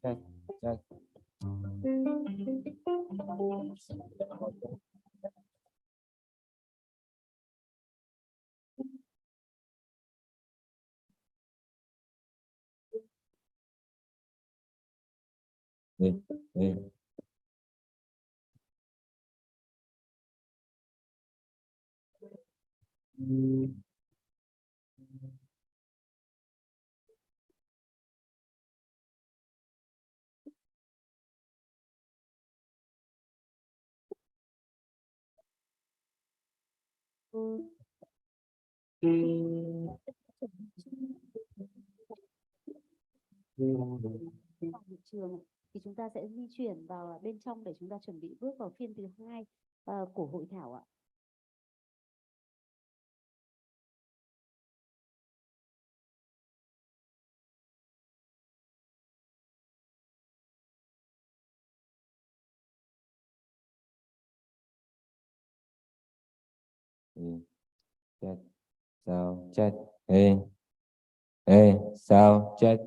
Check, check. Đi, đi. Vào thị trường thì chúng ta sẽ di chuyển vào bên trong để chúng ta chuẩn bị bước vào phiên thứ hai của hội thảo ạ. Check. Sao check. Ê. Ê, sao check.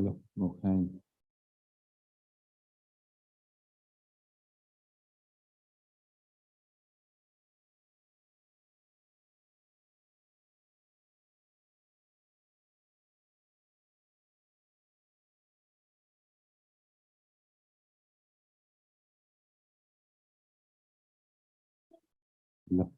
Alo, 1, 2. Alo.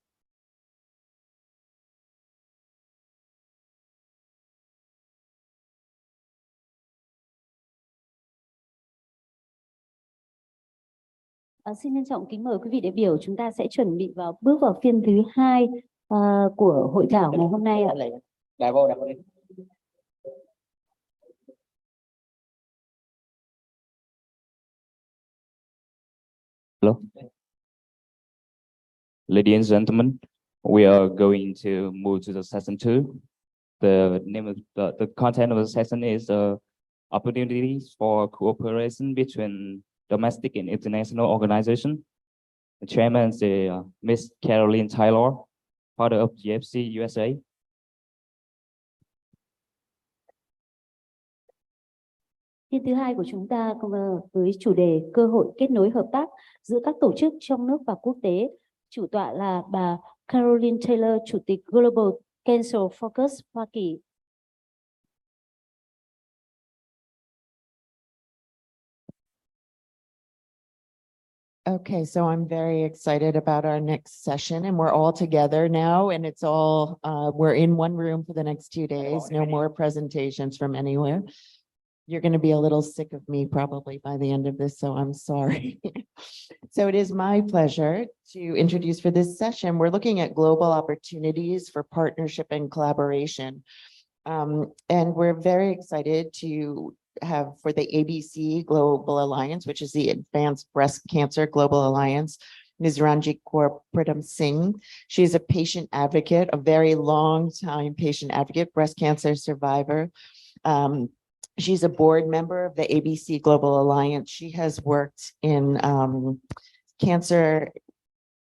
Xin trân trọng kính mời quý vị đại biểu, chúng ta sẽ chuẩn bị bước vào phiên thứ 2 của hội thảo ngày hôm nay ạ. Hello. Ladies and gentlemen, we are going to move to the session 2. The name of the content of the session is opportunities for cooperation between domestic and international organizations. The chairman is Miss Caroline Taylor, founder of GFC USA. Phiên thứ 2 của chúng ta với chủ đề cơ hội kết nối hợp tác giữa các tổ chức trong nước và quốc tế. Chủ tọa là bà Caroline Taylor, Chủ tịch Global Cancer Focus Hoa Kỳ. Okay, so I'm very excited about our next session, and we're all together now, and it's all, we're in one room for the next 2 days, no more presentations from anywhere. You're going to be a little sick of me probably by the end of this, so I'm sorry. So it is my pleasure to introduce for this session, we're looking at global opportunities for partnership and collaboration. And we're very excited to have for the ABC Global Alliance, which is the Advanced Breast Cancer Global Alliance, Ms. Ranjit Kaur Pritam Singh. She is a patient advocate, a very long time patient advocate, breast cancer survivor. She's a board member of the ABC Global Alliance. She has worked in cancer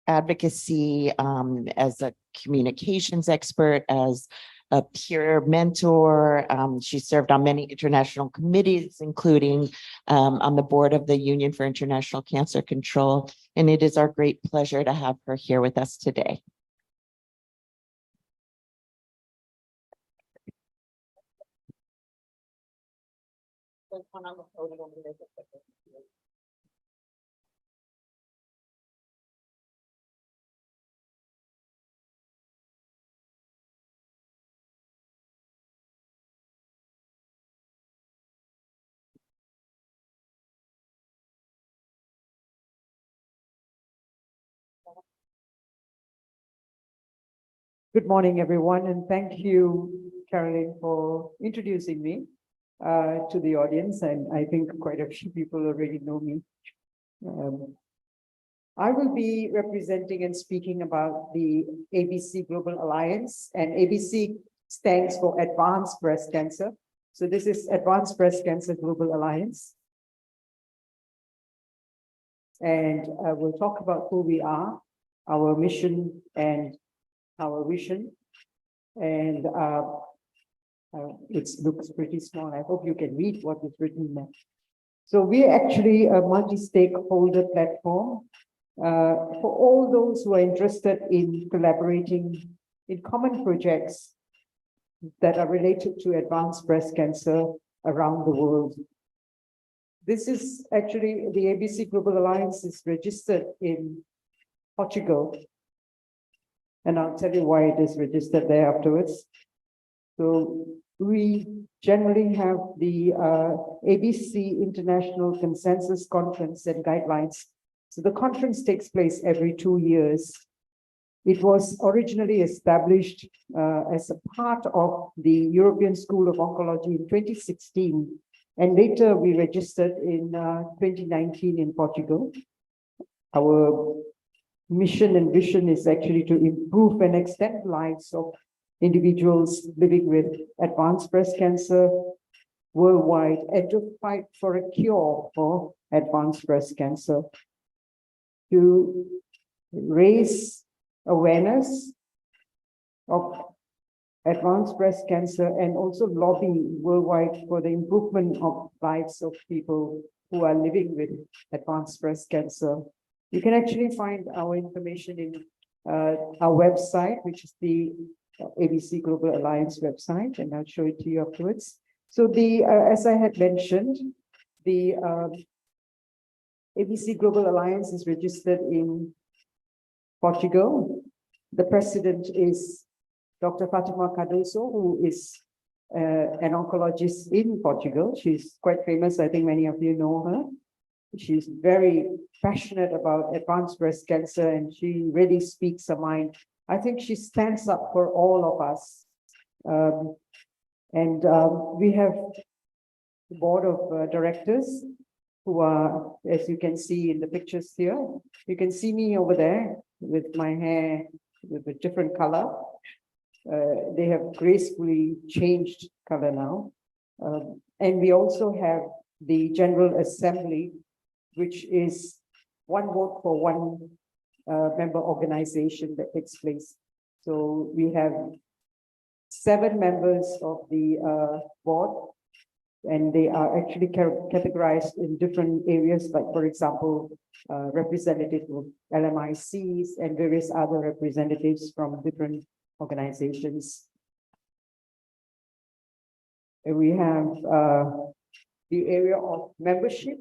advocacy as a communications expert, as a peer mentor. She served on many international committees, including on the board of the Union for International Cancer Control. And it is our great pleasure to have her here with us today. Good morning, everyone, and thank you, Caroline, for introducing me to the audience. And I think quite a few people already know me. I will be representing and speaking about the ABC Global Alliance, and ABC stands for Advanced Breast Cancer. So this is Advanced Breast Cancer Global Alliance. And we'll talk about who we are, our mission, and our vision. And it looks pretty small. I hope you can read what is written there. So we're actually a multi-stakeholder platform for all those who are interested in collaborating in common projects that are related to advanced breast cancer around the world. This is actually the ABC Global Alliance is registered in Portugal. And I'll tell you why it is registered there afterwards. So we generally have the ABC International Consensus Conference and Guidelines. So the conference takes place every 2 years. It was originally established as a part of the European School of Oncology in 2016. And later we registered in 2019 in Portugal. Our mission and vision is actually to improve and extend lives of individuals living with advanced breast cancer worldwide and to fight for a cure for advanced breast cancer, to raise awareness of advanced breast cancer and also lobby worldwide for the improvement of lives of people who are living with advanced breast cancer. You can actually find our information in our website, which is the ABC Global Alliance website, and I'll show it to you afterwards. So as I had mentioned, the ABC Global Alliance is registered in Portugal. The president is Dr. Fatima Cardoso, who is an oncologist in Portugal. She's quite famous. I think many of you know her. She's very passionate about advanced breast cancer, and she really speaks her mind. I think she stands up for all of us. We have the board of directors who are, as you can see in the pictures here. You can see me over there with my hair with a different color. They have gracefully changed color now. And we also have the General Assembly, which is one vote for one member organization that takes place. So we have 7 members of the board, and they are actually categorized in different areas, like, for example, representatives of LMICs and various other representatives from different organizations. And we have the area of membership.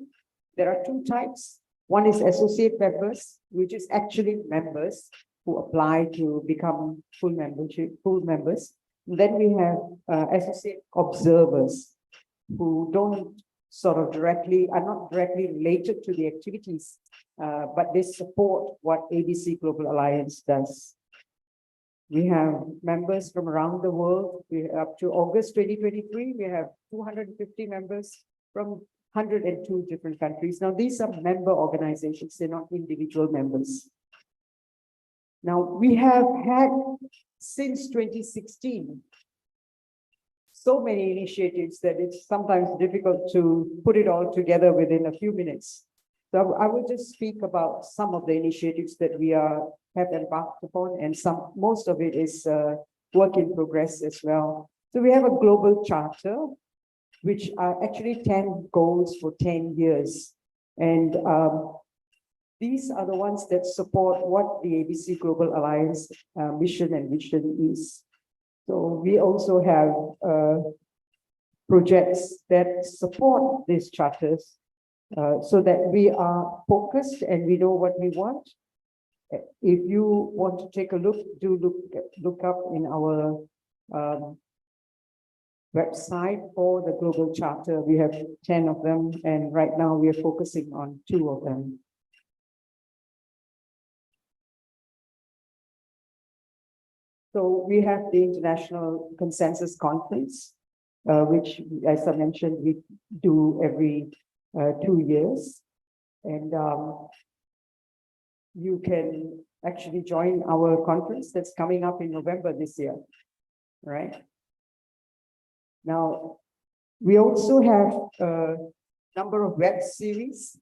There are 2 types. One is associate members, which is actually members who apply to become full members. And then we have associate observers who don't are not directly related to the activities, but they support what ABC Global Alliance does. We have members from around the world. Up to August 2023, we have 250 members from 102 different countries. Now, these are member organizations, they're not individual members. Now, we have had, since 2016, so many initiatives that it's sometimes difficult to put it all together within a few minutes. So I will just speak about some of the initiatives that we have embarked upon, and most of it is work in progress as well. So we have a global charter, which are actually 10 goals for 10 years. And these are the ones that support what the ABC Global Alliance mission and vision is. So we also have projects that support these charters so that we are focused and we know what we want. If you want to take a look, do look up in our website for the Global Charter. We have 10 of them, and right now we are focusing on 2 of them. So we have the International Consensus Conference, which, as I mentioned, we do every 2 years. And you can actually join our conference that's coming up in November this year, right? Now, we also have a number of web series.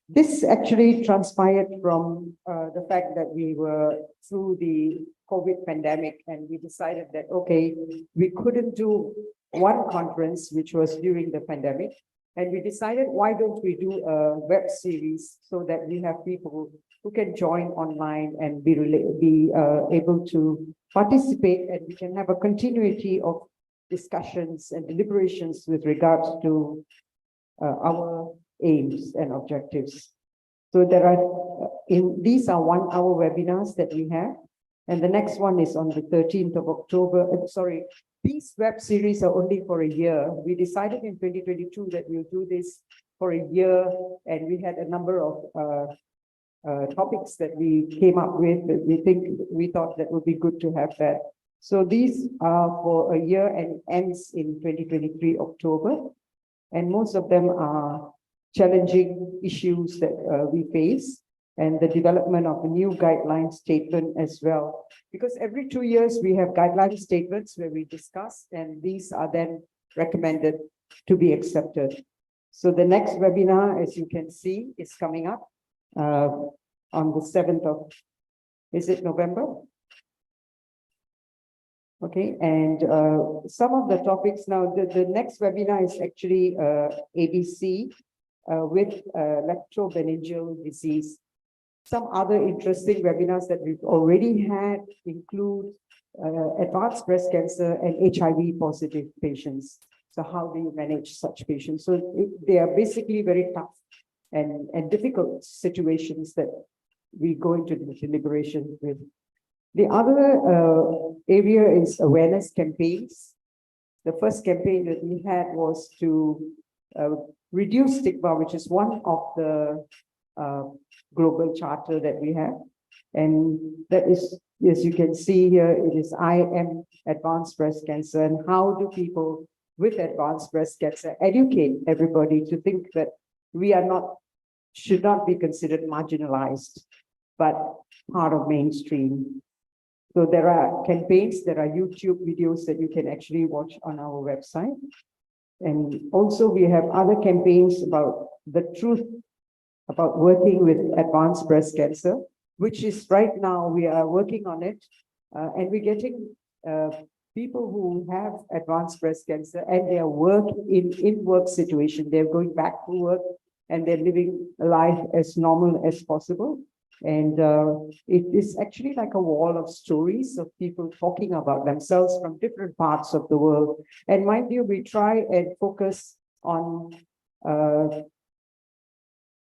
This actually transpired from the fact that we were through the COVID pandemic, and we decided that, okay, we couldn't do one conference, which was during the pandemic. And we decided, why don't we do a web series so that we have people who can join online and be able to participate, and we can have a continuity of discussions and deliberations with regards to our aims and objectives. So there are, these are 1-hour webinars that we have, and the next one is on the 13th of October. Sorry, these web series are only for a year. We decided in 2022 that we'll do this for a year, and we had a number of topics that we came up with. We thought that would be good to have that. So these are for a year and ends in 2023 October, and most of them are challenging issues that we face, and the development of a new guideline statement as well. Because every 2 years we have guideline statements where we discuss, and these are then recommended to be accepted. So the next webinar, as you can see, is coming up on the 7th of, is it November? Okay, and some of the topics now, the next webinar is actually ABC with electromeningeal disease. Some other interesting webinars that we've already had include advanced breast cancer and HIV positive patients. So how do you manage such patients? So they are basically very tough and difficult situations that we go into the deliberation with. The other area is awareness campaigns. The first campaign that we had was to reduce stigma, which is one of the global charter that we have. And that is, as you can see here, it is I am advanced breast cancer. And how do people with advanced breast cancer educate everybody to think that we are not, should not be considered marginalized, but part of mainstream. So there are campaigns, there are YouTube videos that you can actually watch on our website. And also we have other campaigns about the truth about working with advanced breast cancer, which is right now we are working on it. And we're getting people who have advanced breast cancer and they are in work situation. They're going back to work and they're living a life as normal as possible. And it is actually like a wall of stories of people talking about themselves from different parts of the world. And mind you, we try and focus on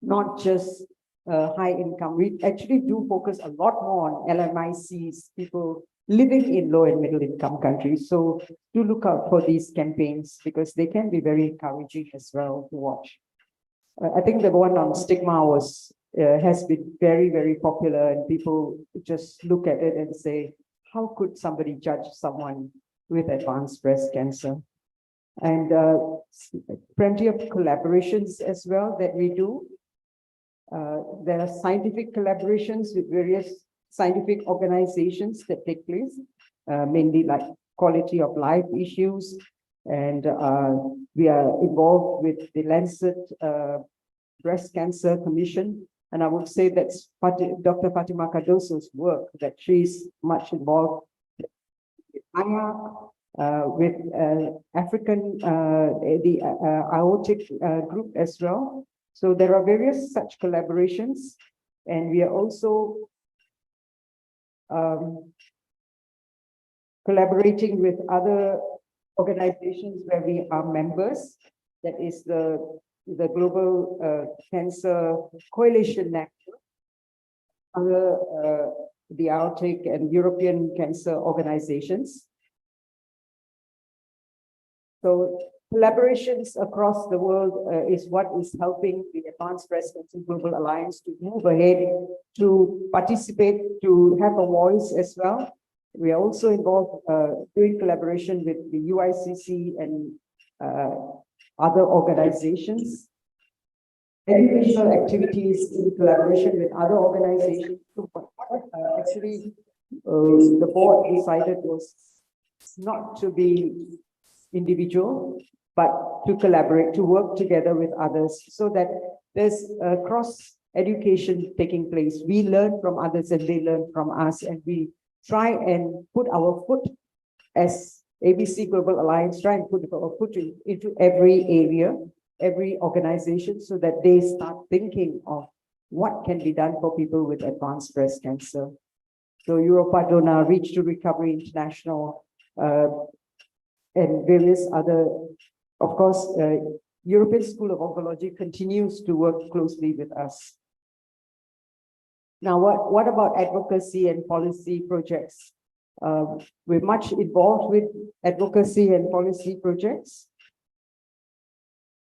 not just high income. We actually do focus a lot more on LMICs, people living in low and middle income countries. So do look out for these campaigns because they can be very encouraging as well to watch. I think the one on stigma was has been very, very popular, and people just look at it and say, how could somebody judge someone with advanced breast cancer? And plenty of collaborations as well that we do. There are scientific collaborations with various scientific organizations that take place, mainly like quality of life issues. And we are involved with the Lancet Breast Cancer Commission. And I would say that's Dr. Fatima Cardoso's work, that she's much involved with African, the aortic group as well. So there are various such collaborations, and we are also collaborating with other organizations where we are members. That is the Global Cancer Coalition Network, other the Aortic and European cancer organizations. So collaborations across the world is what is helping the Advanced Breast Cancer Global Alliance to move ahead, to participate, to have a voice as well. We are also involved doing collaboration with the UICC and other organizations. Educational activities in collaboration with other organizations. Actually, the board decided was not to be individual, but to collaborate, to work together with others so that there's a cross education taking place. We learn from others and they learn from us, and we try and put our foot as ABC Global Alliance, try and put our foot into every area, every organization, so that they start thinking of what can be done for people with advanced breast cancer. So Europa Dona, Reach to Recovery International, and various other, of course, European School of Oncology continues to work closely with us. Now, what about advocacy and policy projects? We're much involved with advocacy and policy projects,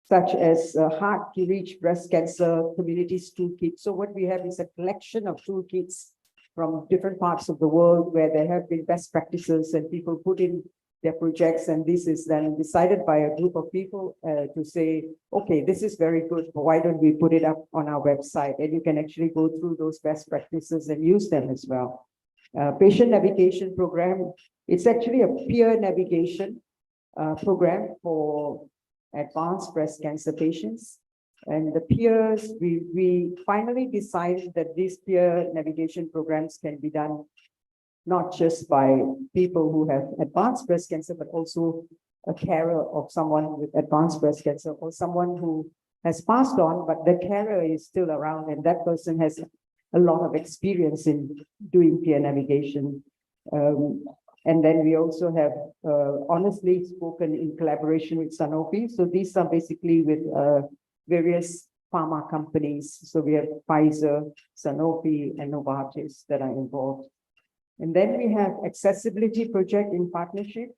such as Hard to Reach Breast Cancer Communities Toolkit. So what we have is a collection of toolkits from different parts of the world where there have been best practices and people put in their projects, and this is then decided by a group of people to say, okay, this is very good, but why don't we put it up on our website? And you can actually go through those best practices and use them as well. Patient navigation program, it's actually a peer navigation program for advanced breast cancer patients. And the peers, we finally decided that these peer navigation programs can be done not just by people who have advanced breast cancer, but also a carer of someone with advanced breast cancer, or someone who has passed on, but the carer is still around, and that person has a lot of experience in doing peer navigation. And then we also have honestly spoken in collaboration with Sanofi. So these are basically with various pharma companies. So we have Pfizer, Sanofi, and Novartis that are involved. And then we have accessibility project in partnership.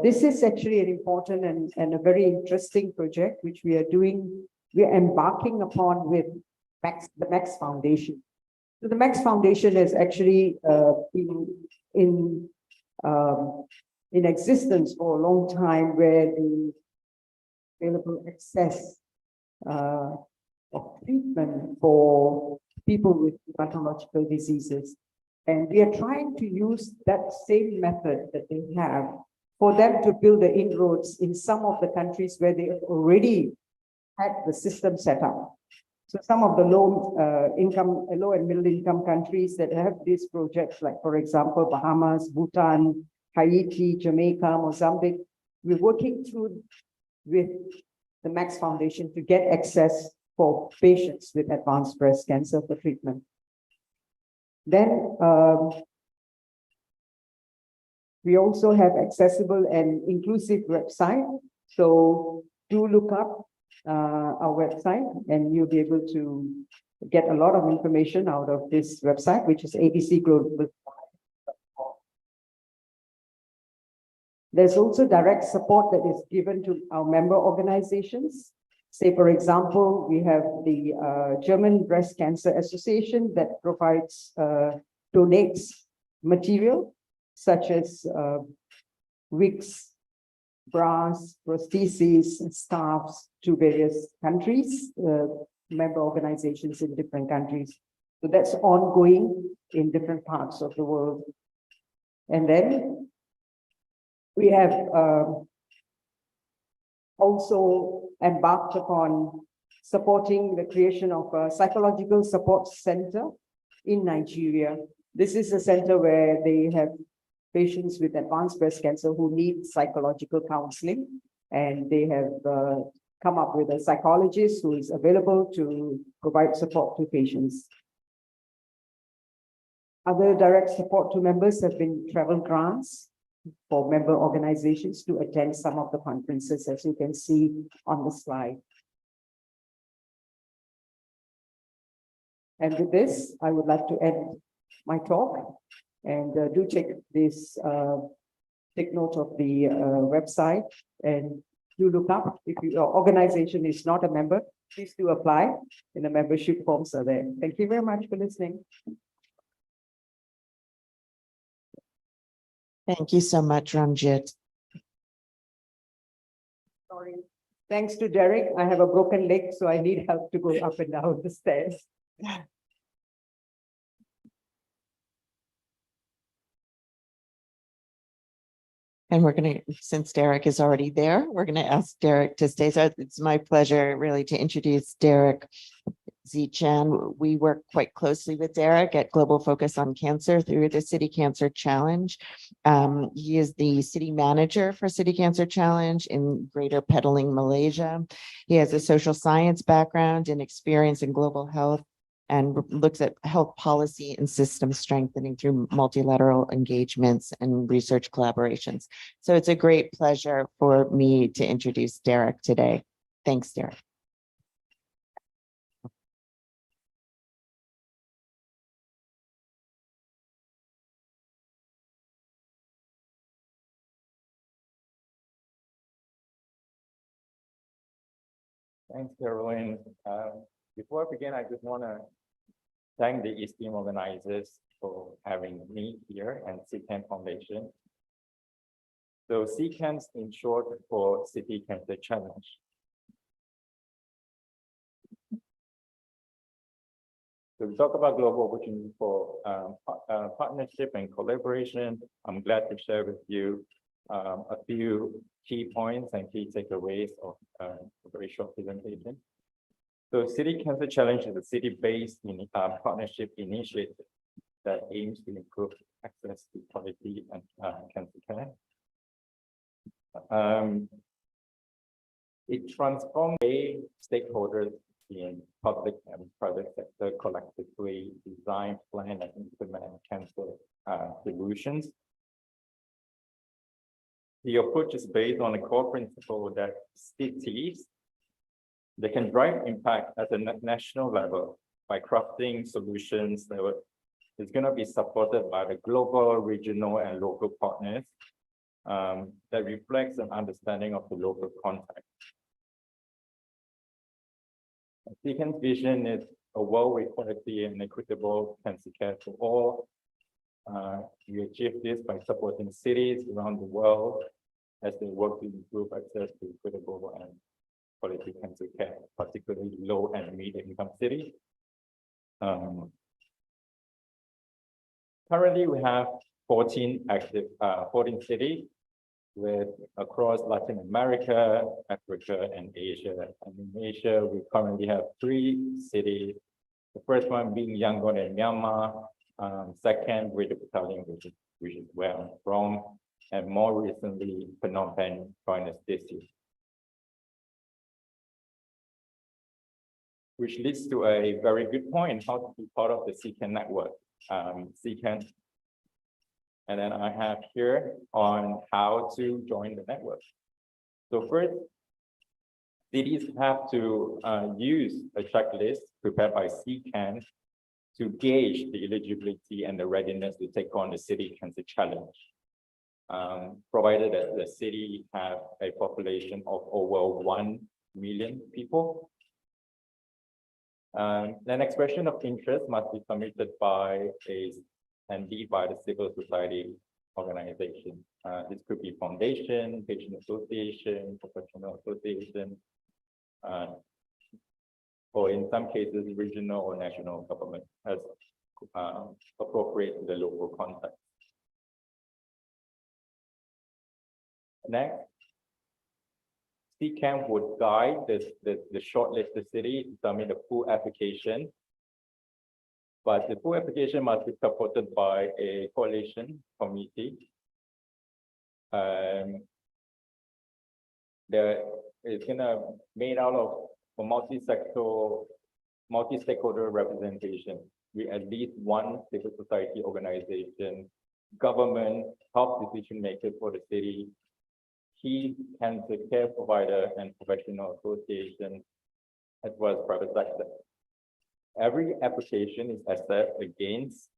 This is actually an important and a very interesting project, which we are doing, we are embarking upon with the Max Foundation. So the Max Foundation has actually been in existence for a long time, where the available access of treatment for people with hematological diseases. And we are trying to use that same method that they have for them to build the inroads in some of the countries where they already had the system set up. So some of the low and middle income countries that have these projects, like for example, Bahamas, Bhutan, Haiti, Jamaica, Mozambique, we're working through with the Max Foundation to get access for patients with advanced breast cancer for treatment. Then we also have accessible and inclusive website. So do look up our website, and you'll be able to get a lot of information out of this website, which is ABC Global. There's also direct support that is given to our member organizations. Say, for example, we have the German Breast Cancer Association that provides, donates material such as wigs, bras, prostheses, and scarves to various countries, member organizations in different countries. So that's ongoing in different parts of the world. And then we have also embarked upon supporting the creation of a psychological support center in Nigeria. This is a center where they have patients with advanced breast cancer who need psychological counseling, and they have come up with a psychologist who is available to provide support to patients. Other direct support to members have been travel grants for member organizations to attend some of the conferences, as you can see on the slide. And with this, I would like to end my talk, and do take this, take note of the website, and do look up. If your organization is not a member, please do apply, and the membership forms are there. Thank you very much for listening. Thank you so much, Ranjit. Sorry. Thanks to Derek, I have a broken leg, so I need help to go up and down the stairs. And we're going to, since Derek is already there, we're going to ask Derek to stay. So it's my pleasure really to introduce Derek Zichan. We work quite closely with Derek at Global Focus on Cancer through the City Cancer Challenge. He is the city manager for City Cancer Challenge in Greater Petaling, Malaysia. He has a social science background and experience in global health, and looks at health policy and system strengthening through multilateral engagements and research collaborations. So it's a great pleasure for me to introduce Derek today. Thanks, Derek. Thanks, Caroline. Before I begin, I just want to thank the esteemed organizers for having me here and CCAN Foundation. So CCAN in short for City Cancer Challenge. So we talk about global opportunity for partnership and collaboration. I'm glad to share with you a few key points and key takeaways of a very short presentation. So City Cancer Challenge is a city-based partnership initiative that aims to improve access to quality and cancer care. It transforms way stakeholders in public and private sector collectively design, plan, and implement cancer solutions. The approach is based on a core principle that cities, they can drive impact at the national level by crafting solutions that is going to be supported by the global, regional, and local partners that reflects an understanding of the local context. CCAN's vision is a world with quality and equitable cancer care for all. We achieve this by supporting cities around the world as they work to improve access to equitable and quality cancer care, particularly low and medium income cities. Currently, we have 14 cities with across Latin America, Africa, and Asia. And in Asia, we currently have 3 cities. The first one being Yangon in Myanmar, second, Greater Battalion, which is where I'm from, and more recently, Phnom Penh joined us this year. Which leads to a very good point, how to be part of the CCAN network. CCAN. And then I have here on how to join the network. So first, cities have to use a checklist prepared by CCAN to gauge the eligibility and the readiness to take on the city cancer challenge. Provided that the city have a population of over 1 million people. An expression of interest must be submitted by by the civil society organization. This could be foundation, patient association, professional association, or in some cases, regional or national government as appropriate to the local context. Next, CCAN would guide the shortlisted city to submit a full application. But the full application must be supported by a coalition committee. It's gonna made out of a multi-stakeholder representation with at least one civil society organization, government, top decision makers for the city, key cancer care provider and professional association, as well as private sector. Every application is assessed against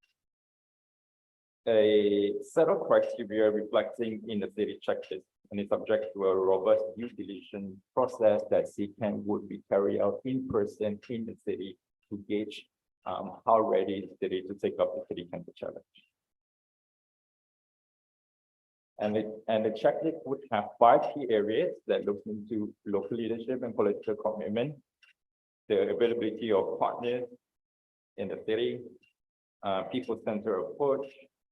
a set of criteria reflecting in the city checklist and is subject to a robust due diligence process that CCAN would be carried out in person in the city to gauge how ready is the city to take up the city cancer challenge. And the checklist would have 5 key areas that look into local leadership and political commitment, the availability of partners in the city, people-centered approach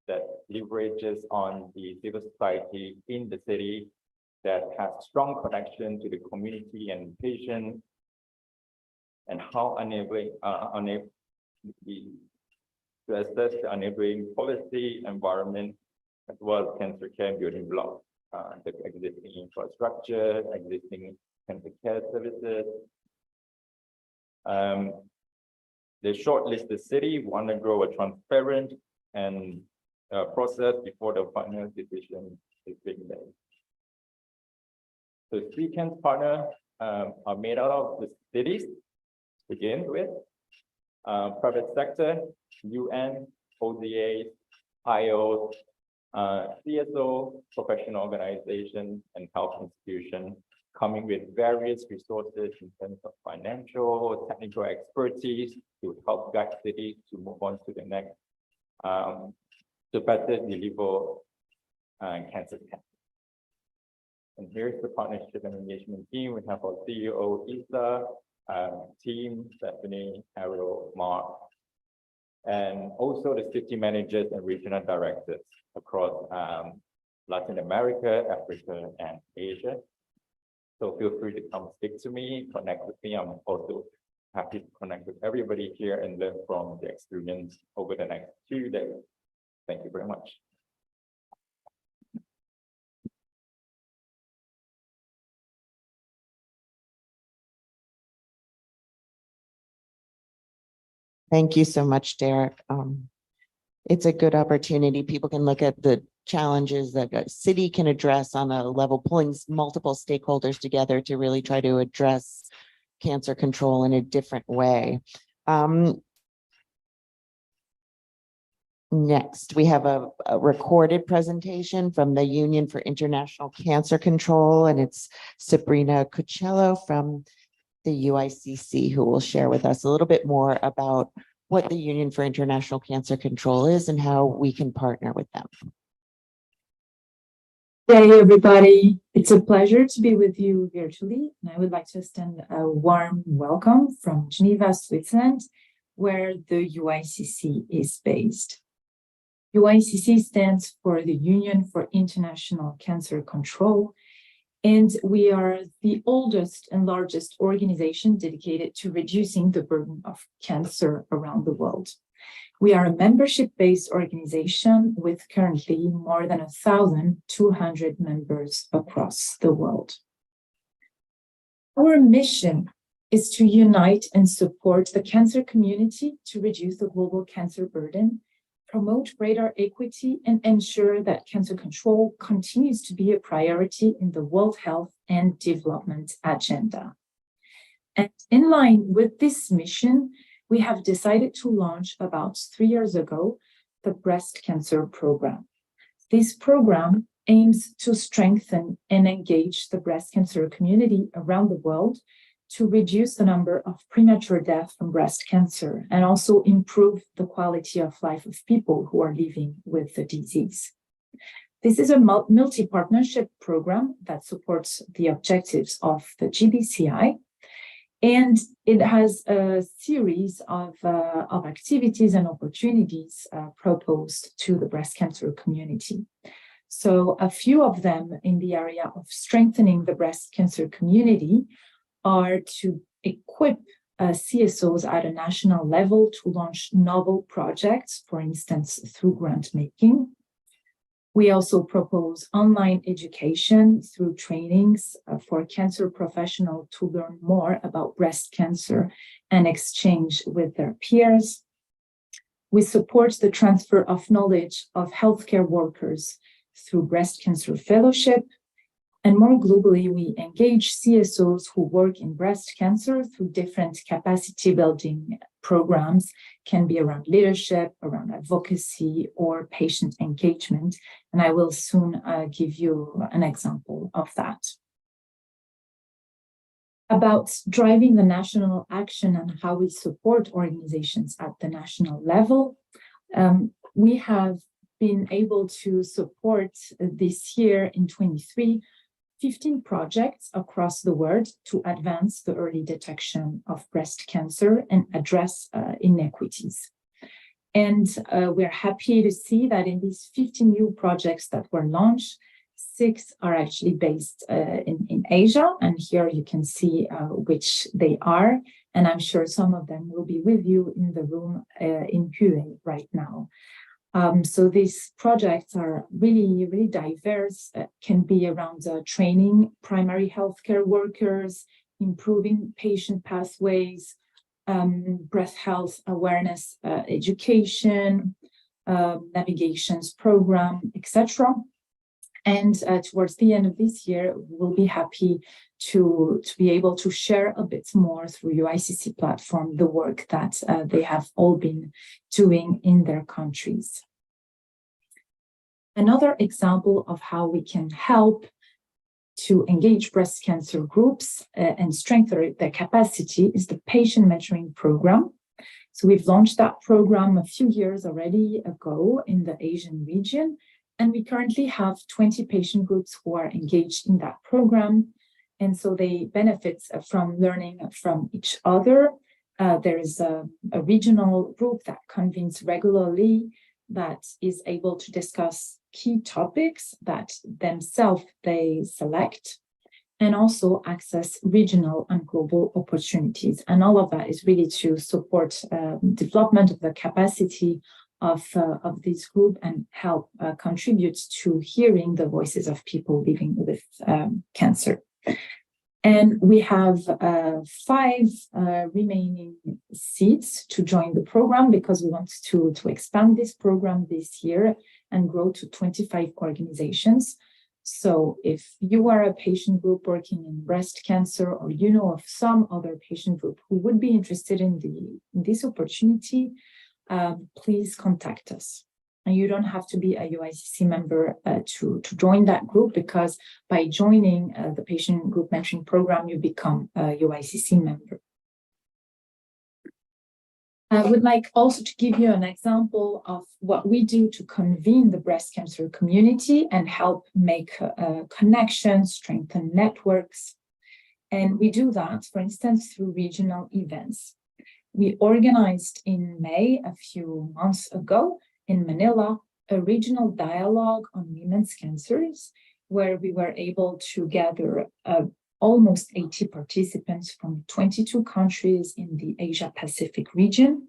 that leverages on the civil society in the city that has strong connection to the community and patient, and how enabling to assess the enabling policy environment as well as cancer care building blocks, the existing infrastructure, existing cancer care services. They shortlist the city, want to grow a transparent and process before the final decision is being made. So CCAN's partners are made out of the cities, to begin with, private sector, UN, ODA, IOs, CSO, professional organizations, and health institutions, coming with various resources in terms of financial, technical expertise to help guide cities to move on to the next, to better deliver cancer care. And here's the partnership and engagement team. We have our CEO, Isa, team, Stephanie, Ariel, Mark, and also the city managers and regional directors across Latin America, Africa, and Asia. So feel free to come speak to me, connect with me. I'm also happy to connect with everybody here and learn from the experience over the next 2 days. Thank you very much. Thank you so much, Derek. It's a good opportunity. People can look at the challenges that a city can address on a level, pulling multiple stakeholders together to really try to address cancer control in a different way. Next, we have a recorded presentation from the Union for International Cancer Control, and it's Sabrina Cuccello from the UICC who will share with us a little bit more about what the Union for International Cancer Control is and how we can partner with them. Hey everybody, it's a pleasure to be with you virtually, and I would like to extend a warm welcome from Geneva, Switzerland, where the UICC is based. UICC stands for the Union for International Cancer Control, and we are the oldest and largest organization dedicated to reducing the burden of cancer around the world. We are a membership-based organization with currently more than 1,200 members across the world. Our mission is to unite and support the cancer community to reduce the global cancer burden, promote greater equity, and ensure that cancer control continues to be a priority in the World Health and Development Agenda. And in line with this mission, we have decided to launch about 3 years ago the Breast Cancer Program. This program aims to strengthen and engage the breast cancer community around the world to reduce the number of premature deaths from breast cancer and also improve the quality of life of people who are living with the disease. This is a multi-partnership program that supports the objectives of the GBCI, and it has a series of activities and opportunities proposed to the breast cancer community. So a few of them in the area of strengthening the breast cancer community are to equip CSOs at a national level to launch novel projects, for instance, through grant making. We also propose online education through trainings for cancer professionals to learn more about breast cancer and exchange with their peers. We support the transfer of knowledge of healthcare workers through breast cancer fellowship. And more globally, we engage CSOs who work in breast cancer through different capacity building programs, can be around leadership, around advocacy, or patient engagement. And I will soon give you an example of that. About driving the national action and how we support organizations at the national level, we have been able to support this year in 23 15 projects across the world to advance the early detection of breast cancer and address inequities. And we're happy to see that in these 15 new projects that were launched, 6 are actually based in Asia. And here you can see which they are. And I'm sure some of them will be with you in the room in Hue right now. So these projects are really, really diverse, can be around training primary healthcare workers, improving patient pathways, breast health awareness education, navigations program, etc. And towards the end of this year, we'll be happy to be able to share a bit more through UICC platform the work that they have all been doing in their countries. Another example of how we can help to engage breast cancer groups and strengthen their capacity is the patient mentoring program. So we've launched that program a few years already ago in the Asian region, and we currently have 20 patient groups who are engaged in that program. And so they benefit from learning from each other. There is a regional group that convenes regularly that is able to discuss key topics that themselves they select. and also access regional and global opportunities. And all of that is really to support development of the capacity of this group and help contribute to hearing the voices of people living with cancer. And we have 5 remaining seats to join the program because we want to expand this program this year and grow to 25 organizations. So if you are a patient group working in breast cancer, or you know of some other patient group who would be interested in this opportunity, please contact us. And you don't have to be a UICC member to join that group, because by joining the patient group mentoring program, you become a UICC member. I would like also to give you an example of what we do to convene the breast cancer community and help make connections, strengthen networks. And we do that, for instance, through regional events. We organized in May, a few months ago, in Manila, a regional dialogue on women's cancers, where we were able to gather almost 80 participants from 22 countries in the Asia-Pacific region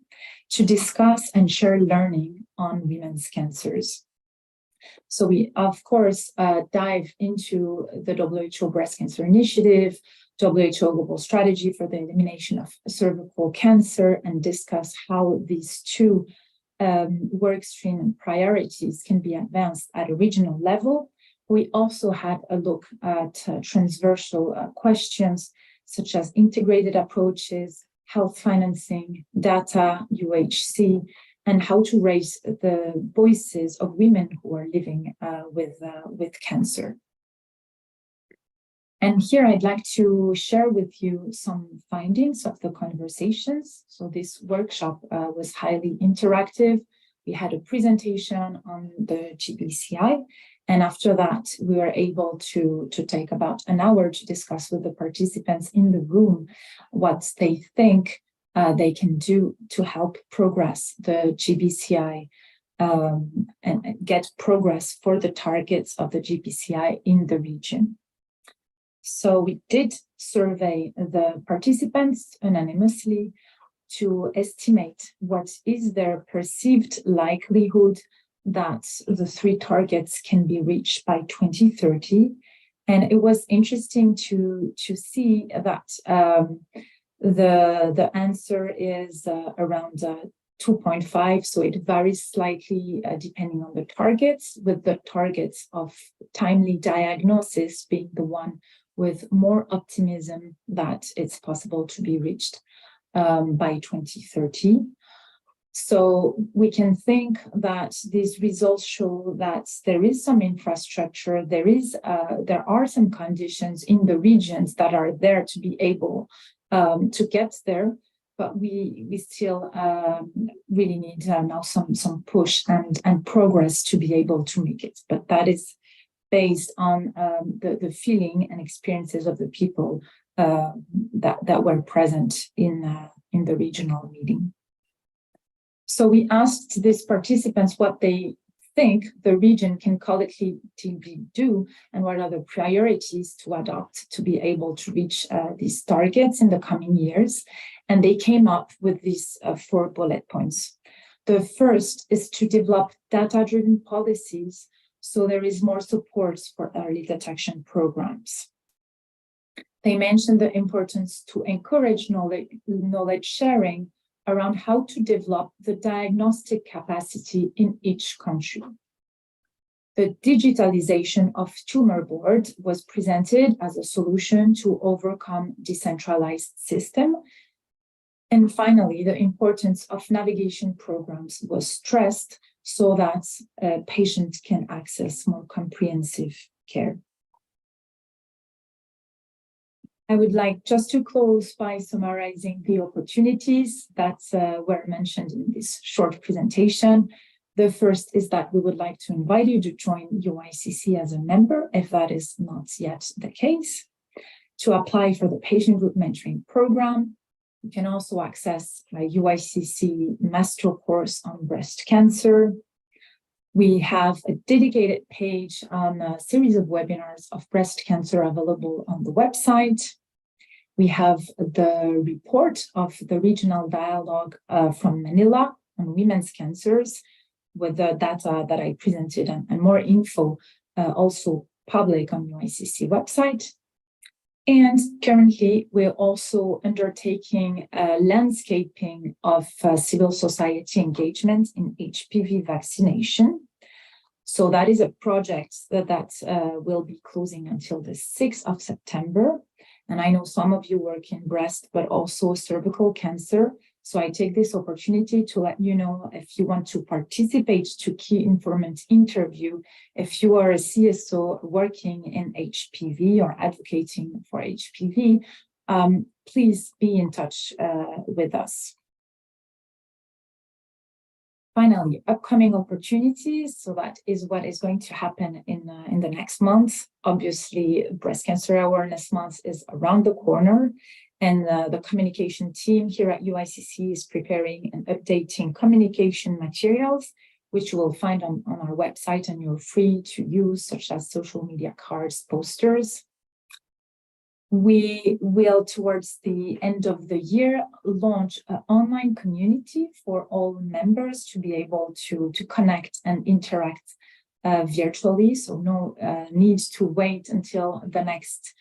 to discuss and share learning on women's cancers. So we, of course, dive into the WHO Breast Cancer Initiative, WHO Global Strategy for the Elimination of Cervical Cancer, and discuss how these two work stream and priorities can be advanced at a regional level. We also had a look at transversal questions such as integrated approaches, health financing, data, UHC, and how to raise the voices of women who are living with cancer. And here I'd like to share with you some findings of the conversations. So this workshop was highly interactive. We had a presentation on the GBCI, and after that, we were able to take about an hour to discuss with the participants in the room what they think they can do to help progress the GBCI and get progress for the targets of the GBCI in the region. So we did survey the participants anonymously to estimate what is their perceived likelihood that the 3 targets can be reached by 2030. And it was interesting to see that the answer is around 2.5, so it varies slightly depending on the targets, with the targets of timely diagnosis being the one with more optimism that it's possible to be reached by 2030. So we can think that these results show that there is some infrastructure, there are some conditions in the regions that are there to be able to get there, but we still really need now some push and progress to be able to make it. But that is based on the feeling and experiences of the people that were present in the regional meeting. So we asked these participants what they think the region can collectively do and what are the priorities to adopt to be able to reach these targets in the coming years. And they came up with these 4 bullet points. The first is to develop data-driven policies so there is more support for early detection programs. They mentioned the importance to encourage knowledge sharing around how to develop the diagnostic capacity in each country. The digitalization of tumor board was presented as a solution to overcome decentralized system. And finally, the importance of navigation programs was stressed so that patients can access more comprehensive care. I would like just to close by summarizing the opportunities that were mentioned in this short presentation. The first is that we would like to invite you to join UICC as a member, if that is not yet the case, to apply for the patient group mentoring program. You can also access a UICC master course on breast cancer, We have a dedicated page on a series of webinars of breast cancer available on the website. We have the report of the regional dialogue from Manila on women's cancers, with the data that I presented and more info also public on UICC website. And currently, we're also undertaking a landscaping of civil society engagement in HPV vaccination. So that is a project that will be closing until the 6th of September. And I know some of you work in breast, but also cervical cancer. So I take this opportunity to let you know, if you want to participate to key informant interview, if you are a CSO working in HPV or advocating for HPV, please be in touch with us. Finally, upcoming opportunities. So that is what is going to happen in the next month. Obviously, Breast Cancer Awareness Month is around the corner, and the communication team here at UICC is preparing and updating communication materials, which you will find on our website, and you're free to use, such as social media cards, posters. We will, towards the end of the year, launch an online community for all members to be able to connect and interact virtually. So no need to wait until the next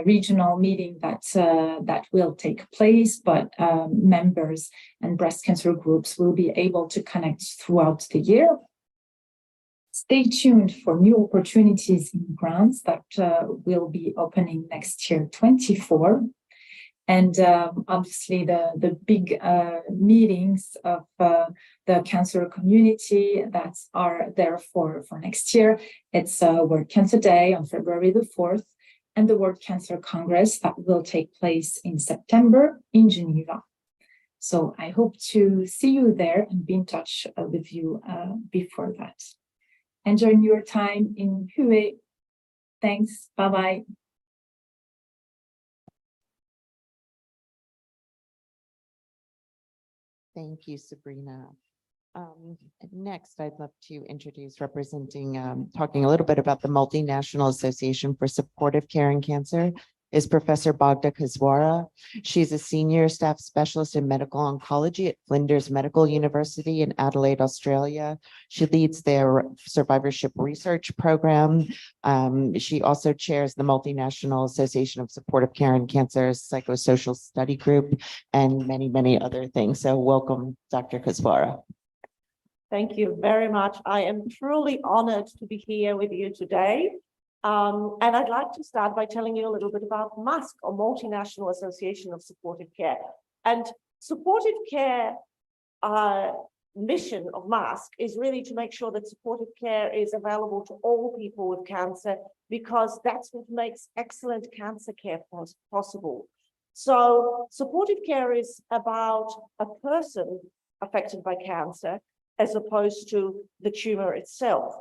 regional meeting that will take place, but members and breast cancer groups will be able to connect throughout the year. Stay tuned for new opportunities in grants that will be opening next year, 24. And obviously the big meetings of the cancer community that are there for next year. It's World Cancer Day on February the 4th, and the World Cancer Congress that will take place in September in Geneva. So I hope to see you there and be in touch with you before that. Enjoy your time in Hue. Thanks. Bye-bye. Thank you, Sabrina. Next, I'd love to introduce talking a little bit about the Multinational Association for Supportive Care in Cancer is Professor Bogda Kaswara. She's a senior staff specialist in medical oncology at Flinders Medical University in Adelaide, Australia. She leads their survivorship research program. She also chairs the Multinational Association of Supportive Care in Cancer Psychosocial Study Group and many, many other things. So welcome, Dr. Kaswara. Thank you very much. I am truly honored to be here with you today. And I'd like to start by telling you a little bit about MASC, or Multinational Association of Supportive Care. And supportive care mission of MASC is really to make sure that supportive care is available to all people with cancer, because that's what makes excellent cancer care possible. So supportive care is about a person affected by cancer as opposed to the tumor itself.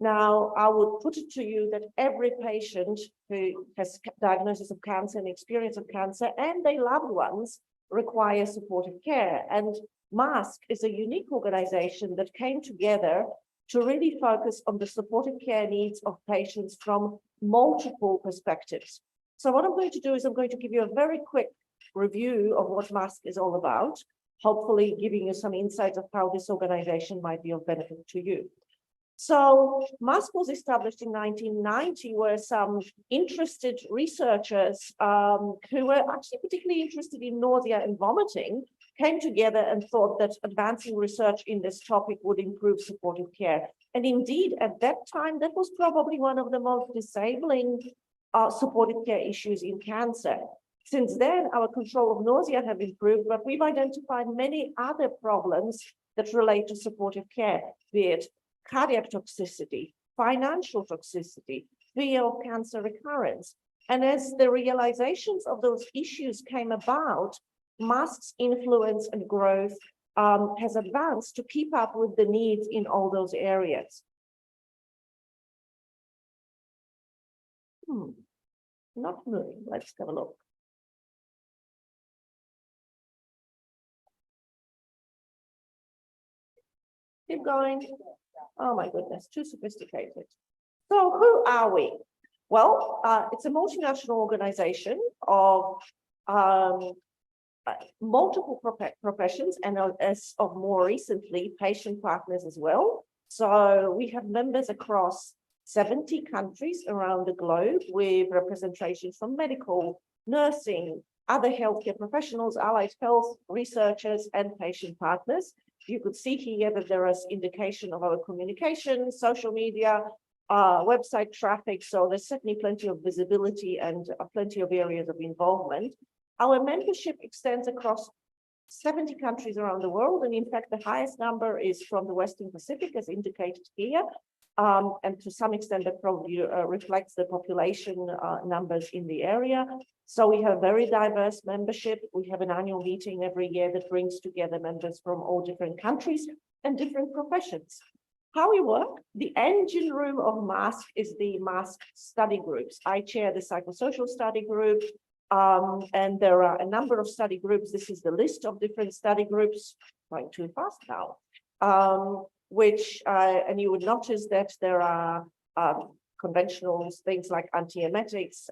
Now, I would put it to you that every patient who has diagnosis of cancer and experience of cancer and their loved ones require supportive care. And MASC is a unique organization that came together to really focus on the supportive care needs of patients from multiple perspectives. So what I'm going to do is I'm going to give you a very quick review of what MASC is all about, hopefully giving you some insights of how this organization might be of benefit to you. So MASC was established in 1990, where some interested researchers who were actually particularly interested in nausea and vomiting came together and thought that advancing research in this topic would improve supportive care. And indeed, at that time, that was probably one of the most disabling supportive care issues in cancer. Since then, our control of nausea have improved, but we've identified many other problems that relate to supportive care, be it cardiac toxicity, financial toxicity, fear of cancer recurrence. And as the realizations of those issues came about, MASC's influence and growth has advanced to keep up with the needs in all those areas. Not moving. Let's have a look. Keep going. Oh my goodness, too sophisticated. So who are we? Well, it's a multinational organization of multiple professions and as of more recently, patient partners as well. So we have members across 70 countries around the globe with representation from medical, nursing, other healthcare professionals, allied health researchers, and patient partners. You could see here that there is indication of our communication, social media, website traffic. So there's certainly plenty of visibility and plenty of areas of involvement. Our membership extends across 70 countries around the world. And in fact, the highest number is from the Western Pacific, as indicated here. And to some extent, that probably reflects the population numbers in the area. So we have very diverse membership. We have an annual meeting every year that brings together members from all different countries and different professions. How we work, the engine room of MASK is the MASK study groups. I chair the psychosocial study group, and there are a number of study groups. This is the list of different study groups, going too fast now, and you would notice that there are conventional things like antiemetics,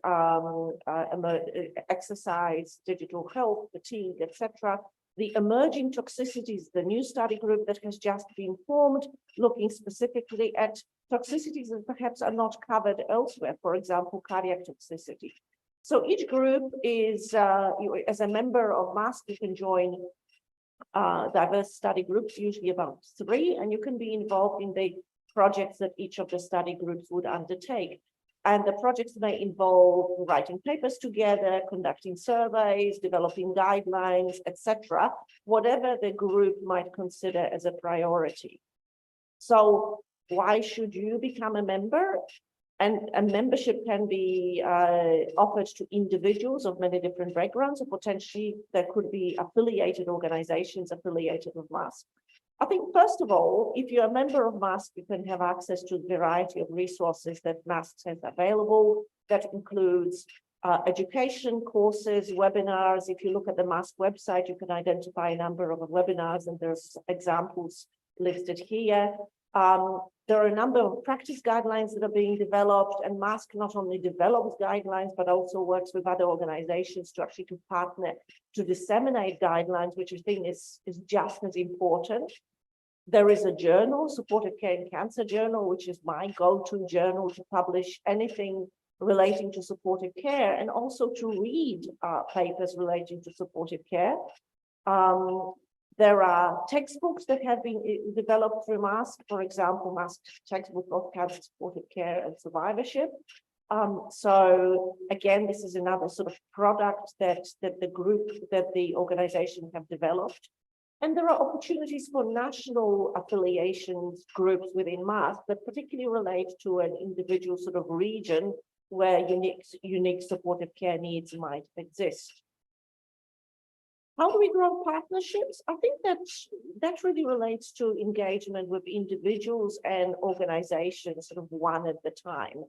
exercise, digital health, fatigue, etc. The emerging toxicities, the new study group that has just been formed, looking specifically at toxicities that perhaps are not covered elsewhere, for example, cardiac toxicity. So each group is, as a member of MASK, you can join diverse study groups, usually about 3, and you can be involved in the projects that each of the study groups would undertake. And the projects may involve writing papers together, conducting surveys, developing guidelines, etc., whatever the group might consider as a priority. So why should you become a member? And a membership can be offered to individuals of many different backgrounds, or potentially there could be affiliated organizations affiliated with MASK. I think, first of all, if you're a member of MASK, you can have access to a variety of resources that MASK has available. That includes education, courses, webinars. If you look at the MASK website, you can identify a number of webinars, and there's examples listed here. There are a number of practice guidelines that are being developed, and MASK not only develops guidelines, but also works with other organizations to actually partner to disseminate guidelines, which I think is just as important. There is a journal, Supportive Care in Cancer Journal, which is my go-to journal to publish anything relating to supportive care and also to read papers relating to supportive care. There are textbooks that have been developed through MASK, for example, MASK textbook of cancer supportive care and survivorship. So again, this is another sort of product that the organization have developed. And there are opportunities for national affiliations groups within MASK that particularly relate to an individual sort of region where unique supportive care needs might exist. How do we grow partnerships? I think that really relates to engagement with individuals and organizations, sort of one at a time.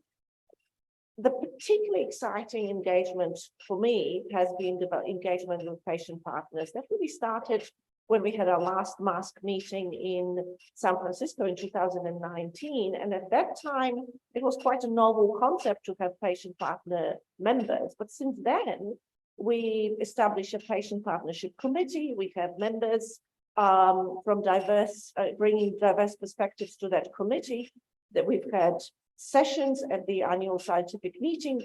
The particularly exciting engagement for me has been the engagement with patient partners. That really started when we had our last MASK meeting in San Francisco in 2019. And at that time, it was quite a novel concept to have patient partner members. But since then, we established a patient partnership committee. We have members from bringing diverse perspectives to that committee. That we've had sessions at the annual scientific meeting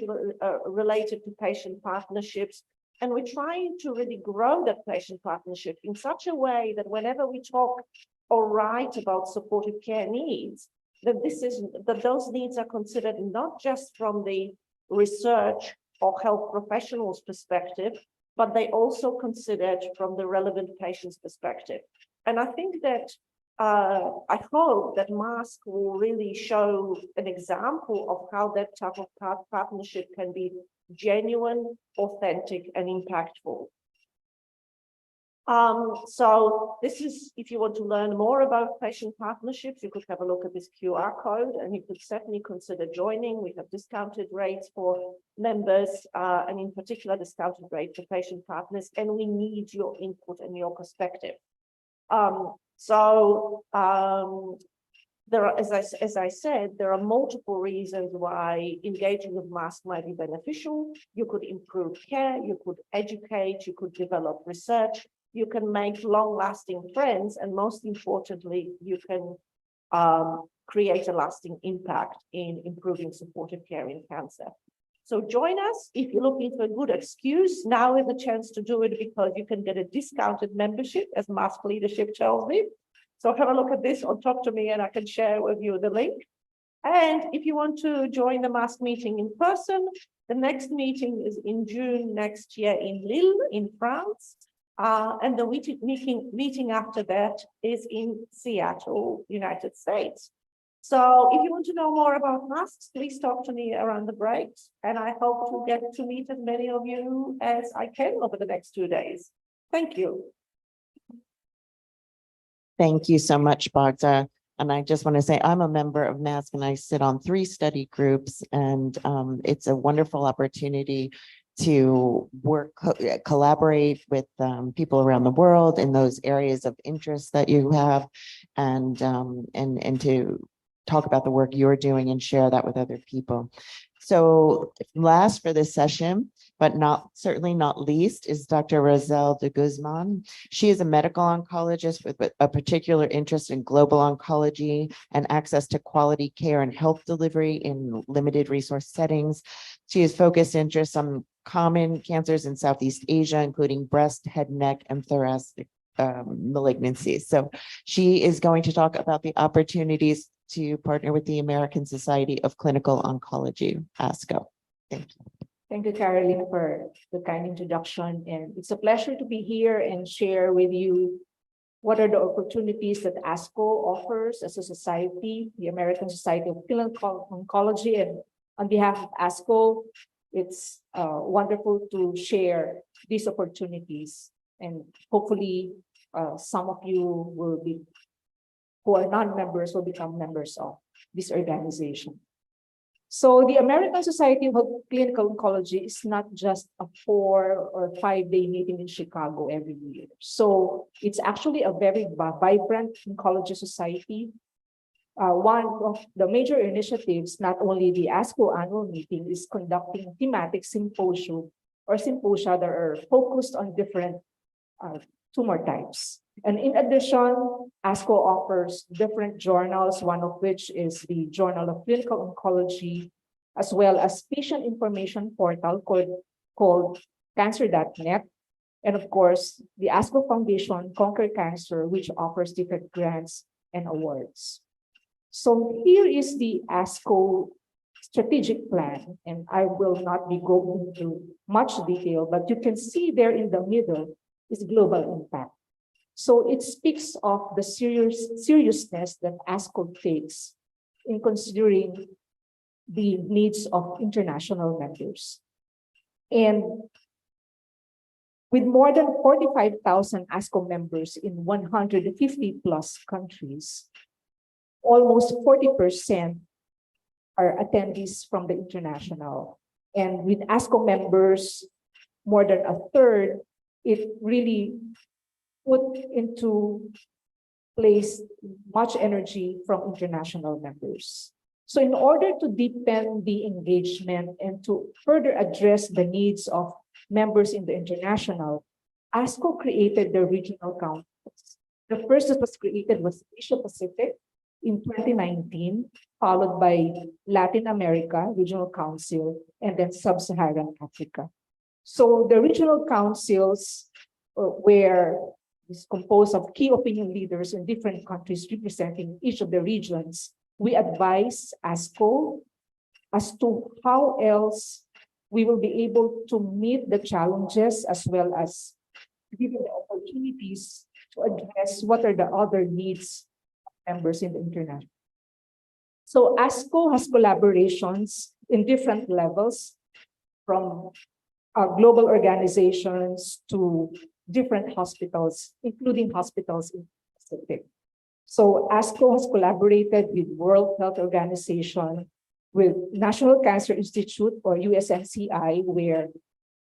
related to patient partnerships. And we're trying to really grow that patient partnership in such a way that whenever we talk or write about supportive care needs, that those needs are considered not just from the research or health professionals' perspective, but they also considered from the relevant patient's perspective. And I think that I hope that MASK will really show an example of how that type of partnership can be genuine, authentic, and impactful. So this is, if you want to learn more about patient partnerships, you could have a look at this QR code, and you could certainly consider joining. We have discounted rates for members, and in particular, discounted rate for patient partners, and we need your input and your perspective. There are, as I said, there are multiple reasons why engaging with masks might be beneficial. You could improve care, you could educate, you could develop research, you can make long-lasting friends, and most importantly, you can create a lasting impact in improving supportive care in cancer. So join us if you're looking for a good excuse. Now is the chance to do it because you can get a discounted membership, as Mask Leadership tells me. So have a look at this or talk to me and I can share with you the link. And if you want to join the Mask meeting in person, the next meeting is in June next year in Lille in France. And the meeting after that is in Seattle, United States. So if you want to know more about masks, please talk to me around the breaks. And I hope to get to meet as many of you as I can over the next 2 days. Thank you. Thank you so much, Bagda. And I just want to say I'm a member of MASK and I sit on 3 study groups, and it's a wonderful opportunity to work, collaborate with people around the world in those areas of interest that you have, and to talk about the work you're doing and share that with other people. So last for this session, but certainly not least, is Dr. Roselle de Guzman. She is a medical oncologist with a particular interest in global oncology and access to quality care and health delivery in limited resource settings. She has focused interests on common cancers in Southeast Asia, including breast, head, neck, and thoracic malignancies. So she is going to talk about the opportunities to partner with the American Society of Clinical Oncology, ASCO. Thank you. Thank you, Caroline, for the kind introduction. And it's a pleasure to be here and share with you what are the opportunities that ASCO offers as a society, the American Society of Clinical Oncology. And on behalf of ASCO, it's wonderful to share these opportunities. And hopefully some of you will be, who are non-members, will become members of this organization. So the American Society of Clinical Oncology is not just a 4 or 5 day meeting in Chicago every year. So it's actually a very vibrant oncology society. One of the major initiatives, not only the ASCO annual meeting, is conducting thematic symposia that are focused on different tumor types. And in addition, ASCO offers different journals, one of which is the Journal of Clinical Oncology, as well as patient information portal called cancer.net. And of course, the ASCO Foundation, Conquer Cancer, which offers different grants and awards. So here is the ASCO strategic plan, and I will not be going into much detail, but you can see there in the middle is global impact. So it speaks of the seriousness that ASCO takes in considering the needs of international members. And with more than 45,000 ASCO members in 150 plus countries, almost 40% are attendees from the international. And with ASCO members, more than a third, it really put into place much energy from international members. So in order to deepen the engagement and to further address the needs of members in the international, ASCO created the regional councils. The first that was created was Asia Pacific in 2019, followed by Latin America Regional Council, and then Sub-Saharan Africa. So the regional councils were composed of key opinion leaders in different countries representing each of the regions. We advise ASCO as to how else we will be able to meet the challenges as well as giving the opportunities to address what are the other needs of members in the international. So ASCO has collaborations in different levels, from global organizations to different hospitals, including hospitals in the Pacific. So ASCO has collaborated with World Health Organization, with National Cancer Institute or USNCI, where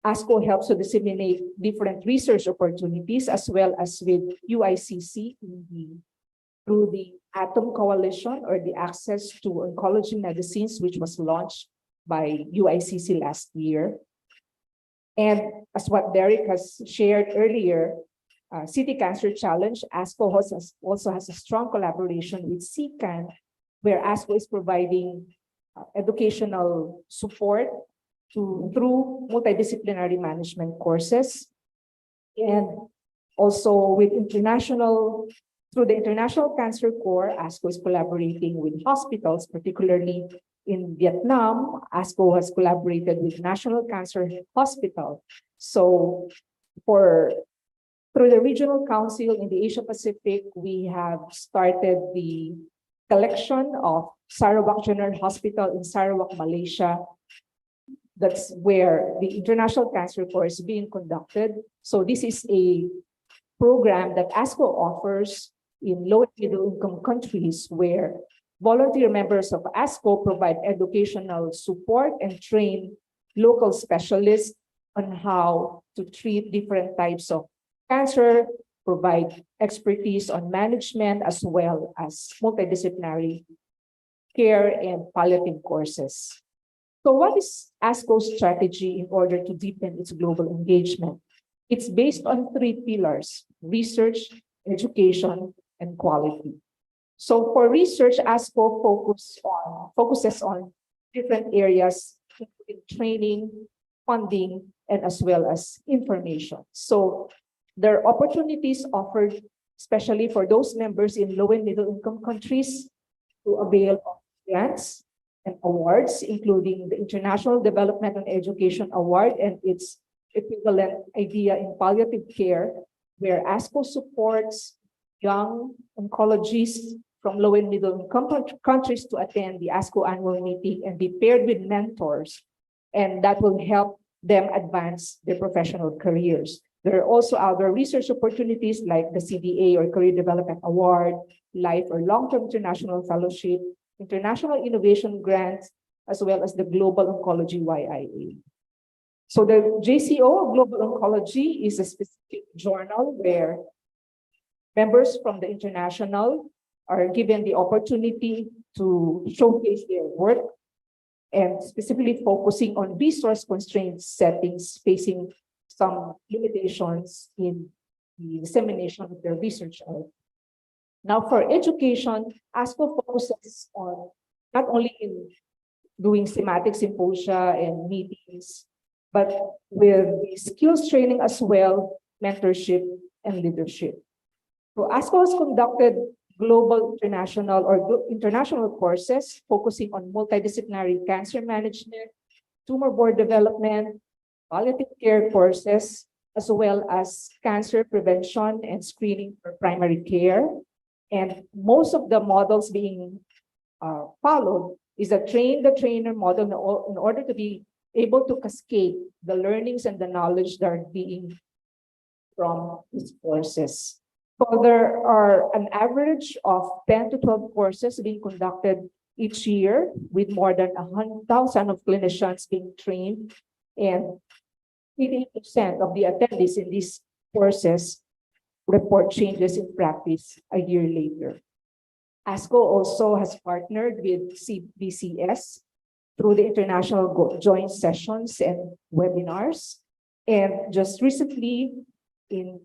ASCO helps to disseminate different research opportunities as well as with UICC through the ATOM Coalition or the Access to Oncology Medicines, which was launched by UICC last year. And as what Derek has shared earlier, City Cancer Challenge, ASCO also has a strong collaboration with CCAN, where ASCO is providing educational support through multidisciplinary management courses. And also through the International Cancer Corps, ASCO is collaborating with hospitals, particularly in Vietnam. ASCO has collaborated with National Cancer Hospital. So through the Regional Council in the Asia Pacific, we have started the collection of Sarawak General Hospital in Sarawak, Malaysia. That's where the International Cancer Corps is being conducted. So this is a program that ASCO offers in low and middle income countries where volunteer members of ASCO provide educational support and train local specialists on how to treat different types of cancer, provide expertise on management as well as multidisciplinary care and palliative courses. So what is ASCO's strategy in order to deepen its global engagement? It's based on 3 pillars: research, education, and quality. So for research, ASCO focuses on different areas, including training, funding, and as well as information. So there are opportunities offered, especially for those members in low and middle income countries, to avail of grants and awards, including the International Development and Education Award and its equivalent idea in palliative care, where ASCO supports young oncologists from low and middle income countries to attend the ASCO annual meeting and be paired with mentors, and that will help them advance their professional careers. There are also other research opportunities like the CDA or Career Development Award, Life or Long-Term International Fellowship, International Innovation Grants, as well as the Global Oncology YIA. So the JCO, Global Oncology, is a specific journal where members from the international are given the opportunity to showcase their work and specifically focusing on resource-constrained settings facing some limitations in the dissemination of their research. Now, for education, ASCO focuses on not only in doing thematic symposia and meetings, but with the skills training as well, mentorship and leadership. So ASCO has conducted global international courses focusing on multidisciplinary cancer management, tumor board development, palliative care courses, as well as cancer prevention and screening for primary care. And most of the models being followed is a train the trainer model in order to be able to cascade the learnings and the knowledge that are being from these courses. So there are an average of 10 to 12 courses being conducted each year with more than 100,000 of clinicians being trained, and 80% of the attendees in these courses report changes in practice a year later. ASCO also has partnered with CBCS through the international joint sessions and webinars. And just recently in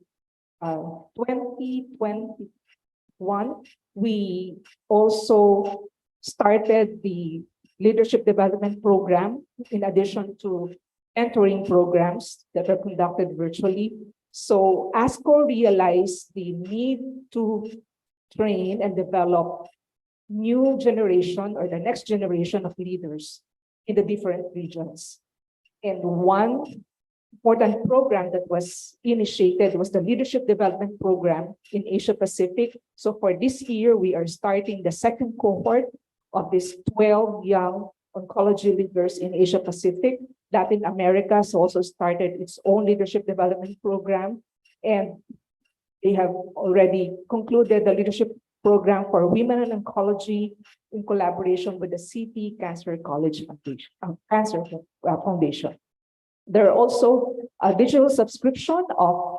2021, we also started the leadership development program in addition to mentoring programs that are conducted virtually. So ASCO realized the need to train and develop new generation or the next generation of leaders in the different regions. And one important program that was initiated was the leadership development program in Asia Pacific. So for this year, we are starting the second cohort of these 12 young oncology leaders in Asia Pacific. Latin America has also started its own leadership development program, and they have already concluded the leadership program for women in oncology in collaboration with the CT Cancer College Foundation. There are also a digital subscription of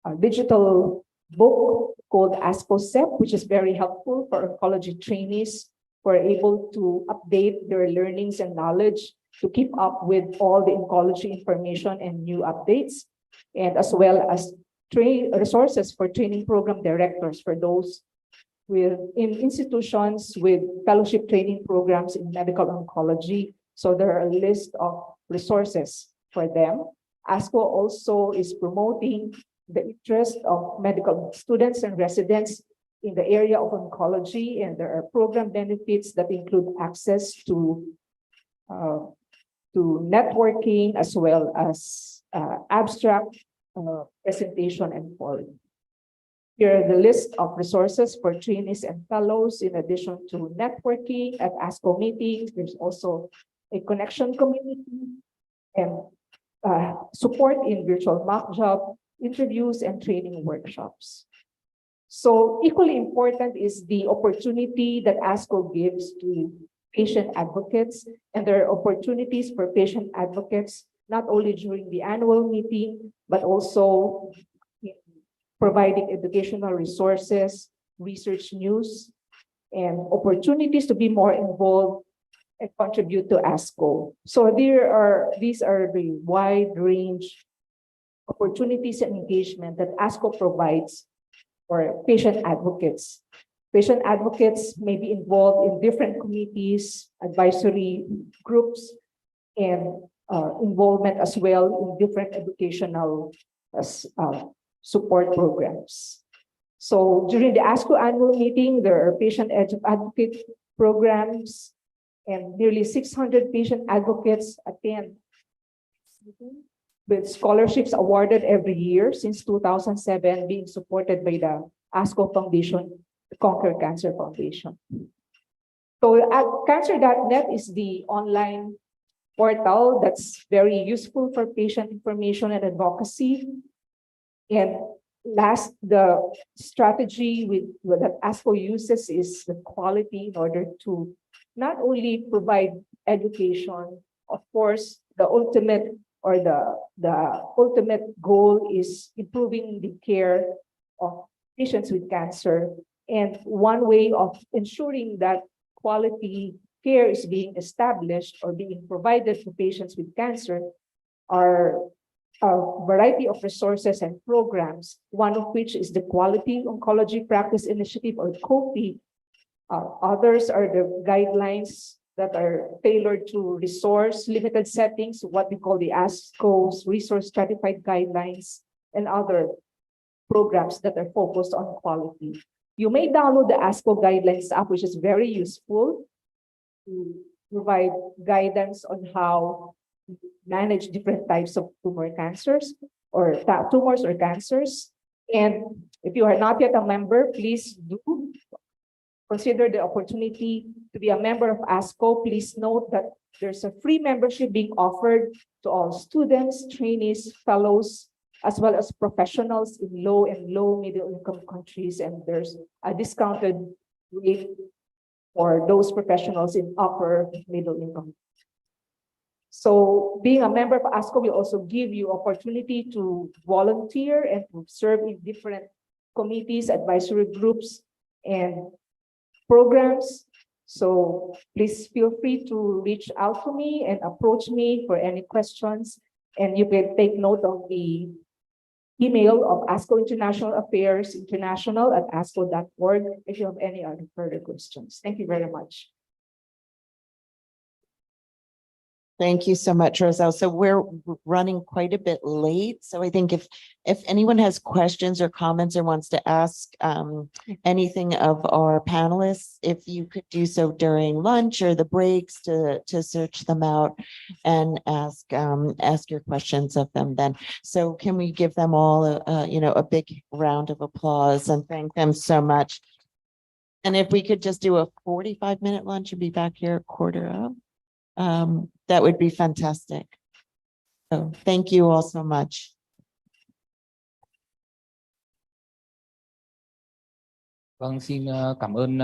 a digital book called ASCO-CEP, which is very helpful for oncology trainees who are able to update their learnings and knowledge to keep up with all the oncology information and new updates, and as well as resources for training program directors for those in institutions with fellowship training programs in medical oncology. So there are a list of resources for them. ASCO also is promoting the interest of medical students and residents in the area of oncology, and there are program benefits that include access to networking as well as abstract presentation and forum. Here are the list of resources for trainees and fellows. In addition to networking at ASCO meetings, there's also a connection community and support in virtual mock job interviews and training workshops. So equally important is the opportunity that ASCO gives to patient advocates, and there are opportunities for patient advocates not only during the annual meeting, but also providing educational resources, research news, and opportunities to be more involved and contribute to ASCO. So these are the wide range opportunities and engagement that ASCO provides for patient advocates. Patient advocates may be involved in different committees, advisory groups, and involvement as well in different educational support programs. So during the ASCO annual meeting, there are patient advocate programs, and nearly 600 patient advocates attend with scholarships awarded every year since 2007, being supported by the ASCO Foundation, the Conquer Cancer Foundation. So cancer.net is the online portal that's very useful for patient information and advocacy. And last, the strategy that ASCO uses is the quality in order to not only provide education. Of course, the ultimate goal is improving the care of patients with cancer. And one way of ensuring that quality care is being established or being provided to patients with cancer are a variety of resources and programs, one of which is the Quality Oncology Practice Initiative, or COPI. Others are the guidelines that are tailored to resource limited settings, what we call the ASCO's resource stratified guidelines, and other programs that are focused on quality. You may download the ASCO guidelines app, which is very useful to provide guidance on how to manage different types of tumors or cancers. And if you are not yet a member, please do consider the opportunity to be a member of ASCO. Please note that there's a free membership being offered to all students, trainees, fellows, as well as professionals in low and middle income countries. And there's a discounted rate for those professionals in upper middle income. So being a member of ASCO will also give you opportunity to volunteer and to serve in different committees, advisory groups, and programs. So please feel free to reach out to me and approach me for any questions. And you can take note of the email of ASCO International Affairs International at asco.org if you have any other further questions. Thank you very much. Thank you so much, Roselle. So we're running quite a bit late. So I think if anyone has questions or comments or wants to ask anything of our panelists, if you could do so during lunch or the breaks to search them out and ask your questions of them then. So can we give them all a big round of applause and thank them so much. And if we could just do a 45-minute lunch and be back here at 4:45. That would be fantastic. So thank you all so much. Vâng, xin cảm ơn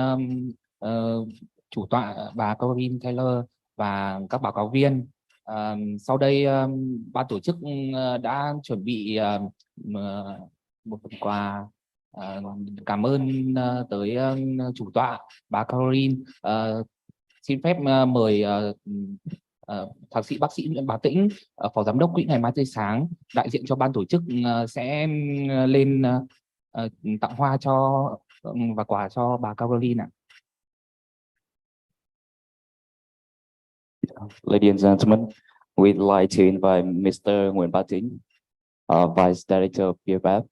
chủ tọa bà Caroline Taylor và các báo cáo viên Sau đây ban tổ chức đã chuẩn bị một phần quà cảm ơn tới chủ tọa bà Caroline. Xin phép mời thạc sĩ bác sĩ Nguyễn Bá Tĩnh, phó giám đốc Quỹ Ngày Mai Tươi Sáng, đại diện cho ban tổ chức sẽ lên tặng hoa cho và quà cho bà Caroline ạ. Ladies and gentlemen, we'd like to invite Mr. Nguyễn Bá Tĩnh, Vice Director of BFF,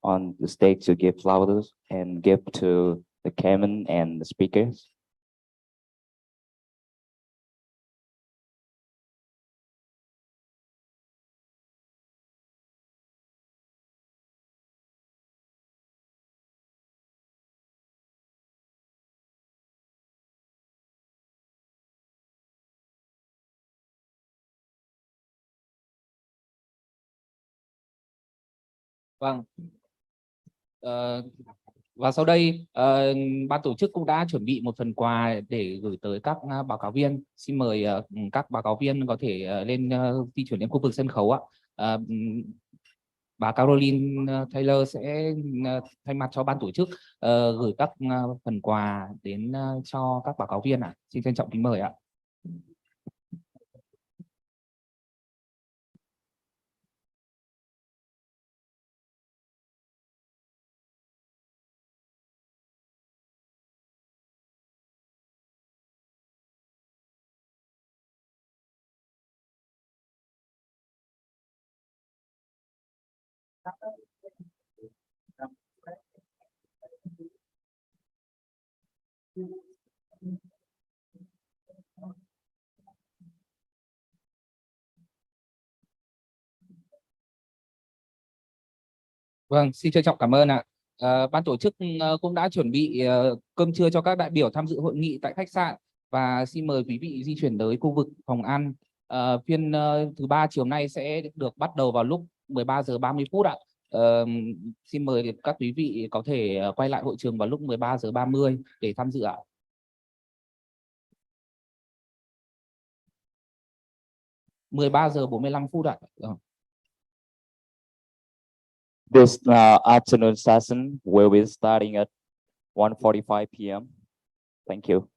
on the stage to give flowers and gift to the chairman and the speakers. Vâng. Và sau đây ban tổ chức cũng đã chuẩn bị một phần quà để gửi tới các báo cáo viên. Xin mời các báo cáo viên có thể lên di chuyển đến khu vực sân khấu ạ. Bà Caroline Taylor sẽ thay mặt cho ban tổ chức gửi các phần quà đến cho các báo cáo viên ạ. Xin trân trọng kính mời ạ. Vâng, xin trân trọng cảm ơn ạ. Ban tổ chức cũng đã chuẩn bị cơm trưa cho các đại biểu tham dự hội nghị tại khách sạn, và xin mời quý vị di chuyển tới khu vực phòng ăn. Phiên thứ 3 chiều nay sẽ được bắt đầu vào lúc 13 giờ 30 phút ạ. Xin mời các quý vị có thể quay lại hội trường vào lúc 13 giờ 30 để tham dự ạ. 13 giờ 45 phút ạ. This afternoon session will be starting at 1:45 p.m. Thank you.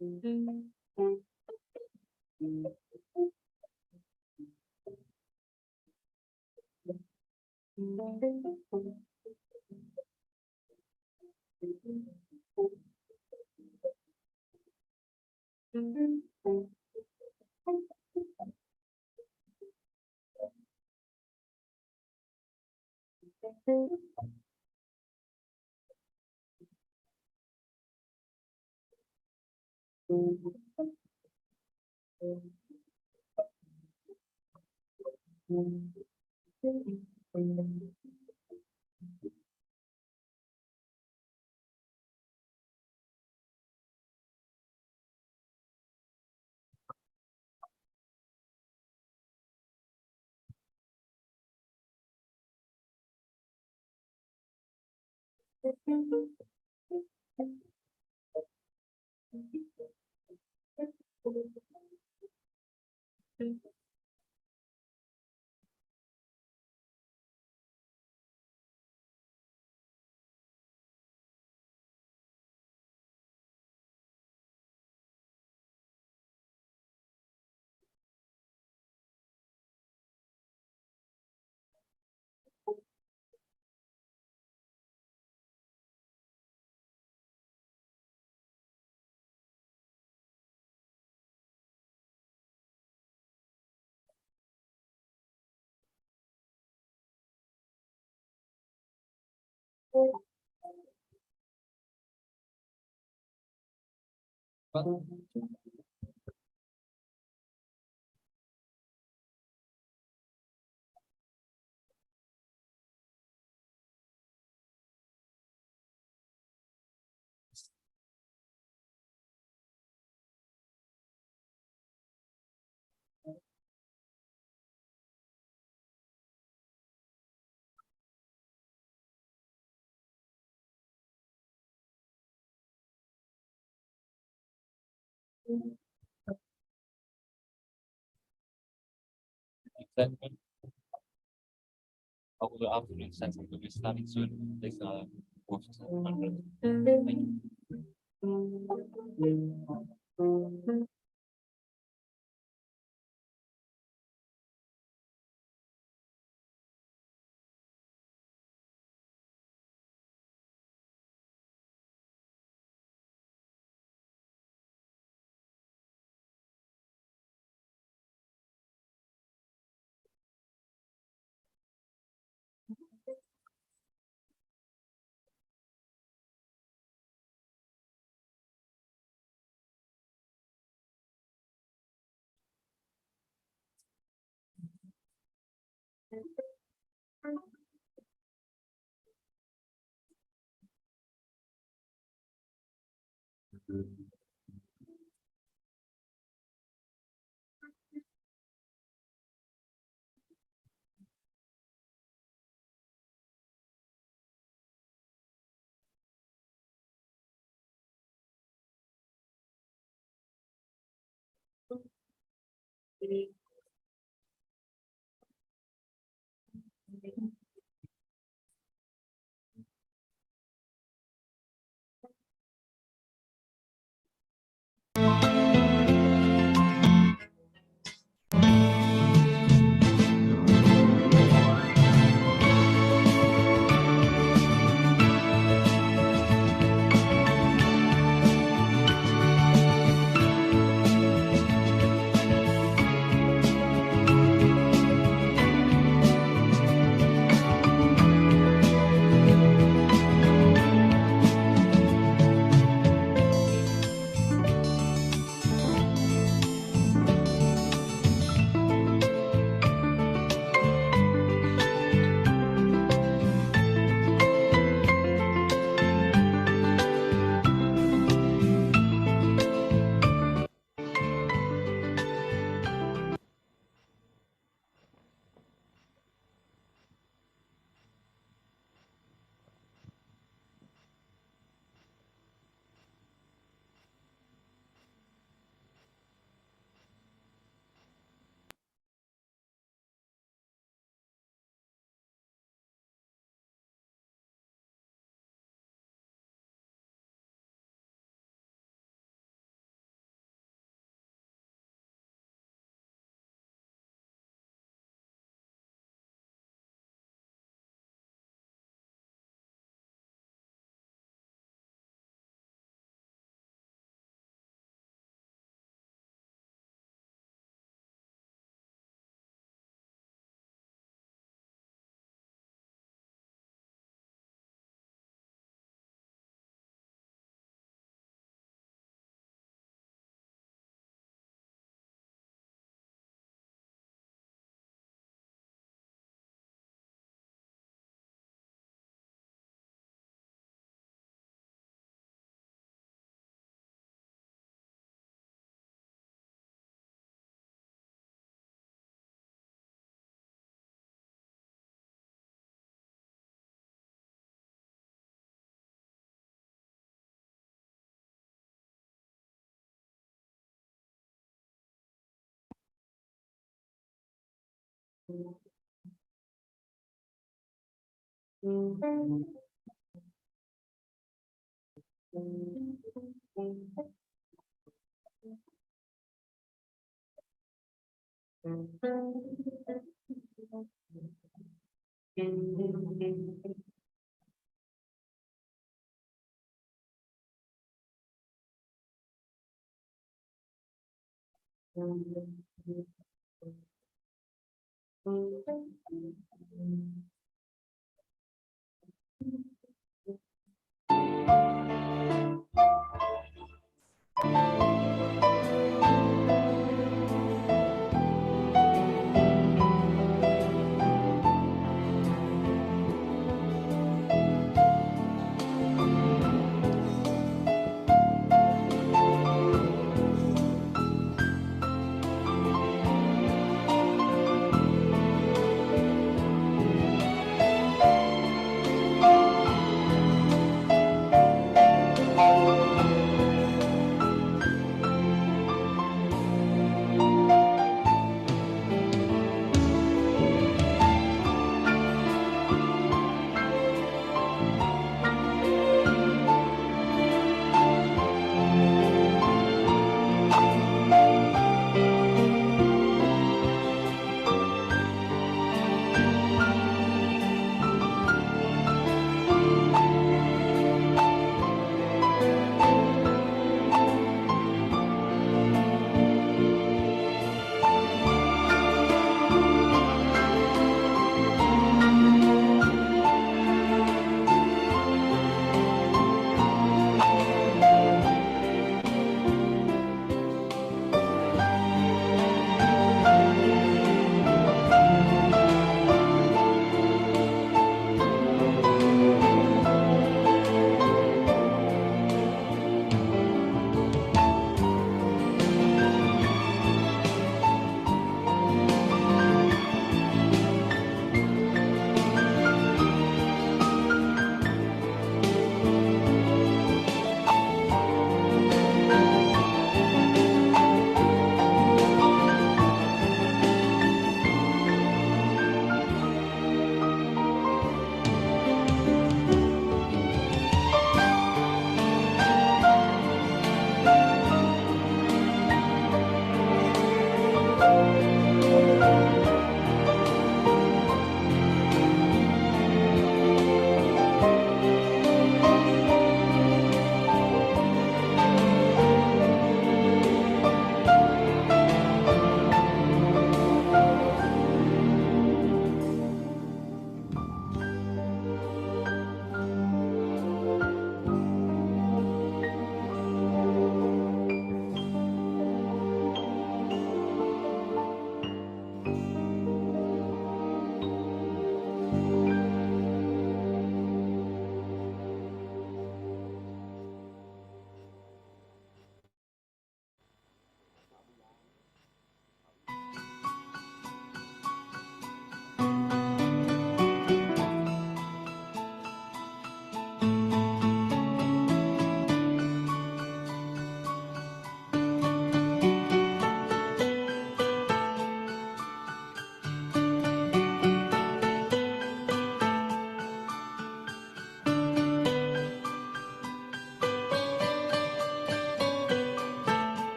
Vâng. Exactly. Over the afternoon session will be starting soon. This Thank you.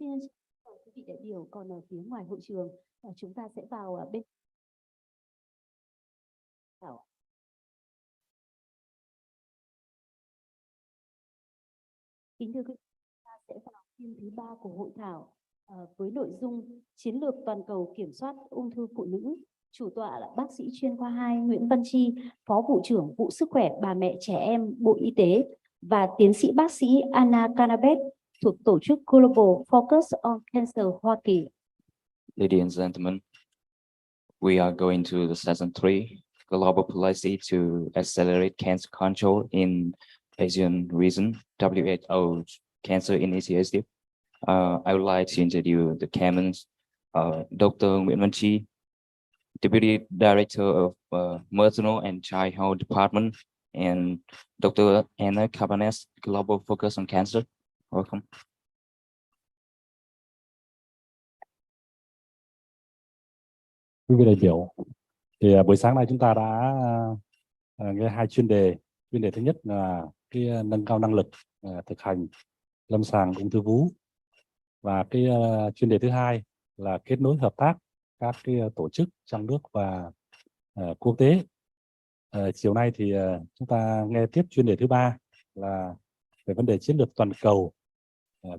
Xin chào quý vị đại biểu, còn ở phía ngoài hội trường chúng ta sẽ vào bên thảo. Kính thưa quý vị, chúng ta sẽ vào phiên thứ 3 của hội thảo với nội dung chiến lược toàn cầu kiểm soát ung thư phụ nữ. Chủ tọa là bác sĩ chuyên khoa 2 Nguyễn Văn Chi, Phó Vụ trưởng Vụ Sức khỏe Bà mẹ Trẻ em Bộ Y tế, và tiến sĩ bác sĩ Anna Cannabet thuộc tổ chức Global Focus on Cancer Hoa Kỳ. Ladies and gentlemen, we are going to the session 3, Global Policy to Accelerate Cancer Control in Asian Region, WHO Cancer Initiative. I would like to introduce the chairman, Dr. Nguyễn Văn Chi, Deputy Director of Maternal and Childhood Department, and Dr. Anna Cabanes, Global Focus on Cancer. Welcome. Quý vị đại biểu, thì buổi sáng nay chúng ta đã nghe hai chuyên đề. Chuyên đề thứ nhất là cái nâng cao năng lực thực hành lâm sàng ung thư vú, và cái chuyên đề thứ hai là kết nối hợp tác các cái tổ chức trong nước và quốc tế. Chiều nay thì chúng ta nghe tiếp chuyên đề thứ ba là về vấn đề chiến lược toàn cầu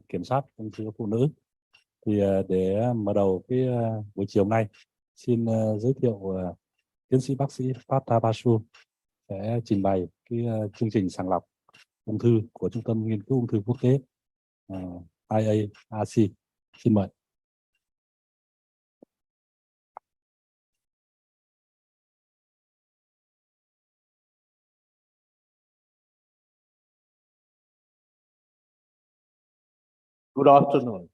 kiểm soát ung thư phụ nữ. Thì để mở đầu cái buổi chiều nay, xin giới thiệu tiến sĩ bác sĩ Pata Basu sẽ trình bày cái chương trình sàng lọc ung thư của Trung tâm Nghiên cứu Ung thư Quốc tế IARC. Xin mời. Good afternoon.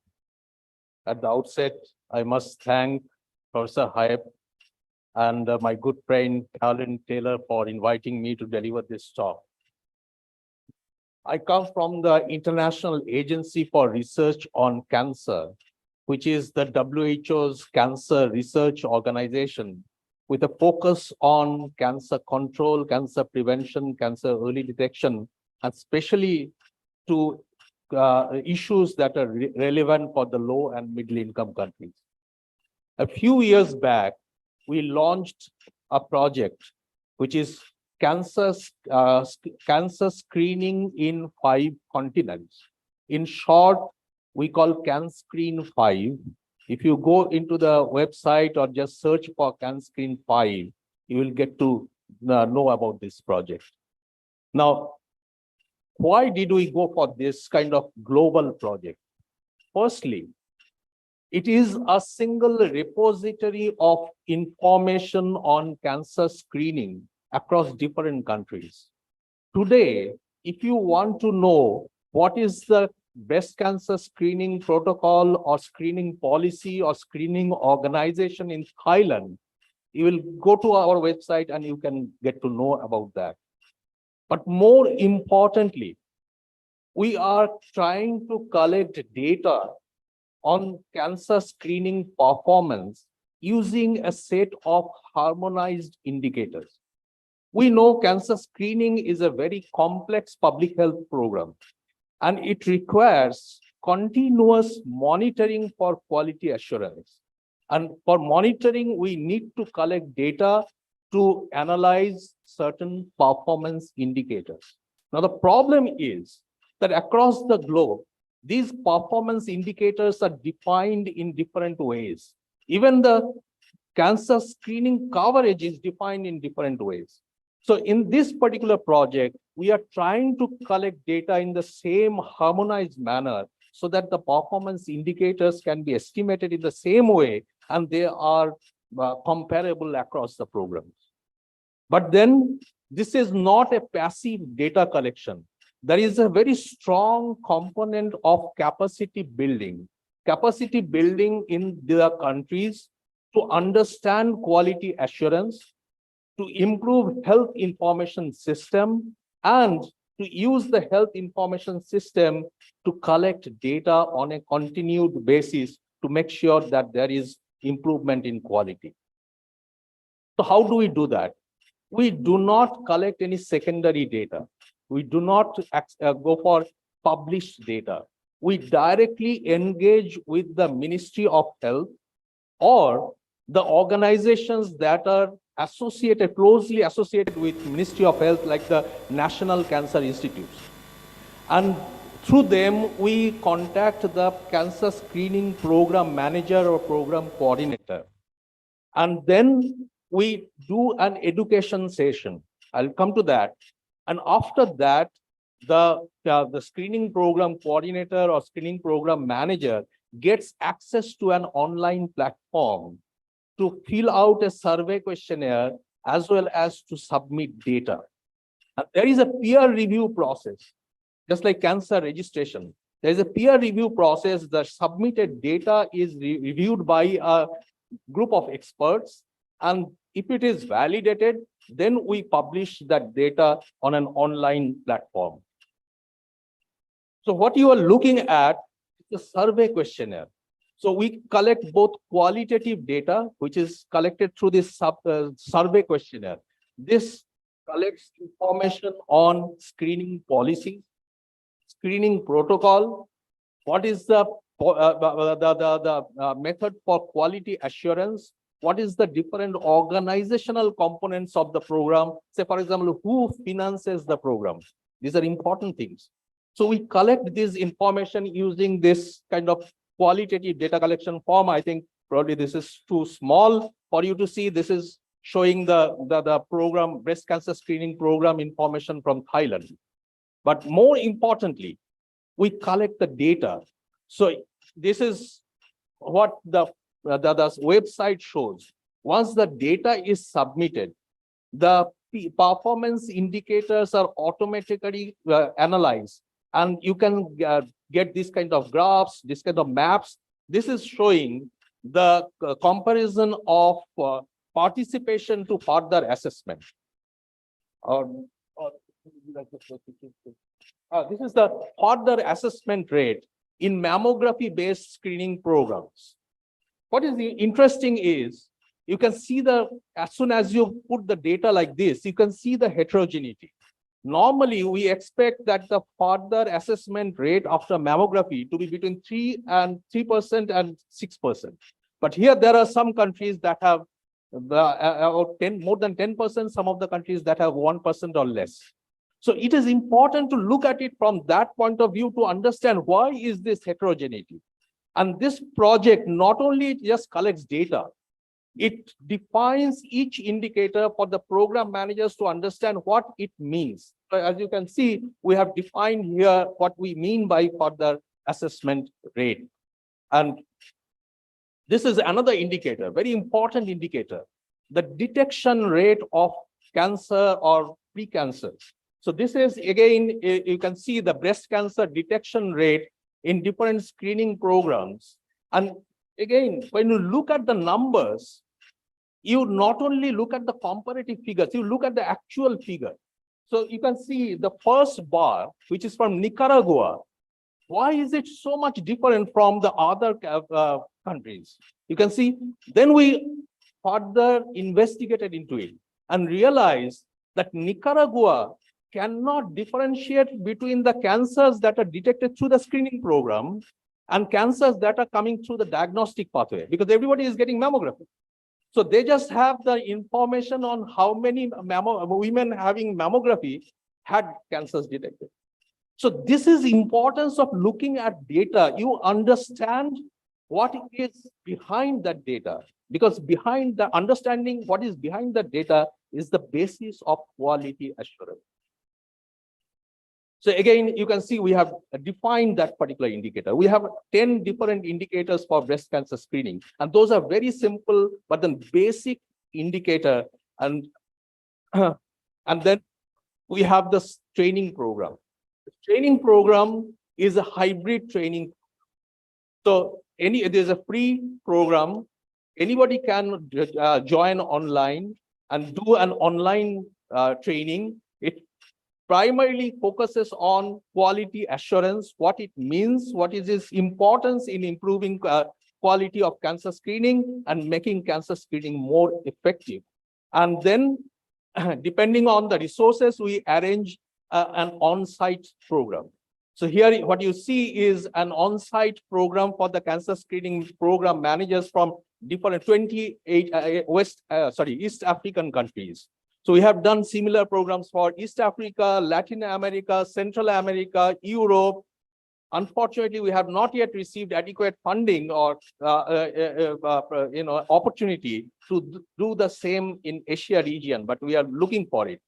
At the outset, I must thank Professor Hype and my good friend Alan Taylor for inviting me to deliver this talk. I come from the International Agency for Research on Cancer, which is the WHO's cancer research organization with a focus on cancer control, cancer prevention, cancer early detection, and especially to issues that are relevant for the low and middle income countries. A few years back, we launched a project which is cancer screening in 5 continents. In short, we call CanScreen 5. If you go into the website or just search for CanScreen 5, you will get to know about this project. Now, why did we go for this kind of global project? Firstly, it is a single repository of information on cancer screening across different countries. Today, if you want to know what is the breast cancer screening protocol or screening policy or screening organization in Thailand, you will go to our website and you can get to know about that. But more importantly, we are trying to collect data on cancer screening performance using a set of harmonized indicators. We know cancer screening is a very complex public health program, and it requires continuous monitoring for quality assurance. And for monitoring, we need to collect data to analyze certain performance indicators. Now, the problem is that across the globe, these performance indicators are defined in different ways. Even the cancer screening coverage is defined in different ways. So in this particular project, we are trying to collect data in the same harmonized manner so that the performance indicators can be estimated in the same way and they are comparable across the programs. But then this is not a passive data collection. There is a very strong component of capacity building in the countries to understand quality assurance, to improve health information system, and to use the health information system to collect data on a continued basis to make sure that there is improvement in quality. So how do we do that? We do not collect any secondary data. We do not go for published data. we directly engage with the Ministry of Health or the organizations that are associated, closely associated with Ministry of Health, like the National Cancer Institutes. And through them, we contact the cancer screening program manager or program coordinator. And then we do an education session. I'll come to that. And after that, the screening program coordinator or screening program manager gets access to an online platform to fill out a survey questionnaire as well as to submit data. And there is a peer review process, just like cancer registration. There is a peer review process. The submitted data is reviewed by a group of experts. And if it is validated, then we publish that data on an online platform. So what you are looking at is the survey questionnaire. So we collect both qualitative data, which is collected through this survey questionnaire. This collects information on screening policy, screening protocol, what is the method for quality assurance, what is the different organizational components of the program, say for example, who finances the program. These are important things. So we collect this information using this kind of qualitative data collection form. I think probably this is too small for you to see. This is showing the program, breast cancer screening program information from Thailand. But more importantly, we collect the data. So this is what the website shows. Once the data is submitted, the performance indicators are automatically analyzed, and you can get this kind of graphs, this kind of maps. This is showing the comparison of participation to further assessment. This is the further assessment rate in mammography-based screening programs. What is interesting is you can see as soon as you put the data like this, you can see the heterogeneity. Normally, we expect that the further assessment rate after mammography to be between 3% and 6%. But here there are some countries that have more than 10%, some of the countries that have 1% or less. So it is important to look at it from that point of view to understand why is this heterogeneity. And this project not only just collects data, it defines each indicator for the program managers to understand what it means. So as you can see, we have defined here what we mean by further assessment rate. And this is another indicator, very important indicator, the detection rate of cancer or precancers. So this is, again, you can see the breast cancer detection rate in different screening programs. And again, when you look at the numbers, you not only look at the comparative figures, you look at the actual figure. So you can see the first bar, which is from Nicaragua. Why is it so much different from the other countries? You can see, then we further investigated into it and realized that Nicaragua cannot differentiate between the cancers that are detected through the screening program and cancers that are coming through the diagnostic pathway, because everybody is getting mammography. So they just have the information on how many women having mammography had cancers detected. So this is importance of looking at data. You understand what is behind that data, because behind the understanding what is behind the data is the basis of quality assurance. So again, you can see we have defined that particular indicator. We have 10 different indicators for breast cancer screening, and those are very simple, but then basic indicator. And then we have this training program. The training program is a hybrid training. So there's a free program. Anybody can join online and do an online training. It primarily focuses on quality assurance, what it means, what is its importance in improving quality of cancer screening and making cancer screening more effective. And then, depending on the resources, we arrange an on-site program. So here, what you see is an on-site program for the cancer screening program managers from different 28 East African countries. So we have done similar programs for East Africa, Latin America, Central America, Europe. Unfortunately, we have not yet received adequate funding or opportunity to do the same in Asia region, but we are looking for it.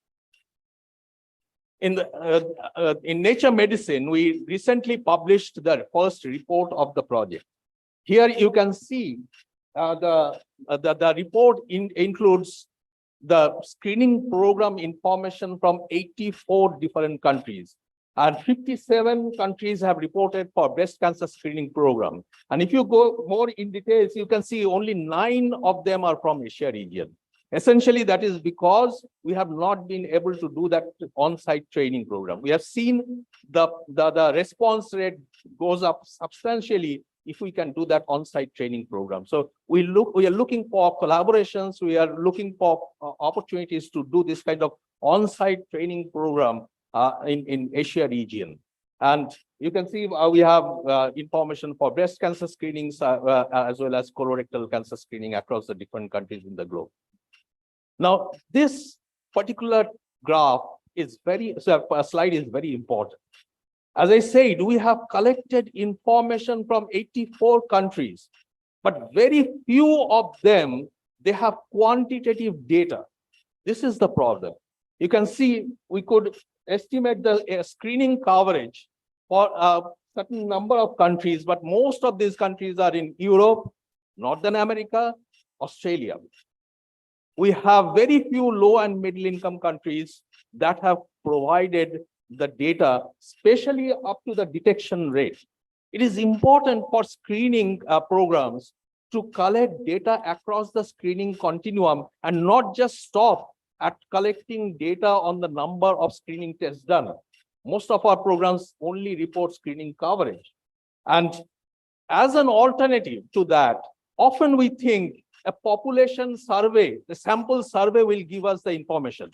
In Nature Medicine, we recently published the first report of the project. Here you can see the report includes the screening program information from 84 different countries, and 57 countries have reported for breast cancer screening program. And if you go more in details, you can see only 9 of them are from Asia region. Essentially, that is because we have not been able to do that on-site training program. We have seen the response rate goes up substantially if we can do that on-site training program. So we are looking for collaborations. We are looking for opportunities to do this kind of on-site training program in Asia region. And you can see we have information for breast cancer screenings as well as colorectal cancer screening across the different countries in the globe. Now, this particular graph is slide is very important. As I said, we have collected information from 84 countries, but very few of them, they have quantitative data. This is the problem. You can see we could estimate the screening coverage for a certain number of countries, but most of these countries are in Europe, Northern America, Australia. We have very few low and middle income countries that have provided the data, especially up to the detection rate. It is important for screening programs to collect data across the screening continuum and not just stop at collecting data on the number of screening tests done. Most of our programs only report screening coverage. And as an alternative to that, often we think a population survey, the sample survey will give us the information.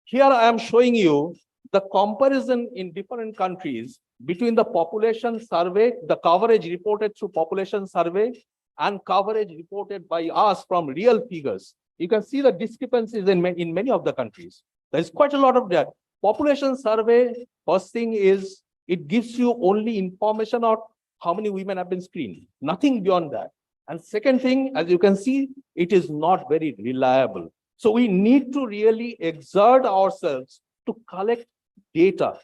Here I am showing you the comparison in different countries between the population survey, the coverage reported through population survey, and coverage reported by us from real figures. You can see the discrepancies in many of the countries. There's quite a lot of that. Population survey, first thing is, it gives you only information on how many women have been screened, nothing beyond that. And second thing, as you can see, it is not very reliable. So we need to really exert ourselves to collect data.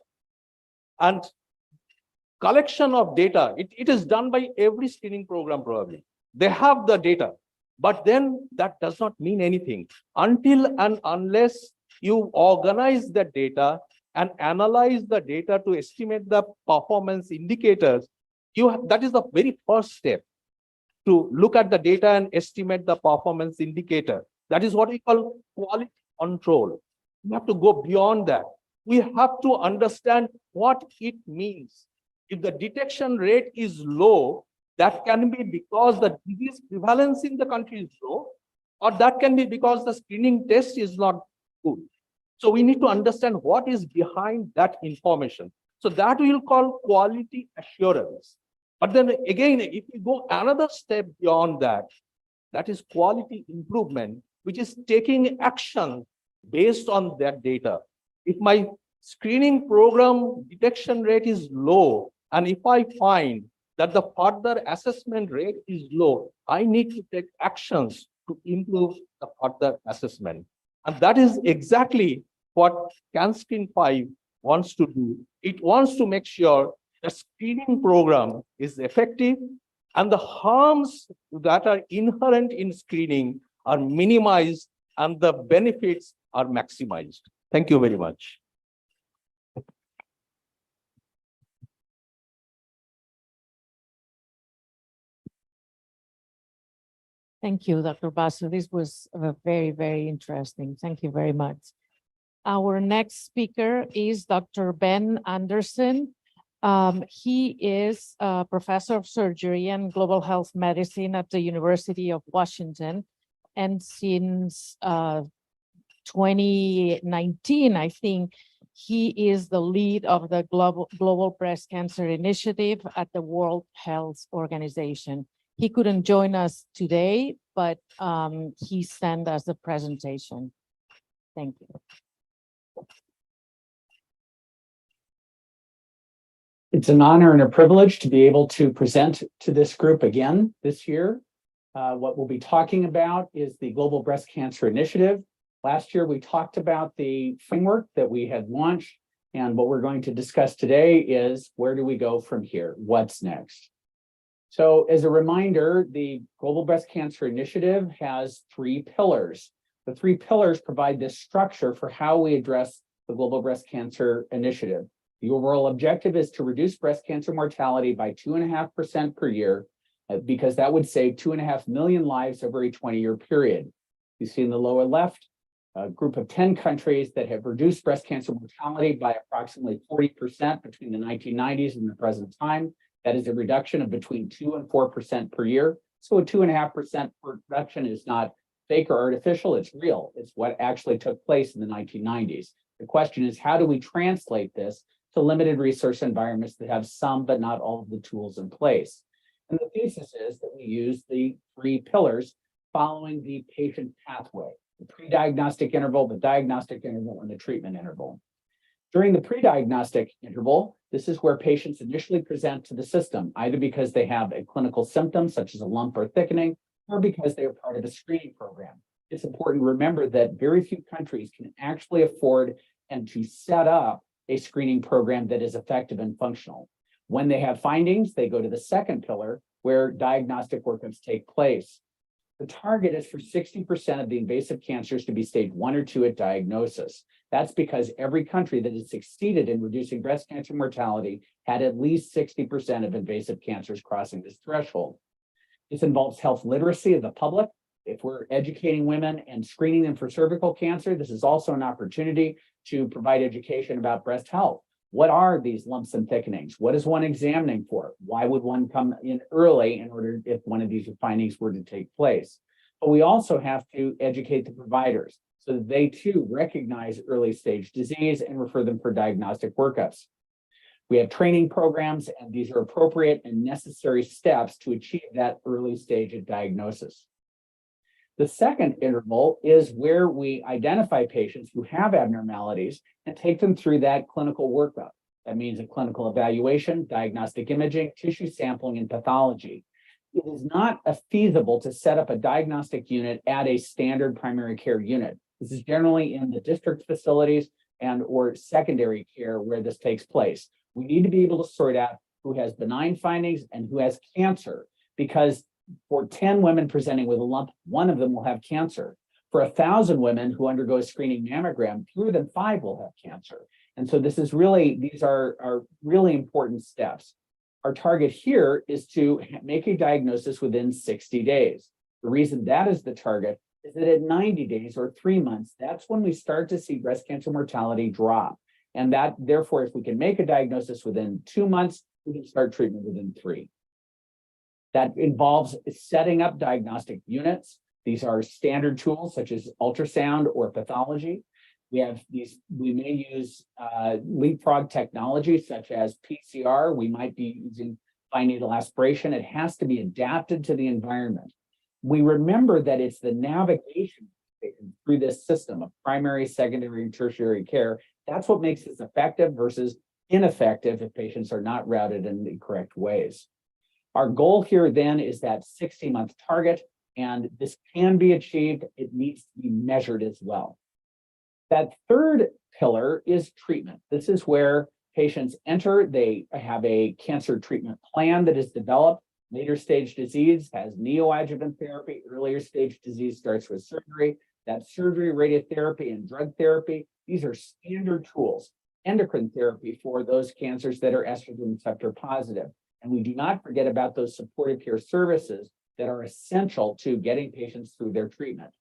And collection of data, it is done by every screening program probably. They have the data, but then that does not mean anything until and unless you organize the data and analyze the data to estimate the performance indicators. That is the very first step, to look at the data and estimate the performance indicator. That is what we call quality control. We have to go beyond that. We have to understand what it means. If the detection rate is low, that can be because the disease prevalence in the country is low, or that can be because the screening test is not good. So we need to understand what is behind that information. So that we will call quality assurance. But then again, if we go another step beyond that, that is quality improvement, which is taking action based on that data. If my screening program detection rate is low, and if I find that the further assessment rate is low, I need to take actions to improve the further assessment. And that is exactly what CanScreen 5 wants to do. It wants to make sure the screening program is effective and the harms that are inherent in screening are minimized and the benefits are maximized. Thank you very much. Thank you, Dr. Basu. This was very, very interesting. Thank you very much. Our next speaker is Dr. Ben Anderson. He is a professor of surgery and global health medicine at the University of Washington. And since 2019, I think, He is the lead of the Global Breast Cancer Initiative at the World Health Organization. He couldn't join us today, but he sent us the presentation. Thank you. It's an honor and a privilege to be able to present to this group again this year. What we'll be talking about is the Global Breast Cancer Initiative. Last year, we talked about the framework that we had launched, and what we're going to discuss today is where do we go from here? What's next? So as a reminder, the Global Breast Cancer Initiative has 3 pillars. The 3 pillars provide this structure for how we address the Global Breast Cancer Initiative. The overall objective is to reduce breast cancer mortality by 2.5% per year, because that would save 2.5 million lives over a 20-year period. You see in the lower left, a group of 10 countries that have reduced breast cancer mortality by approximately 40% between the 1990s and the present time. That is a reduction of between 2 and 4% per year. So a 2.5% reduction is not fake or artificial, it's real. It's what actually took place in the 1990s. The question is, how do we translate this to limited resource environments that have some but not all of the tools in place? And the thesis is that we use the 3 pillars following the patient pathway: the pre-diagnostic interval, the diagnostic interval, and the treatment interval. During the pre-diagnostic interval, this is where patients initially present to the system, either because they have a clinical symptom such as a lump or thickening, or because they are part of a screening program. It's important to remember that very few countries can actually afford and to set up a screening program that is effective and functional. When they have findings, they go to the second pillar where diagnostic workups take place. The target is for 60% of the invasive cancers to be stage 1 or 2 at diagnosis. That's because every country that has succeeded in reducing breast cancer mortality had at least 60% of invasive cancers crossing this threshold. This involves health literacy of the public. If we're educating women and screening them for cervical cancer, this is also an opportunity to provide education about breast health. What are these lumps and thickenings? What is one examining for? Why would one come in early in order if one of these findings were to take place? But we also have to educate the providers so that they too recognize early stage disease and refer them for diagnostic workups. We have training programs, and these are appropriate and necessary steps to achieve that early stage of diagnosis. The second interval is where we identify patients who have abnormalities and take them through that clinical workup. That means a clinical evaluation, diagnostic imaging, tissue sampling, and pathology. It is not feasible to set up a diagnostic unit at a standard primary care unit. This is generally in the district facilities and or secondary care where this takes place. We need to be able to sort out who has benign findings and who has cancer, because for 10 women presenting with a lump, 1 of them will have cancer. For 1,000 women who undergo a screening mammogram, fewer than 5 will have cancer. And so this is really, these are really important steps. Our target here is to make a diagnosis within 60 days. The reason that is the target is that at 90 days or 3 months, that's when we start to see breast cancer mortality drop. And that, therefore, if we can make a diagnosis within 2 months, we can start treatment within 3. That involves setting up diagnostic units. These are standard tools such as ultrasound or pathology. We may use leapfrog technology such as PCR. We might be using fine needle aspiration. It has to be adapted to the environment. We remember that it's the navigation through this system of primary, secondary, and tertiary care. That's what makes this effective versus ineffective if patients are not routed in the correct ways. Our goal here then is that 60-month target, and this can be achieved. It needs to be measured as well. That third pillar is treatment. This is where patients enter. They have a cancer treatment plan that is developed. Later stage disease has neoadjuvant therapy. Earlier stage disease starts with surgery. That surgery, radiotherapy, and drug therapy, these are standard tools. Endocrine therapy for those cancers that are estrogen receptor positive. And we do not forget about those supportive care services that are essential to getting patients through their treatment.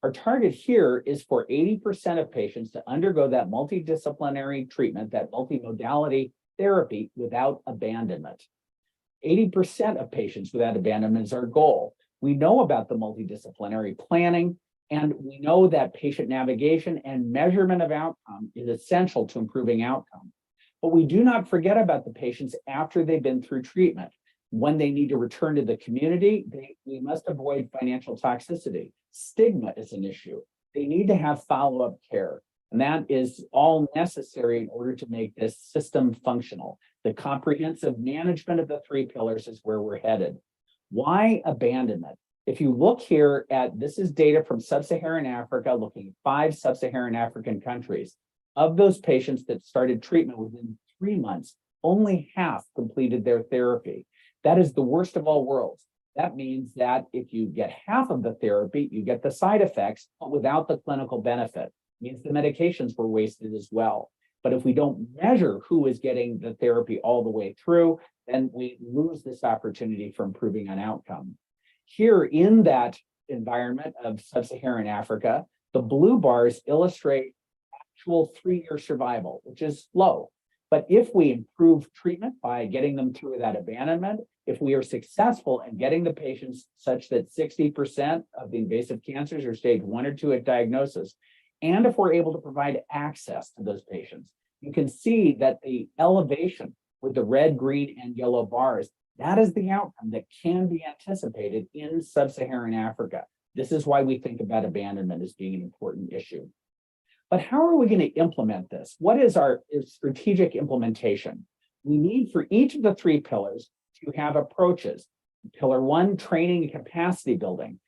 Our target here is for 80% of patients to undergo that multidisciplinary treatment, that multimodality therapy without abandonment. 80% of patients without abandonment is our goal. We know about the multidisciplinary planning. And we know that patient navigation and measurement of outcome is essential to improving outcome. But we do not forget about the patients after they've been through treatment. When they need to return to the community, we must avoid financial toxicity. Stigma is an issue. They need to have follow-up care. And that is all necessary in order to make this system functional. The comprehensive management of the 3 pillars is where we're headed. Why abandonment? If you look here at, this is data from Sub-Saharan Africa, looking at 5 Sub-Saharan African countries. Of those patients that started treatment within 3 months, only half completed their therapy. That is the worst of all worlds. That means that if you get half of the therapy, you get the side effects, but without the clinical benefit. It means the medications were wasted as well. But if we don't measure who is getting the therapy all the way through, then we lose this opportunity for improving on outcome. Here in that environment of Sub-Saharan Africa, the blue bars illustrate actual 3-year survival, which is low. But if we improve treatment by getting them through that abandonment, if we are successful in getting the patients such that 60% of the invasive cancers are stage 1 or 2 at diagnosis, and if we're able to provide access to those patients, you can see that the elevation with the red, green, and yellow bars, that is the outcome that can be anticipated in Sub-Saharan Africa. This is why we think about abandonment as being an important issue. But how are we going to implement this? What is our strategic implementation? We need for each of the 3 pillars to have approaches. Pillar 1, training and capacity building.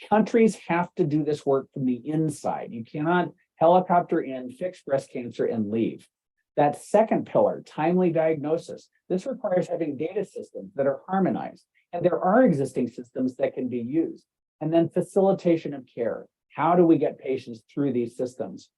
Countries have to do this work from the inside. You cannot helicopter in, fix breast cancer, and leave. That second pillar, timely diagnosis. This requires having data systems that are harmonized. And there are existing systems that can be used. And then facilitation of care. How do we get patients through these systems?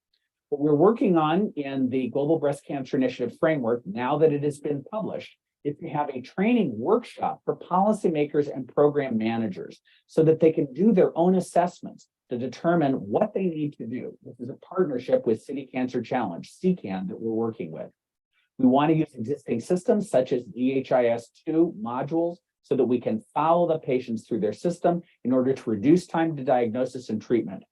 What we're working on in the Global Breast Cancer Initiative framework, now that it has been published, is to have a training workshop for policymakers and program managers so that they can do their own assessments to determine what they need to do. This is a partnership with City Cancer Challenge, CCAN, that we're working with. We want to use existing systems such as DHIS2 modules so that we can follow the patients through their system in order to reduce time to diagnosis and treatment.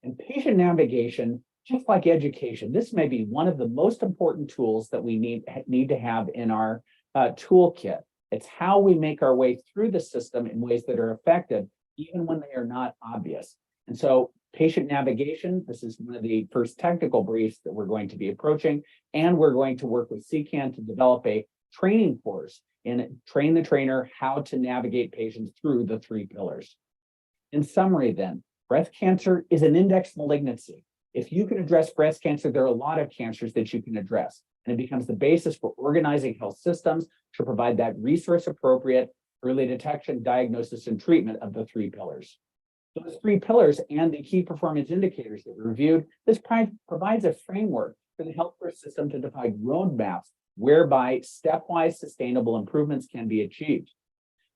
And patient navigation, just like education, this may be one of the most important tools that we need to have in our toolkit. It's how we make our way through the system in ways that are effective, even when they are not obvious. And so patient navigation, this is one of the first technical briefs that we're going to be approaching, and we're going to work with CCAN to develop a training course and train the trainer how to navigate patients through the 3 pillars. In summary then, breast cancer is an index malignancy. If you can address breast cancer, there are a lot of cancers that you can address, and it becomes the basis for organizing health systems to provide that resource-appropriate early detection, diagnosis, and treatment of the 3 pillars. Those 3 pillars and the key performance indicators that we reviewed, this provides a framework for the healthcare system to define roadmaps whereby stepwise sustainable improvements can be achieved.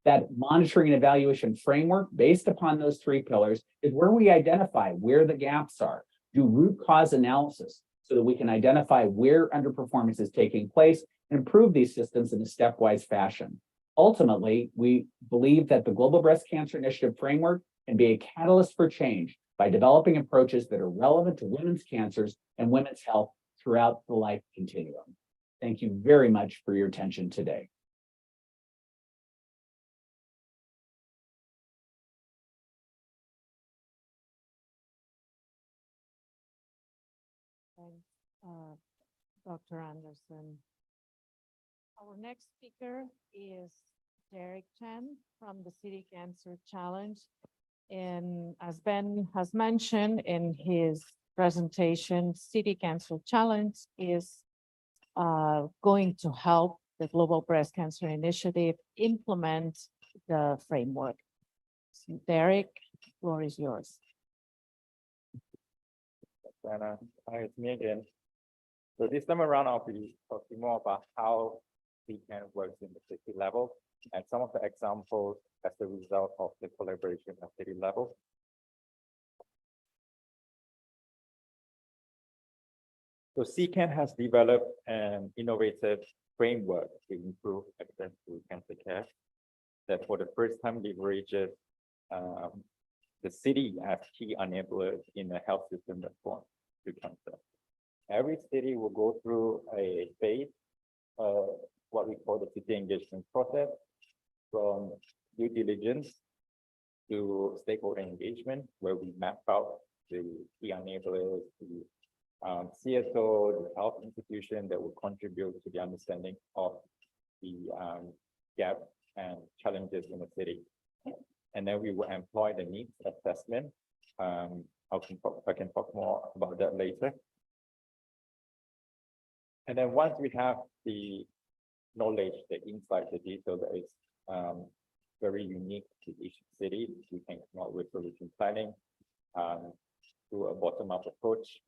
That monitoring and evaluation framework based upon those 3 pillars is where we identify where the gaps are, do root cause analysis so that we can identify where underperformance is taking place and improve these systems in a stepwise fashion. Ultimately, we believe that the Global Breast Cancer Initiative framework can be a catalyst for change by developing approaches that are relevant to women's cancers and women's health throughout the life continuum. Thank you very much for your attention today. Thanks, Dr. Anderson. Our next speaker is Derek Chen from the City Cancer Challenge. And as Ben has mentioned in his presentation, City Cancer Challenge is going to help the Global Breast Cancer Initiative implement the framework. So Derek, the floor is yours. Hi, it's me again. So this time around, I'll be talking more about how CCAN works in the city level and some of the examples as a result of the collaboration at city level. So CCAN has developed an innovative framework to improve access to cancer care that for the first time leverages the city as key enablers in the health system response to cancer. Every city will go through a phase, what we call the city engagement process, from due diligence to stakeholder engagement, where we map out the key enablers, the CSO, the health institution that will contribute to the understanding of the gap and challenges in the city. And then we will employ the needs assessment. I can talk more about that later. And then once we have the knowledge, the insight, the detail that is very unique to each city, we can come up with solution planning through a bottom-up approach,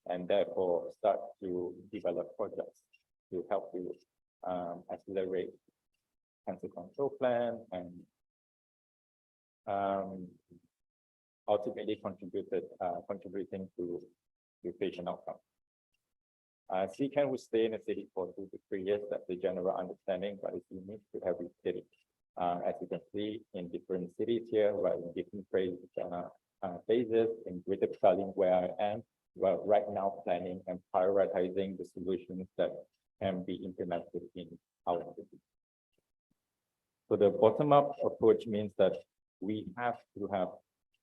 and therefore start to develop projects to help to accelerate cancer control plan and ultimately contributing to patient outcome. CCAN will stay in the city for 2 to 3 years. That's the general understanding, but it's unique to every city. As you can see in different cities here, we're in different phases. In Greater Berlin, where I am, we're right now planning and prioritizing the solutions that can be implemented in our city. So the bottom-up approach means that we have to have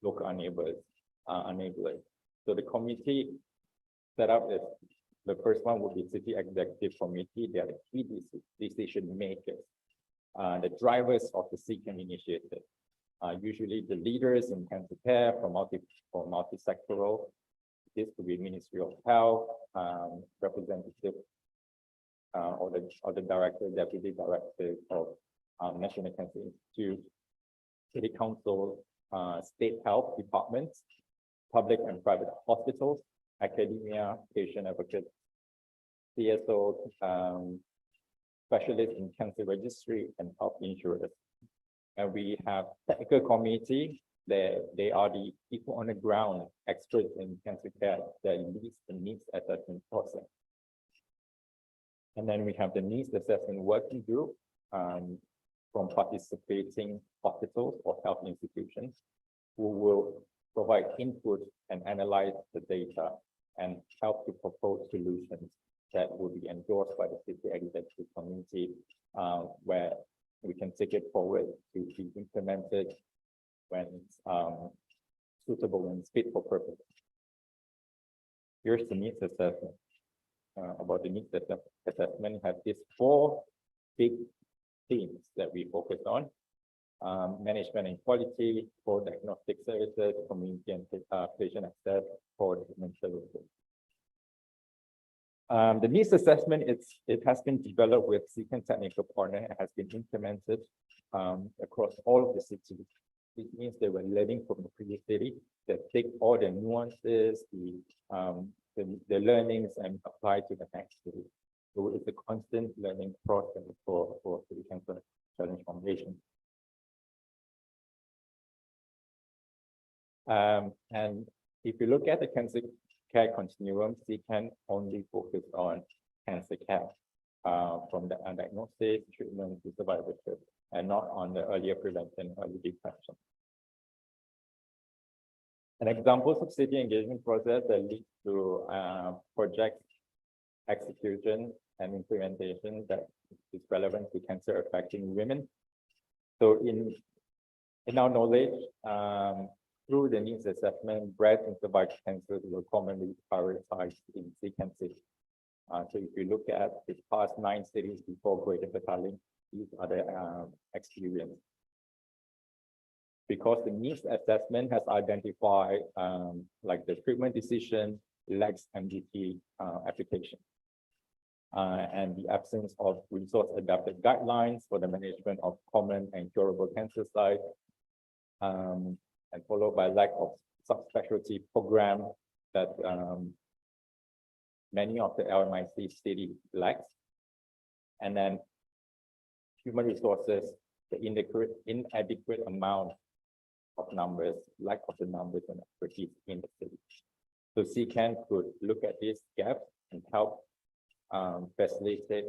local enablers. So the committee set up is, the first one would be City Executive Committee. They are the key decision makers, the drivers of the CCAN initiative. Usually the leaders in cancer care for multi-sectoral. This could be Ministry of Health, representative, or the director, deputy director of National Cancer Institute, City Council, state health departments, public and private hospitals, academia, patient advocates, CSO, specialists in cancer registry, and health insurers. And we have technical committee. They are the people on the ground, experts in cancer care that leads the needs assessment process. And then we have the needs assessment working group from participating hospitals or health institutions who will provide input and analyze the data and help to propose solutions that will be endorsed by the city executive committee, where we can take it forward to be implemented when it's suitable and fit for purpose. Here's the needs assessment. About the needs assessment, have these 4 big themes that we focus on: management and quality, for diagnostic services, community and patient access, for treatment services. The needs assessment, it has been developed with CCAN technical partner and has been implemented across all of the cities. It means they were learning from the previous city, that take all the nuances, the learnings, and apply to the next city. So it's a constant learning process for City Cancer Challenge Foundation. And if you look at the cancer care continuum, CCAN only focus on cancer care, from the diagnosis, treatment to survivorship, and not on the earlier prevention, early detection. And examples of city engagement process that lead to project execution and implementation that is relevant to cancer affecting women. So in our knowledge, through the needs assessment, breast and cervical cancers were commonly prioritized in CCAN cities. So if you look at the past 9 cities before Greater Berlin, these are the experience. Because the needs assessment has identified like the treatment decision lacks MDT application. And the absence of resource adapted guidelines for the management of common and curable cancer sites, and followed by lack of subspecialty program that many of the LMIC cities lacks. And then human resources, the inadequate amount of numbers, lack of the numbers and expertise in the city. So CCAN could look at this gap and help facilitate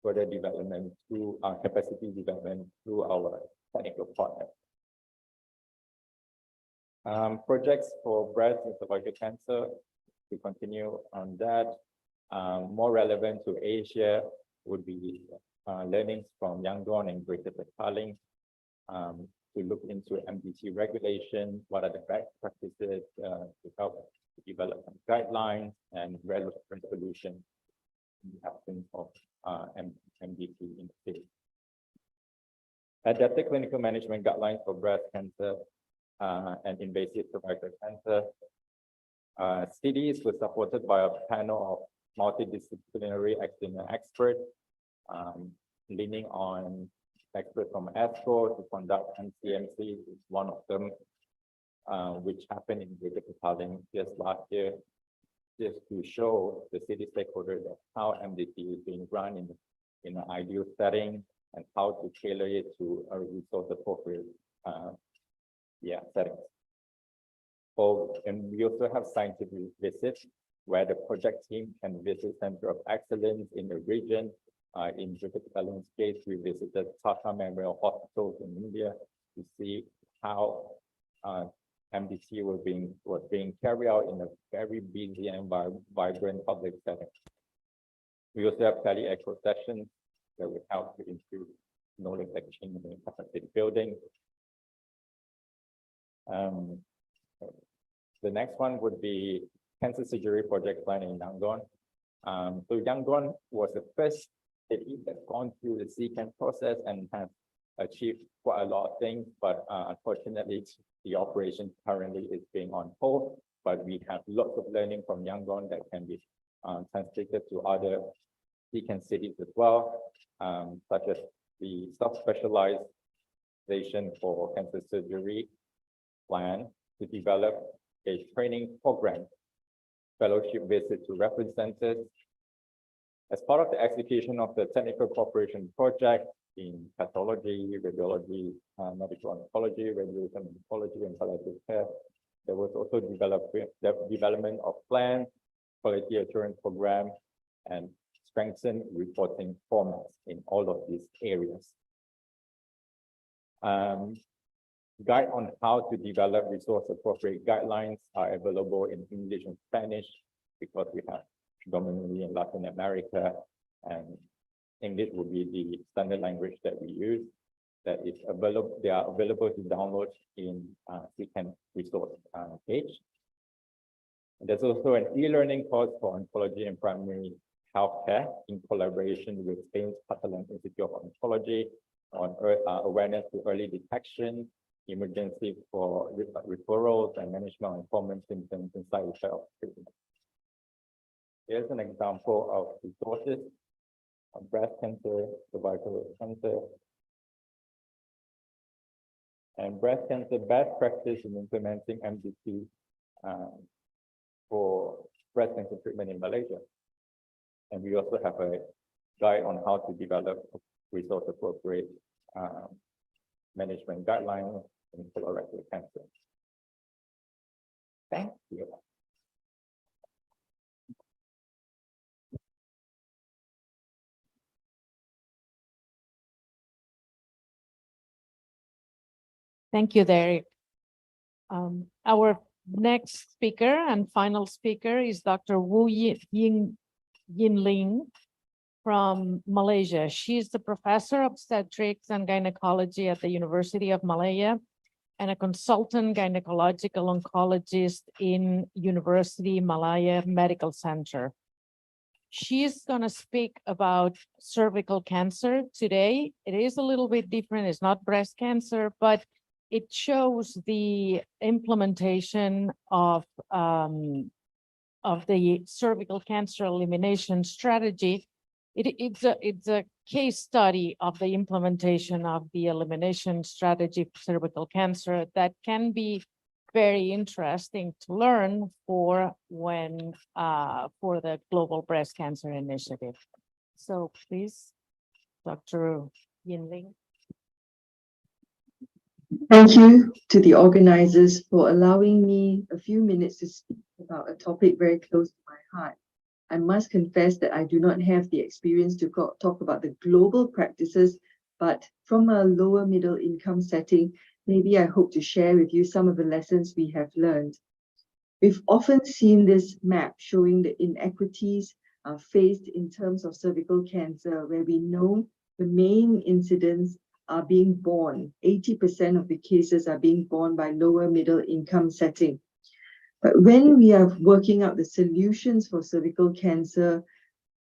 further development through capacity development through our technical partner. Projects for breast and cervical cancer, to continue on that. More relevant to Asia would be learnings from Yangon and Greater Petaling, to look into MDT regulation, what are the best practices to help develop some guidelines and relevant solutions in the absence of MDT in the field. Adapted clinical management guidelines for breast cancer and invasive cervical cancer. Studies were supported by a panel of multidisciplinary academic experts, leaning on experts from ASCO to conduct MCMC, is one of them, which happened in Greater Petaling just last year, just to show the city stakeholders of how MDT is being run in an ideal setting and how to tailor it to a resource appropriate settings. And we also have scientific visits where the project team can visit Center of Excellence in the region. In Greater Petaling's case, we visited Tata Memorial Hospital in India to see how MDT was being carried out in a very busy and vibrant public setting. We also have tele-echo sessions that will help to improve knowledge exchange and capacity building. The next one would be cancer surgery project plan in Yangon. So Yangon was the first city that's gone through the CCAN process and has achieved quite a lot of things, but unfortunately, the operation currently is being on hold. But we have lots of learning from Yangon that can be translated to other CCAN cities as well, such as the sub-specialization for cancer surgery plan to develop a training program, fellowship visit to reference centers. As part of the execution of the technical cooperation project in pathology, radiology, medical oncology, radiation oncology, and palliative care, there was also development of plans, quality assurance program, and strengthened reporting formats in all of these areas. Guide on how to develop resource appropriate guidelines are available in English and Spanish, because we have predominantly in Latin America, and English will be the standard language that we use. That is available. They are available to download in CCAN resource page. And there's also an e-learning course for oncology and primary healthcare in collaboration with Spain's Catalan Institute of Oncology on awareness to early detection, emergency for referrals, and management of common symptoms and side effects of treatment. Here's an example of resources on breast cancer, cervical cancer, and breast cancer best practice in implementing MDT for breast cancer treatment in Malaysia. And we also have a guide on how to develop resource appropriate management guidelines in colorectal cancer. Thank you. Thank you, Derek. Our next speaker and final speaker is Dr. Wu Yin Ling from Malaysia. She's the professor of obstetrics and gynecology at the University of Malaya and a consultant gynecological oncologist in University Malaya Medical Center. She's going to speak about cervical cancer today. It is a little bit different. It's not breast cancer, but it shows the implementation of the cervical cancer elimination strategy. It's a case study of the implementation of the elimination strategy for cervical cancer that can be very interesting to learn for the Global Breast Cancer Initiative. So please, Dr. Yinling. Thank you to the organizers for allowing me a few minutes to speak about a topic very close to my heart. I must confess that I do not have the experience to talk about the global practices but from a lower middle income setting, maybe I hope to share with you some of the lessons we have learned. We've often seen this map showing the inequities faced in terms of cervical cancer, where we know the main incidents are being borne. 80% of the cases are being borne by lower middle income setting. But when we are working out the solutions for cervical cancer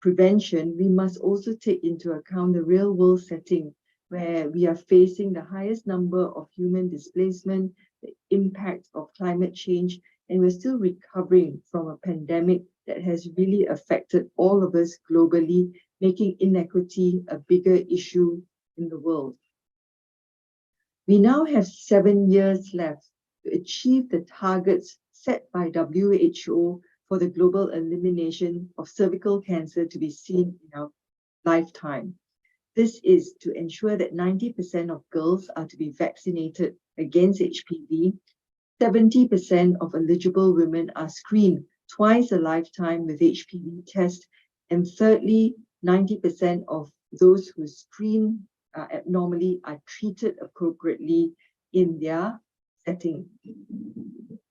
prevention, we must also take into account the real world setting where we are facing the highest number of human displacement, the impact of climate change, and we're still recovering from a pandemic that has really affected all of us globally, making inequity a bigger issue in the world. We now have 7 years left to achieve the targets set by WHO for the global elimination of cervical cancer to be seen in our lifetime. This is to ensure that 90% of girls are to be vaccinated against HPV, 70% of eligible women are screened twice a lifetime with HPV test, and thirdly, 90% of those who screen abnormally are treated appropriately in their setting.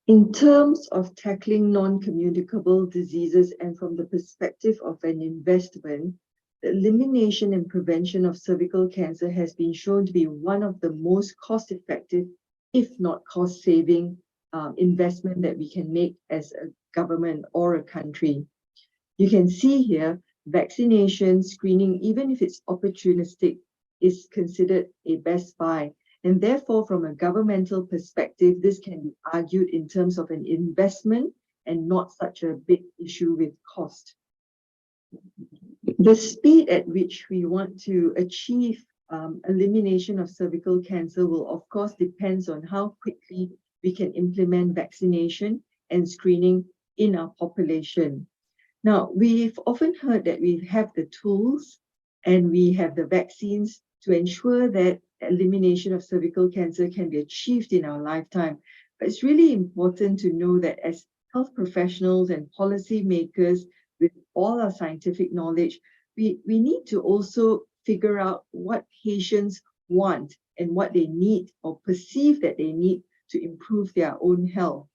In terms of tackling non-communicable diseases and from the perspective of an investment, the elimination and prevention of cervical cancer has been shown to be one of the most cost-effective, if not cost-saving, investment that we can make as a government or a country. You can see here, vaccination, screening, even if it's opportunistic, is considered a best buy. And therefore, from a governmental perspective, this can be argued in terms of an investment and not such a big issue with cost. The speed at which we want to achieve elimination of cervical cancer will, of course, depends on how quickly we can implement vaccination and screening in our population. Now, we've often heard that we have the tools and we have the vaccines to ensure that elimination of cervical cancer can be achieved in our lifetime. But it's really important to know that as health professionals and policy makers, with all our scientific knowledge, we need to also figure out what patients want and what they need or perceive that they need to improve their own health.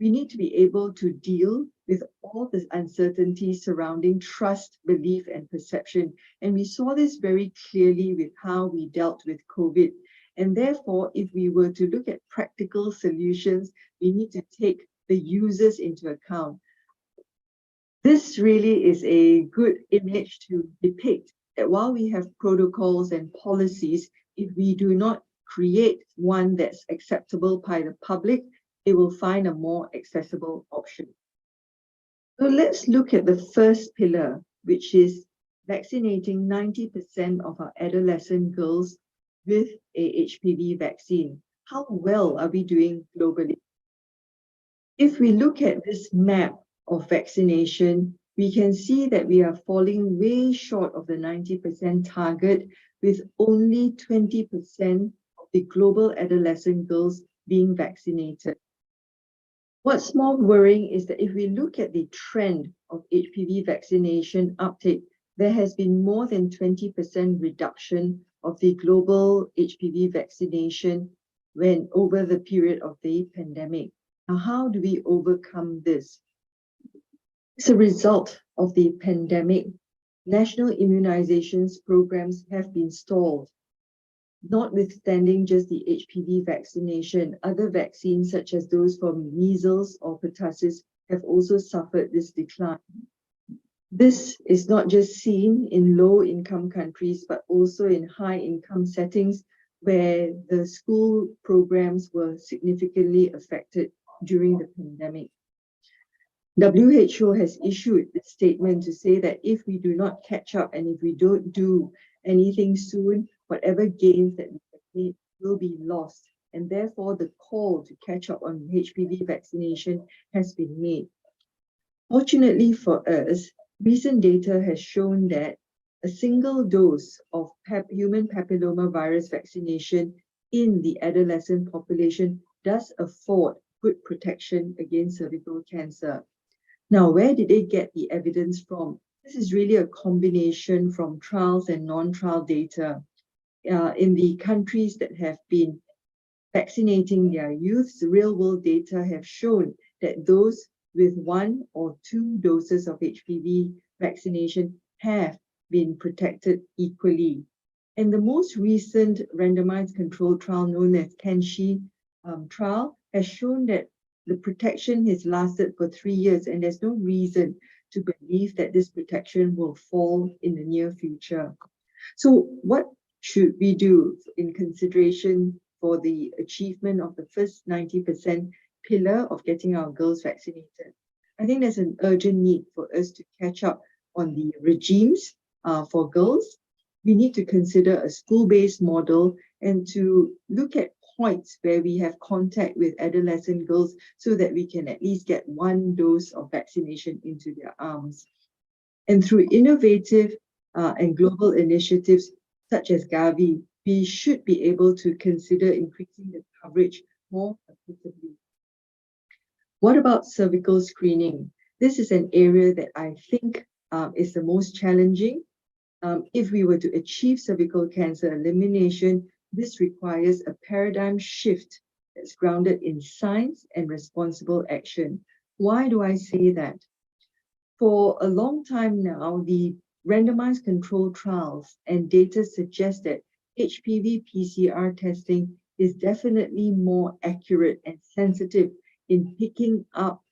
We need to be able to deal with all the uncertainties surrounding trust, belief, and perception. And we saw this very clearly with how we dealt with COVID. And therefore, if we were to look at practical solutions, we need to take the users into account. This really is a good image to depict that while we have protocols and policies, if we do not create one that's acceptable by the public, they will find a more accessible option. So let's look at the first pillar, which is vaccinating 90% of our adolescent girls with a HPV vaccine. How well are we doing globally? If we look at this map of vaccination, we can see that we are falling way short of the 90% target, with only 20% of the global adolescent girls being vaccinated. What's more worrying is that if we look at the trend of HPV vaccination uptake, there has been more than 20% reduction of the global HPV vaccination when over the period of the pandemic. Now, how do we overcome this? As a result of the pandemic, national immunizations programs have been stalled. Notwithstanding just the HPV vaccination, other vaccines such as those for measles or pertussis have also suffered this decline. This is not just seen in low-income countries, but also in high-income settings where the school programs were significantly affected during the pandemic. WHO has issued a statement to say that if we do not catch up and if we don't do anything soon, whatever gains that we have made will be lost. And therefore, the call to catch up on HPV vaccination has been made. Fortunately for us, recent data has shown that a single dose of human papillomavirus vaccination in the adolescent population does afford good protection against cervical cancer. Now, where did they get the evidence from? This is really a combination from trials and non-trial data. in the countries that have been vaccinating their youths, real-world data have shown that those with 1 or 2 doses of HPV vaccination have been protected equally. And the most recent randomized controlled trial known as Kenshi trial has shown that the protection has lasted for 3 years, and there's no reason to believe that this protection will fall in the near future. So what should we do in consideration for the achievement of the first 90% pillar of getting our girls vaccinated? I think there's an urgent need for us to catch up on the regimes for girls. We need to consider a school-based model and to look at points where we have contact with adolescent girls so that we can at least get 1 dose of vaccination into their arms. And through innovative and global initiatives such as Gavi, we should be able to consider increasing the coverage more effectively. What about cervical screening? This is an area that I think is the most challenging. If we were to achieve cervical cancer elimination, this requires a paradigm shift that's grounded in science and responsible action. Why do I say that? For a long time now, the randomized controlled trials and data suggest that HPV PCR testing is definitely more accurate and sensitive in picking up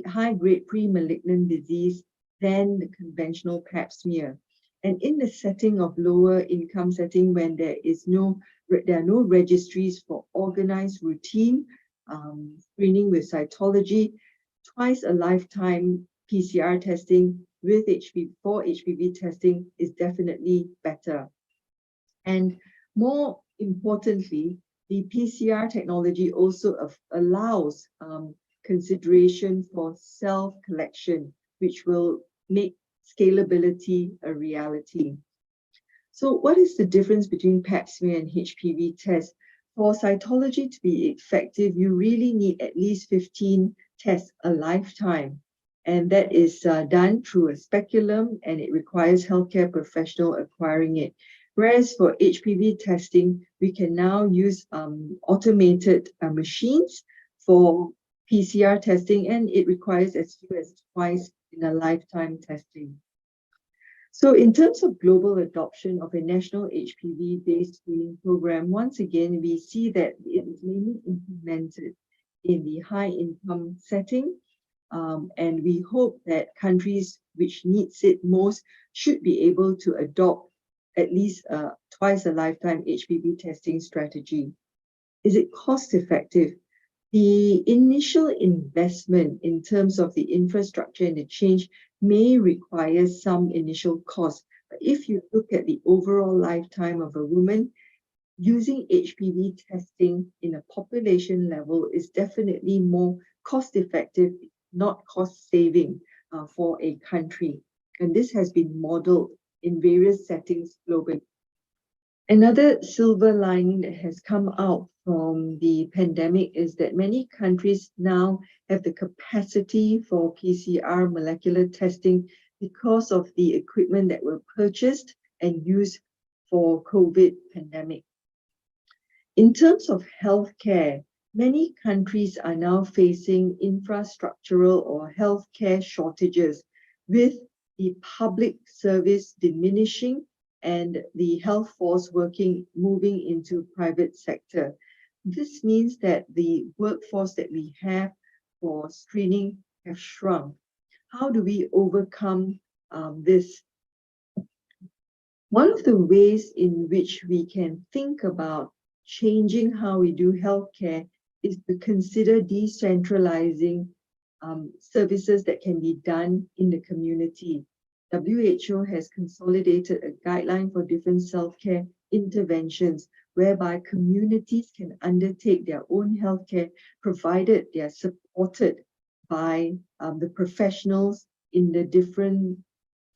high-grade pre-malignant disease than the conventional pap smear. And in the setting of lower income setting, when there are no registries for organized routine screening with cytology, twice a lifetime PCR testing with HPV testing is definitely better. And more importantly, the PCR technology also allows consideration for self-collection, which will make scalability a reality. So what is the difference between pap smear and HPV test? For cytology to be effective, you really need at least 15 tests a lifetime. And that is done through a speculum, and it requires healthcare professional acquiring it. Whereas for HPV testing, we can now use automated machines for PCR testing, and it requires as few as twice in a lifetime testing. So in terms of global adoption of a national HPV-based screening program, once again, we see that it is mainly implemented in the high-income setting, and we hope that countries which needs it most should be able to adopt at least twice a lifetime HPV testing strategy. Is it cost effective? The initial investment in terms of the infrastructure and the change may require some initial cost. But if you look at the overall lifetime of a woman, using HPV testing in a population level is definitely more cost effective, not cost saving for a country. And this has been modeled in various settings globally. Another silver lining that has come out from the pandemic is that many countries now have the capacity for PCR molecular testing because of the equipment that were purchased and used for COVID pandemic. In terms of healthcare, many countries are now facing infrastructural or healthcare shortages, with the public service diminishing and the health force moving into private sector. This means that the workforce that we have for screening have shrunk. How do we overcome this? One of the ways in which we can think about changing how we do healthcare is to consider decentralizing services that can be done in the community. WHO has consolidated a guideline for different self-care interventions whereby communities can undertake their own healthcare provided they are supported by the professionals in the different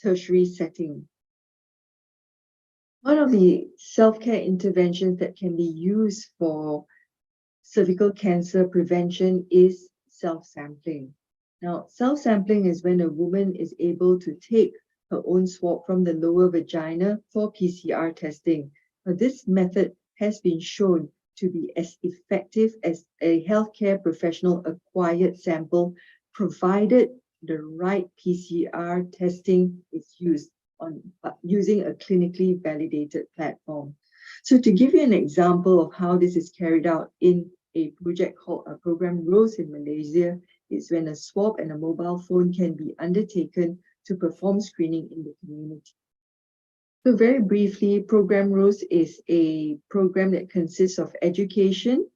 tertiary settings. One of the self-care interventions that can be used for cervical cancer prevention is self-sampling. Now, self-sampling is when a woman is able to take her own swab from the lower vagina for PCR testing. This method has been shown to be as effective as a healthcare professional acquired sample, provided the right PCR testing is used on using a clinically validated platform. So to give you an example of how this is carried out in a project called a Program ROSE in Malaysia, is when a swab and a mobile phone can be undertaken to perform screening in the community. So very briefly, Program ROSE is a program that consists of education,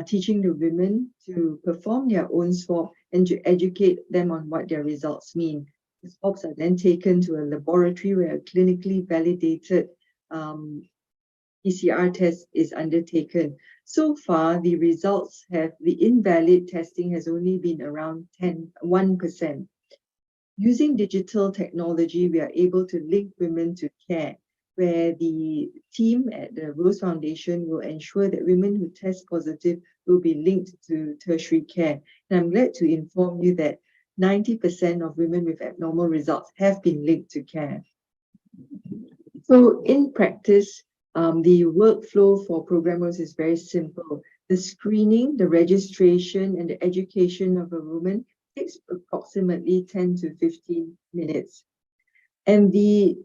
teaching the women to perform their own swab and to educate them on what their results mean. The swabs are then taken to a laboratory where a clinically validated PCR test is undertaken. So far, the results the invalid testing has only been around 1%. Using digital technology, we are able to link women to care, where the team at the Rose Foundation will ensure that women who test positive will be linked to tertiary care. And I'm glad to inform you that 90% of women with abnormal results have been linked to care. So in practice, the workflow for Program ROSE is very simple. The screening, the registration, and the education of a woman takes approximately 10 to 15 minutes. And the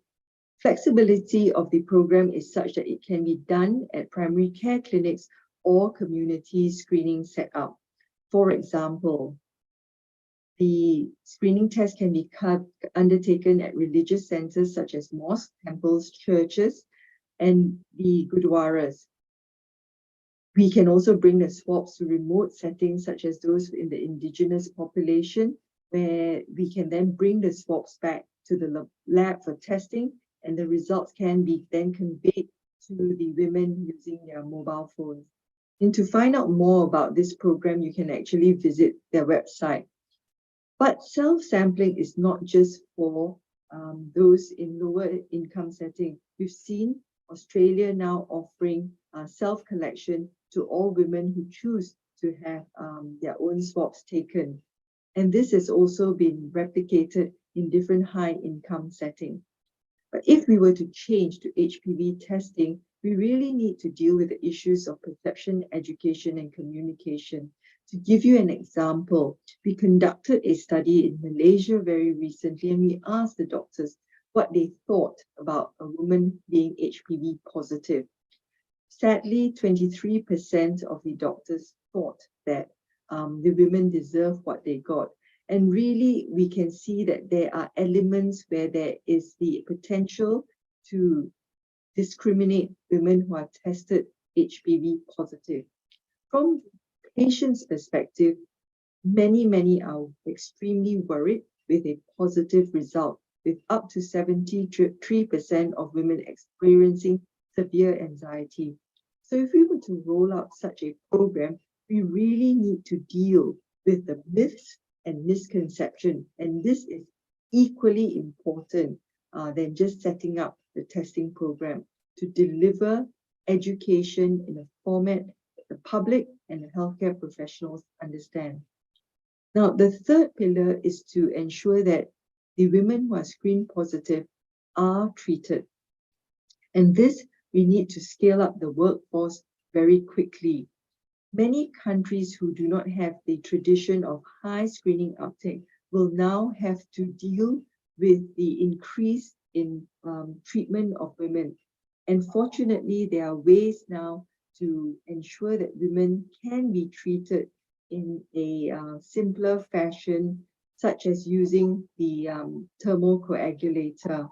flexibility of the program is such that it can be done at primary care clinics or community screening setup. For example, the screening test can be undertaken at religious centers such as mosques, temples, churches, and the gurdwaras. We can also bring the swabs to remote settings such as those in the indigenous population, where we can then bring the swabs back to the lab for testing, and the results can be then conveyed to the women using their mobile phones. And to find out more about this program, you can actually visit their website. But self-sampling is not just for those in lower income setting. We've seen Australia now offering self-collection to all women who choose to have their own swabs taken. And this has also been replicated in different high-income settings. But if we were to change to HPV testing, we really need to deal with the issues of perception, education, and communication. To give you an example, we conducted a study in Malaysia very recently, and we asked the doctors what they thought about a woman being HPV positive. Sadly, 23% of the doctors thought that the women deserve what they got. And really, we can see that there are elements where there is the potential to discriminate women who are tested HPV positive. From patients' perspective, many are extremely worried with a positive result, with up to 73% of women experiencing severe anxiety. So if we were to roll out such a program, we really need to deal with the myths and misconception. And this is equally important than just setting up the testing program, to deliver education in a format that the public and the healthcare professionals understand. Now, the third pillar is to ensure that the women who are screened positive are treated. And this, we need to scale up the workforce very quickly. Many countries who do not have the tradition of high screening uptake will now have to deal with the increase in treatment of women. And fortunately, there are ways now to ensure that women can be treated in a simpler fashion, such as using the thermal coagulator.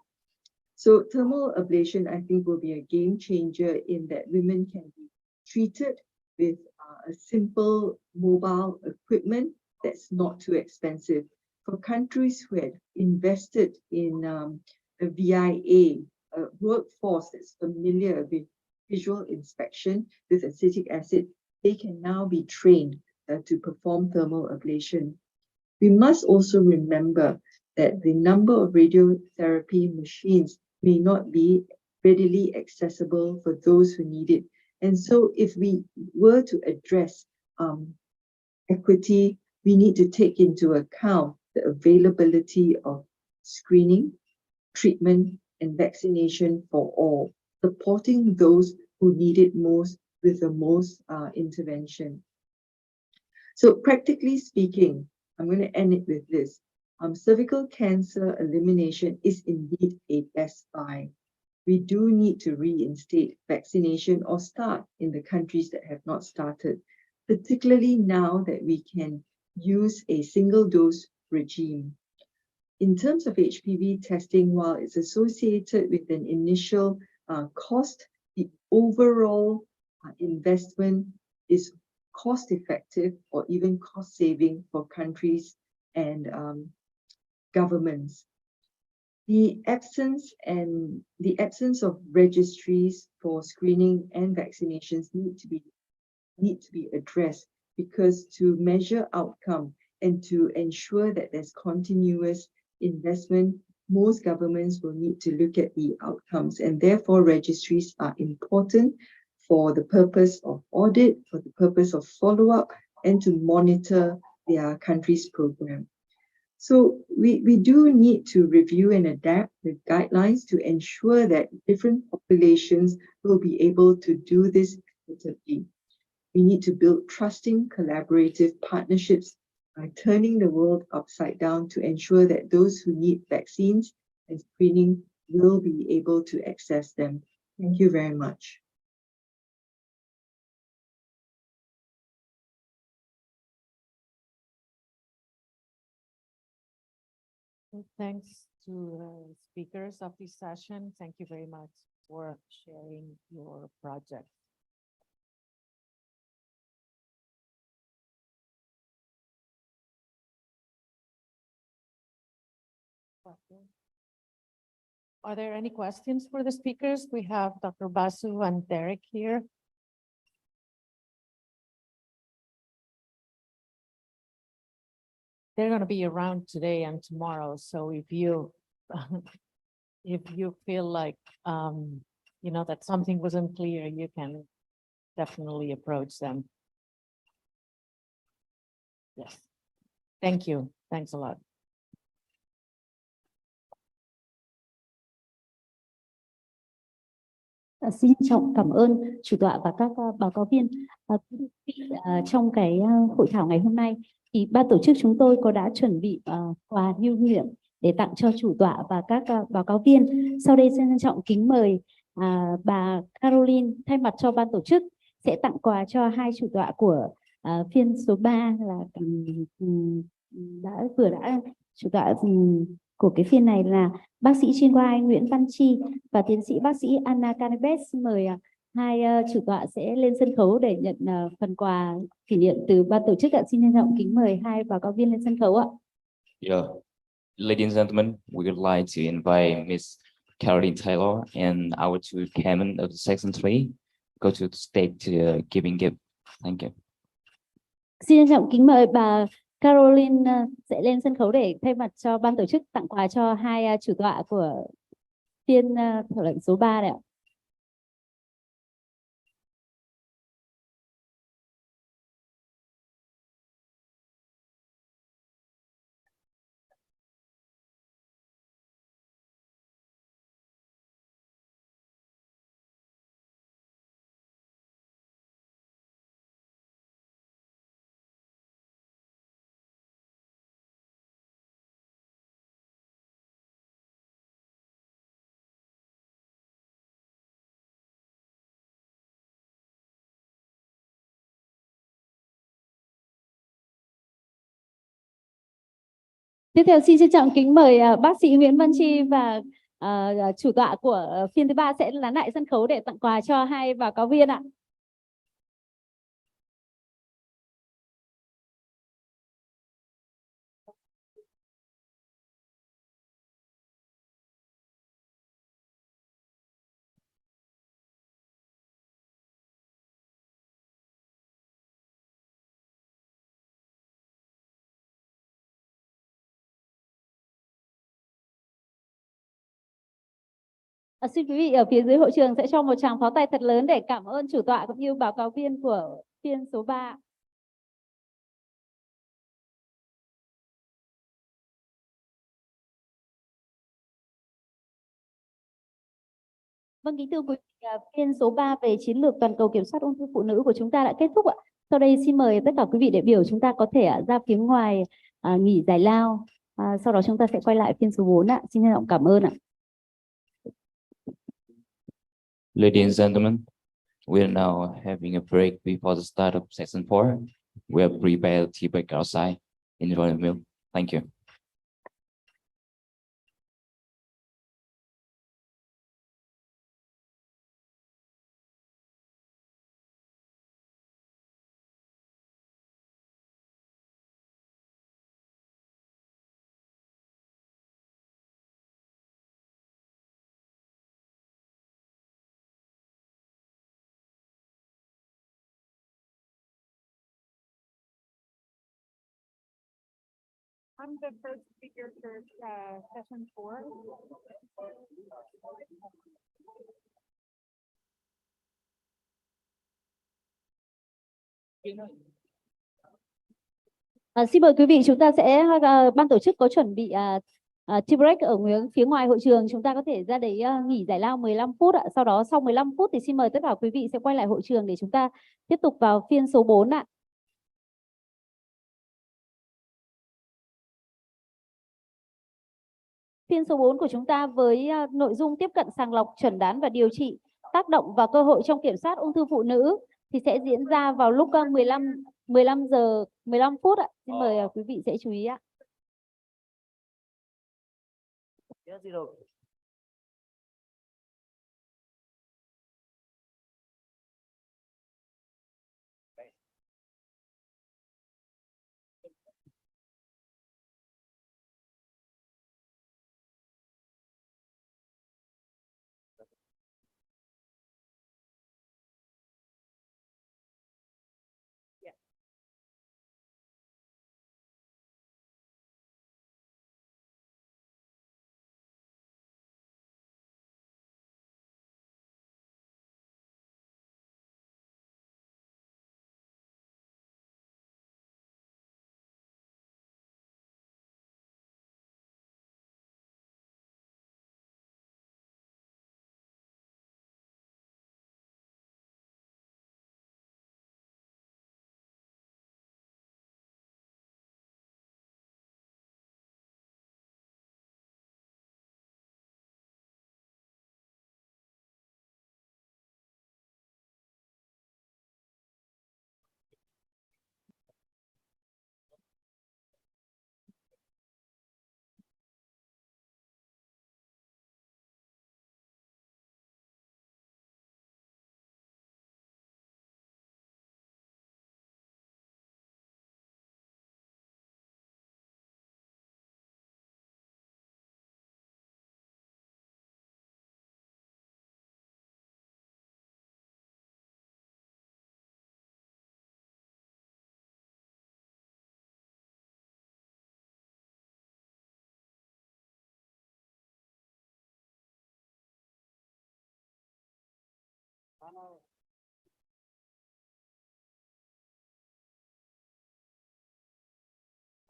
So thermal ablation, I think, will be a game changer in that women can be treated with a simple mobile equipment that's not too expensive. For countries who had invested in a VIA, a workforce that's familiar with visual inspection with acetic acid, they can now be trained to perform thermal ablation. We must also remember that the number of radiotherapy machines may not be readily accessible for those who need it. And so if we were to address equity, we need to take into account the availability of screening, treatment, and vaccination for all, supporting those who need it most with the most intervention. So practically speaking, I'm going to end it with this. Cervical cancer elimination is indeed a best buy. We do need to reinstate vaccination or start in the countries that have not started, particularly now that we can use a single dose regime. In terms of HPV testing, while it's associated with an initial cost, the overall investment is cost effective or even cost saving for countries and governments. The absence of registries for screening and vaccinations need to be addressed, because to measure outcome and to ensure that there's continuous investment, most governments will need to look at the outcomes, and therefore registries are important for the purpose of audit, for the purpose of follow-up, and to monitor their country's program. So we do need to review and adapt the guidelines to ensure that different populations will be able to do this equitably. We need to build trusting, collaborative partnerships by turning the world upside down to ensure that those who need vaccines and screening will be able to access them. Thank you very much. Thanks to speakers of this session. Thank you very much for sharing your project. Are there any questions for the speakers? We have Dr. Basu and Derek here. They're going to be around today and tomorrow. So if you if you feel like you know that something wasn't clear, you can definitely approach them. Yes. Thank you. Thanks a lot. Xin trọng cảm ơn chủ tọa và các báo cáo viên. Trong cái hội thảo ngày hôm nay thì ban tổ chức chúng tôi đã chuẩn bị quà lưu niệm để tặng cho chủ tọa và các báo cáo viên. Sau đây xin trân trọng kính mời bà Caroline thay mặt cho ban tổ chức sẽ tặng quà cho hai chủ tọa của phiên số 3 là chủ tọa của cái phiên này là bác sĩ chuyên khoa Nguyễn Văn Chi và tiến sĩ bác sĩ Anna Canebes. Mời hai chủ tọa sẽ lên sân khấu để nhận phần quà kỷ niệm từ ban tổ chức ạ. Xin trân trọng kính mời hai báo cáo viên lên sân khấu ạ. Yeah. Ladies and gentlemen, we would like to invite Miss Caroline Taylor and our two chairmen of Section 3 go to the stage to giving gift. Thank you. Xin trân trọng kính mời bà Caroline sẽ lên sân khấu để thay mặt cho ban tổ chức tặng quà cho hai chủ tọa của phiên thảo luận số 3 này ạ. Tiếp theo xin trân trọng kính mời bác sĩ Nguyễn Văn Chi và chủ tọa của phiên thứ 3 sẽ lán lại sân khấu để tặng quà cho hai báo cáo viên ạ. Xin quý vị ở phía dưới hội trường sẽ cho một tràng pháo tay thật lớn để cảm ơn chủ tọa cũng như báo cáo viên của phiên số 3. Vâng, kính thưa quý vị, Phiên số 3 về chiến lược toàn cầu kiểm soát ung thư phụ nữ của chúng ta đã kết thúc ạ. Sau đây xin mời tất cả quý vị đại biểu chúng ta có thể ra phía ngoài nghỉ giải lao. Sau đó chúng ta sẽ quay lại phiên số 4 ạ. Xin trân trọng cảm ơn ạ. Ladies and gentlemen, we are now having a break before the start of session 4. We have prepared tea break outside in the room. Thank you. I'm the first speaker for session 4. Xin mời quý vị, chúng ta sẽ ban tổ chức có chuẩn bị tea break ở phía ngoài hội trường, chúng ta có thể ra đấy nghỉ giải lao 15 phút ạ. Sau đó sau 15 phút thì xin mời tất cả quý vị sẽ quay lại hội trường để chúng ta tiếp tục vào phiên số 4 ạ. Phiên số 4 của chúng ta với nội dung tiếp cận sàng lọc, chẩn đoán và điều trị, tác động và cơ hội trong kiểm soát ung thư phụ nữ thì sẽ diễn ra vào lúc 15 giờ 15 phút ạ. Xin mời quý vị sẽ chú ý ạ.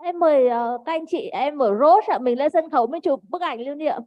Em mời các anh chị em ở Rose ạ, mình lên sân khấu mình chụp bức ảnh lưu niệm.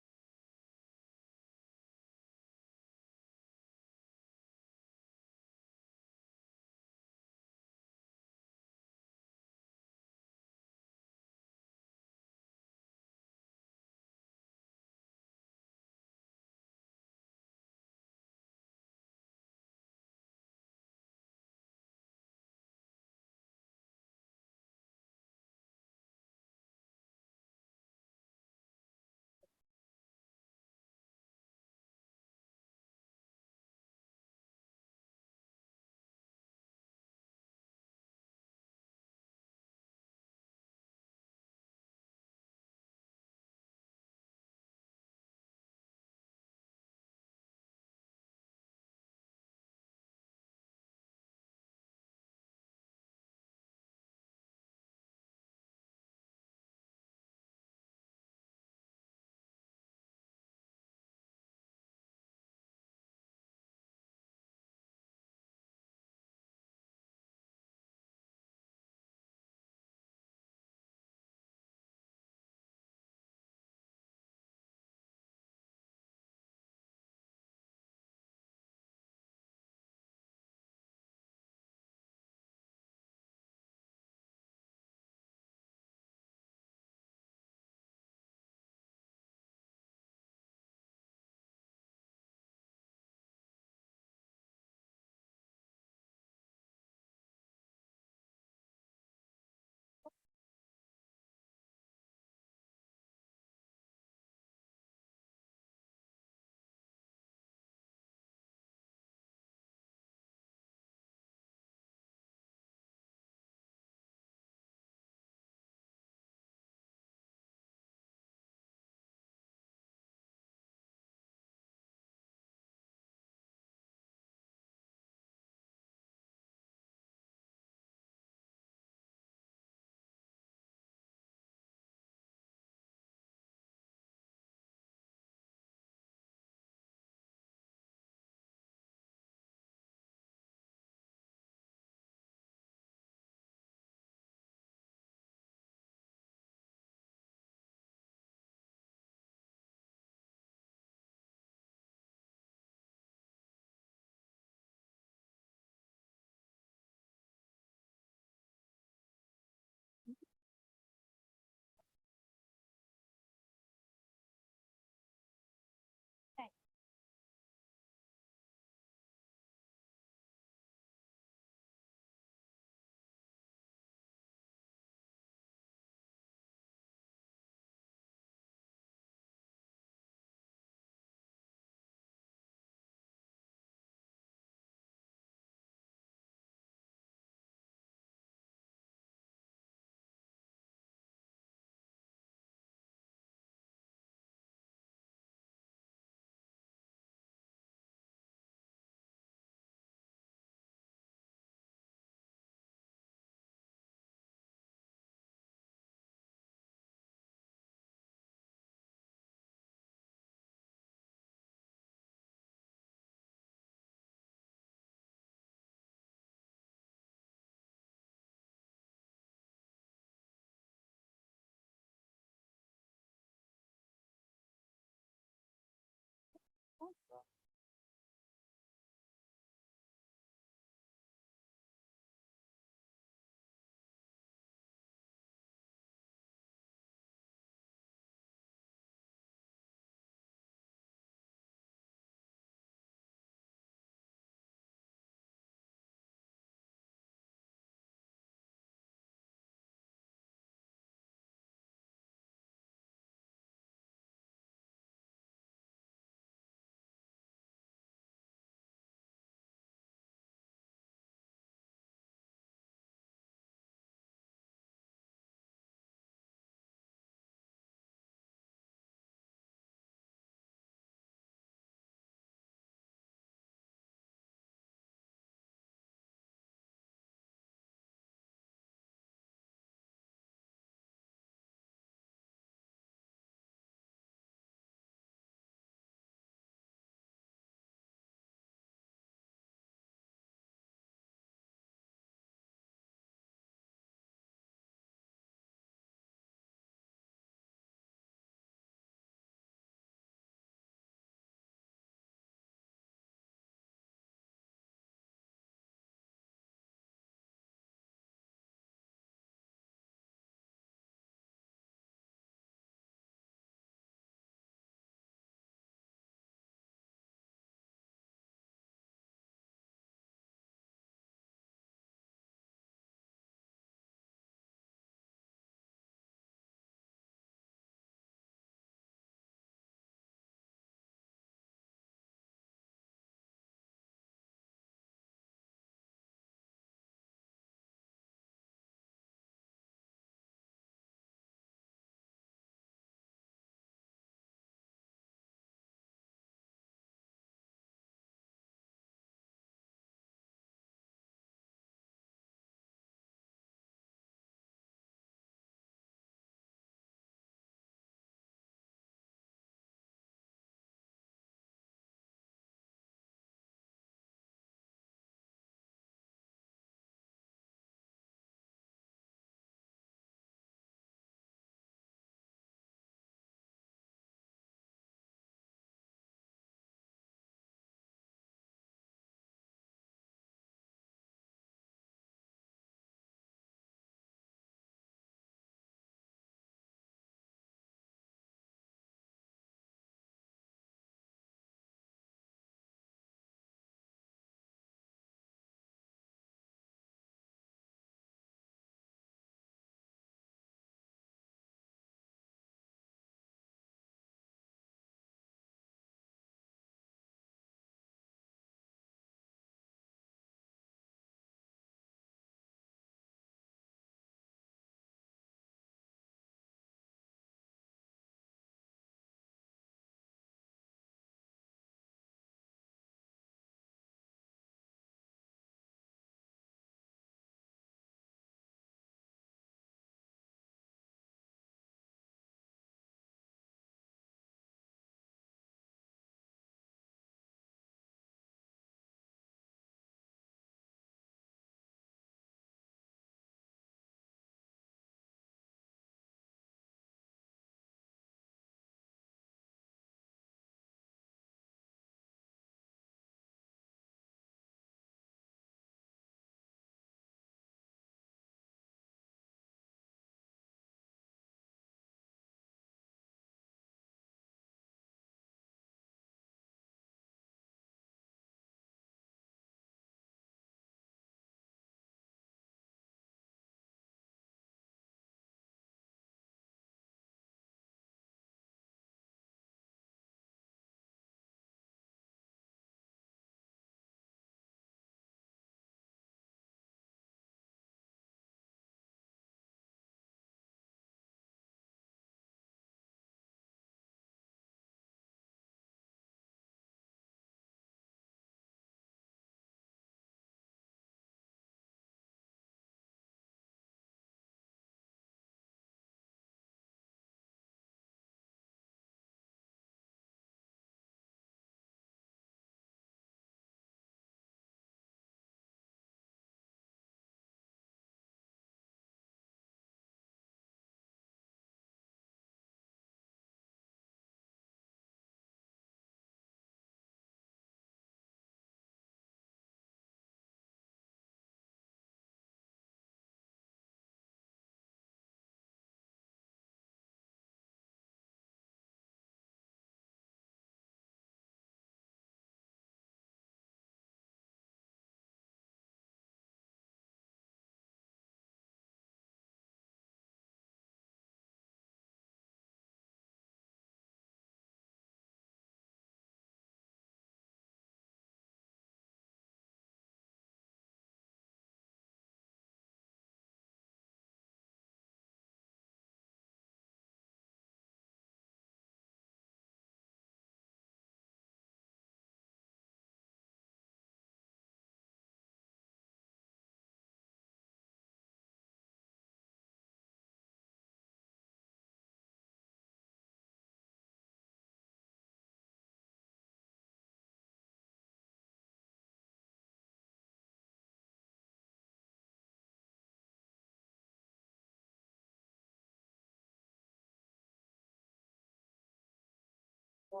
Thưa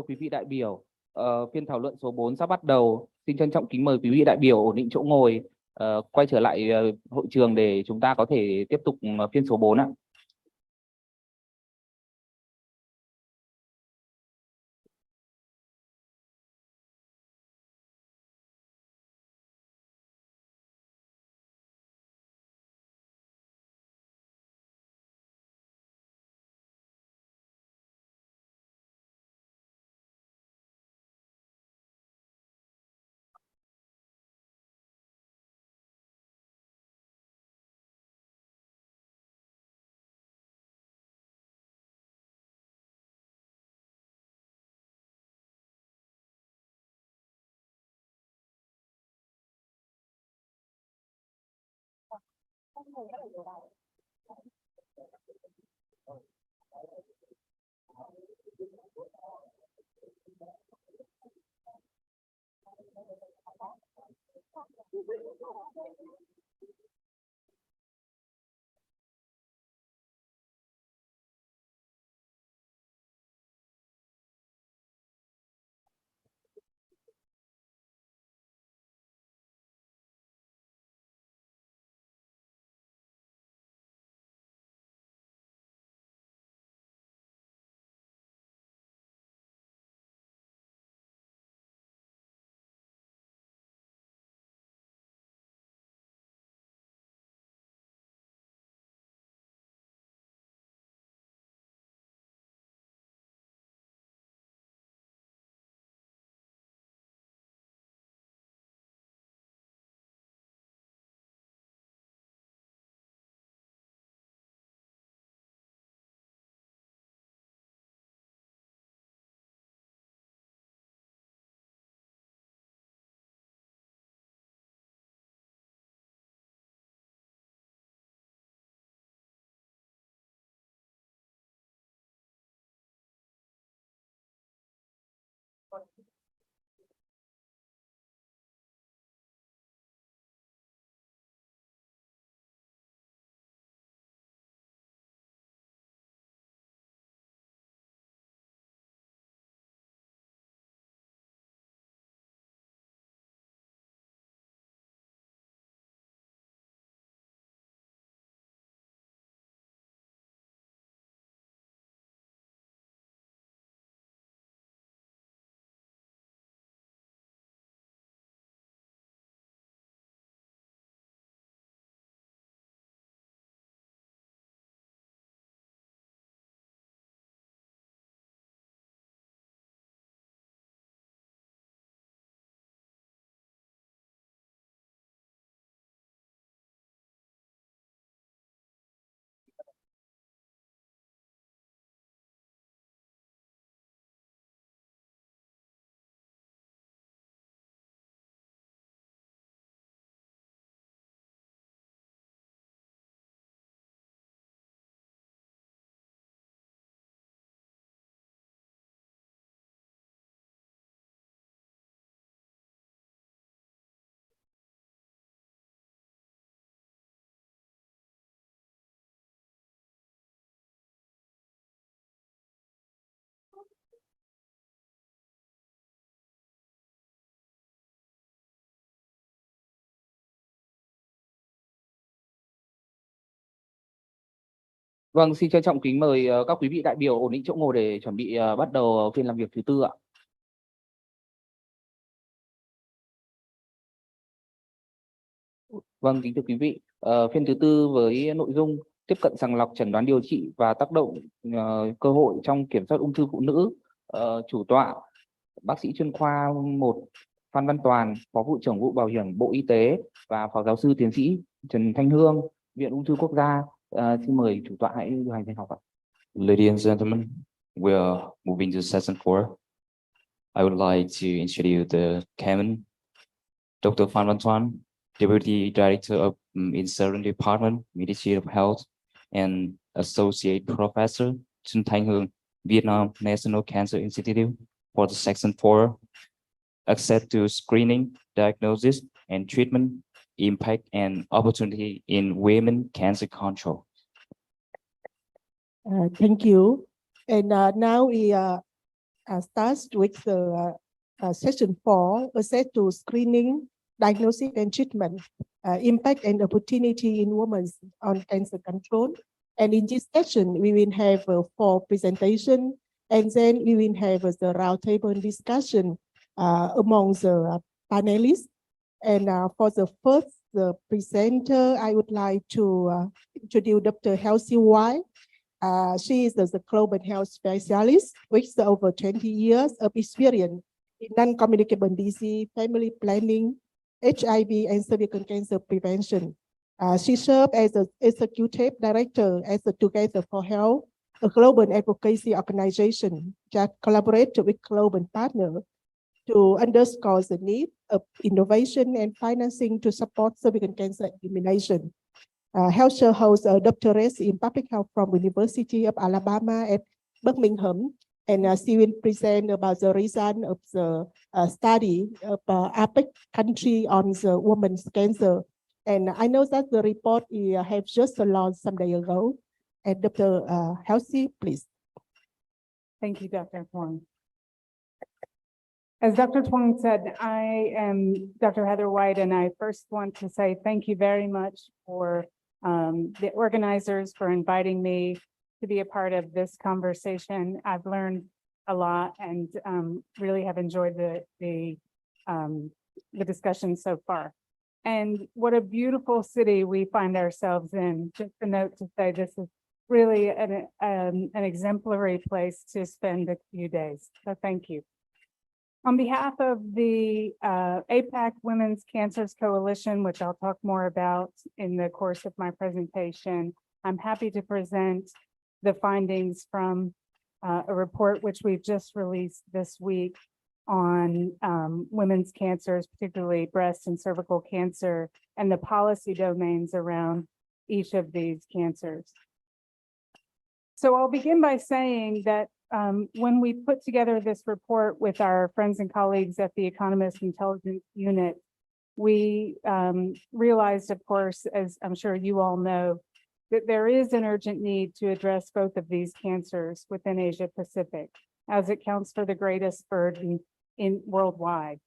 quý vị đại biểu, phiên thảo luận số 4 sắp bắt đầu. Xin trân trọng kính mời quý vị đại biểu ổn định chỗ ngồi, quay trở lại hội trường để chúng ta có thể tiếp tục phiên số 4 ạ. Vâng, xin trân trọng kính mời các quý vị đại biểu ổn định chỗ ngồi để chuẩn bị bắt đầu phiên làm việc thứ tư ạ. Vâng, kính thưa quý vị, phiên thứ tư với nội dung tiếp cận sàng lọc chẩn đoán điều trị và tác động cơ hội trong kiểm soát ung thư phụ nữ. Chủ tọa bác sĩ chuyên khoa 1 Phan Văn Toàn, Phó vụ trưởng vụ Bảo hiểm Bộ Y tế và Phó giáo sư tiến sĩ Trần Thanh Hương, Viện Ung thư Quốc gia. Xin mời chủ tọa hãy điều hành phiên họp ạ. Ladies and gentlemen, we are moving to session 4. I would like to introduce the chairman, Dr. Phan Văn Thoan, Deputy Director of Insurance Department, Ministry of Health, and Associate Professor Trinh Thanh Hương, Vietnam National Cancer Institute, for the section 4, access to screening, diagnosis, and treatment, impact and opportunity in women cancer control. Thank you. And now we start with the session 4, access to screening, diagnosis and treatment, impact and opportunity in women on cancer control. And in this session, we will have 4 presentations, and then we will have the roundtable discussion among the panelists. And for the first presenter, I would like to introduce Dr. Halsey White. She is the global health specialist with over 20 years of experience in non-communicable disease, family planning, HIV, and cervical cancer prevention. She served as the executive director at the Together for Health, a global advocacy organization that collaborates with global partners to underscore the need of innovation and financing to support cervical cancer elimination. Halsey holds a doctorate in public health from University of Alabama at Birmingham, and she will present about the result of the study of APEC country on the women's cancer. And I know that the report have just launched some day ago. And Dr. Halsey, please. Thank you, Dr. Huang. As Dr. Huang said, I am Dr. Heather White, and I first want to say thank you very much for the organizers for inviting me to be a part of this conversation. I've learned a lot and really have enjoyed the discussion so far. And what a beautiful city we find ourselves in. Just a note to say this is really an exemplary place to spend a few days. So thank you. On behalf of the APAC Women's Cancers Coalition, which I'll talk more about in the course of my presentation, I'm happy to present the findings from a report which we've just released this week on women's cancers, particularly breast and cervical cancer, and the policy domains around each of these cancers. So I'll begin by saying that when we put together this report with our friends and colleagues at the Economist Intelligence Unit, we realized, of course, as I'm sure you all know, that there is an urgent need to address both of these cancers within Asia Pacific, as it counts for the greatest burden worldwide.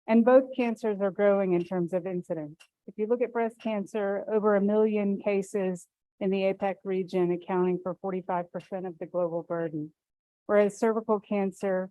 And both cancers are growing in terms of incidence. If you look at breast cancer, over 1 million cases in the APAC region, accounting for 45% of the global burden. Whereas cervical cancer,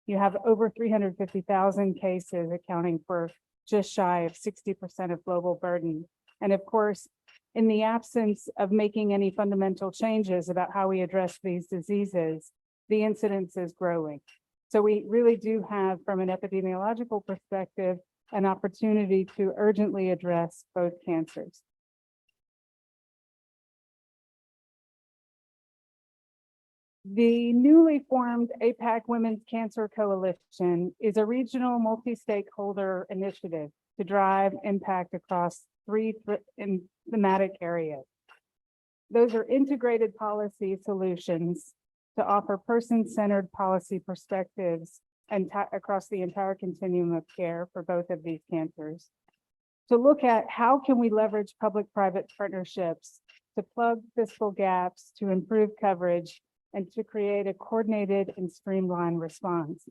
you have over 350,000 cases, accounting for just shy of 60% of global burden. And of course, in the absence of making any fundamental changes about how we address these diseases, the incidence is growing. So we really do have, from an epidemiological perspective, an opportunity to urgently address both cancers. The newly formed APAC Women's Cancer Coalition is a regional multi-stakeholder initiative to drive impact across 3 thematic areas. Those are integrated policy solutions to offer person-centered policy perspectives and across the entire continuum of care for both of these cancers. To look at how can we leverage public-private partnerships to plug fiscal gaps, to improve coverage, and to create a coordinated and streamlined response.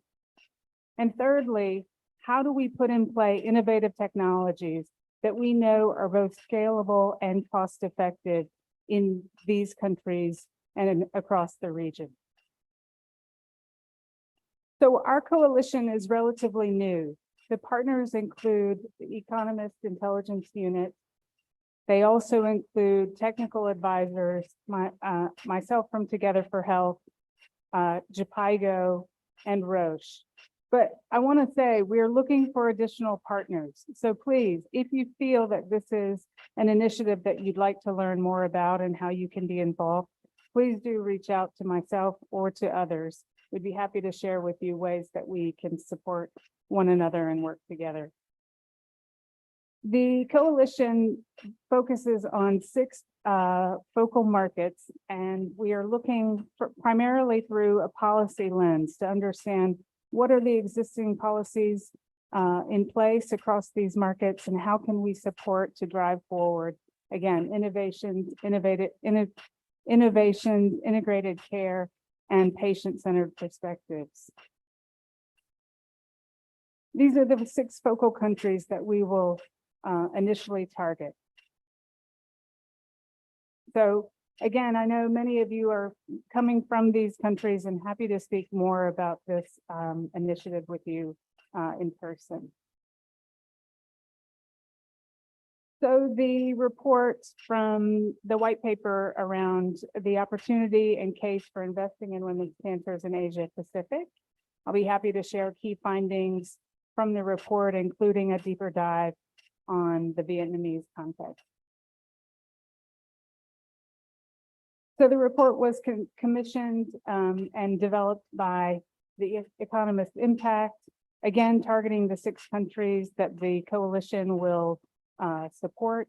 And thirdly, how do we put in play innovative technologies that we know are both scalable and cost-effective in these countries and across the region? So our coalition is relatively new. The partners include the Economist Intelligence Unit. They also include technical advisors, myself from Together for Health, JPIGO, and Roche. But I want to say we're looking for additional partners. So please, if you feel that this is an initiative that you'd like to learn more about and how you can be involved, please do reach out to myself or to others. We'd be happy to share with you ways that we can support one another and work together. The coalition focuses on 6 focal markets, and we are looking primarily through a policy lens to understand what are the existing policies in place across these markets, and how can we support to drive forward, again, innovation, integrated care, and patient-centered perspectives. These are the 6 focal countries that we will initially target. So again, I know many of you are coming from these countries, and happy to speak more about this initiative with you in person. So the report from the white paper around the opportunity and case for investing in women's cancers in Asia Pacific. I'll be happy to share key findings from the report, including a deeper dive on the Vietnamese context. So the report was commissioned and developed by the Economist Impact, again, targeting the 6 countries that the coalition will support,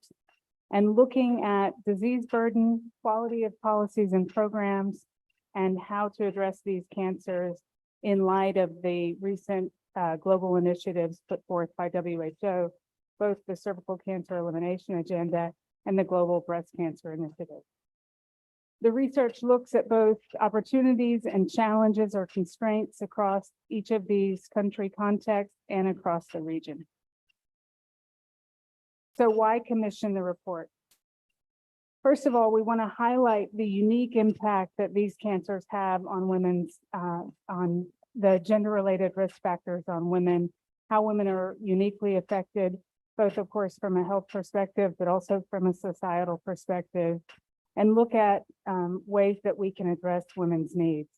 and looking at disease burden, quality of policies and programs, and how to address these cancers in light of the recent global initiatives put forth by WHO, both the Cervical Cancer Elimination Agenda and the Global Breast Cancer Initiative. The research looks at both opportunities and challenges or constraints across each of these country contexts and across the region. So why commission the report? First of all, we want to highlight the unique impact that these cancers have on women's, on the gender-related risk factors on women, how women are uniquely affected, both of course from a health perspective, but also from a societal perspective, and look at ways that we can address women's needs.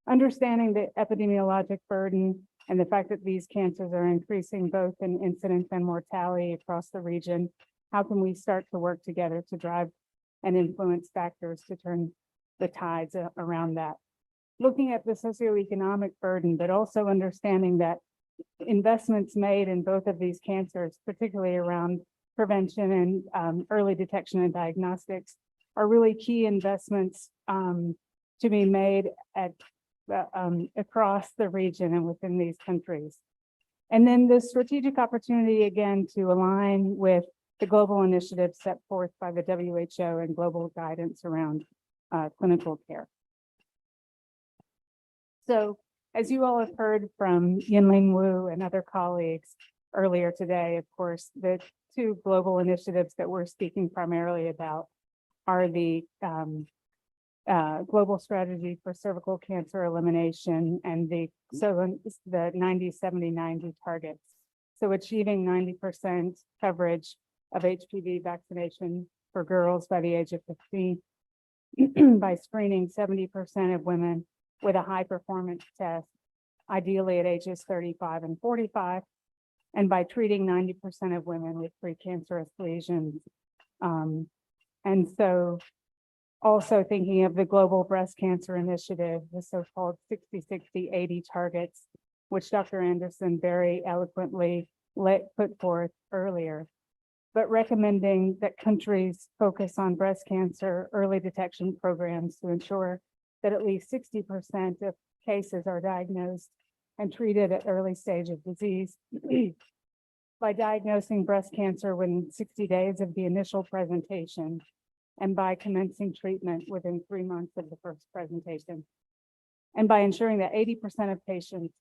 Understanding the epidemiologic burden and the fact that these cancers are increasing both in incidence and mortality across the region, how can we start to work together to drive and influence factors to turn the tides around that? Looking at the socioeconomic burden, but also understanding that investments made in both of these cancers, particularly around prevention and early detection and diagnostics, are really key investments to be made at across the region and within these countries. And then the strategic opportunity, again, to align with the global initiatives set forth by the WHO and global guidance around clinical care. So, as you all have heard from Yinling Wu and other colleagues earlier today, of course, the 2 global initiatives that we're speaking primarily about are the global strategy for cervical cancer elimination and the 90-70-90 targets. So achieving 90% coverage of HPV vaccination for girls by the age of 15 by screening 70% of women with a high performance test, ideally at ages 35 and 45, and by treating 90% of women with precancerous lesions. And so also thinking of the Global Breast Cancer Initiative, the so-called 60-60-80 targets, which Dr. Anderson very eloquently put forth earlier, but recommending that countries focus on breast cancer early detection programs to ensure that at least 60% of cases are diagnosed and treated at early stage of disease by diagnosing breast cancer within 60 days of the initial presentation, and by commencing treatment within 3 months of the first presentation, and by ensuring that 80% of patients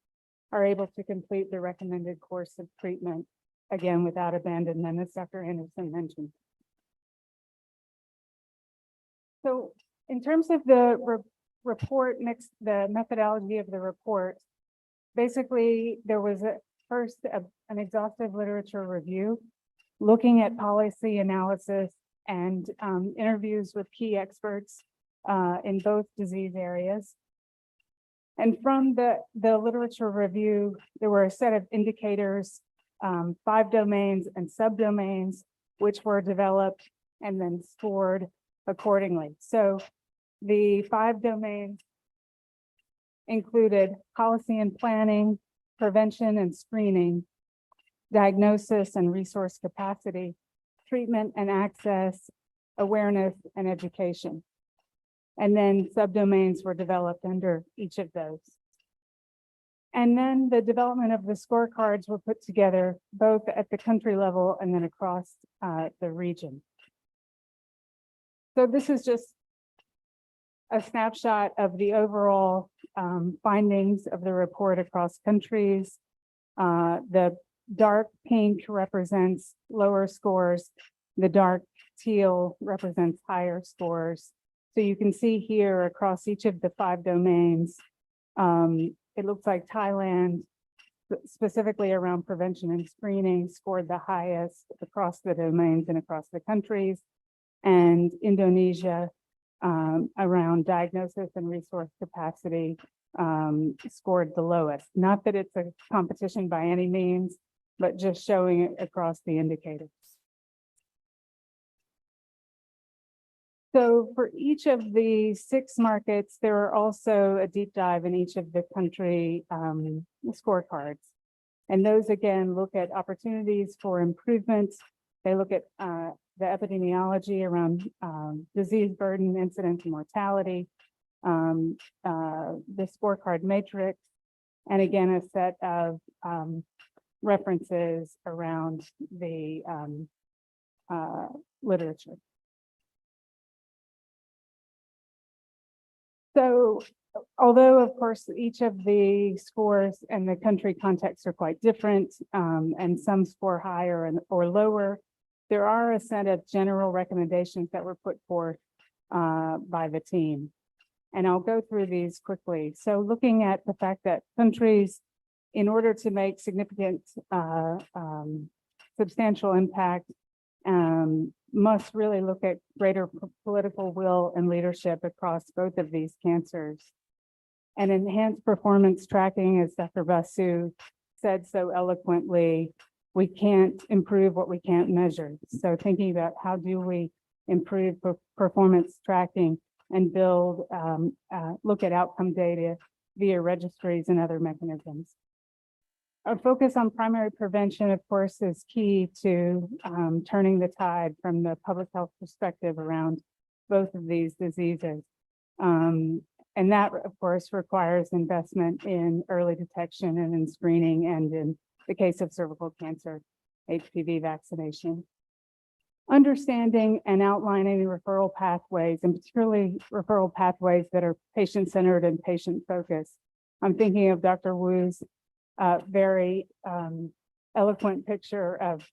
are able to complete the recommended course of treatment, again, without abandonment, as Dr. Anderson mentioned. So in terms of the report, the methodology of the report, basically there was an exhaustive literature review, looking at policy analysis and interviews with key experts in both disease areas. And from the literature review, there were a set of indicators, 5 domains and subdomains, which were developed and then scored accordingly. So The 5 domains included policy and planning, prevention and screening, diagnosis and resource capacity, treatment and access, awareness and education. And then subdomains were developed under each of those. And then the development of the scorecards were put together both at the country level and then across the region. So this is just a snapshot of the overall findings of the report across countries. The dark pink represents lower scores. The dark teal represents higher scores. So you can see here across each of the 5 domains, it looks like Thailand, specifically around prevention and screening, scored the highest across the domains and across the countries. And Indonesia, around diagnosis and resource capacity, scored the lowest. Not that it's a competition by any means, but just showing it across the indicators. So for each of the 6 markets, there are also a deep dive in each of the country scorecards. And those again look at opportunities for improvements. They look at the epidemiology around disease burden, incidence, and mortality, the scorecard matrix, and again, a set of references around the literature. So although, of course, each of the scores and the country contexts are quite different, and some score higher or lower, there are a set of general recommendations that were put forth by the team. And I'll go through these quickly. So looking at the fact that countries, in order to make significant substantial impact, must really look at greater political will and leadership across both of these cancers. And enhanced performance tracking, as Dr. Basu said so eloquently, we can't improve what we can't measure. So thinking about how do we improve performance tracking and build, look at outcome data via registries and other mechanisms. Our focus on primary prevention, of course, is key to turning the tide from the public health perspective around both of these diseases. And that, of course, requires investment in early detection and in screening, and in the case of cervical cancer, HPV vaccination. Understanding and outlining referral pathways, and particularly referral pathways that are patient-centered and patient-focused. I'm thinking of Dr. Wu's very eloquent picture of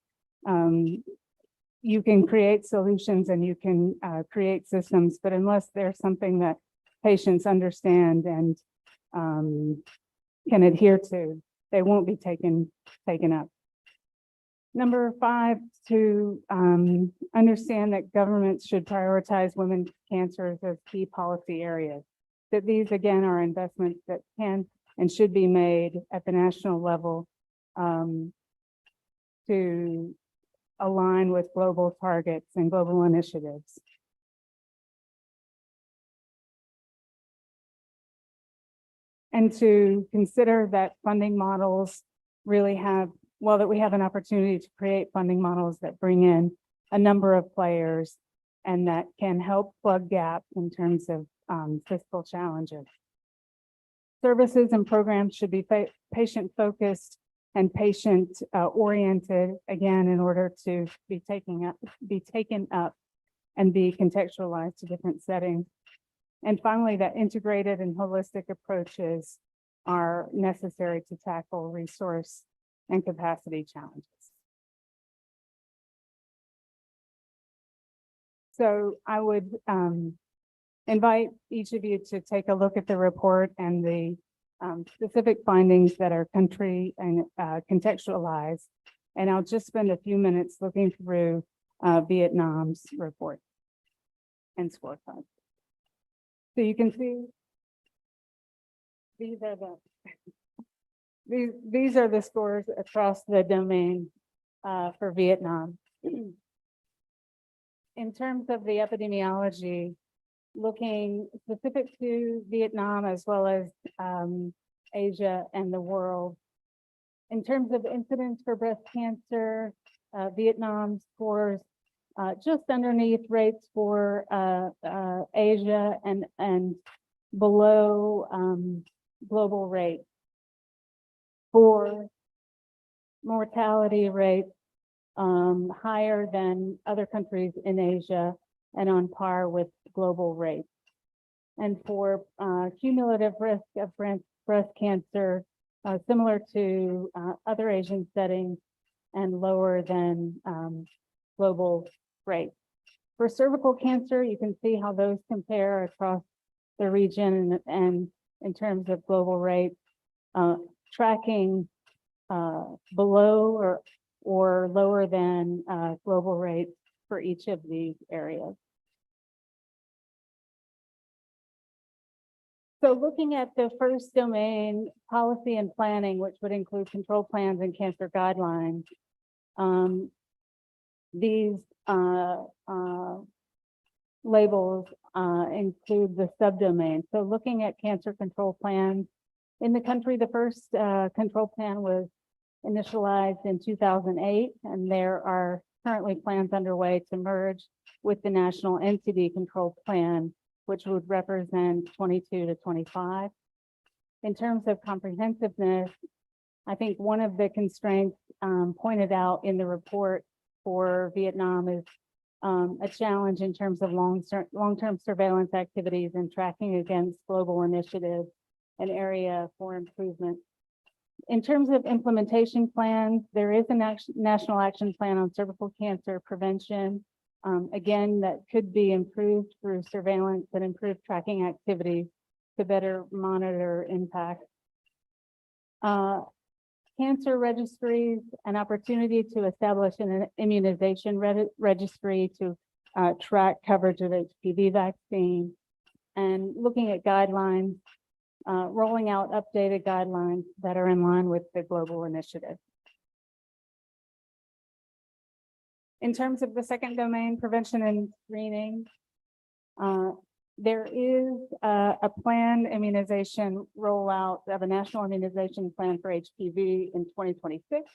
you can create solutions and you can create systems, but unless there's something that patients understand and can adhere to, they won't be taken up. Number 5, to understand that governments should prioritize women's cancers as key policy areas. That these, again, are investments that can and should be made at the national level to align with global targets and global initiatives. And to consider that funding models really have, well, that we have an opportunity to create funding models that bring in a number of players and that can help plug gaps in terms of fiscal challenges. Services and programs should be patient-focused and patient-oriented, again, in order to be taken up and be contextualized to different settings. And finally, that integrated and holistic approaches are necessary to tackle resource and capacity challenges. So I would invite each of you to take a look at the report and the specific findings that are country and contextualized. And I'll just spend a few minutes looking through Vietnam's report and scorecard. So you can see these are the scores across the domain for Vietnam. In terms of the epidemiology, looking specific to Vietnam as well as Asia and the world. In terms of incidence for breast cancer, Vietnam scores just underneath rates for Asia and below global rates. For mortality rates, higher than other countries in Asia and on par with global rates. And for cumulative risk of breast cancer, similar to other Asian settings and lower than global rates. For cervical cancer, you can see how those compare across the region and in terms of global rates, tracking below or lower than global rates for each of these areas. So looking at the first domain, policy and planning, which would include control plans and cancer guidelines, these labels include the subdomain. So looking at cancer control plans, in the country, the first control plan was initialized in 2008, and there are currently plans underway to merge with the National NCD Control Plan, which would represent 22 to 25. In terms of comprehensiveness, I think one of the constraints pointed out in the report for Vietnam is a challenge in terms of long-term surveillance activities and tracking against global initiatives, an area for improvement. In terms of implementation plans, there is a national action plan on cervical cancer prevention. Again, that could be improved through surveillance and improved tracking activities to better monitor impact. Cancer registries, an opportunity to establish an immunization registry to track coverage of HPV vaccine, and looking at guidelines, rolling out updated guidelines that are in line with the global initiative. In terms of the second domain, prevention and screening, there is a planned immunization rollout of a national immunization plan for HPV in 2026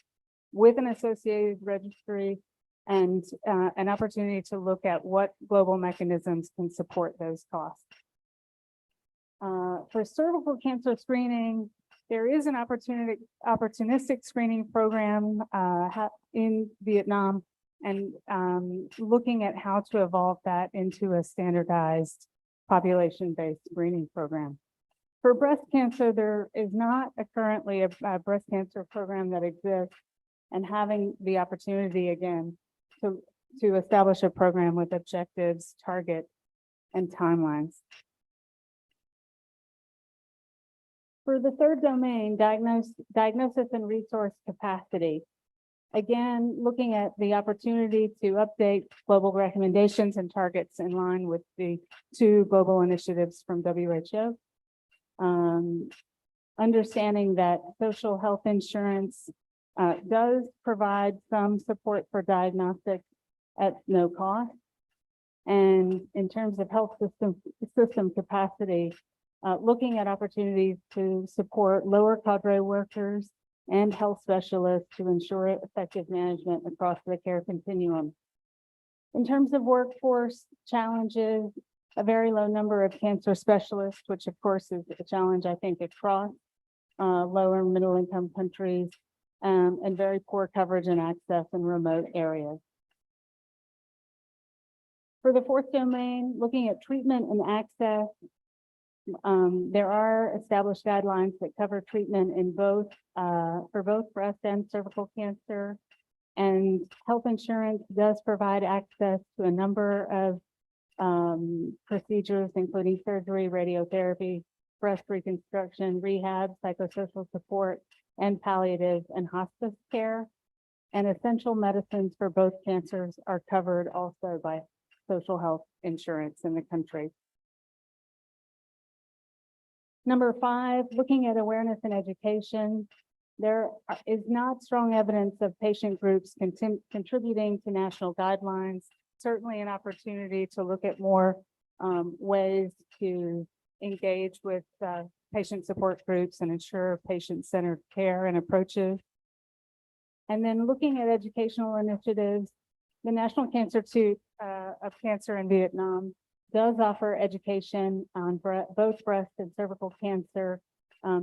with an associated registry and an opportunity to look at what global mechanisms can support those costs. For cervical cancer screening, there is an opportunistic screening program in Vietnam, and looking at how to evolve that into a standardized population-based screening program. For breast cancer, there is not currently a breast cancer program that exists, and having the opportunity again to establish a program with objectives, targets, and timelines. For the third domain, diagnosis and resource capacity. Again, looking at the opportunity to update global recommendations and targets in line with the 2 global initiatives from WHO. Understanding that social health insurance does provide some support for diagnostics at no cost. And in terms of health system capacity, looking at opportunities to support lower cadre workers and health specialists to ensure effective management across the care continuum. In terms of workforce challenges, a very low number of cancer specialists, which of course is a challenge, I think, across lower and middle income countries, and very poor coverage and access in remote areas. For the fourth domain, looking at treatment and access, there are established guidelines that cover treatment in both for both breast and cervical cancer, and health insurance does provide access to a number of procedures, including surgery, radiotherapy, breast reconstruction, rehab, psychosocial support, and palliative and hospice care. And essential medicines for both cancers are covered also by social health insurance in the country. Number 5, looking at awareness and education. There is not strong evidence of patient groups contributing to national guidelines. Certainly an opportunity to look at more ways to engage with patient support groups and ensure patient-centered care and approaches. And then looking at educational initiatives, the National Cancer Institute of Cancer in Vietnam does offer education on both breast and cervical cancer,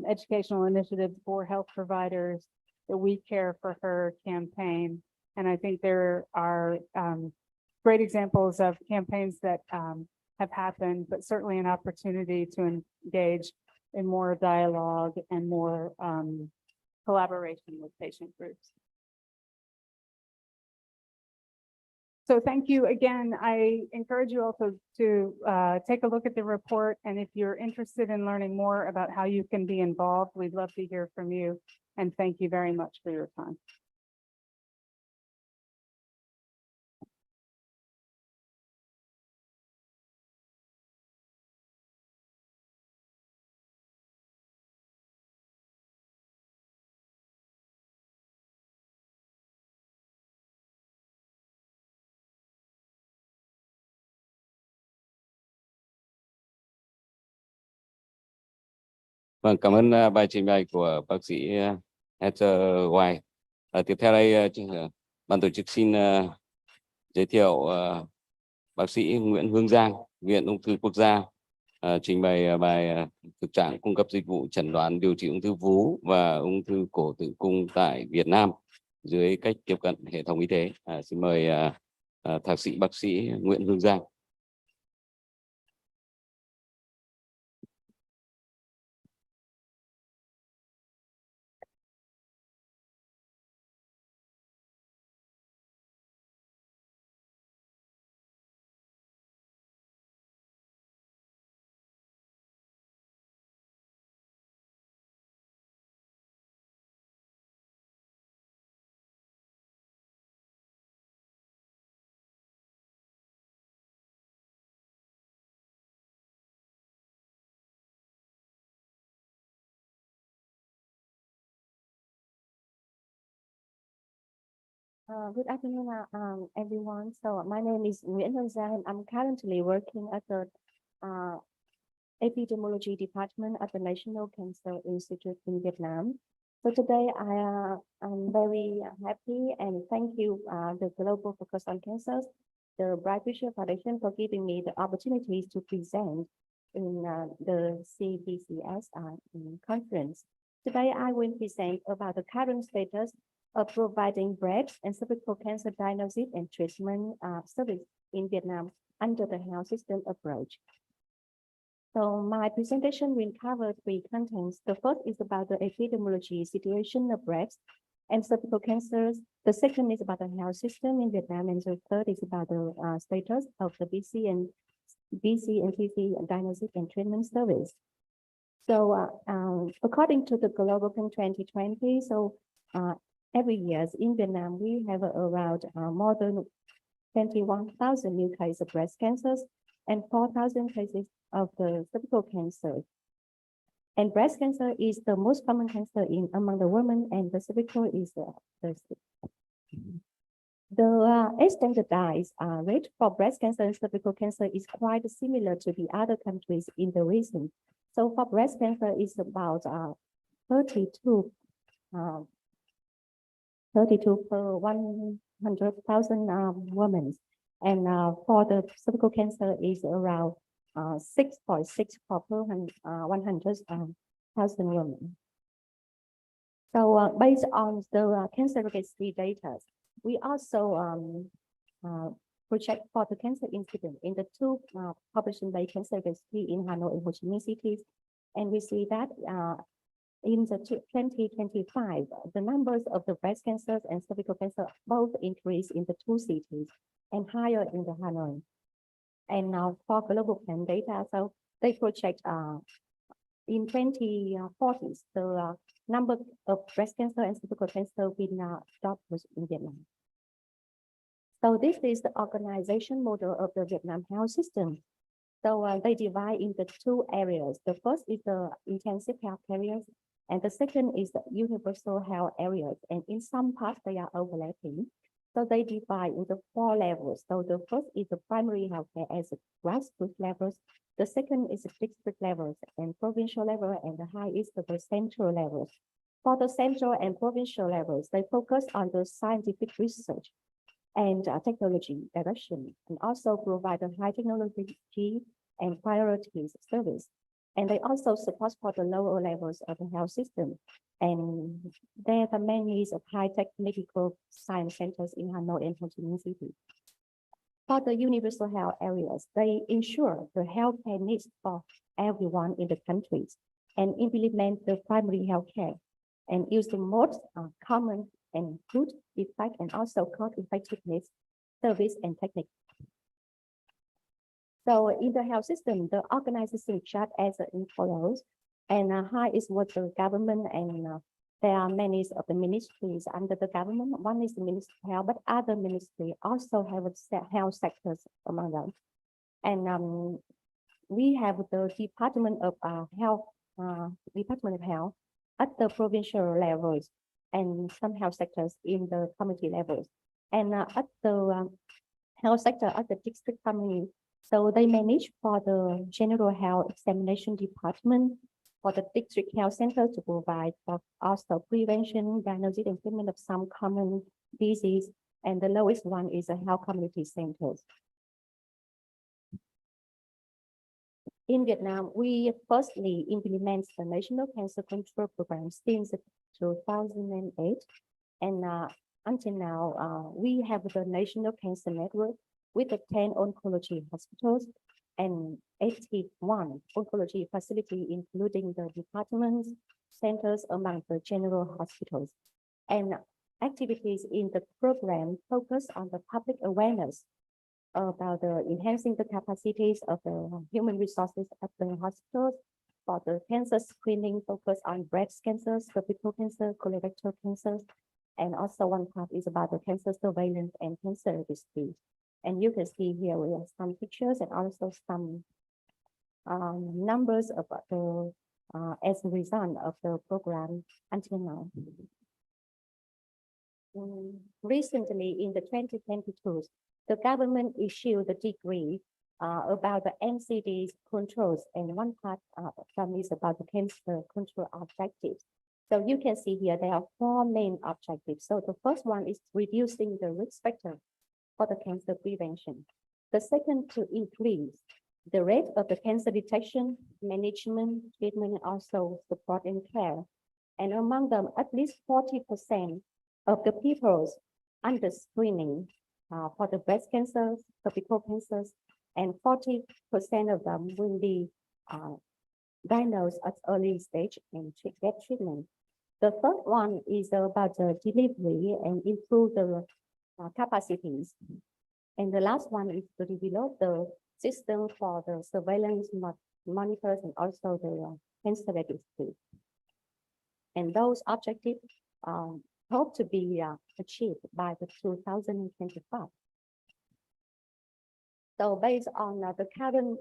educational initiatives for health providers, the We Care for Her campaign. And I think there are great examples of campaigns that have happened, but certainly an opportunity to engage in more dialogue and more collaboration with patient groups. So thank you again. I encourage you also to take a look at the report. And if you're interested in learning more about how you can be involved, we'd love to hear from you. And thank you very much for your time. Vâng, cảm ơn bài trình bày của bác sĩ Heather White. Tiếp theo đây, ban tổ chức xin giới thiệu bác sĩ Nguyễn Hương Giang, Viện Ung thư Quốc gia, trình bày bài thực trạng cung cấp dịch vụ chẩn đoán điều trị ung thư vú và ung thư cổ tử cung tại Việt Nam dưới cách tiếp cận hệ thống y tế. Xin mời thạc sĩ bác sĩ Nguyễn Hương Giang. Good afternoon, everyone. So my name is Nguyễn Hương Giang, and I'm currently working at the epidemiology department at the National Cancer Institute in Vietnam. So today I'm very happy and thank you, the Global Focus on Cancers, the Bright Future Foundation, for giving me the opportunities to present in the CBCS conference. Today I will present about the current status of providing breast and cervical cancer diagnosis and treatment service in Vietnam under the health system approach. So my presentation will cover three contents. The first is about the epidemiology situation of breast and cervical cancers. The second is about the health system in Vietnam, and the third is about the status of the BC and TC diagnosis and treatment service. So according to the Global Plan 2020, so every year in Vietnam, we have around more than 21,000 new cases of breast cancers and 4,000 cases of the cervical cancer. And breast cancer is the most common cancer among the women, and the cervical is the standardized rate for breast cancer and cervical cancer is quite similar to the other countries in the region. So for breast cancer, it's about 32 per 100,000 women. And for the cervical cancer is around 6.6 per 100,000 women. So based on the cancer registry data, we also project for the cancer incidence in the two population-based cancer registry in Hanoi and Ho Chi Minh cities. And we see that in the 2025, the numbers of the breast cancers and cervical cancer both increase in the two cities and higher in the Hanoi. And now for global plan data, so they project in 2040s, the number of breast cancer and cervical cancer will stop in Vietnam. So this is the organization model of the Vietnam health system. So they divide into two areas. The first is the intensive health areas, and the second is the universal health areas. And in some parts they are overlapping. So they divide into 4 levels. So the first is the primary healthcare as a grassroots levels. The second is the district levels and provincial level, and the highest is the central levels. For the central and provincial levels, they focus on the scientific research and technology direction, and also provide a high technology and priorities service. And they also support for the lower levels of the health system. And there are many needs of high-tech medical science centers in Hanoi and Ho Chi Minh City. For the universal health areas, they ensure the healthcare needs for everyone in the countries and implement the primary healthcare and use the most common and good effect and also cost effectiveness service and technique. So in the health system, the organization chart as follows, and high is what the government, and there are many of the ministries under the government. One is the Ministry of Health, but other ministries also have health sectors among them. And we have the Department of Health at the provincial levels, and some health sectors in the community levels, and at the health sector at the district community. So they manage for the general health examination department, for the district health center to provide for also prevention, diagnosis, and treatment of some common disease. And the lowest one is the health community centers. In Vietnam, we firstly implement the National Cancer Control Program since 2008. And until now, we have the National Cancer Network with the 10 oncology hospitals and 81 oncology facilities, including the departments, centers among the general hospitals. And activities in the program focus on the public awareness about the enhancing the capacities of the human resources at the hospitals. For the cancer screening, focus on breast cancer, cervical cancer, colorectal cancers, and also one part is about the cancer surveillance and cancer registry. And you can see here we have some pictures and also some numbers about the as a result of the program until now. Recently, in the 2022, the government issued a decree about the NCD's controls, and one part of them is about the cancer control objectives. So you can see here there are 4 main objectives. So the first one is reducing the risk factor for the cancer prevention. The second, to increase the rate of the cancer detection, management, treatment, and also support and care. And among them, at least 40% of the people under screening for the breast cancers, cervical cancers, and 40% of them will be diagnosed at early stage and get treatment. The third one is about the delivery and improve the capacities. And the last one is to develop the system for the surveillance monitors and also the cancer registry. And those objectives hope to be achieved by the 2025. So based on the current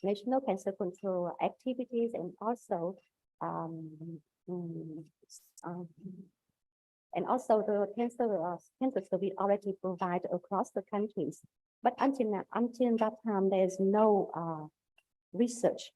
national cancer control activities and also the cancer service already provided across the countries. But until that time, there's no research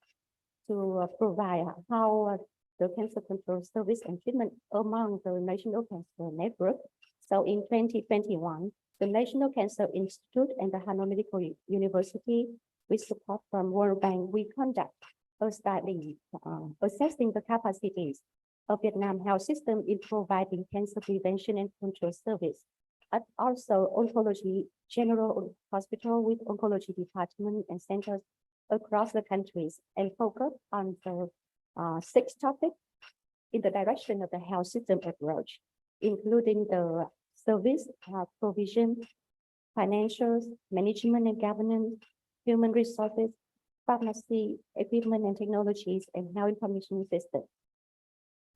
to provide how the cancer control service and treatment among the National Cancer Network. So in 2021, the National Cancer Institute and the Hanoi Medical University, with support from World Bank, we conduct a study assessing the capacities of Vietnam health system in providing cancer prevention and control service. And also oncology general hospital with oncology department and centers across the countries, and focus on the 6 topics in the direction of the health system approach, including the service provision, financials, management and governance, human resources, pharmacy, equipment and technologies, and health information system.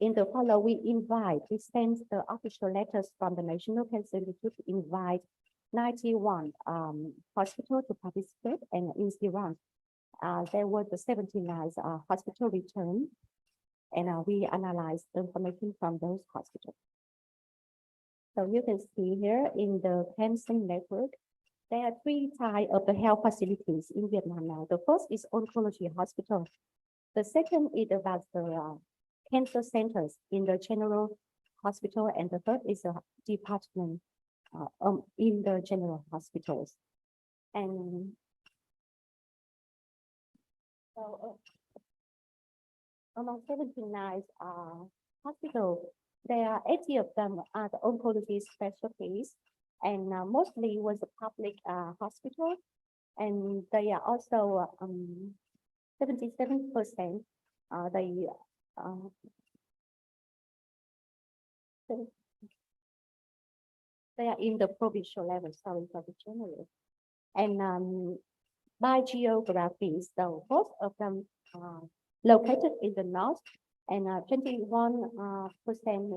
In the follow, we send the official letters from the National Cancer Institute to invite 91 hospitals to participate, and in Iran, there were the 79 hospital return, and we analyzed the information from those hospitals. So you can see here in the cancer network, there are 3 types of the health facilities in Vietnam now. The first is oncology hospital. The second is about the cancer centers in the general hospital, and the third is a department in the general hospitals. And so among 79 hospitals, there are 80 of them are the oncology specialties, and mostly was a public hospital, and they are also 77%. They are in the provincial level, sorry for the general. And by geography, so both of them are located in the north, and 21%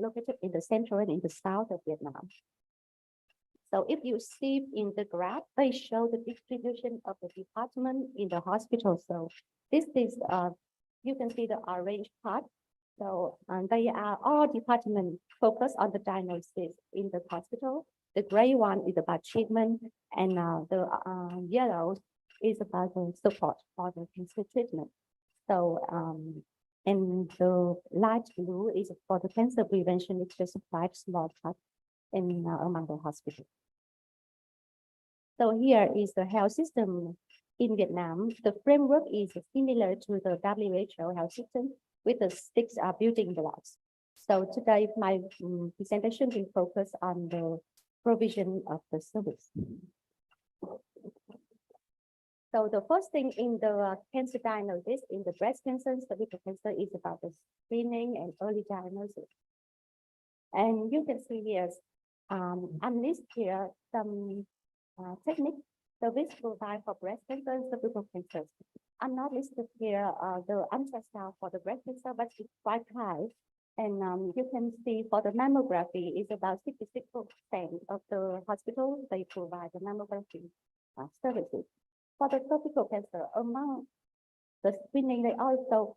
located in the central and in the south of Vietnam. So if you see in the graph, they show the distribution of the department in the hospital. So this is, you can see the orange part. So they are all departments focused on the diagnosis in the hospital. The gray one is about treatment, and the yellow is about the support for the cancer treatment. So, and the light blue is for the cancer prevention, which is quite small part in among the hospitals. So here is the health system in Vietnam. The framework is similar to the WHO health system with the 6 building blocks. So today my presentation will focus on the provision of the service. So the first thing in the cancer diagnosis in the breast cancer, cervical cancer is about the screening and early diagnosis. And you can see here, I'm listed here some technique service provided for breast cancer and cervical cancer. I'm not listed here the ultrasound for the breast cancer, but it's quite high. And you can see for the mammography is about 66% of the hospital, they provide the mammography services. For the cervical cancer, among the screening, they also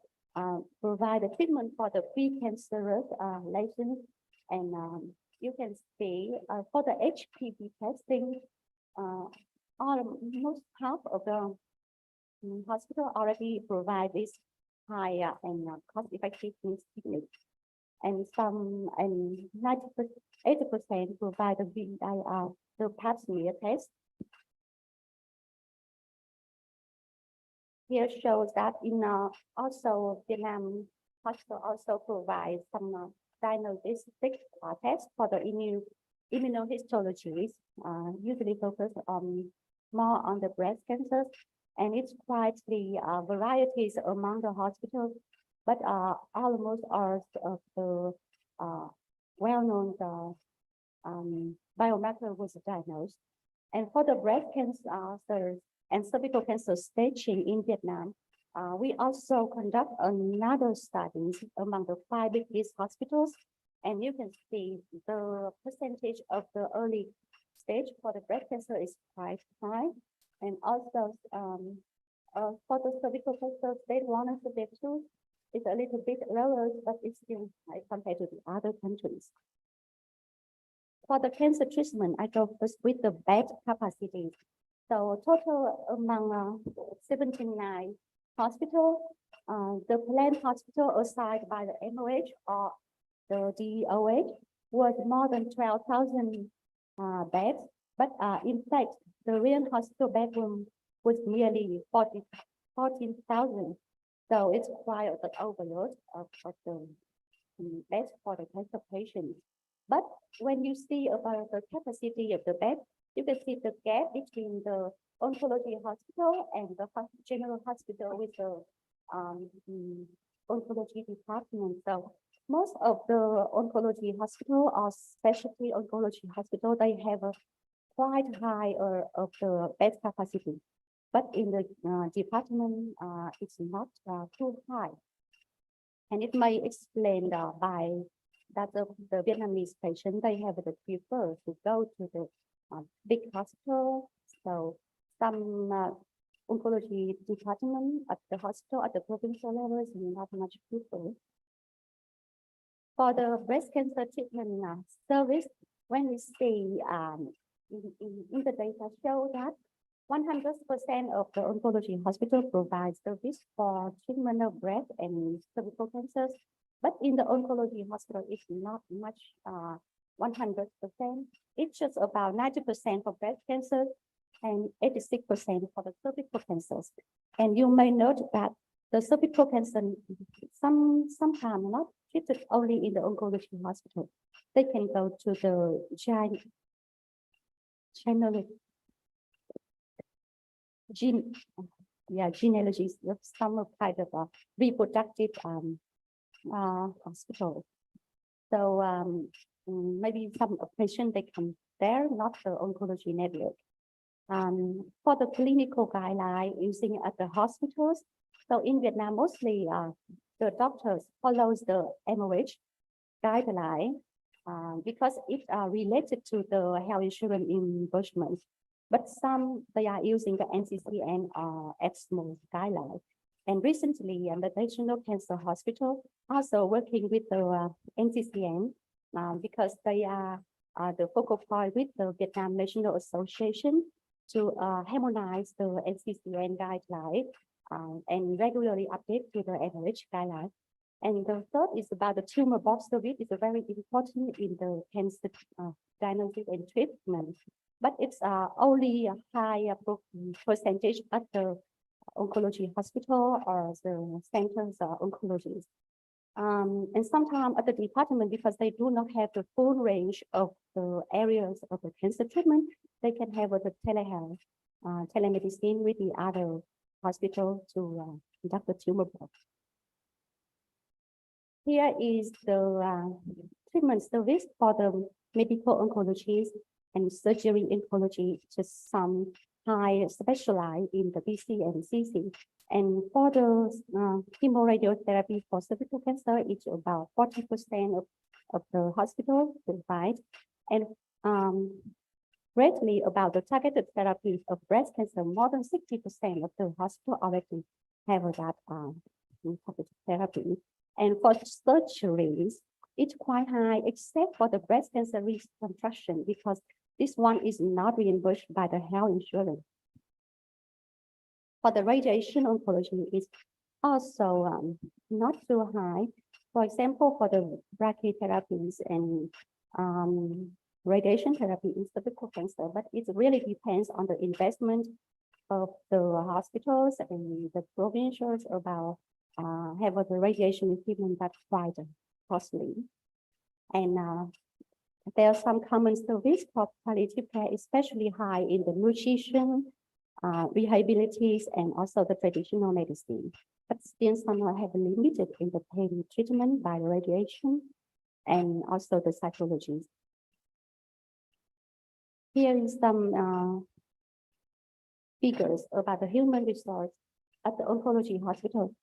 provide a treatment for the precancerous lesions. And you can see for the HPV testing, almost half of the hospital already provide this high and cost-effective technique. And some, and 80% provide the pap smear test. Here shows that in also Vietnam hospital also provides some diagnostic tests for the immunohistologies, usually focused on more on the breast cancers, and it's quite the varieties among the hospitals, but almost all of the well-known biomarker was diagnosed. And for the breast cancer and cervical cancer staging in Vietnam, we also conduct another studies among the 5 biggest hospitals, and you can see the percentage of the early stage for the breast cancer is quite high, and also for the cervical cancer stage 1 and stage 2 is a little bit lower, but it's still high compared to the other countries. For the cancer treatment, I go first with the bed capacity. So total among 79 hospitals, the planned hospital assigned by the MOH or the DOH was more than 12,000 beds, but in fact, the real hospital bedroom was nearly 14,000. So it's quite an overload of the beds for the cancer patients. But when you see about the capacity of the bed, you can see the gap between the oncology hospital and the general hospital with the oncology department. So most of the oncology hospital or specialty oncology hospital, they have a quite high of the bed capacity. But in the department, it's not too high. And it may explain by that the Vietnamese patient, they have the prefer to go to the big hospital. So some oncology department at the hospital at the provincial level is not much people. For the breast cancer treatment service, when we see in the data show that 100% of the oncology hospital provides service for treatment of breast and cervical cancers, but in the oncology hospital, it's not much 100%. It's just about 90% for breast cancer and 86% for the cervical cancers. And you may note that the cervical cancer sometimes not treated only in the oncology hospital. They can go to the genealogies of some kind of reproductive hospital. So maybe some patients they come there, not the oncology network. For the clinical guideline using at the hospitals, so in Vietnam mostly the doctors follows the MOH guideline because it's related to the health insurance reimbursement. But some they are using the NCCN or ESMO guideline. And recently, the National Cancer Hospital also working with the NCCN because they are the focal point with the Vietnam National Association to harmonize the NCCN guideline and regularly update to the NIH guideline. And the third is about the tumor box service. It's very important in the cancer diagnosis and treatment, but it's only a high percentage at the oncology hospital or the centers of oncology. And sometimes at the department, because they do not have the full range of the areas of the cancer treatment, they can have the telehealth, telemedicine with the other hospital to conduct the tumor box. Here is the treatment service for the medical oncologists and surgery oncology, just some high specialized in the BC and CC. And for the chemoradiotherapy for cervical cancer, it's about 40% of the hospital provide. And greatly about the targeted therapies of breast cancer, more than 60% of the hospital already have that targeted therapy. And for surgeries, it's quite high, except for the breast cancer reconstruction, because this one is not reimbursed by the health insurance. For the radiation oncology, is also not too high. For example, for the brachytherapies and radiation therapy in cervical cancer, but it really depends on the investment of the hospitals and the provincials about have the radiation equipment that's quite costly. And there are some common service for palliative care, especially high in the nutrition, rehabilitation, and also the traditional medicine. But still some have limited in the pain treatment by radiation and also the psychology. Here is some figures about the human resource at the oncology hospital.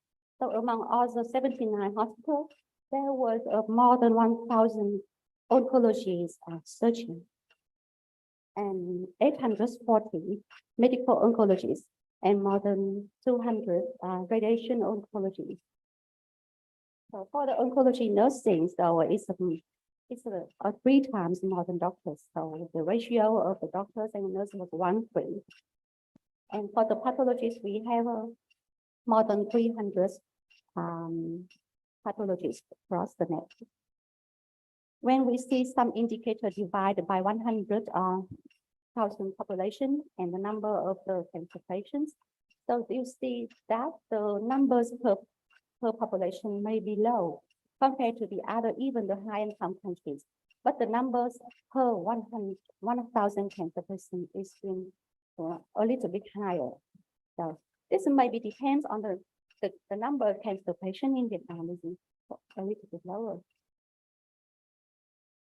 So among all the 79 hospitals, there was more than 1,000 oncologists surgeons and 840 medical oncologists and more than 200 radiation oncologists. So for the oncology nursing, so it's 3 times more than doctors. So the ratio of the doctors and nurses was 1:3. And for the pathologists, we have more than 300 pathologists across the net. When we see some indicator divided by 100,000 population and the number of the cancer patients, so you see that the numbers per population may be low compared to the other, even the high-income countries. But the numbers per 1,000 cancer patients is a little bit higher. So this maybe depends on the number of cancer patients in Vietnam is a little bit lower.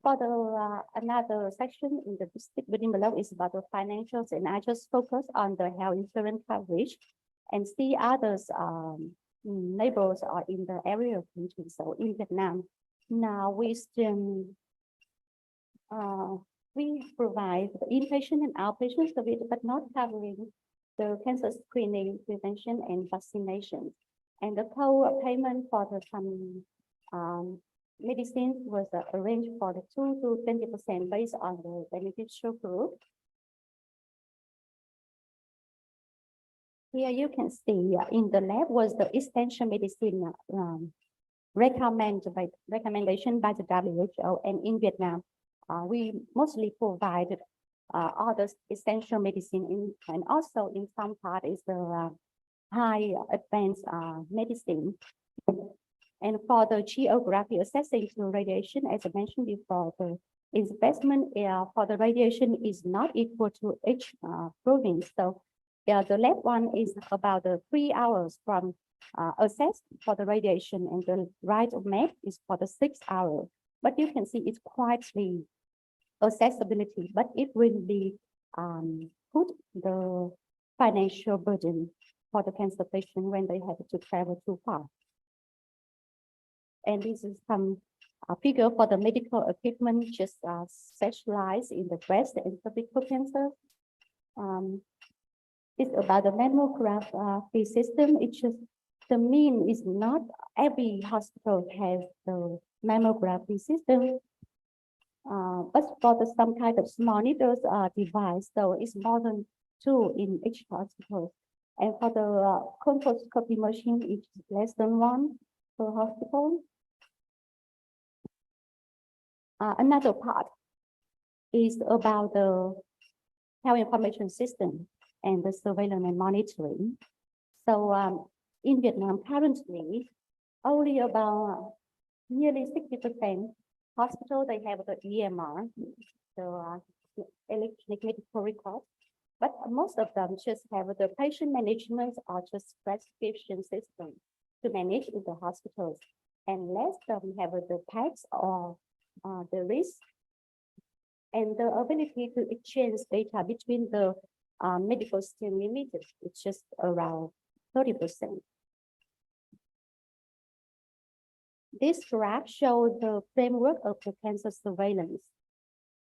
For the another section in the within below is about the financials, and I just focus on the health insurance coverage and see others neighbors are in the area of country. So in Vietnam, now we still we provide the inpatient and outpatient service, but not covering the cancer screening, prevention, and vaccination. And the co-payment for the some medicine was arranged for the 2 to 20% based on the beneficial group. Here you can see in the lab was the extension medicine recommendation by the WHO, and in Vietnam, we mostly provided other essential medicine and also in some part is the high advanced medicine. And for the geography assessing to radiation, as I mentioned before, the investment for the radiation is not equal to each province. So the left one is about 3 hours from assess for the radiation, and the right map is for the 6 hours. But you can see it's quite the accessibility, but it will be put the financial burden for the cancer patient when they have to travel too far. And this is some figure for the medical equipment just specialized in the breast and cervical cancer. It's about the mammography system. It's just the mean is not every hospital has the mammography system. But for the some kind of monitors device, so it's more than 2 in each hospital. And for the colposcopy machine, it's less than 1 per hospital. Another part is about the health information system and the surveillance and monitoring. So in Vietnam currently, only about nearly 60% hospital they have the EMR, the electronic medical record, but most of them just have the patient management or just prescription system to manage in the hospitals, and less of them have the PACS or the risk and the ability to exchange data between the medical still limited. It's just around 30%. This graph shows the framework of the cancer surveillance,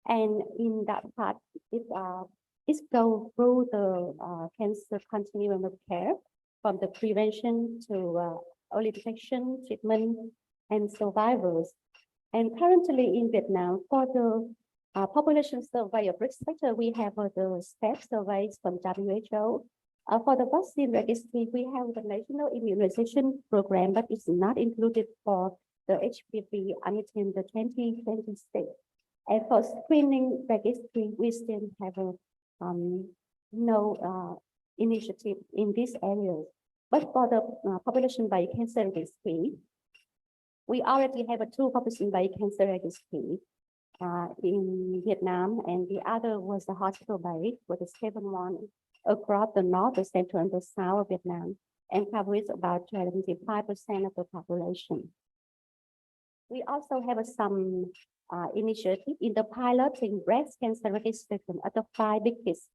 and in that part, it goes through the cancer continuum of care from the prevention to early detection, treatment, and survivors. And currently in Vietnam, for the population survey of risk factor, we have the STEP surveys from WHO. For the vaccine registry, we have the National Immunization Program, but it's not included for the HPV until the 2026. And for screening registry, we still have no initiative in this area. But for the population by cancer registry, we already have 2 population by cancer registry in Vietnam, and the other was the hospital based with the 7 one across the north, the central, and the south of Vietnam, and covers about 25% of the population. We also have some initiative in the piloting breast cancer registration at the 5 biggest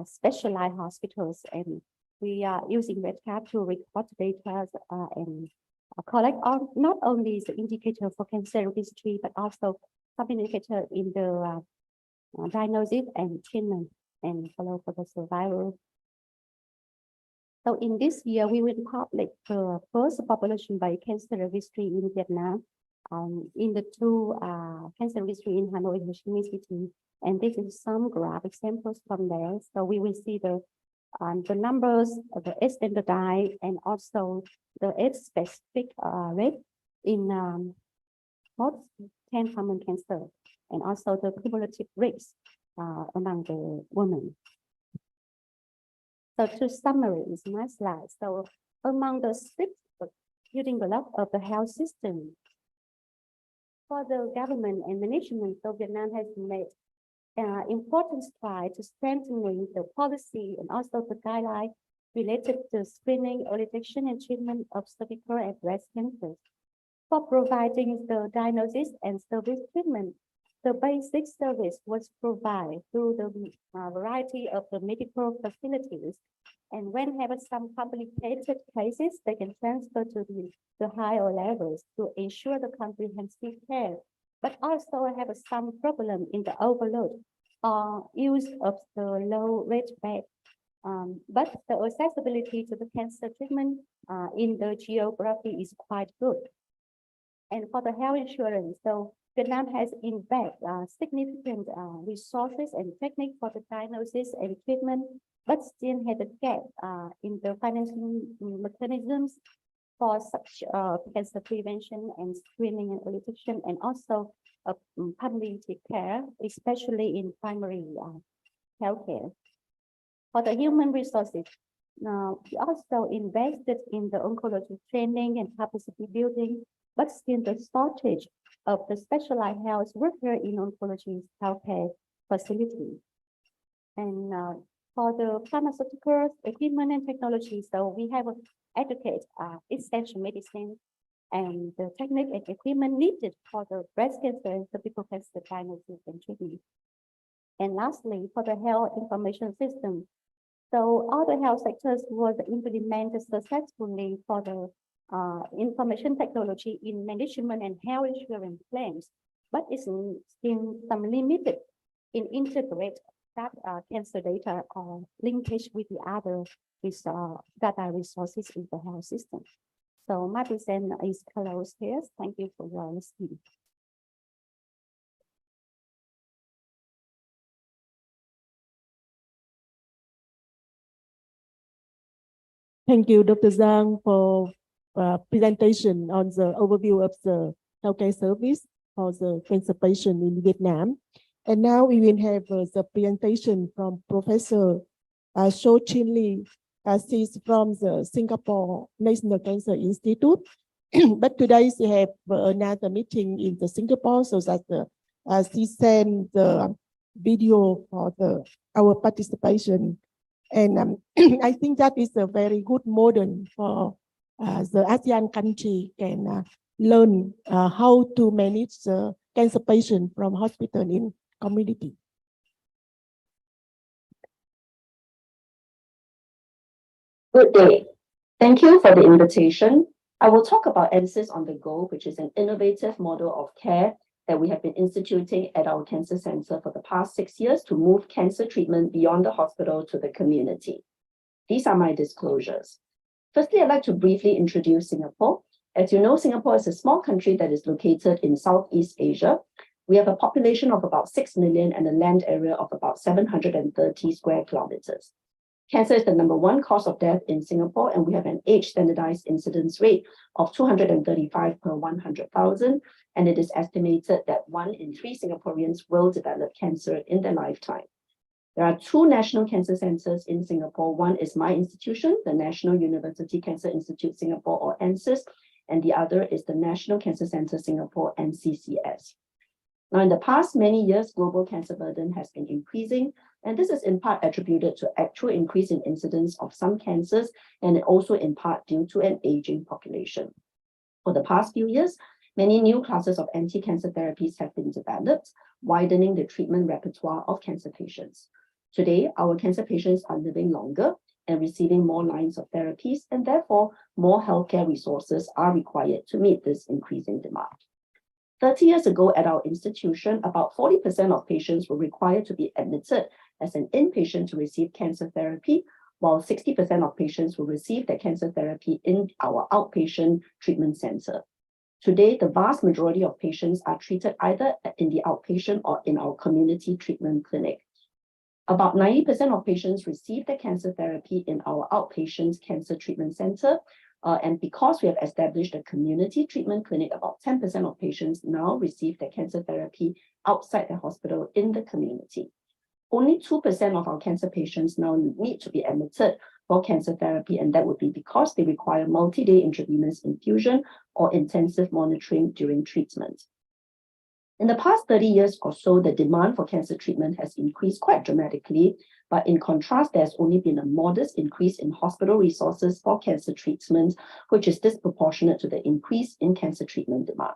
specialized hospitals, and we are using RedCap to record data and collect not only the indicator for cancer registry, but also some indicator in the diagnosis and treatment and follow for the survival. So in this year, we will publish the first population by cancer registry in Vietnam in the 2 cancer registry in Hanoi and Ho Chi Minh City. And this is some graph examples from there. So we will see the numbers, the standardized, and also the age-specific rate in most 10 common cancer, and also the cumulative rates among the women. So to summarize my slide, so among the 6 building blocks of the health system, for the government and management, so Vietnam has made important strides to strengthening the policy and also the guidelines related to screening, early detection, and treatment of cervical and breast cancers. For providing the diagnosis and service treatment, the basic service was provided through the variety of the medical facilities. And when have some complicated cases, they can transfer to the higher levels to ensure the comprehensive care, but also have some problem in the overload or use of the low rate bed. But the accessibility to the cancer treatment in the geography is quite good. And for the health insurance, so Vietnam has invested significant resources and technique for the diagnosis and treatment, but still had a gap in the financing mechanisms for such cancer prevention and screening and early detection, and also palliative care, especially in primary healthcare. For the human resources, we also invested in the oncology training and capacity building, but still the shortage of the specialized health worker in oncology healthcare facility. And for the pharmaceuticals, equipment and technology, so we have educate essential medicine and the technique and equipment needed for the breast cancer and cervical cancer diagnosis and treatment. And lastly, for the health information system, so all the health sectors was implemented successfully for the information technology in management and health insurance claims, but it's still some limited in integrate that cancer data or linkage with the other data resources in the health system. So my present is closed here. Thank you for your listening. Thank you, Dr. Giang, for presentation on the overview of the healthcare service for the cancer patient in Vietnam. And now we will have the presentation from Professor So Chin Lee. She's from the Singapore National Cancer Institute. But today she have another meeting in the Singapore, so that she sent the video for our participation. And I think that is a very good model for the ASEAN country can learn how to manage the cancer patient from hospital in community. Good day. Thank you for the invitation. I will talk about NCIS on the Go, which is an innovative model of care that we have been instituting at our cancer center for the past 6 years to move cancer treatment beyond the hospital to the community. These are my disclosures. Firstly, I'd like to briefly introduce Singapore. As you know, Singapore is a small country that is located in Southeast Asia. We have a population of about 6 million and a land area of about 730 square kilometers. Cancer is the #1 cause of death in Singapore, and we have an age-standardized incidence rate of 235 per 100,000, and it is estimated that 1 in 3 Singaporeans will develop cancer in their lifetime. There are 2 national cancer centers in Singapore. One is my institution, the National University Cancer Institute Singapore, or NCIS, and the other is the National Cancer Center Singapore, NCCS. Now, in the past many years, global cancer burden has been increasing, and this is in part attributed to actual increase in incidence of some cancers, and also in part due to an aging population. For the past few years, many new classes of anti-cancer therapies have been developed, widening the treatment repertoire of cancer patients. Today, our cancer patients are living longer and receiving more lines of therapies, and therefore more healthcare resources are required to meet this increasing demand. 30 years ago at our institution, about 40% of patients were required to be admitted as an inpatient to receive cancer therapy, while 60% of patients will receive their cancer therapy in our outpatient treatment center. Today, the vast majority of patients are treated either in the outpatient or in our community treatment clinic. About 90% of patients receive their cancer therapy in our outpatient cancer treatment center. And because we have established a community treatment clinic, about 10% of patients now receive their cancer therapy outside the hospital in the community. Only 2% of our cancer patients now need to be admitted for cancer therapy, and that would be because they require multi-day intravenous infusion or intensive monitoring during treatment. In the past 30 years or so, the demand for cancer treatment has increased quite dramatically, but in contrast, there's only been a modest increase in hospital resources for cancer treatment, which is disproportionate to the increase in cancer treatment demand.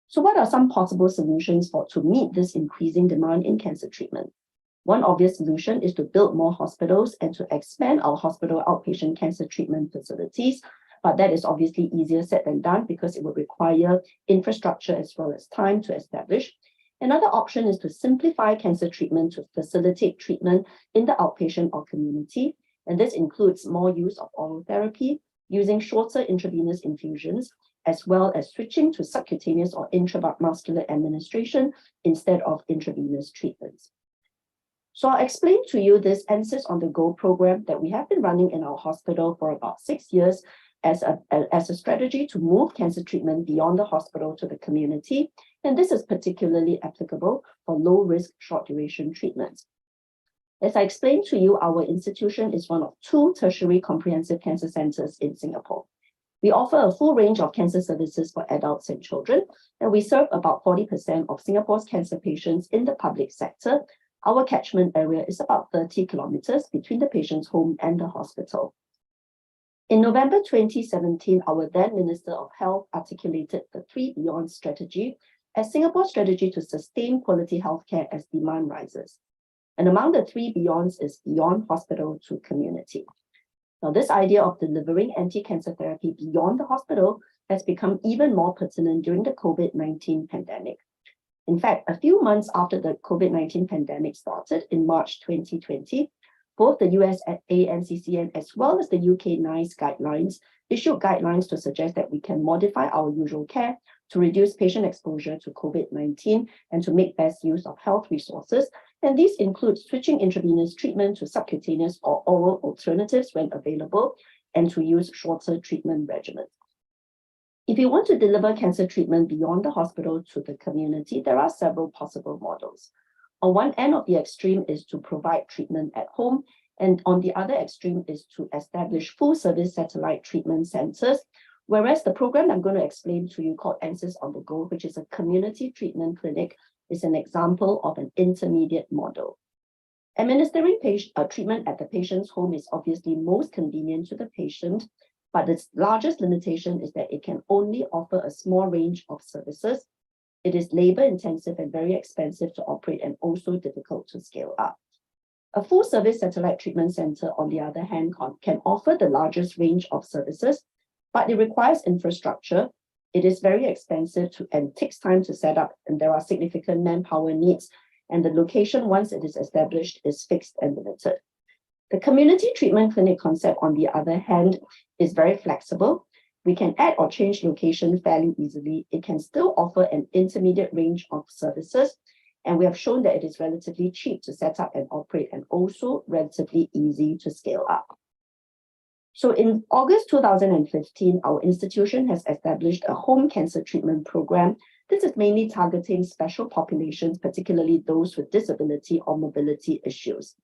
So what are some possible solutions to meet this increasing demand in cancer treatment? One obvious solution is to build more hospitals and to expand our hospital outpatient cancer treatment facilities, but that is obviously easier said than done because it would require infrastructure as well as time to establish. Another option is to simplify cancer treatment to facilitate treatment in the outpatient or community, and this includes more use of oral therapy, using shorter intravenous infusions, as well as switching to subcutaneous or intramuscular administration instead of intravenous treatments. So I'll explain to you this NSYS on the Go program that we have been running in our hospital for about 6 years as a strategy to move cancer treatment beyond the hospital to the community. And this is particularly applicable for low-risk, short-duration treatments. As I explained to you, our institution is one of 2 tertiary comprehensive cancer centers in Singapore. We offer a full range of cancer services for adults and children, and we serve about 40% of Singapore's cancer patients in the public sector. Our catchment area is about 30 kilometers between the patient's home and the hospital. In November 2017, our then Minister of Health articulated the 3 Beyond strategy as Singapore's strategy to sustain quality healthcare as demand rises. And among the 3 Beyonds is beyond hospital to community. Now, this idea of delivering anti-cancer therapy beyond the hospital has become even more pertinent during the COVID-19 pandemic. In fact, a few months after the COVID-19 pandemic started in March 2020, both the US ANCCN as well as the UK NICE guidelines issued guidelines to suggest that we can modify our usual care to reduce patient exposure to COVID-19 and to make best use of health resources. And these include switching intravenous treatment to subcutaneous or oral alternatives when available, and to use shorter treatment regimens. If you want to deliver cancer treatment beyond the hospital to the community, there are several possible models. On one end of the extreme is to provide treatment at home, and on the other extreme is to establish full-service satellite treatment centers, whereas the program I'm going to explain to you called NSYS on the Go, which is a community treatment clinic, is an example of an intermediate model. Administering treatment at the patient's home is obviously most convenient to the patient, but its largest limitation is that it can only offer a small range of services. It is labor-intensive and very expensive to operate and also difficult to scale up. A full-service satellite treatment center, on the other hand, can offer the largest range of services, but it requires infrastructure. It is very expensive and takes time to set up, and there are significant manpower needs, and the location, once it is established, is fixed and limited. The community treatment clinic concept, on the other hand, is very flexible. We can add or change location fairly easily. It can still offer an intermediate range of services, and we have shown that it is relatively cheap to set up and operate and also relatively easy to scale up. So in August 2015, our institution has established a home cancer treatment program. This is mainly targeting special populations, particularly those with disability or mobility issues.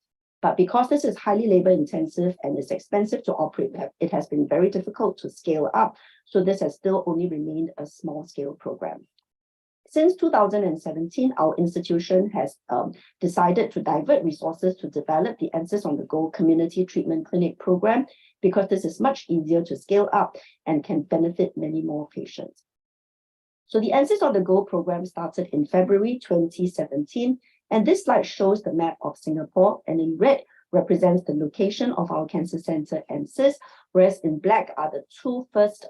But because this is highly labor intensive and is expensive to operate, it has been very difficult to scale up. So this has still only remained a small scale program. Since 2017, our institution has decided to divert resources to develop the NSYS on the Go community treatment clinic program, because this is much easier to scale up and can benefit many more patients. So the NSYS on the Go program started in February 2017, and this slide shows the map of Singapore, and in red represents the location of our cancer center NSYS, whereas in black are the 2 first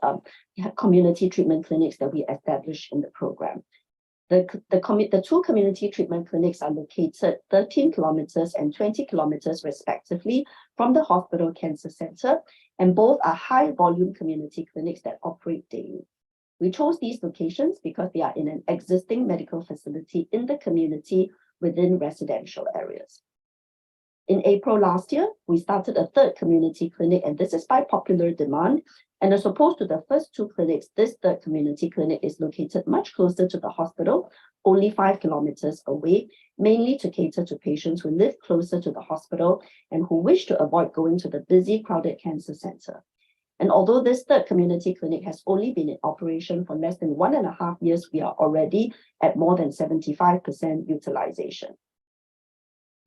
community treatment clinics that we established in the program. The 2 community treatment clinics are located 13 kilometers and 20 kilometers respectively from the hospital cancer center, and both are high volume community clinics that operate daily. We chose these locations because they are in an existing medical facility in the community within residential areas. In April last year, we started a 3rd community clinic, and this is by popular demand. And as opposed to the first 2 clinics, this 3rd community clinic is located much closer to the hospital, only 5 kilometers away, mainly to cater to patients who live closer to the hospital and who wish to avoid going to the busy, crowded cancer center. And although this 3rd community clinic has only been in operation for less than 1.5 years, we are already at more than 75% utilization.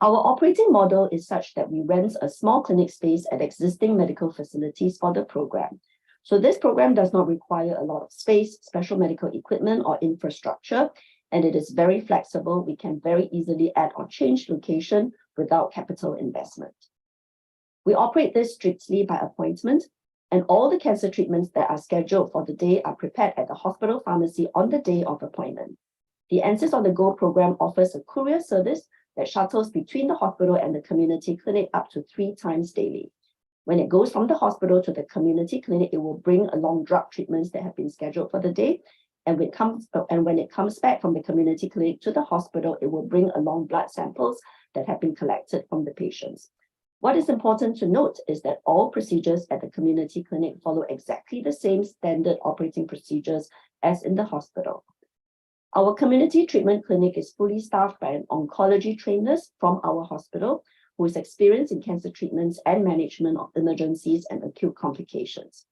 Our operating model is such that we rent a small clinic space at existing medical facilities for the program. So this program does not require a lot of space, special medical equipment, or infrastructure, and it is very flexible. We can very easily add or change location without capital investment. We operate this strictly by appointment, and all the cancer treatments that are scheduled for the day are prepared at the hospital pharmacy on the day of appointment. The NSYS on the Go program offers a courier service that shuttles between the hospital and the community clinic up to 3 times daily. When it goes from the hospital to the community clinic, it will bring along drug treatments that have been scheduled for the day. And when it comes back from the community clinic to the hospital, it will bring along blood samples that have been collected from the patients. What is important to note is that all procedures at the community clinic follow exactly the same standard operating procedures as in the hospital. Our community treatment clinic is fully staffed by an oncology trainer from our hospital who is experienced in cancer treatments and management of emergencies and acute complications.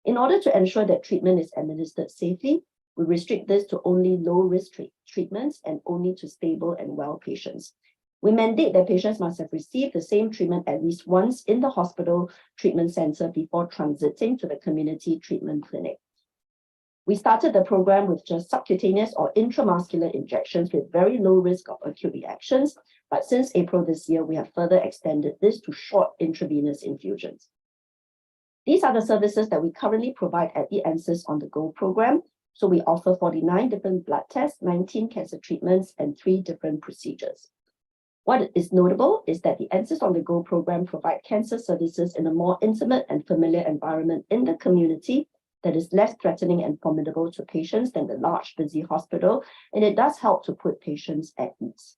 In order to ensure that treatment is administered safely, we restrict this to only low-risk treatments and only to stable and well patients. We mandate that patients must have received the same treatment at least once in the hospital treatment center before transiting to the community treatment clinic. We started the program with just subcutaneous or intramuscular injections with very low risk of acute reactions, but since April this year, we have further extended this to short intravenous infusions. These are the services that we currently provide at the Answers on the Go program. So we offer 49 different blood tests, 19 cancer treatments, and 3 different procedures. What is notable is that the Answers on the Go program provide cancer services in a more intimate and familiar environment in the community that is less threatening and formidable to patients than the large, busy hospital, and it does help to put patients at ease.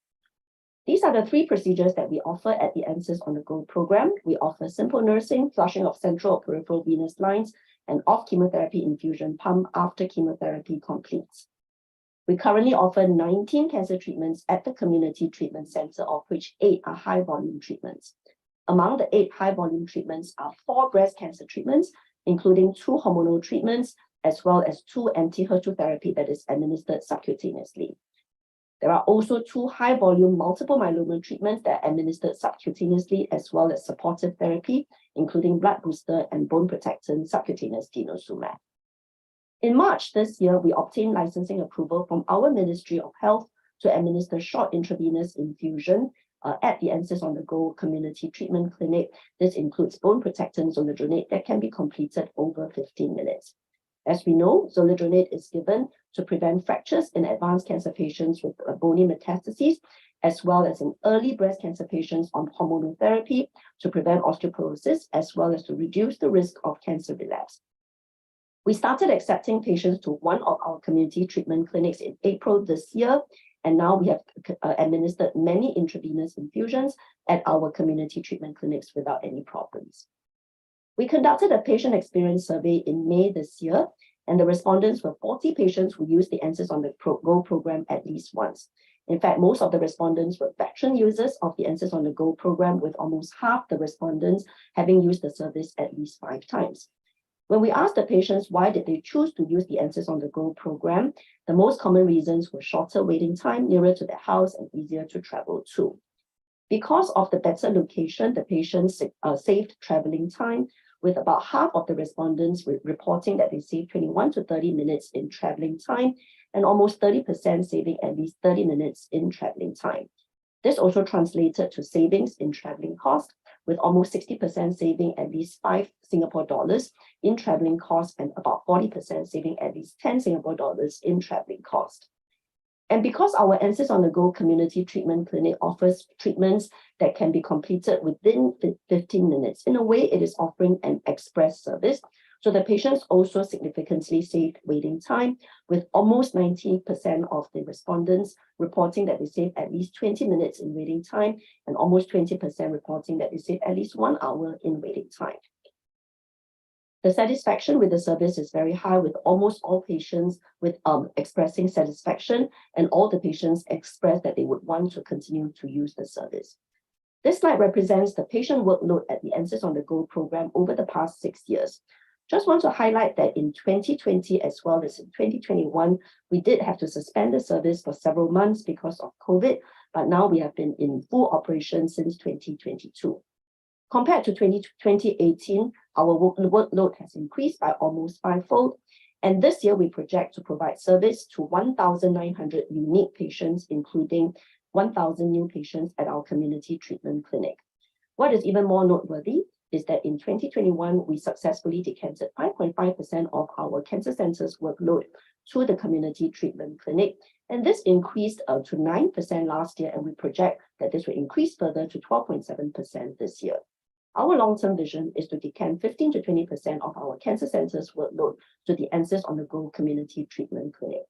These are the 3 procedures that we offer at the Answers on the Go program. We offer simple nursing, flushing of central or peripheral venous lines, and off chemotherapy infusion pump after chemotherapy completes. We currently offer 19 cancer treatments at the community treatment center, of which 8 are high volume treatments. Among the 8 high volume treatments are 4 breast cancer treatments, including 2 hormonal treatments, as well as 2 anti-HER2 therapy that is administered subcutaneously. There are also 2 high volume multiple myeloma treatments that are administered subcutaneously, as well as supportive therapy, including blood booster and bone protectant subcutaneous denosumab. In March this year, we obtained licensing approval from our Ministry of Health to administer short intravenous infusion at the Answers on the Go community treatment clinic. This includes bone protectant zoledronate that can be completed over 15 minutes. As we know, zoledronate is given to prevent fractures in advanced cancer patients with bony metastases, as well as in early breast cancer patients on hormonal therapy to prevent osteoporosis, as well as to reduce the risk of cancer relapse. We started accepting patients to one of our community treatment clinics in April this year, and now we have administered many intravenous infusions at our community treatment clinics without any problems. We conducted a patient experience survey in May this year, and the respondents were 40 patients who used the Answers on the Go program at least once. In fact, most of the respondents were veteran users of the Answers on the Go program, with almost half the respondents having used the service at least 5 times. When we asked the patients why did they choose to use the Answers on the Go program, the most common reasons were shorter waiting time, nearer to their house, and easier to travel to. Because of the better location, the patients saved traveling time, with about half of the respondents reporting that they saved 21 to 30 minutes in traveling time, and almost 30% saving at least 30 minutes in traveling time. This also translated to savings in traveling cost, with almost 60% saving at least 5 Singapore dollars in traveling cost, and about 40% saving at least 10 Singapore dollars in traveling cost. And because our Answers on the Go community treatment clinic offers treatments that can be completed within 15 minutes, in a way it is offering an express service. So the patients also significantly saved waiting time, with almost 90% of the respondents reporting that they saved at least 20 minutes in waiting time, and almost 20% reporting that they saved at least 1 hour in waiting time. The satisfaction with the service is very high, with almost all patients expressing satisfaction, and all the patients express that they would want to continue to use the service. This slide represents the patient workload at the Answers on the Go program over the past 6 years. Just want to highlight that in 2020 as well as in 2021, we did have to suspend the service for several months because of COVID, but now we have been in full operation since 2022. Compared to 2018, our workload has increased by almost 5-fold. And this year, we project to provide service to 1,900 unique patients, including 1,000 new patients at our community treatment clinic. What is even more noteworthy is that in 2021, we successfully decanted 5.5% of our cancer center's workload to the community treatment clinic. And this increased to 9% last year, and we project that this will increase further to 12.7% this year. Our long-term vision is to decant 15 to 20% of our cancer centers' workload to the emphasis on the Go community treatment clinic.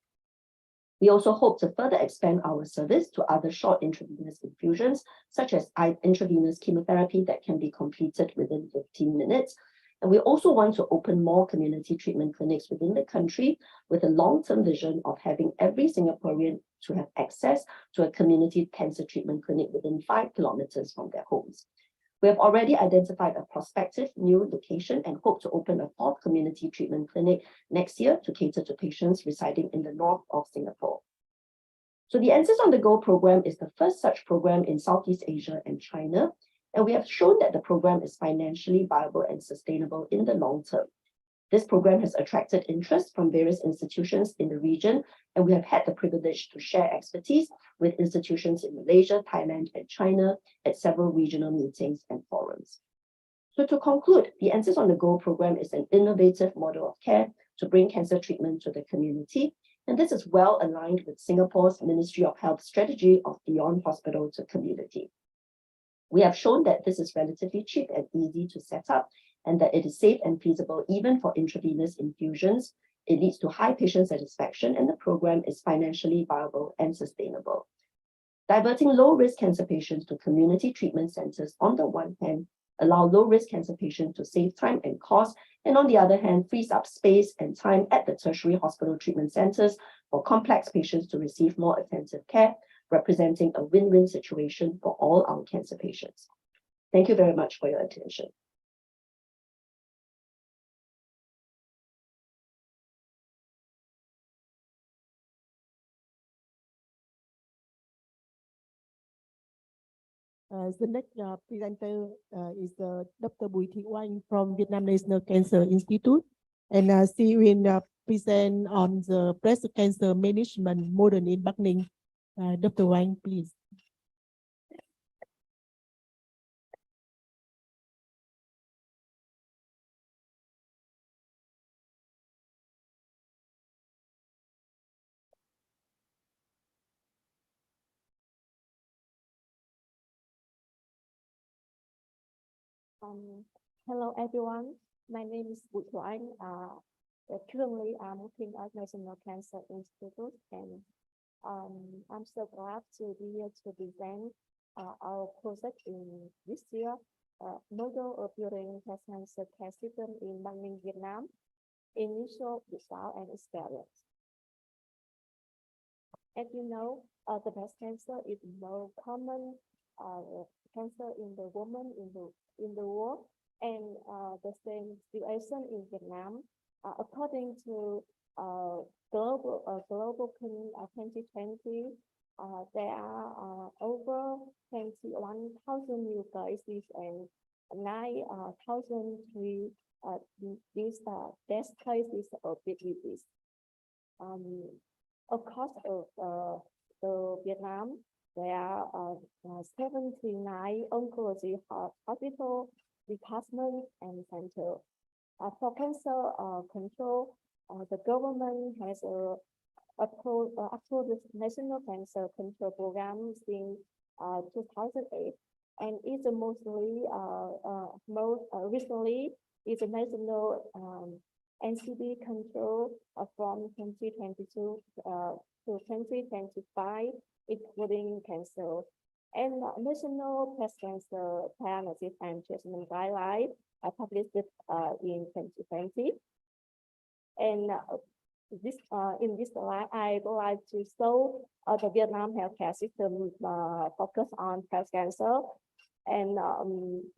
We also hope to further expand our service to other short intravenous infusions, such as intravenous chemotherapy that can be completed within 15 minutes. And we also want to open more community treatment clinics within the country with a long-term vision of having every Singaporean to have access to a community cancer treatment clinic within 5 kilometers from their homes. We have already identified a prospective new location and hope to open a 4th community treatment clinic next year to cater to patients residing in the north of Singapore. So the Emphasis on the Go program is the first such program in Southeast Asia and China, and we have shown that the program is financially viable and sustainable in the long term. This program has attracted interest from various institutions in the region, and we have had the privilege to share expertise with institutions in Malaysia, Thailand, and China at several regional meetings and forums. So to conclude, the Emphasis on the Go program is an innovative model of care to bring cancer treatment to the community, and this is well aligned with Singapore's Ministry of Health strategy of beyond hospital to community. We have shown that this is relatively cheap and easy to set up, and that it is safe and feasible even for intravenous infusions. It leads to high patient satisfaction, and the program is financially viable and sustainable. Diverting low-risk cancer patients to community treatment centers on the one hand allow low-risk cancer patients to save time and cost, and on the other hand frees up space and time at the tertiary hospital treatment centers for complex patients to receive more attentive care, representing a win-win situation for all our cancer patients. Thank you very much for your attention. The next presenter is Dr. Bùi Thị Oanh from Vietnam National Cancer Institute, and she will present on the breast cancer management modern in Bắc Ninh. Dr. Oanh, please. Hello everyone, my name is Bùi Thị Oanh. Currently I'm working at National Cancer Institute, and I'm so glad to be here to present our project in this year, model of building breast cancer care system in Bắc Ninh, Vietnam, initial result and experience. As you know, the breast cancer is the most common cancer in the woman in the world, and the same situation in Vietnam. According to global 2020, there are over 21,000 new cases and 9,003 these death cases of diabetes. Across Vietnam, there are 79 oncology hospital departments and centers. For cancer control, the government has approved the National Cancer Control Program since 2008, and it's mostly recently is a national NCD control from 2022 to 2025, including cancer, and national breast cancer diagnosis and treatment guidelines published in 2020. And in this slide, I would like to show the Vietnam healthcare system focus on breast cancer, and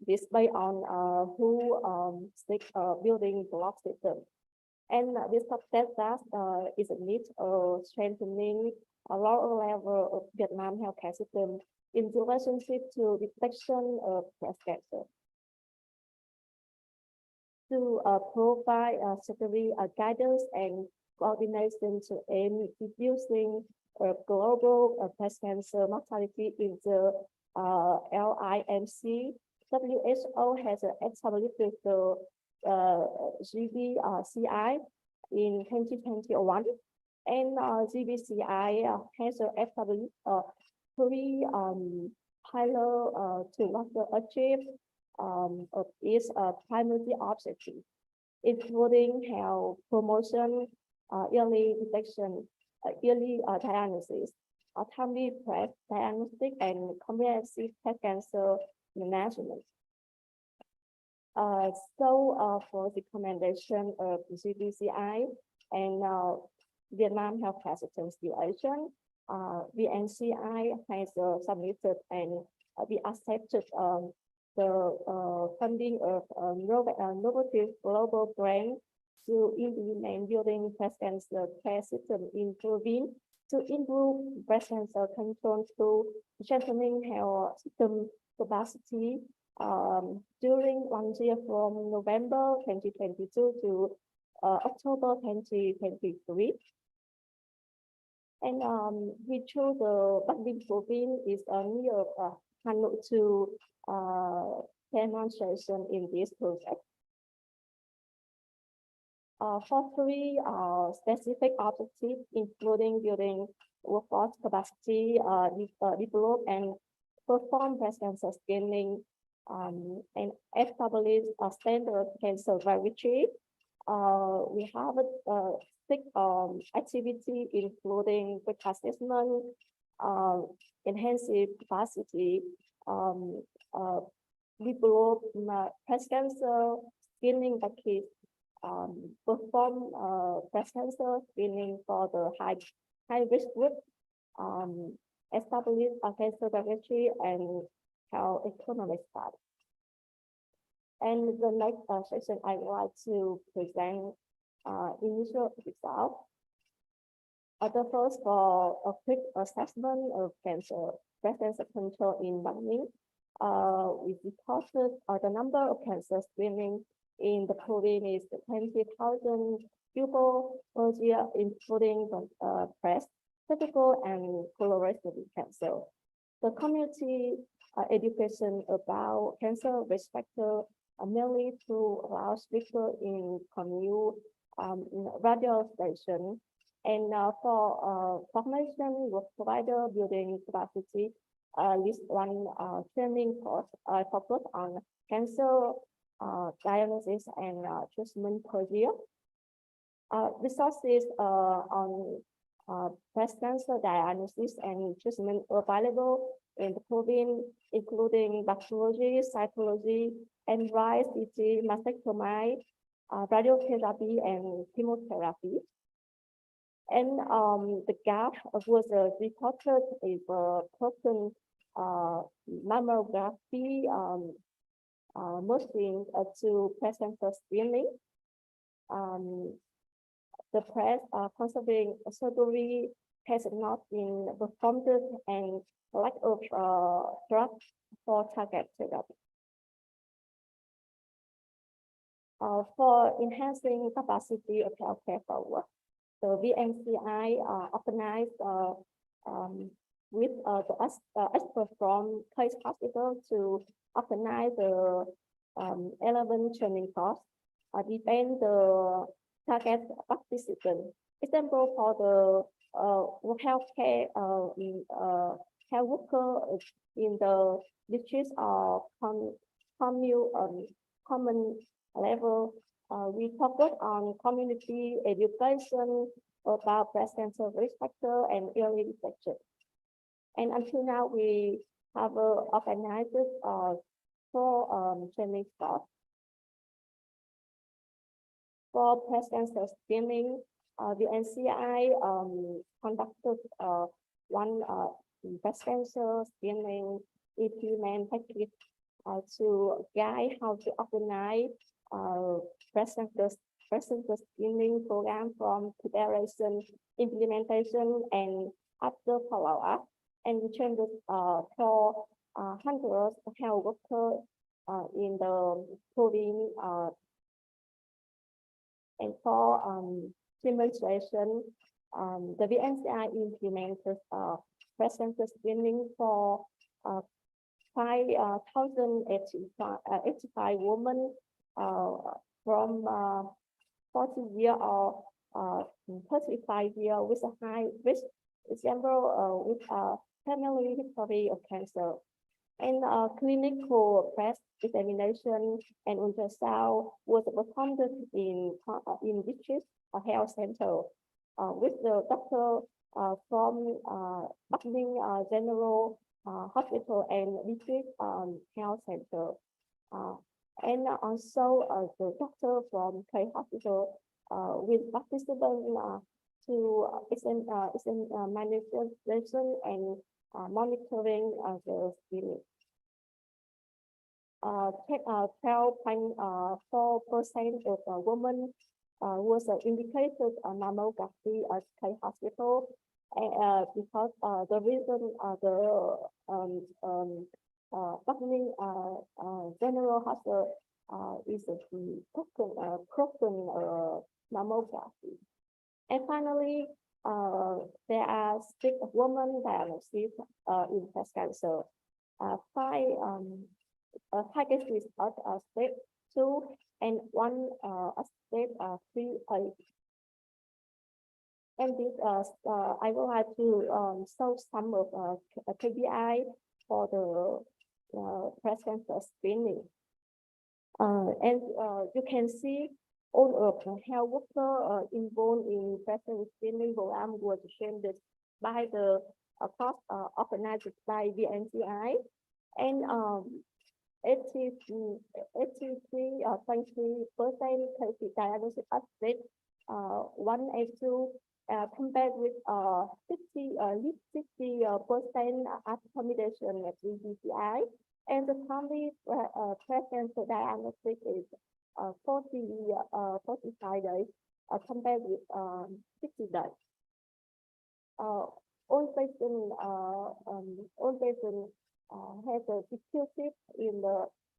this based on building block system. And this subset that is a need of strengthening a lower level of Vietnam healthcare system in relationship to detection of breast cancer. To provide security guidance and coordination to aim reducing global breast cancer mortality in the LIMC, WHO has established the GBCI in 2021, and GBCI has established three pillars to achieve of its primary objective, including health promotion, early detection, early diagnosis, timely breast diagnostic, and comprehensive breast cancer management. For the recommendation of the CBCI and Vietnam Healthcare System Association, VNCI has submitted and we accepted the funding of innovative global grant to implement building breast cancer care system in Philippines to improve breast cancer control through strengthening health system capacity during 1 year from November 2022 to October 2023. And we chose the Bắc Ninh province is near Hanoi to demonstration in this project. For 3 specific objectives, including building workforce capacity, develop and perform breast cancer screening, and establish a standard cancer registry. We have 6 activity, including risk assessment, enhancing capacity, develop breast cancer screening package, perform breast cancer screening for the high risk group, establish a cancer registry, and health economic study. And the next section, I would like to present initial results. The first, for a quick assessment of breast cancer control in Bắc Ninh. We reported the number of cancer screening in the province is 20,000 people per year, including breast, cervical, and colorectal cancer. The community education about cancer risk factor mainly through loudspeaker in commute radio station, and for formation with provider building capacity, list 1 training course focused on cancer diagnosis and treatment per year. Resources on breast cancer diagnosis and treatment available in the province, including bacteriology, cytology, MRI, CT, mastectomy, radiotherapy, and chemotherapy. And the gap was reported is proton mammography, mostly to breast cancer screening. The breast conserving surgery has not been performed, and lack of drug for target therapy. For enhancing capacity of healthcare forward, the VNCI organized with the experts from Case Hospital to organize the 11 training course, depend the target participant. Example for the healthcare health worker in the districts of common level. We focus on community education about breast cancer risk factor and early detection. And until now, we have organized 4 training courses. For breast cancer screening, the NCI conducted 1 breast cancer screening implement package to guide how to organize breast cancer screening program from preparation, implementation, and after follow-up. And we trained for hundreds of health workers in the province. And for demonstration, the VNCI implemented breast cancer screening for 5,085 women from 40 years or 35 years with a high risk, example with a family history of cancer. And clinical breast examination and ultrasound was performed in district health center with the doctor from Bắc Ninh General Hospital and district health center. And also the doctor from K Hospital with participant to manipulation and monitoring the screening. 12.4% of women was indicated mammography at K Hospital because the reason Bắc Ninh General Hospital is a proven mammography. And finally, there are 6 women diagnosed in breast cancer. 5 cases at stage 2 and 1 at stage 3A. And this, I would like to show some of KPI for the breast cancer screening. And you can see all of the health workers involved in breast cancer screening program was shared by the cost organized by VNCI, and 83.3% case diagnosis at stage 1 and 2, compared with 60% accommodation at VNCI, and the family breast cancer diagnosis is 45 days compared with 60 days. All patients has a diffusive in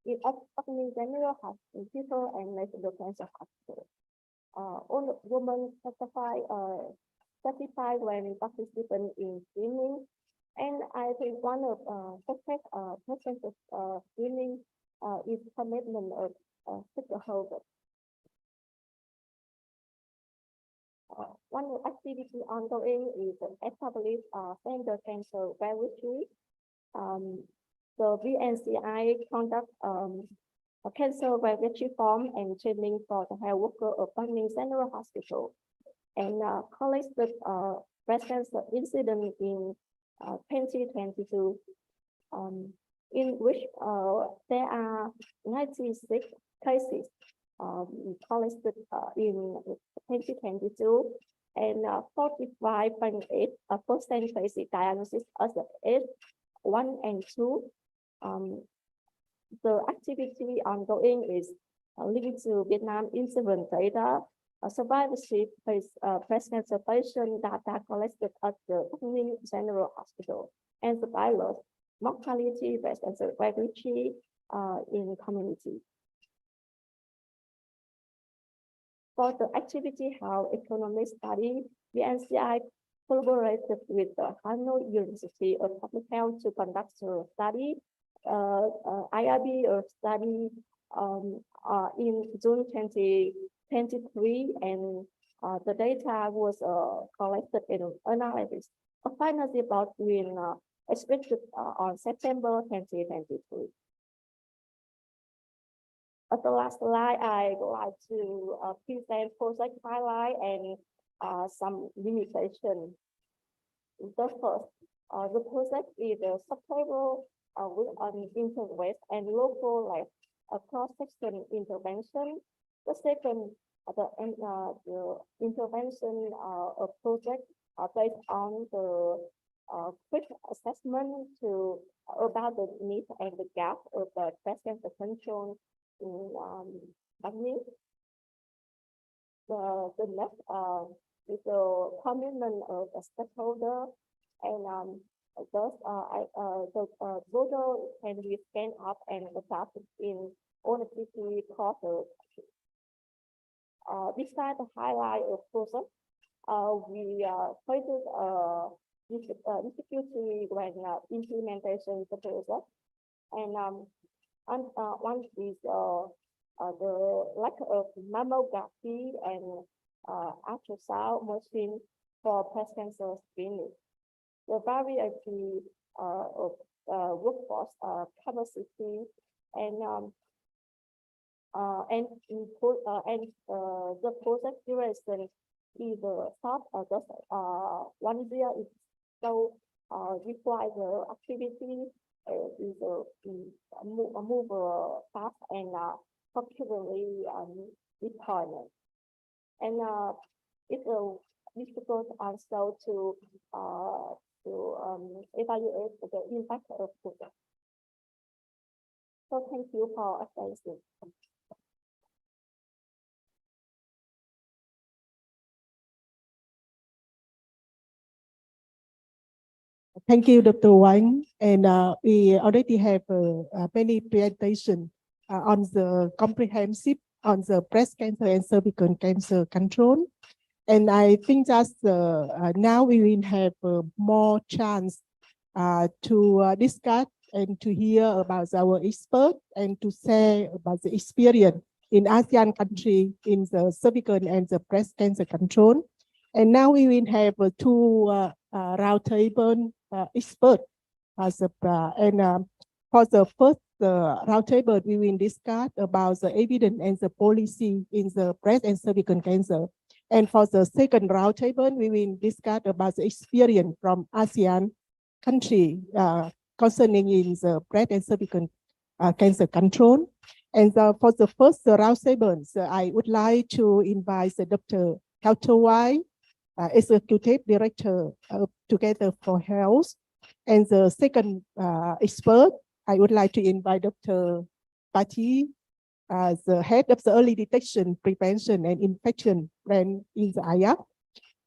Bắc-Ninh General Hospital and National Cancer Hospital. All women certified when participating in screening, and I think one of success screening is commitment of stakeholders. One activity ongoing is establish gender cancer registry. The VNCI conduct a cancer registry form and training for the health worker of Bắc-Ninh General Hospital, and collect the breast cancer incident in 2022, in which there are 96 cases collected in 2022, and 45.8% cases diagnosis as age 1 and 2. The activity ongoing is linked to Vietnam incident data, survivorship breast cancer patient data collected at the Bắc-Ninh General Hospital, and the pilot mortality breast cancer registry in community. For the activity health economic study, VNCI collaborated with the Hanoi University of Public Health to conduct a study, IRB study in June 2023, and the data was collected in analysis. A final report will expected on September 2023. At the last slide, I would like to present project highlight and some limitation. The first, the project is sustainable with an interest and local like cross-section intervention. The second, the intervention of project based on the quick assessment to about the needs and the gap of the breast cancer control in Bắc-Ninh. The next is the commitment of the stakeholder, and thus the photo can be scanned up and adapted in all the city quarters. Besides the highlight of project, we created difficulty when implementation the project, and one is the lack of mammography and ultrasound machine for breast cancer screening. The variety of workforce capacity and the project duration is short or just 1 year. So require the activity is move fast and particularly deployment. And it's difficult also to evaluate the impact of project. So thank you for attention. Thank you, Dr. Wang. And we already have many presentations on the comprehensive on the breast cancer and cervical cancer control. And I think that now we will have more chance to discuss and to hear about our experts and to say about the experience in ASEAN country in the cervical and the breast cancer control. And now we will have two roundtable experts. For the first roundtable, we will discuss about the evidence and the policy in the breast and cervical cancer. And for the second roundtable, we will discuss about the experience from ASEAN country concerning in the breast and cervical cancer control. And for the first roundtable, I would like to invite Dr. White, Executive Director of Together for Health. And the second expert, I would like to invite Dr. Patti, the head of the Early Detection, Prevention and Infection Plan in the IAP.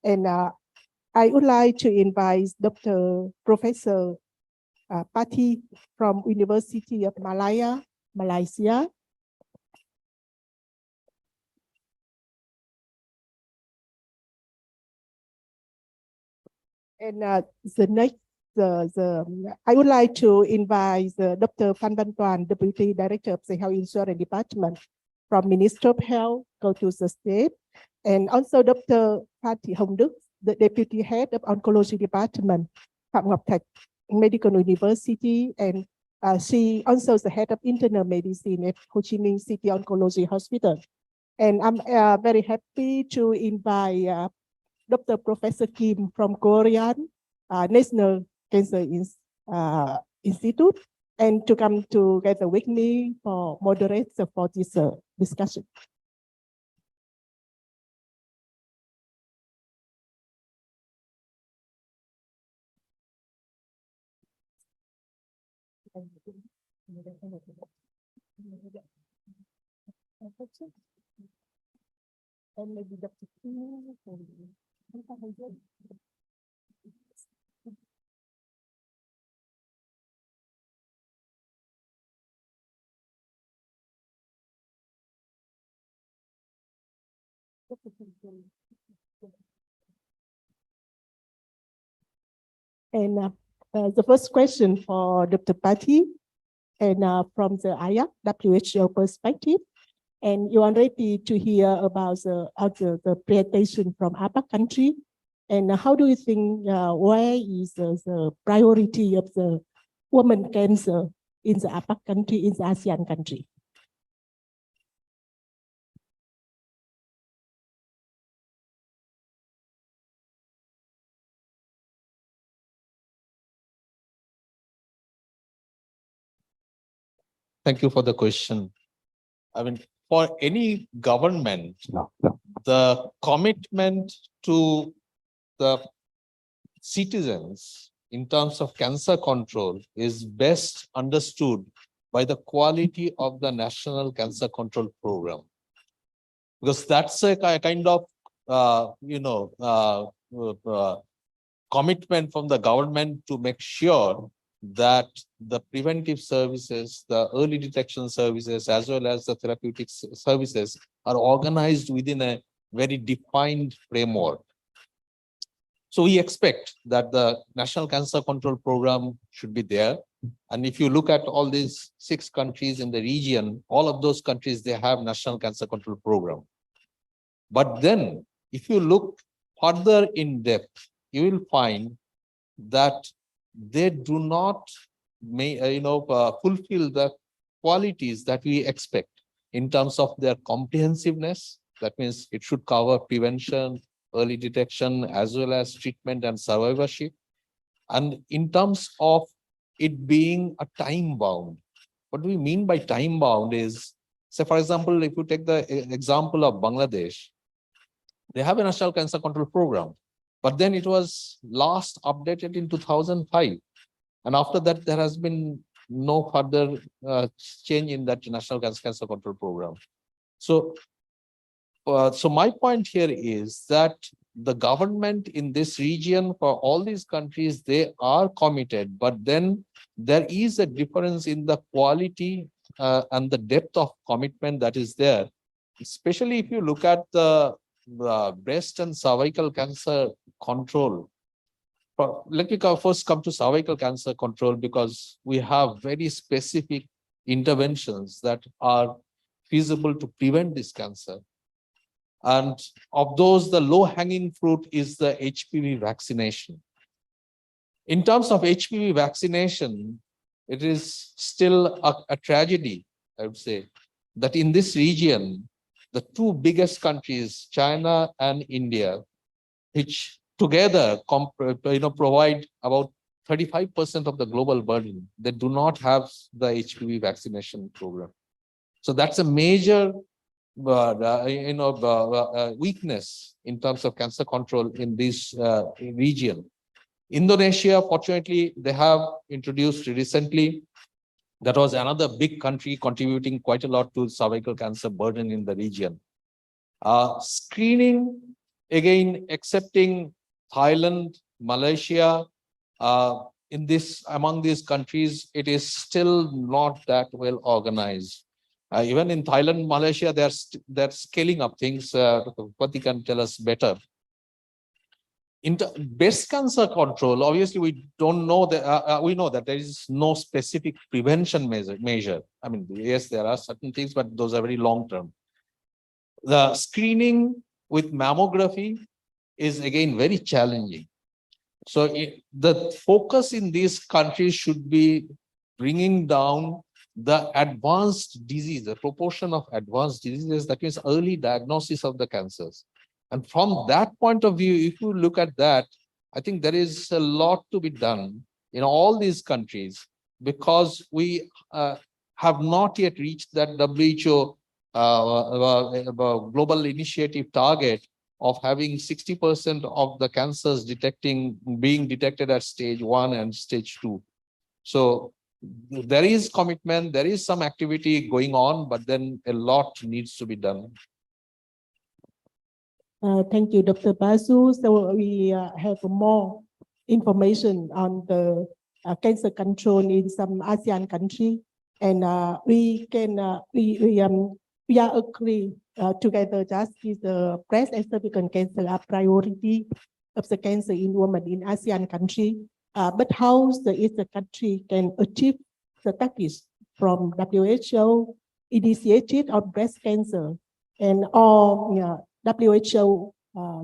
And I would like to invite Dr. Professor Patti from University of Malaya, Malaysia. And the next, I would like to invite Dr. Phan Văn Toàn, Deputy Director of the Health Insurance Department from Ministry of Health, go to the state. And also Dr. Phan Thị Hồng Đức, the Deputy Head of Oncology Department, Phạm Ngọc Thạch Medical University, and she also the Head of Internal Medicine at Ho Chi Minh City Oncology Hospital. And I'm very happy to invite Dr. Professor Kim from Korean National Cancer Institute, and to come together with me for moderate for this discussion. And maybe Dr. Kim. And the first question for Dr. Patti, and from the IAP WHO perspective, and you are ready to hear about the presentation from APAC country. And how do you think where is the priority of the women cancer in the APAC country, in the ASEAN country? Thank you for the question. I mean, for any government, the commitment to the citizens in terms of cancer control is best understood by the quality of the National Cancer Control Program. Because that's a kind of, commitment from the government to make sure that the preventive services, the early detection services, as well as the therapeutic services are organized within a very defined framework. So we expect that the National Cancer Control Program should be there. And if you look at all these 6 countries in the region, all of those countries, they have National Cancer Control Program. But then if you look further in depth, you will find that they do not fulfill the qualities that we expect in terms of their comprehensiveness. That means it should cover prevention, early detection, as well as treatment and survivorship. And in terms of it being a time bound, what we mean by time bound is, say, for example, if you take the example of Bangladesh, they have a national cancer control program, but then it was last updated in 2005. And after that, there has been no further change in that national cancer control program. So my point here is that the government in this region, for all these countries, they are committed, but then there is a difference in the quality and the depth of commitment that is there. Especially if you look at the breast and cervical cancer control. Let me first come to cervical cancer control, because we have very specific interventions that are feasible to prevent this cancer. And of those, the low-hanging fruit is the HPV vaccination. In terms of HPV vaccination, it is still a tragedy, I would say, that in this region, the two biggest countries, China and India, which together provide about 35% of the global burden, they do not have the HPV vaccination program. So that's a major weakness in terms of cancer control in this region. Indonesia, fortunately, they have introduced recently. That was another big country contributing quite a lot to cervical cancer burden in the region. Screening, again, excepting Thailand, Malaysia, among these countries, it is still not that well organized. Even in Thailand, Malaysia, they're scaling up things. Pati can tell us better. In breast cancer control, obviously we don't know that. We know that there is no specific prevention measure. I mean, yes, there are certain things, but those are very long term. The screening with mammography is again very challenging. So the focus in these countries should be bringing down the advanced disease, the proportion of advanced diseases, that means early diagnosis of the cancers. And from that point of view, if you look at that, I think there is a lot to be done in all these countries, because we have not yet reached that WHO global initiative target of having 60% of the cancers being detected at stage 1 and stage 2. So there is commitment, there is some activity going on, but then a lot needs to be done. Thank you, Dr. Basu. So we have more information on the cancer control in some ASEAN country, and we are agree together just is the breast and cervical cancer are priority of the cancer in women in ASEAN country. But how the country can achieve the targets from WHO initiated on breast cancer and all WHO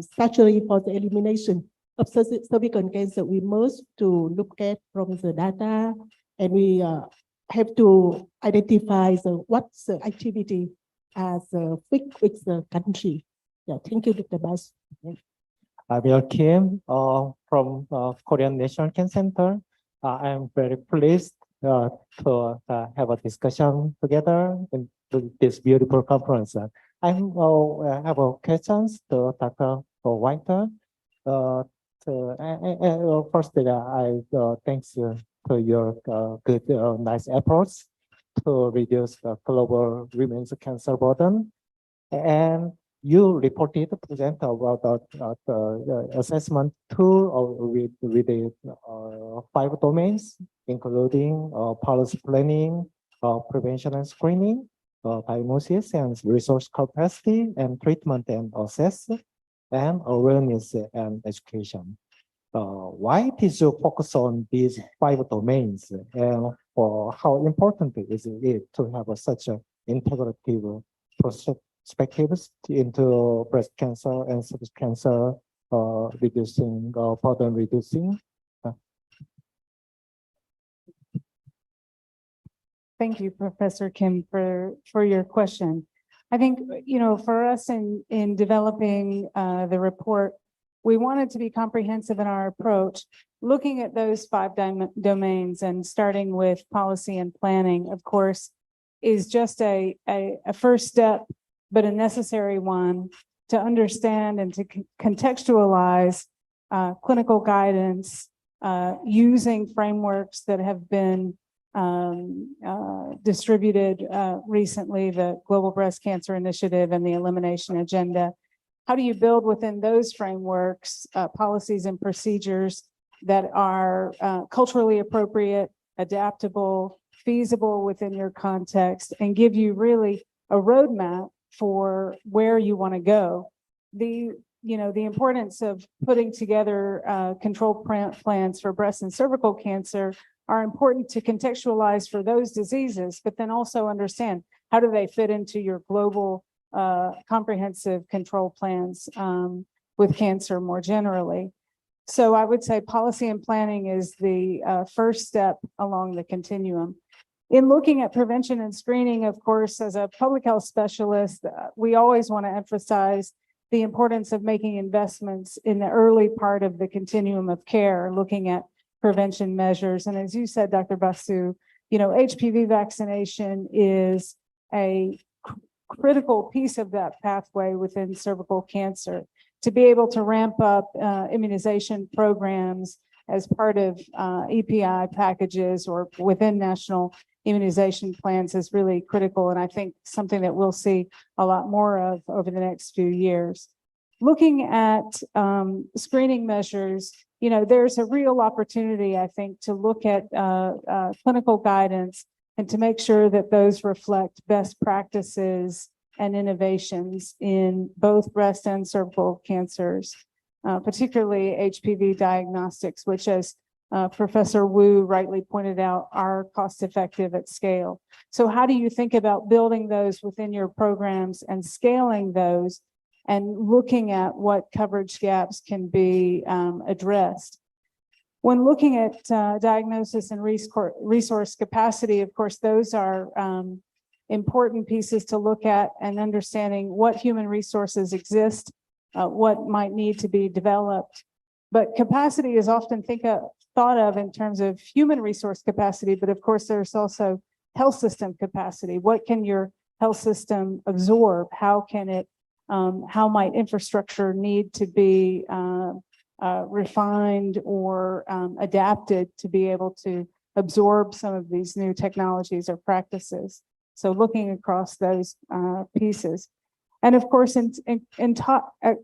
strategy for the elimination of cervical cancer, we must to look at from the data, and we have to identify what's the activity as fit with the country. Yeah, thank you, Dr. Bas. We are Kim from Korean National Cancer Center. I am very pleased to have a discussion together in this beautiful conference. I have a questions to Dr. White. Firstly, I thanks to your good, nice efforts to reduce the global women's cancer burden. And you reported present about the assessment tool with the 5 domains, including policy planning, prevention and screening, diagnosis and resource capacity, and treatment and access, and awareness and education. Why did you focus on these 5 domains, and for how important is it to have such an integrative perspectives into breast cancer and cervical cancer reducing burden reducing? Thank you, Professor Kim, for your question. I think, for us in developing the report, we wanted to be comprehensive in our approach, looking at those 5 domains and starting with policy and planning, of course, is just a first step, but a necessary one to understand and to contextualize clinical guidance using frameworks that have been distributed recently, the Global Breast Cancer Initiative and the Elimination Agenda. How do you build within those frameworks policies and procedures that are culturally appropriate, adaptable, feasible within your context, and give you really a roadmap for where you want to go? The importance of putting together control plans for breast and cervical cancer are important to contextualize for those diseases, but then also understand how do they fit into your global comprehensive control plans with cancer more generally. So I would say policy and planning is the first step along the continuum. In looking at prevention and screening, of course, as a public health specialist, we always want to emphasize the importance of making investments in the early part of the continuum of care, looking at prevention measures. And as you said, Dr. Basu, HPV vaccination is a critical piece of that pathway within cervical cancer. To be able to ramp up immunization programs as part of EPI packages or within national immunization plans is really critical, and I think something that we'll see a lot more of over the next few years. Looking at screening measures, there's a real opportunity, I think, to look at clinical guidance and to make sure that those reflect best practices and innovations in both breast and cervical cancers, particularly HPV diagnostics, which, as Professor Wu rightly pointed out, are cost-effective at scale. So how do you think about building those within your programs and scaling those and looking at what coverage gaps can be addressed? When looking at diagnosis and resource capacity, of course, those are important pieces to look at, and understanding what human resources exist, what might need to be developed. But capacity is often thought of in terms of human resource capacity, but of course there's also health system capacity. What can your health system absorb? How might infrastructure need to be refined or adapted to be able to absorb some of these new technologies or practices? So looking across those pieces. And of course,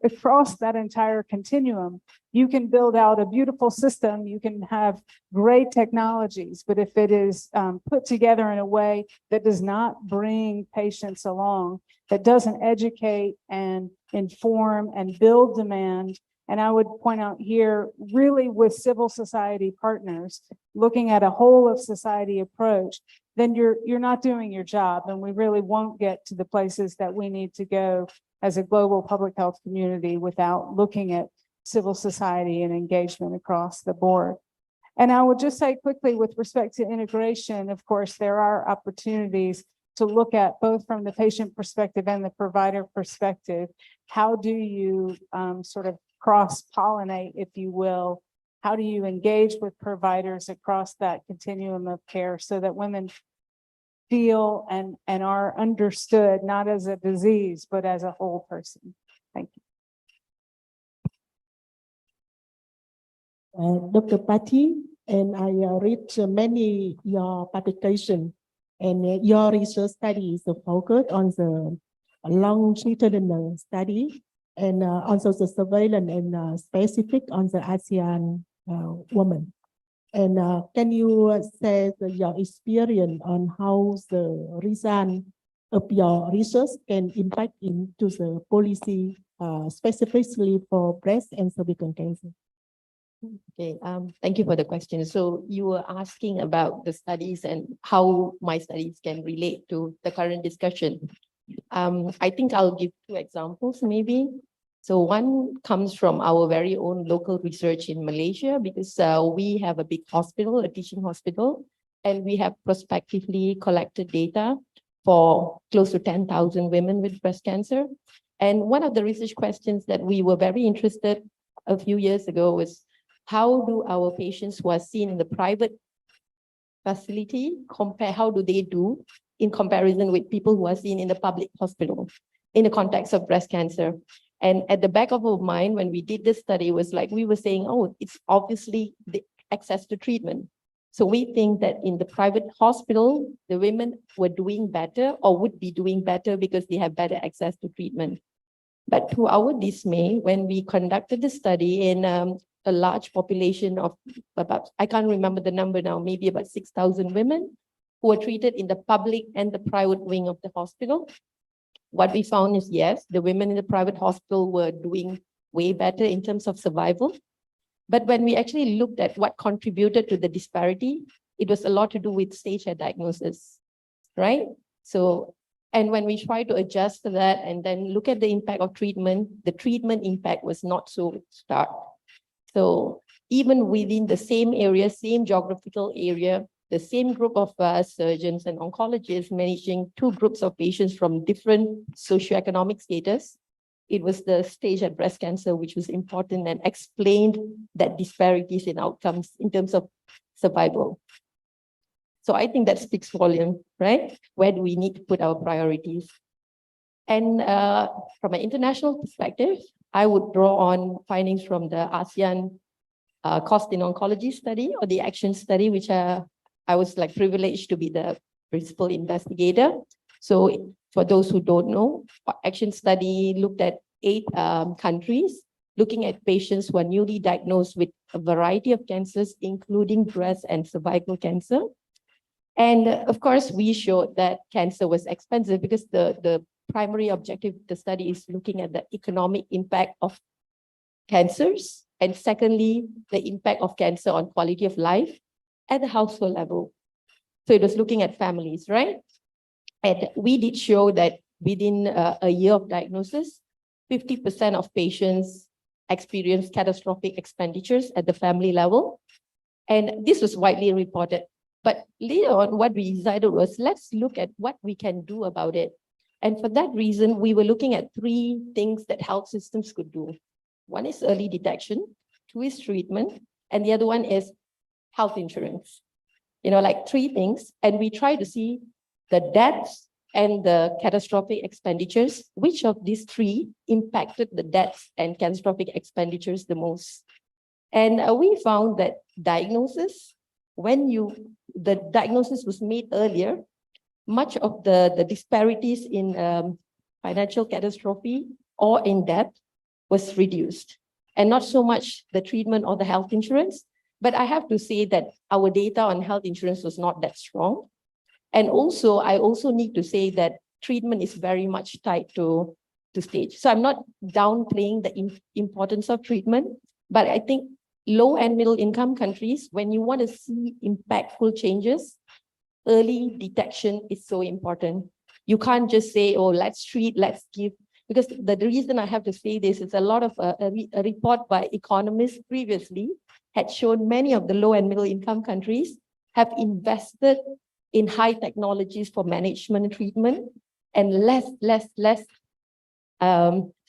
across that entire continuum, you can build out a beautiful system, you can have great technologies, but if it is put together in a way that does not bring patients along, that doesn't educate and inform and build demand, and I would point out here, really with civil society partners, looking at a whole of society approach, then you're not doing your job, and we really won't get to the places that we need to go as a global public health community without looking at civil society and engagement across the board. And I would just say quickly, with respect to integration, of course, there are opportunities to look at both from the patient perspective and the provider perspective. How do you sort of cross-pollinate, if you will? How do you engage with providers across that continuum of care so that women feel and are understood, not as a disease, but as a whole person? Thank you. Dr. Patty, and I read many your publication, and your research study is focused on the longitudinal study and also the surveillance and specific on the ASEAN women. And can you say your experience on how the result of your research can impact into the policy specifically for breast and cervical cancer? Okay, thank you for the question. So you were asking about the studies and how my studies can relate to the current discussion. I think I'll give 2 examples maybe. So one comes from our very own local research in Malaysia, because we have a big hospital, a teaching hospital, and we have prospectively collected data for close to 10,000 women with breast cancer. And one of the research questions that we were very interested a few years ago was, how do our patients who are seen in the private facility how do they do in comparison with people who are seen in the public hospital in the context of breast cancer? And at the back of our mind, when we did this study, was like, we were saying, oh, it's obviously the access to treatment. So we think that in the private hospital, the women were doing better or would be doing better because they have better access to treatment. But to our dismay, when we conducted the study in a large population of about, I can't remember the number now, maybe about 6,000 women who were treated in the public and the private wing of the hospital, what we found is, yes, the women in the private hospital were doing way better in terms of survival. But when we actually looked at what contributed to the disparity, it was a lot to do with stage at diagnosis, right? So, and when we try to adjust to that and then look at the impact of treatment, the treatment impact was not so stark. So even within the same area, same geographical area, the same group of surgeons and oncologists managing two groups of patients from different socioeconomic status, it was the stage at breast cancer which was important and explained that disparities in outcomes in terms of survival. So I think that speaks volume, right? Where do we need to put our priorities? And from an international perspective, I would draw on findings from the ASEAN Cost in Oncology study or the ACTION study, which I was like privileged to be the principal investigator. So for those who don't know, ACTION study looked at 8 countries, looking at patients who are newly diagnosed with a variety of cancers, including breast and cervical cancer. And of course, we showed that cancer was expensive because the primary objective of the study is looking at the economic impact of cancers. And secondly, the impact of cancer on quality of life at the household level. So it was looking at families, right? And we did show that within a year of diagnosis, 50% of patients experienced catastrophic expenditures at the family level. And this was widely reported. But later on, what we decided was, let's look at what we can do about it. And for that reason, we were looking at 3 things that health systems could do. One is early detection, 2 is treatment, and the other one is health insurance. You know, like 3 things. And we try to see the deaths and the catastrophic expenditures, which of these 3 impacted the deaths and catastrophic expenditures the most. And we found that diagnosis, when the diagnosis was made earlier, much of the disparities in financial catastrophe or in death was reduced, and not so much the treatment or the health insurance. But I have to say that our data on health insurance was not that strong. And also, I also need to say that treatment is very much tied to stage. So I'm not downplaying the importance of treatment, but I think low and middle income countries, when you want to see impactful changes, early detection is so important. You can't just say, oh, let's treat, let's give. Because the reason I have to say this is a lot of a report by economists previously had shown many of the low and middle income countries have invested in high technologies for management and treatment and less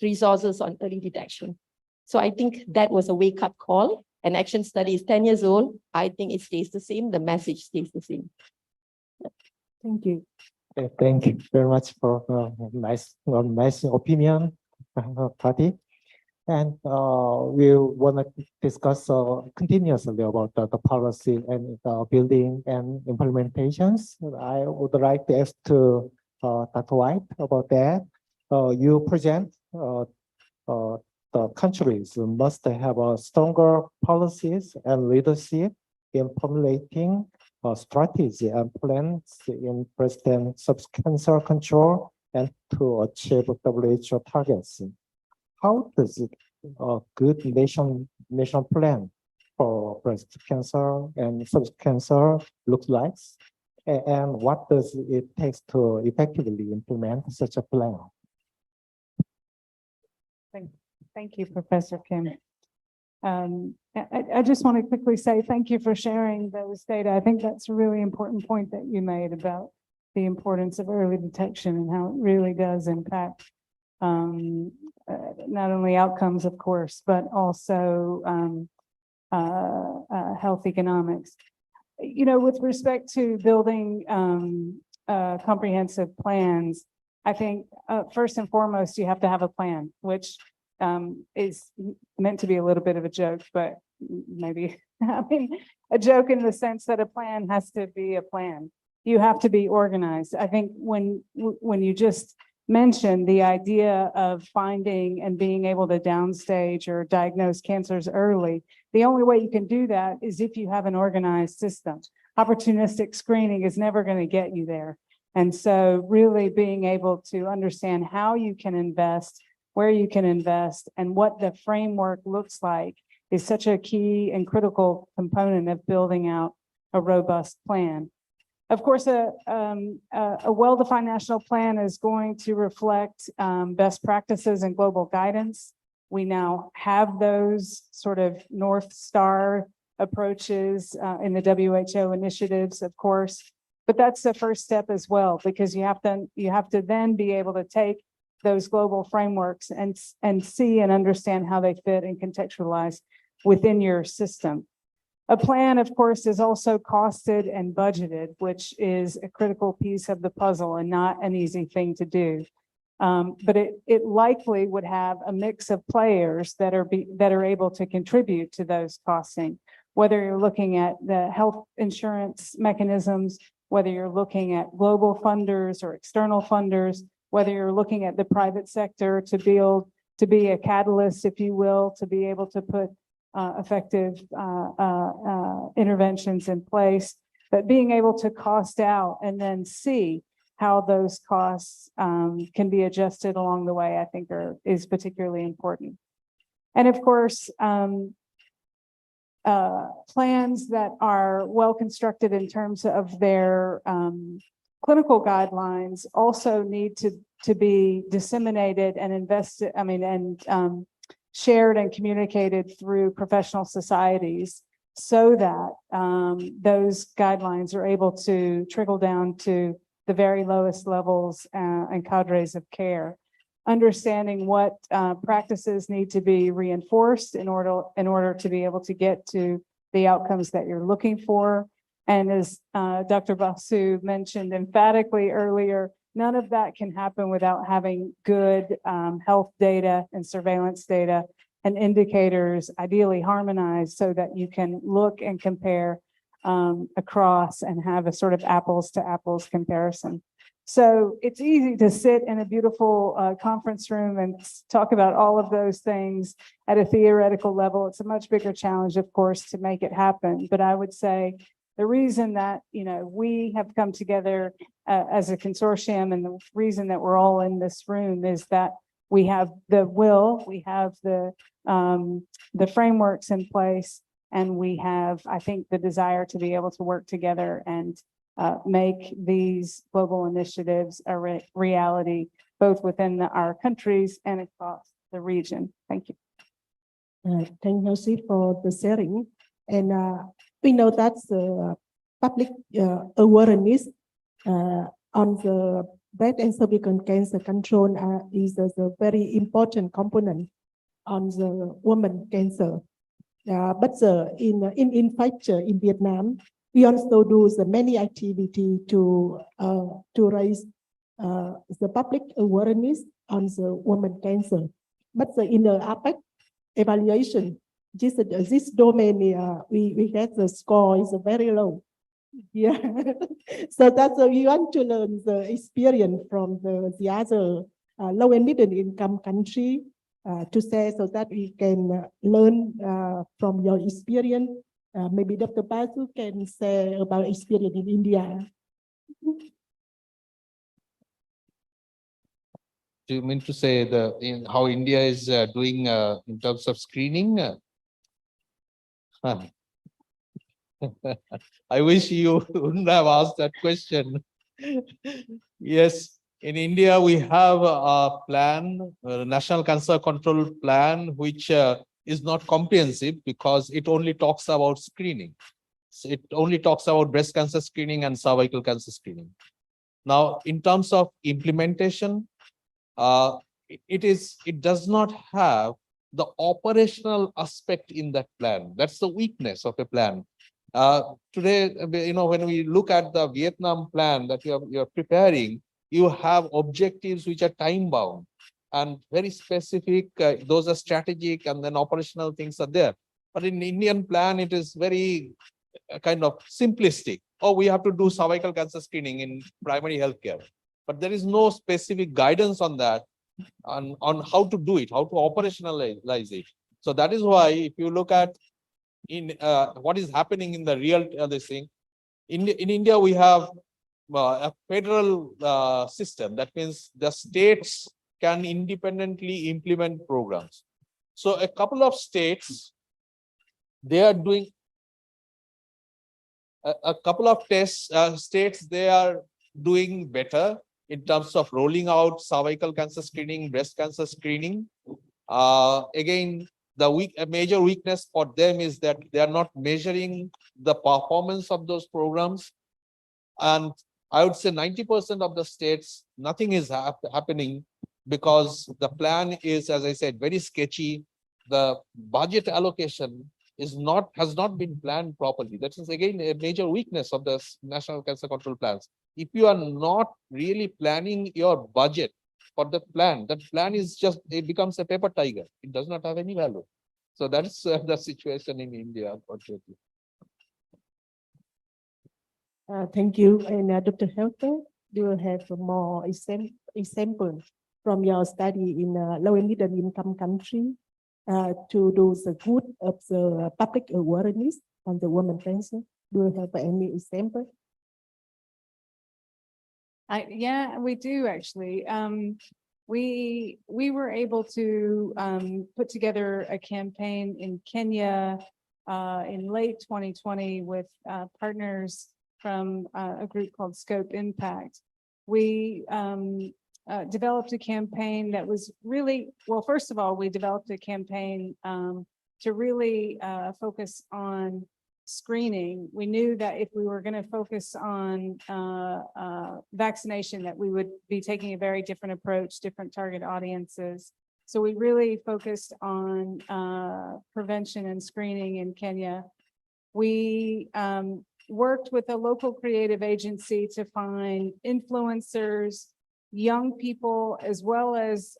resources on early detection. So I think that was a wake-up call. An ACTION study is 10 years old. I think it stays the same. The message stays the same. Thank you. Thank you very much for nice opinion, Patty. And we want to discuss continuously about the policy and building and implementations. I would like to ask to Dr. White about that. You present the countries must have stronger policies and leadership in formulating strategy and plans in breast and cervical cancer control and to achieve WHO targets. How does a good national plan for breast cancer and cervical cancer look like? And what does it take to effectively implement such a plan? Thank you, Professor Kim. I just want to quickly say thank you for sharing those data. I think that's a really important point that you made about the importance of early detection and how it really does impact not only outcomes, of course, but also health economics. You know, with respect to building comprehensive plans, I think first and foremost, you have to have a plan, which is meant to be a little bit of a joke, but maybe, I mean, a joke in the sense that a plan has to be a plan. You have to be organized. I think when you just mentioned the idea of finding and being able to downstage or diagnose cancers early, the only way you can do that is if you have an organized system. Opportunistic screening is never going to get you there. And so really being able to understand how you can invest, where you can invest, and what the framework looks like is such a key and critical component of building out a robust plan. Of course, a well-defined national plan is going to reflect best practices and global guidance. We now have those sort of North Star approaches in the WHO initiatives, of course, but that's the first step as well, because you have to then be able to take those global frameworks and see and understand how they fit and contextualize within your system. A plan, of course, is also costed and budgeted, which is a critical piece of the puzzle and not an easy thing to do. But it likely would have a mix of players that are able to contribute to those costing, whether you're looking at the health insurance mechanisms, whether you're looking at global funders or external funders, whether you're looking at the private sector to be a catalyst, if you will, to be able to put effective interventions in place, but being able to cost out and then see how those costs can be adjusted along the way, I think is particularly important. And of course, plans that are well constructed in terms of their clinical guidelines also need to be disseminated and invested, shared and communicated through professional societies so that those guidelines are able to trickle down to the very lowest levels and cadres of care. Understanding what practices need to be reinforced in order to be able to get to the outcomes that you're looking for. And as Dr. Basu mentioned emphatically earlier, none of that can happen without having good health data and surveillance data and indicators ideally harmonized so that you can look and compare across and have a sort of apples to apples comparison. So it's easy to sit in a beautiful conference room and talk about all of those things at a theoretical level. It's a much bigger challenge, of course, to make it happen. But I would say the reason that, we have come together as a consortium and the reason that we're all in this room is that we have the will, we have the frameworks in place, and we have, I think, the desire to be able to work together and make these global initiatives a reality, both within our countries and across the region. Thank you. Thank you, Sid, for the sharing. And we know that the public awareness on the breast and cervical cancer control is a very important component on the woman cancer. But in fact, in Vietnam, we also do the many activity to raise the public awareness on the woman cancer. But in the APEC evaluation, this domain, we get the score is very low. Yeah, so that's we want to learn the experience from the other low and middle income country to say so that we can learn from your experience. Maybe Dr. Basu can say about experience in India. Do you mean to say how India is doing in terms of screening? I wish you wouldn't have asked that question. Yes, in India we have a plan, a National Cancer Control Plan, which is not comprehensive because it only talks about screening. So it only talks about breast cancer screening and cervical cancer screening. Now, in terms of implementation, it does not have the operational aspect in that plan. That's the weakness of a plan. Today, when we look at the Vietnam plan that you're preparing, you have objectives which are time bound and very specific. Those are strategic, and then operational things are there. But in Indian plan, it is very kind of simplistic. Oh, we have to do cervical cancer screening in primary healthcare, but there is no specific guidance on that, on how to do it, how to operationalize it. So that is why, if you look at what is happening in the real this thing, in India, we have a federal system. That means the states can independently implement programs. So a couple of states, they are doing a couple of states, they are doing better in terms of rolling out cervical cancer screening, breast cancer screening. Again, a major weakness for them is that they are not measuring the performance of those programs. And I would say 90% of the states, nothing is happening because the plan is, as I said, very sketchy. The budget allocation has not been planned properly. That is again a major weakness of the national cancer control plans. If you are not really planning your budget for the plan, that plan is just, it becomes a paper tiger. It does not have any value. So that's the situation in India, unfortunately. Thank you. And Dr. Helper, do you have more example from your study in low and middle income country to do the good of the public awareness on the woman cancer? Do you have any example? Yeah, we do actually. We were able to put together a campaign in Kenya in late 2020 with partners from a group called Scope Impact. We developed a campaign that was really, well, first of all, we developed a campaign to really focus on screening. We knew that if we were going to focus on vaccination, that we would be taking a very different approach, different target audiences. So we really focused on prevention and screening in Kenya. We worked with a local creative agency to find influencers, young people, as well as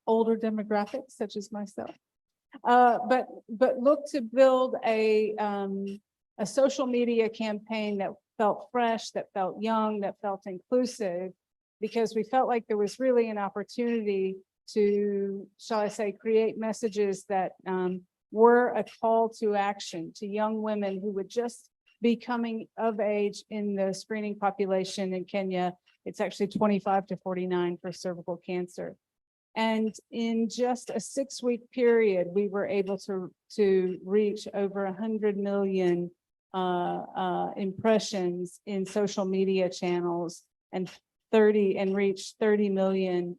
older demographics, such as myself. But look to build a social media campaign that felt fresh, that felt young, that felt inclusive, because we felt like there was really an opportunity to, shall I say, create messages that were a call to action to young women who would just be coming of age in the screening population in Kenya. It's actually 25 to 49 for cervical cancer. And in just a 6-week period, we were able to reach over 100 million impressions in social media channels and reach 30 million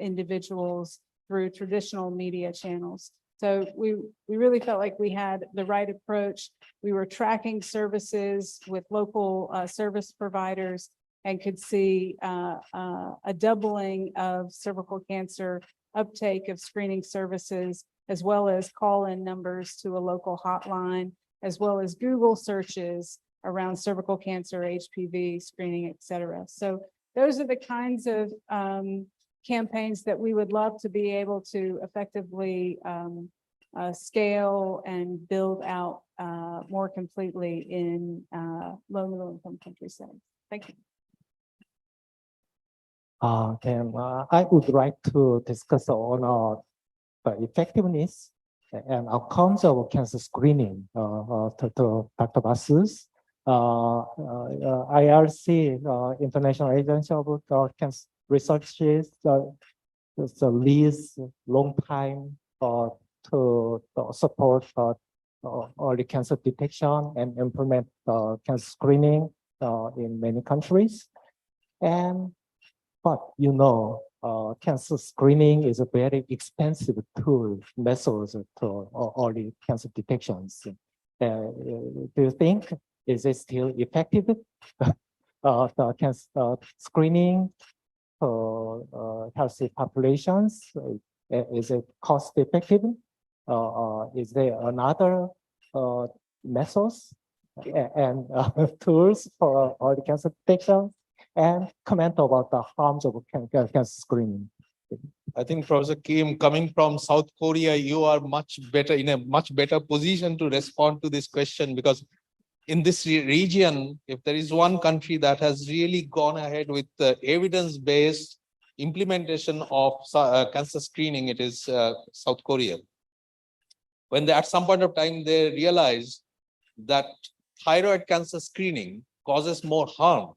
individuals through traditional media channels. So we really felt like we had the right approach. We were tracking services with local service providers and could see a doubling of cervical cancer uptake of screening services, as well as call-in numbers to a local hotline, as well as Google searches around cervical cancer, HPV screening, et cetera. So those are the kinds of campaigns that we would love to be able to effectively scale and build out more completely in low and middle income country settings. Thank you. I would like to discuss on the effectiveness and outcomes of cancer screening to Dr. Basus. IRC, International Agency of Cancer Researches, the least long time to support early cancer detection and implement cancer screening in many countries. But cancer screening is a very expensive tool, methods to early cancer detections. Do you think is it still effective? The cancer screening for healthy populations, is it cost effective? Is there another methods and tools for early cancer detection? And comment about the harms of cancer screening. I think Professor Kim, coming from South Korea, you are much better in a much better position to respond to this question, because in this region, if there is one country that has really gone ahead with the evidence-based implementation of cancer screening, it is South Korea. When they, at some point of time, they realized that thyroid cancer screening causes more harm,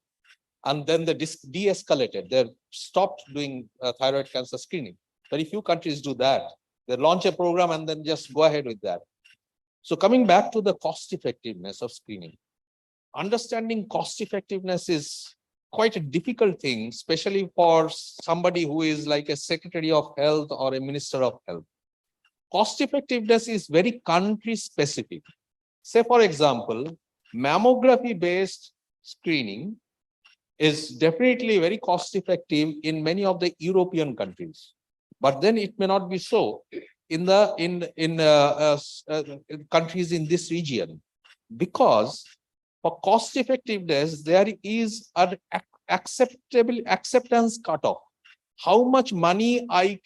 and then they de-escalated. They stopped doing thyroid cancer screening. Very few countries do that. They launch a program and then just go ahead with that. So coming back to the cost effectiveness of screening, understanding cost effectiveness is quite a difficult thing, especially for somebody who is like a Secretary of Health or a Minister of Health. Cost effectiveness is very country specific. Say, for example, mammography-based screening is definitely very cost effective in many of the European countries, but then it may not be so in countries in this region, because for cost effectiveness there is an acceptance cutoff. How much money I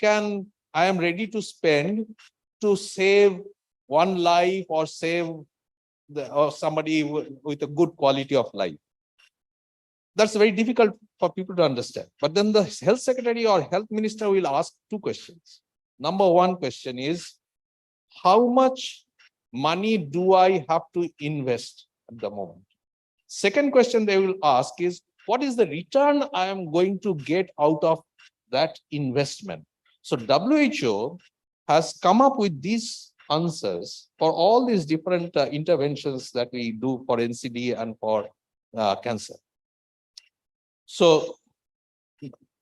am ready to spend to save one life or save somebody with a good quality of life. That's very difficult for people to understand. But then the health secretary or health minister will ask two questions. Number one question is, how much money do I have to invest at the moment? Second question they will ask is, what is the return I am going to get out of that investment? So WHO has come up with these answers for all these different interventions that we do for NCD and for cancer. So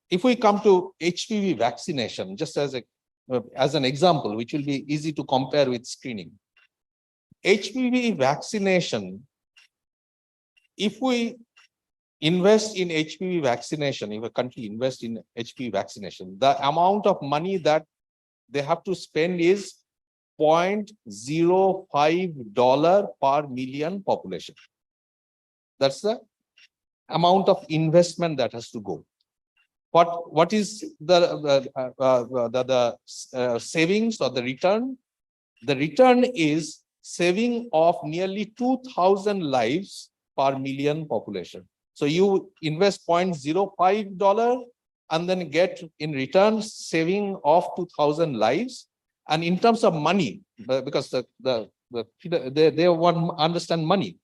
if we come to HPV vaccination, just as an example, which will be easy to compare with screening. HPV vaccination, if we invest in HPV vaccination, if a country invests in HPV vaccination, the amount of money that they have to spend is $0.05 per million population. That's the amount of investment that has to go. What is the savings or the return? The return is saving of nearly 2,000 lives per million population. So you invest $0.05 and then get in return saving of 2,000 lives. And in terms of money, because they want to understand money.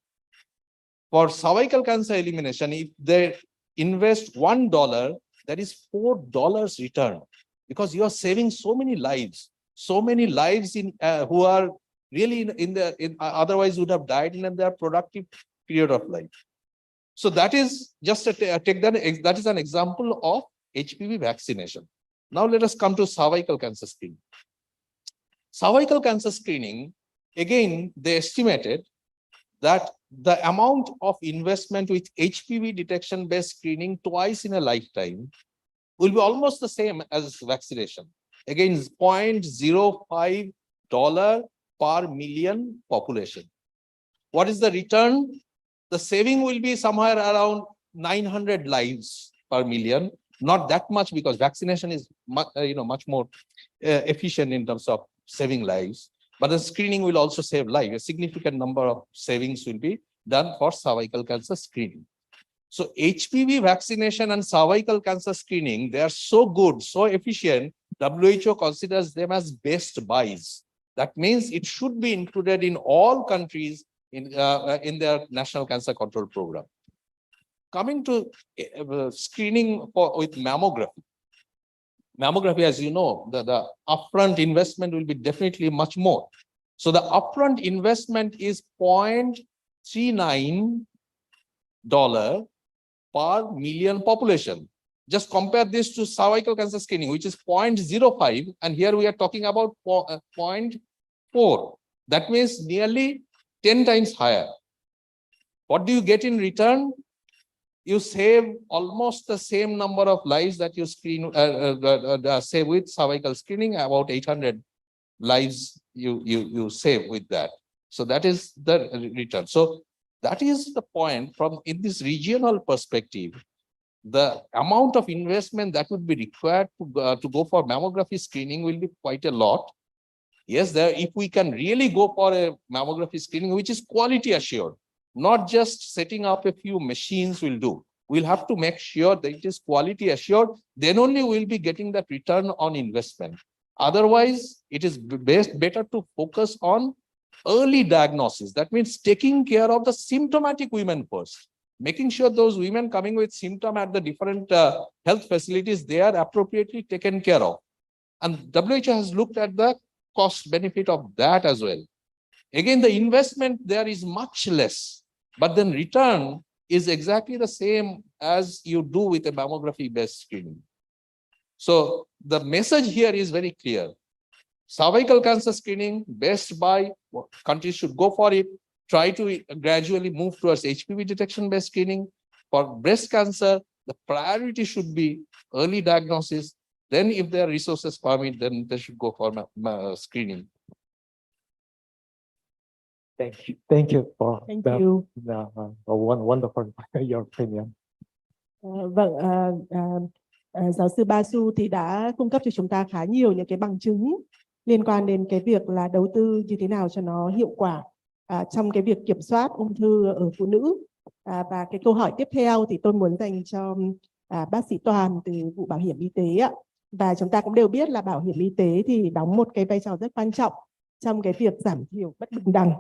For cervical cancer elimination, if they invest $1, that is $4 return, because you are saving so many lives in who are really otherwise would have died in their productive period of life. So that is just that is an example of HPV vaccination. Now let us come to cervical cancer screening. Cervical cancer screening, again, they estimated that the amount of investment with HPV detection-based screening twice in a lifetime will be almost the same as vaccination. Again, $0.05 per million population. What is the return? The saving will be somewhere around 900 lives per million. Not that much, because vaccination is much more efficient in terms of saving lives. But the screening will also save lives. A significant number of savings will be done for cervical cancer screening. So HPV vaccination and cervical cancer screening, they are so good, so efficient, WHO considers them as best buys. That means it should be included in all countries in their national cancer control program. Coming to screening with mammography. Mammography, as you know, the upfront investment will be definitely much more. So the upfront investment is $0.39 per million population. Just compare this to cervical cancer screening, which is 0.05, and here we are talking about 0.4. That means nearly 10 times higher. What do you get in return? You save almost the same number of lives that you save with cervical screening, about 800 lives you save with that. So that is the return. So that is the point. From in this regional perspective, the amount of investment that would be required to go for mammography screening will be quite a lot. Yes, if we can really go for a mammography screening, which is quality assured, not just setting up a few machines will do. We'll have to make sure that it is quality assured. Then only we'll be getting that return on investment. Otherwise, it is better to focus on early diagnosis. That means taking care of the symptomatic women first, making sure those women coming with symptom at the different health facilities, they are appropriately taken care of. And WHO has looked at the cost benefit of that as well. Again, the investment there is much less, but then return is exactly the same as you do with a mammography-based screening. So the message here is very clear. Cervical cancer screening, best by countries should go for it. Try to gradually move towards HPV detection-based screening. For breast cancer, the priority should be early diagnosis. Then if their resources permit, then they should go for screening. Thank you. Thank you for Thank that, you. wonderful your opinion. Giáo sư Basu thì đã cung cấp cho chúng ta khá nhiều những cái bằng chứng liên quan đến cái việc là đầu tư như thế nào cho nó hiệu quả trong cái việc kiểm soát ung thư ở phụ nữ. Và cái câu hỏi tiếp theo thì tôi muốn dành cho bác sĩ Toàn từ vụ bảo hiểm y tế ạ. Và chúng ta cũng đều biết là bảo hiểm y tế thì đóng một cái vai trò rất quan trọng trong cái việc giảm thiểu bất bình đẳng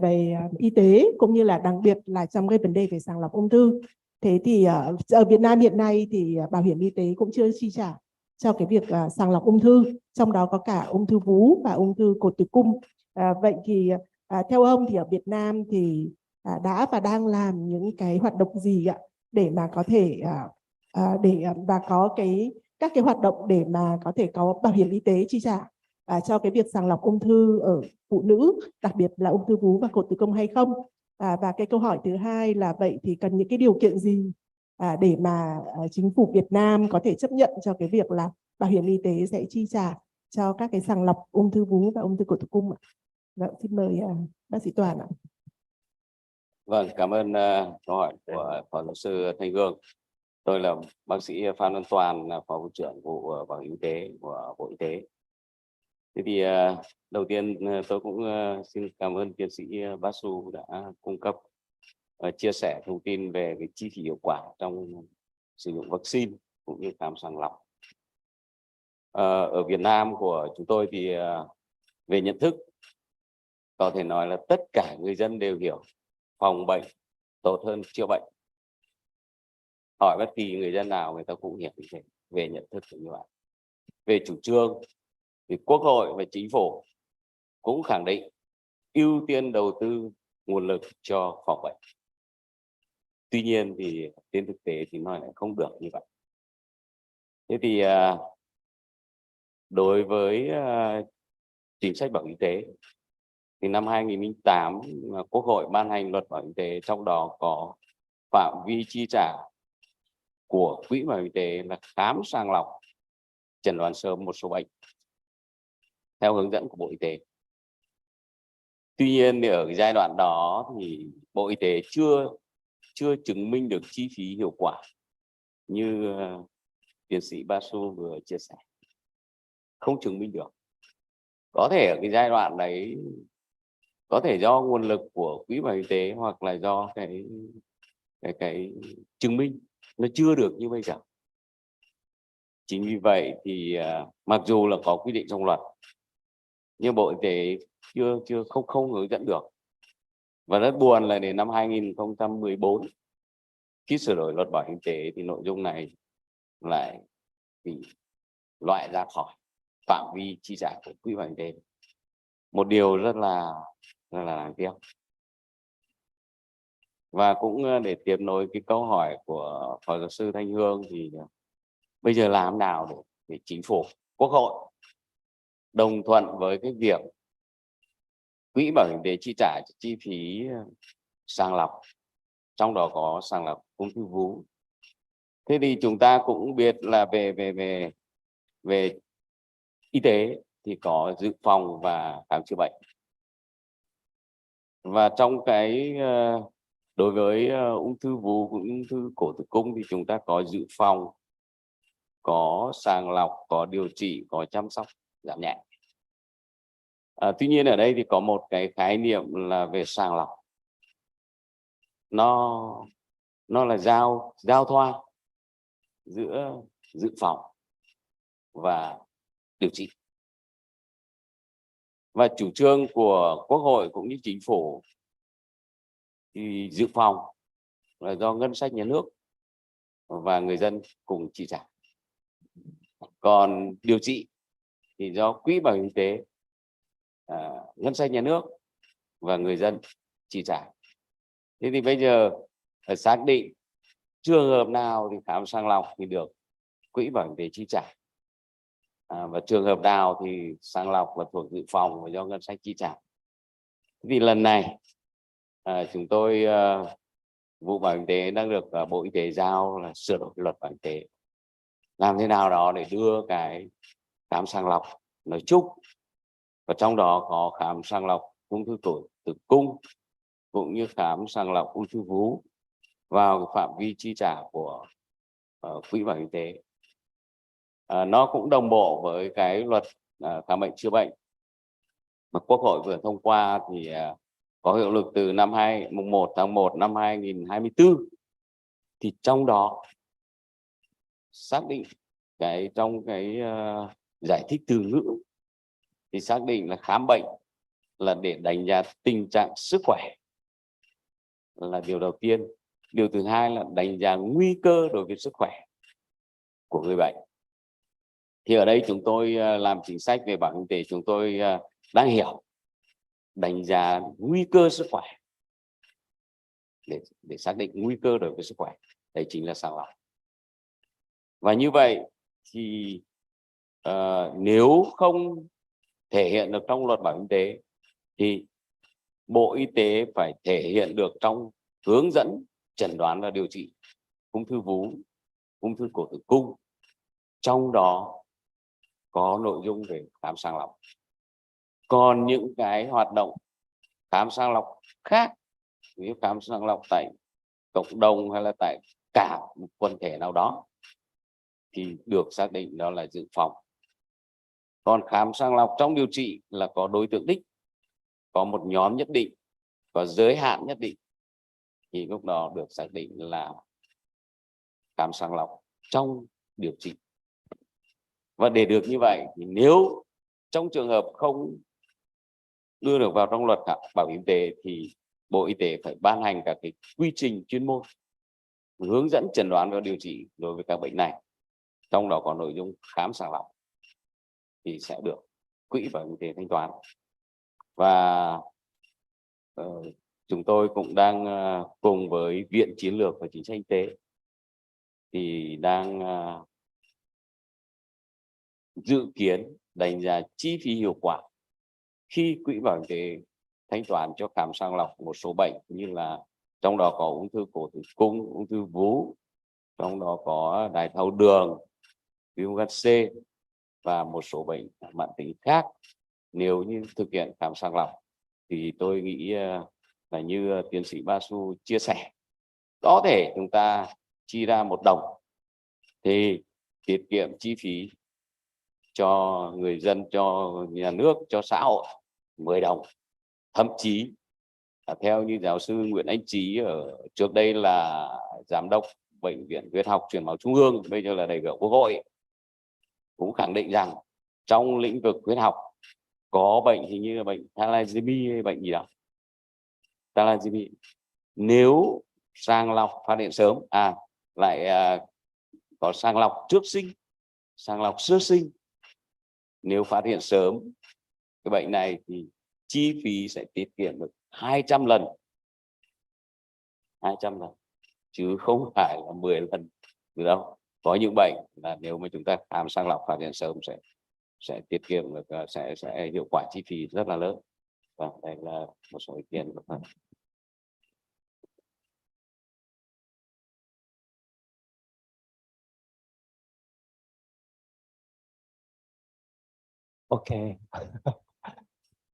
về y tế, cũng như là đặc biệt là trong cái vấn đề về sàng lọc ung thư. Thế thì ở Việt Nam hiện nay thì bảo hiểm y tế cũng chưa chi trả cho cái việc sàng lọc ung thư, trong đó có cả ung thư vú và ung thư cột tử cung. Vậy thì theo ông thì ở Việt Nam thì đã và đang làm những cái hoạt động gì ạ để mà có thể và có các cái hoạt động để mà có thể có bảo hiểm y tế chi trả cho cái việc sàng lọc ung thư ở phụ nữ, đặc biệt là ung thư vú và cột tử cung hay không? Và cái câu hỏi thứ hai là vậy thì cần những cái điều kiện gì để mà chính phủ Việt Nam có thể chấp nhận cho cái việc là bảo hiểm y tế sẽ chi trả cho các cái sàng lọc ung thư vú và ung thư cổ tử cung ạ? Vâng, xin mời bác sĩ Toàn ạ. Vâng, cảm ơn câu hỏi của phó giáo sư Thanh Hương. Tôi là bác sĩ Phan Văn Toàn, là phó vụ trưởng vụ bảo hiểm y tế của Bộ Y tế. Thế thì đầu tiên tôi cũng xin cảm ơn tiến sĩ Basu đã cung cấp chia sẻ thông tin về cái chi phí hiệu quả trong sử dụng vaccine cũng như khám sàng lọc. Ở Việt Nam của chúng tôi thì về nhận thức có thể nói là tất cả người dân đều hiểu phòng bệnh tốt hơn chữa bệnh. Hỏi bất kỳ người dân nào người ta cũng hiểu như thế, về nhận thức như vậy. Về chủ trương thì Quốc hội và Chính phủ cũng khẳng định ưu tiên đầu tư nguồn lực cho phòng bệnh. Tuy nhiên thì trên thực tế thì nó lại không được như vậy. Thế thì đối với chính sách bảo hiểm y tế thì năm 2008 Quốc hội ban hành luật bảo hiểm y tế, trong đó có phạm vi chi trả của quỹ bảo hiểm y tế là khám sàng lọc, chẩn đoán sớm một số bệnh theo hướng dẫn của Bộ Y tế. Tuy nhiên thì ở cái giai đoạn đó thì Bộ Y tế chưa chứng minh được chi phí hiệu quả như tiến sĩ Basu vừa chia sẻ, không chứng minh được. Có thể ở cái giai đoạn đấy có thể do nguồn lực của quỹ bảo hiểm y tế hoặc là do cái chứng minh nó chưa được như bây giờ. Chính vì vậy thì mặc dù là có quy định trong luật nhưng Bộ Y tế không hướng dẫn được. Và rất buồn là đến năm 2014 khi sửa đổi luật bảo hiểm y tế thì nội dung này lại bị loại ra khỏi phạm vi chi trả của quỹ bảo hiểm y tế. Một điều rất là đáng tiếc. Và cũng để tiếp nối cái câu hỏi của phó giáo sư Thanh Hương thì Bây giờ làm nào để chính phủ, quốc hội đồng thuận với cái việc quỹ bảo hiểm y tế chi trả chi phí sàng lọc, trong đó có sàng lọc ung thư vú. Thế thì chúng ta cũng biết là về y tế thì có dự phòng và khám chữa bệnh. Và trong cái đối với ung thư vú cũng ung thư cổ tử cung thì chúng ta có dự phòng, có sàng lọc, có điều trị, có chăm sóc giảm nhẹ. Tuy nhiên ở đây thì có một cái khái niệm là về sàng lọc, nó là giao thoa giữa dự phòng và điều trị. Và chủ trương của Quốc hội cũng như chính phủ thì dự phòng là do ngân sách nhà nước và người dân cùng chi trả. Còn điều trị thì do quỹ bảo hiểm y tế, ngân sách nhà nước và người dân chi trả. Thế thì bây giờ phải xác định trường hợp nào thì khám sàng lọc thì được quỹ bảo hiểm y tế chi trả, và trường hợp nào thì sàng lọc là thuộc dự phòng và do ngân sách chi trả. Vì lần này chúng tôi vụ bảo hiểm y tế đang được Bộ Y tế giao là sửa đổi luật bảo hiểm y tế, làm thế nào đó để đưa cái khám sàng lọc nói chung, và trong đó có khám sàng lọc ung thư cổ tử cung cũng như khám sàng lọc ung thư vú vào phạm vi chi trả của quỹ bảo hiểm y tế. Nó cũng đồng bộ với cái luật khám bệnh chữa bệnh mà Quốc hội vừa thông qua, thì có hiệu lực từ mùng 1 tháng 1 năm 2024. Thì trong đó xác định trong cái giải thích từ ngữ thì xác định là khám bệnh là để đánh giá tình trạng sức khỏe là điều đầu tiên. Điều thứ hai là đánh giá nguy cơ đối với sức khỏe của người bệnh. Thì ở đây chúng tôi làm chính sách về bảo hiểm y tế, chúng tôi đang hiểu đánh giá nguy cơ sức khỏe để xác định nguy cơ đối với sức khỏe. Đấy chính là sàng lọc. Và như vậy thì nếu không thể hiện được trong luật bảo hiểm y tế thì Bộ Y tế phải thể hiện được trong hướng dẫn chẩn đoán và điều trị ung thư vú, ung thư cổ tử cung, trong đó có nội dung về khám sàng lọc. Còn những cái hoạt động khám sàng lọc khác, như khám sàng lọc tại cộng đồng hay là tại cả một quần thể nào đó, thì được xác định đó là dự phòng. Còn khám sàng lọc trong điều trị là có đối tượng đích, có một nhóm nhất định, có giới hạn nhất định, thì lúc đó được xác định là khám sàng lọc trong điều trị. Và để được như vậy thì nếu trong trường hợp không đưa được vào trong luật bảo hiểm y tế thì Bộ Y tế phải ban hành các cái quy trình chuyên môn hướng dẫn chẩn đoán và điều trị đối với các bệnh này, trong đó có nội dung khám sàng lọc, thì sẽ được quỹ bảo hiểm y tế thanh toán. Và chúng tôi cũng đang cùng với Viện Chiến lược và Chính sách Y tế thì đang dự kiến đánh giá chi phí hiệu quả khi quỹ bảo hiểm y tế thanh toán cho khám sàng lọc một số bệnh, như là trong đó có ung thư cổ tử cung, ung thư vú, trong đó có đái tháo đường, viêm gan C và một số bệnh mãn tính khác. Nếu như thực hiện khám sàng lọc thì tôi nghĩ là như tiến sĩ Basu chia sẻ, có thể chúng ta chi ra 1 đồng thì tiết kiệm chi phí cho người dân, cho nhà nước, cho xã hội 10 đồng. Thậm chí theo như giáo sư Nguyễn Anh Trí ở trước đây là giám đốc Bệnh viện Huyết học Truyền máu Trung ương, bây giờ là đại biểu Quốc hội, cũng khẳng định rằng trong lĩnh vực huyết học có bệnh hình như là bệnh thalassemia hay bệnh gì đó, thalassemia, nếu sàng lọc phát hiện sớm, lại có sàng lọc trước sinh, sàng lọc sơ sinh, nếu phát hiện sớm cái bệnh này thì chi phí sẽ tiết kiệm được 200 lần, 200 lần chứ không phải là 10 lần nữa đâu. có những bệnh là nếu mà chúng ta khám sàng lọc phát hiện sớm sẽ tiết kiệm được sẽ hiệu quả chi phí rất là lớn. Và đây là một số ý kiến của thầy. Okay.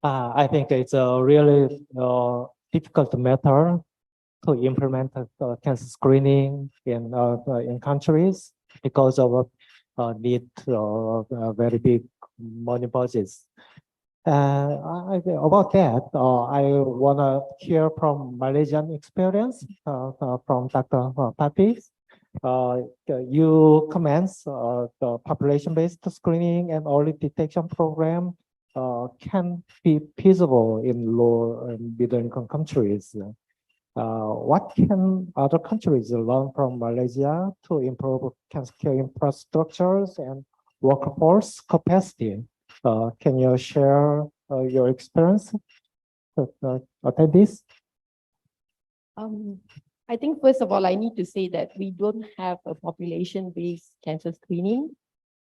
I think it's a really difficult matter to implement cancer screening in countries because of need very big money budgets. About that, I want to hear from Malaysian experience from Dr. Papis. You comments the population-based screening and early detection program can be feasible in low and middle-income countries. What can other countries learn from Malaysia to improve cancer care infrastructures and workforce capacity? Can you share your experience at this? I think first of all, I need to say that we don't have a population-based cancer screening.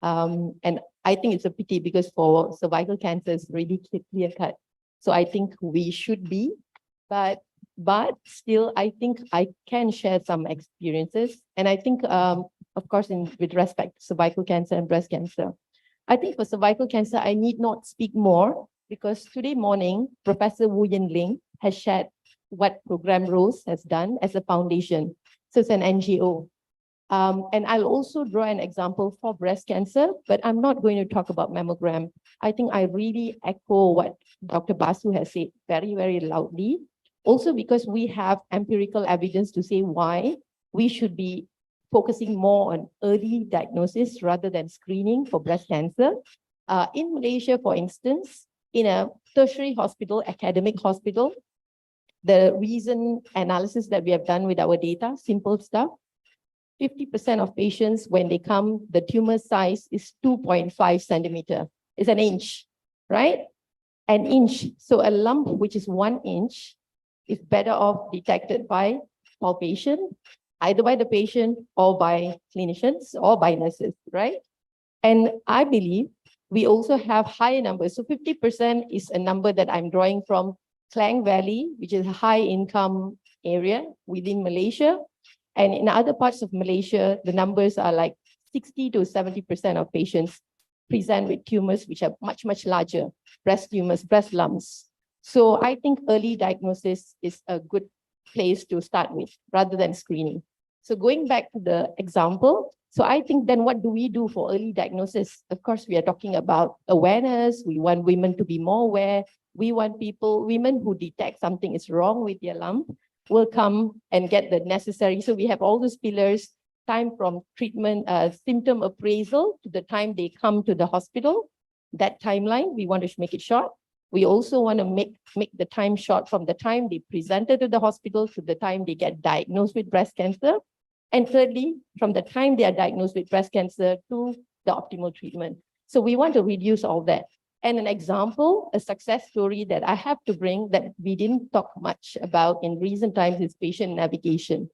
And I think it's a pity because for cervical cancer, it's really clear cut. So I think we should be, but still, I think I can share some experiences. And I think, of course, with respect to cervical cancer and breast cancer, I think for cervical cancer, I need not speak more because today morning, Professor Wu Yin-ling has shared what Program Rose has done as a foundation. So it's an NGO. And I'll also draw an example for breast cancer, but I'm not going to talk about mammogram. I think I really echo what Dr. Basu has said very, very loudly. Also because we have empirical evidence to say why we should be focusing more on early diagnosis rather than screening for breast cancer. In Malaysia, for instance, in a tertiary hospital, academic hospital, the recent analysis that we have done with our data, simple stuff, 50% of patients, when they come, the tumor size is 2.5 centimeter. It's an inch, right? An inch. So a lump, which is 1 inch, is better off detected by palpation, either by the patient or by clinicians or by nurses, right? And I believe we also have higher numbers. So 50% is a number that I'm drawing from Klang Valley, which is a high income area within Malaysia. And in other parts of Malaysia, the numbers are like 60 to 70% of patients present with tumors which are much, much larger, breast tumors, breast lumps. So I think early diagnosis is a good place to start with rather than screening. So going back to the example, so I think then what do we do for early diagnosis? Of course, we are talking about awareness. We want women to be more aware. We want women who detect something is wrong with their lump will come and get the necessary. So we have all those pillars, time from treatment, symptom appraisal to the time they come to the hospital. That timeline, we want to make it short. We also want to make the time short from the time they presented to the hospital to the time they get diagnosed with breast cancer. And thirdly, from the time they are diagnosed with breast cancer to the optimal treatment. So we want to reduce all that. And an example, a success story that I have to bring that we didn't talk much about in recent times is patient navigation,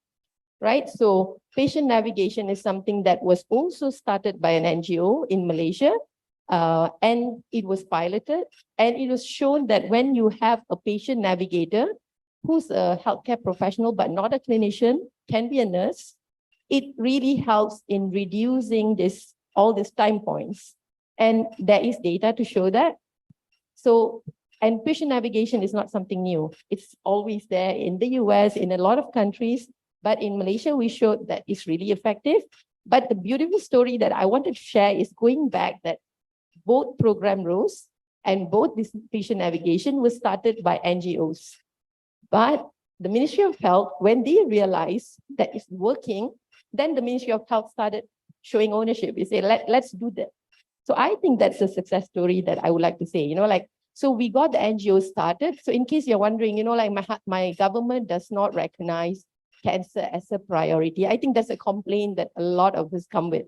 right? So patient navigation is something that was also started by an NGO in Malaysia, and it was piloted, and it was shown that when you have a patient navigator who's a healthcare professional but not a clinician, can be a nurse, it really helps in reducing all these time points. And there is data to show that. So, and patient navigation is not something new. It's always there in the US, in a lot of countries, but in Malaysia, we showed that it's really effective. But the beautiful story that I wanted to share is going back that both Program Rose and both this patient navigation was started by NGOs. But the Ministry of Health, when they realized that it's working, then the Ministry of Health started showing ownership. They say, let's do that. So I think that's a success story that I would like to say, so we got the NGO started. So in case you're wondering, my government does not recognize cancer as a priority. I think that's a complaint that a lot of us come with,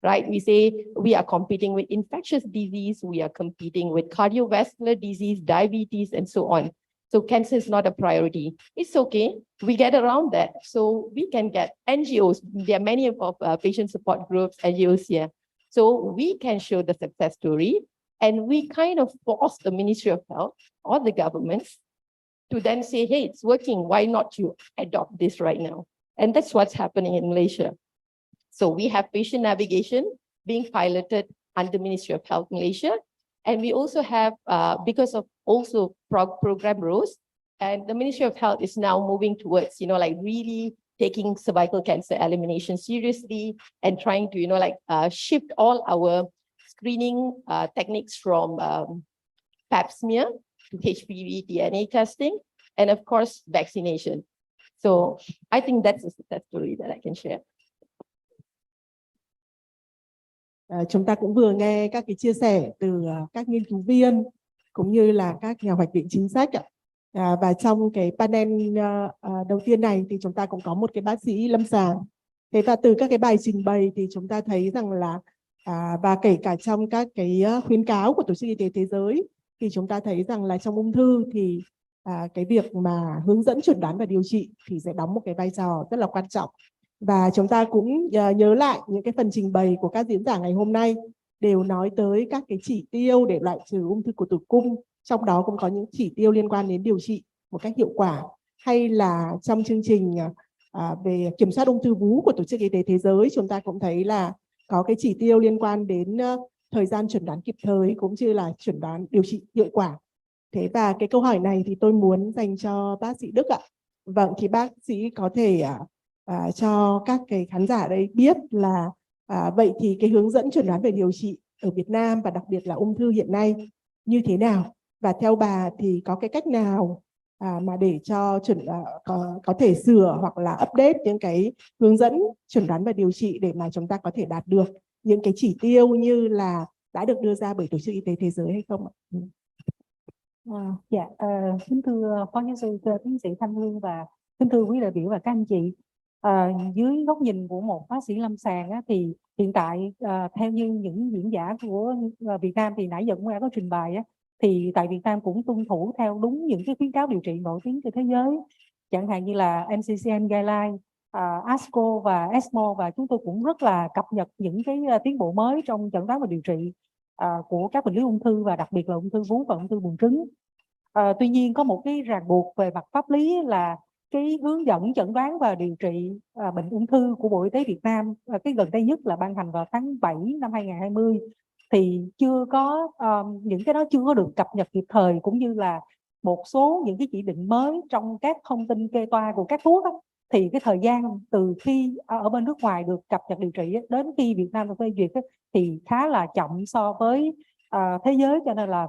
right? We say we are competing with infectious disease, we are competing with cardiovascular disease, diabetes, and so on. So cancer is not a priority. It's okay. We get around that. So we can get NGOs. There are many of patient support groups, NGOs here. So we can show the success story, and we kind of force the Ministry of Health or the governments to then say, hey, it's working. Why not you adopt this right now? And that's what's happening in Malaysia. So we have patient navigation being piloted under Ministry of Health Malaysia. And we also have, because of also program roles, and the Ministry of Health is now moving towards, like really taking cervical cancer elimination seriously and trying to, shift all our screening techniques from pap smear to HPV DNA testing, and of course, vaccination. So I think that's a success story that I can share. Chúng ta cũng vừa nghe các cái chia sẻ từ các nghiên cứu viên cũng như là các nhà hoạch định chính sách ạ. Và trong cái panel đầu tiên này thì chúng ta cũng có một cái bác sĩ lâm sàng. Thế và từ các cái bài trình bày thì chúng ta thấy rằng là và kể cả trong các cái khuyến cáo của Tổ chức Y tế Thế giới thì chúng ta thấy rằng là trong ung thư thì cái việc mà hướng dẫn chẩn đoán và điều trị thì sẽ đóng một cái vai trò rất là quan trọng. Và chúng ta cũng nhớ lại những cái phần trình bày của các diễn giả ngày hôm nay đều nói tới các cái chỉ tiêu để loại trừ ung thư cổ tử cung, trong đó cũng có những chỉ tiêu liên quan đến điều trị một cách hiệu quả, hay là trong chương trình về kiểm soát ung thư vú của Tổ chức Y tế Thế giới chúng ta cũng thấy là có cái chỉ tiêu liên quan đến thời gian chẩn đoán kịp thời cũng như là chẩn đoán điều trị hiệu quả. Thế và cái câu hỏi này thì tôi muốn dành cho bác sĩ Đức ạ. Vâng, thì bác sĩ có thể cho các cái khán giả đây biết là vậy thì cái hướng dẫn chẩn đoán về điều trị ở Việt Nam và đặc biệt là ung thư hiện nay như thế nào, và theo bà thì có cái cách nào mà để cho có thể sửa hoặc là update những cái hướng dẫn chẩn đoán và điều trị để mà chúng ta có thể đạt được những cái chỉ tiêu như là đã được đưa ra bởi Tổ chức Y tế Thế giới hay không ạ? Kính thưa Phó Giáo sư tiến sĩ Thanh Hương và kính thưa quý đại biểu và các anh chị, dưới góc nhìn của một bác sĩ lâm sàng thì hiện tại theo như những diễn giả của Việt Nam thì nãy giờ cũng đã có trình bày thì tại Việt Nam cũng tuân thủ theo đúng những cái khuyến cáo điều trị nổi tiếng trên thế giới, chẳng hạn như là NCCN Guideline, ASCO và ESMO, và chúng tôi cũng rất là cập nhật những cái tiến bộ mới trong chẩn đoán và điều trị của các bệnh lý ung thư và đặc biệt là ung thư vú và ung thư buồng trứng. Tuy nhiên có một cái ràng buộc về mặt pháp lý là cái hướng dẫn chẩn đoán và điều trị bệnh ung thư của Bộ Y tế Việt Nam, cái gần đây nhất là ban hành vào tháng 7 năm 2020 thì chưa có những cái đó chưa có được cập nhật kịp thời, cũng như là một số những cái chỉ định mới trong các thông tin kê toa của các thuốc thì cái thời gian từ khi ở bên nước ngoài được cập nhật điều trị đến khi Việt Nam được phê duyệt thì khá là chậm so với thế giới, cho nên là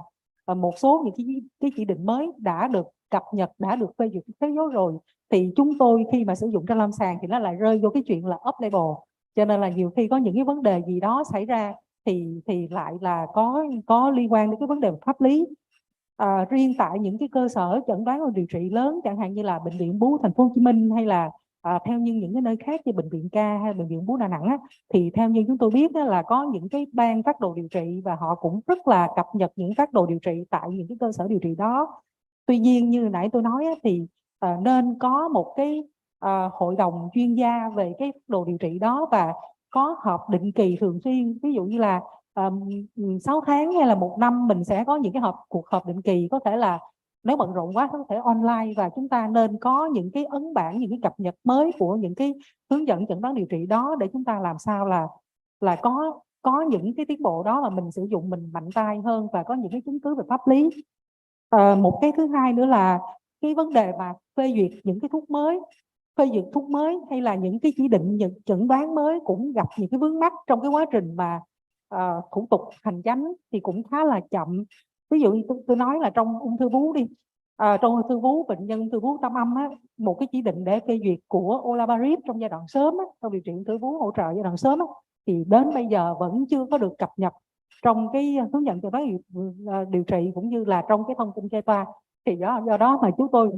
một số những cái chỉ định mới đã được cập nhật, đã được phê duyệt thế giới rồi thì chúng tôi khi mà sử dụng trên lâm sàng thì nó lại rơi vô cái chuyện là off label, cho nên là nhiều khi có những cái vấn đề gì đó xảy ra thì lại là có liên quan đến cái vấn đề pháp lý. Riêng tại những cái cơ sở chẩn đoán và điều trị lớn, chẳng hạn như là bệnh viện Bú Thành phố Hồ Chí Minh hay là theo như những cái nơi khác như bệnh viện K hay bệnh viện Bú Đà Nẵng thì theo như chúng tôi biết là có những cái ban phác đồ điều trị và họ cũng rất là cập nhật những phác đồ điều trị tại những cái cơ sở điều trị đó. Tuy nhiên như nãy tôi nói thì nên có một cái hội đồng chuyên gia về cái phác đồ điều trị đó và có họp định kỳ thường xuyên, ví dụ như là 6 tháng hay là 1 năm mình sẽ có những cái cuộc họp định kỳ, có thể là nếu bận rộn quá có thể online, và chúng ta nên có những cái ấn bản, những cái cập nhật mới của những cái hướng dẫn chẩn đoán điều trị đó để chúng ta làm sao là có những cái tiến bộ đó mà mình sử dụng mình mạnh tay hơn và có những cái chứng cứ về pháp lý. Một cái thứ hai nữa là cái vấn đề mà phê duyệt những cái thuốc mới, hay là những cái chỉ định, những chẩn đoán mới cũng gặp những cái vướng mắc trong cái quá trình mà thủ tục hành chánh thì cũng khá là chậm. Ví dụ như tôi nói là trong ung thư vú đi, trong ung thư vú, bệnh nhân ung thư vú tam âm một cái chỉ định để phê duyệt của olaparib trong giai đoạn sớm trong điều trị ung thư vú hỗ trợ giai đoạn sớm thì đến bây giờ vẫn chưa có được cập nhật trong cái hướng dẫn chẩn đoán điều trị cũng như là trong cái thông tin kê toa, thì do đó mà chúng tôi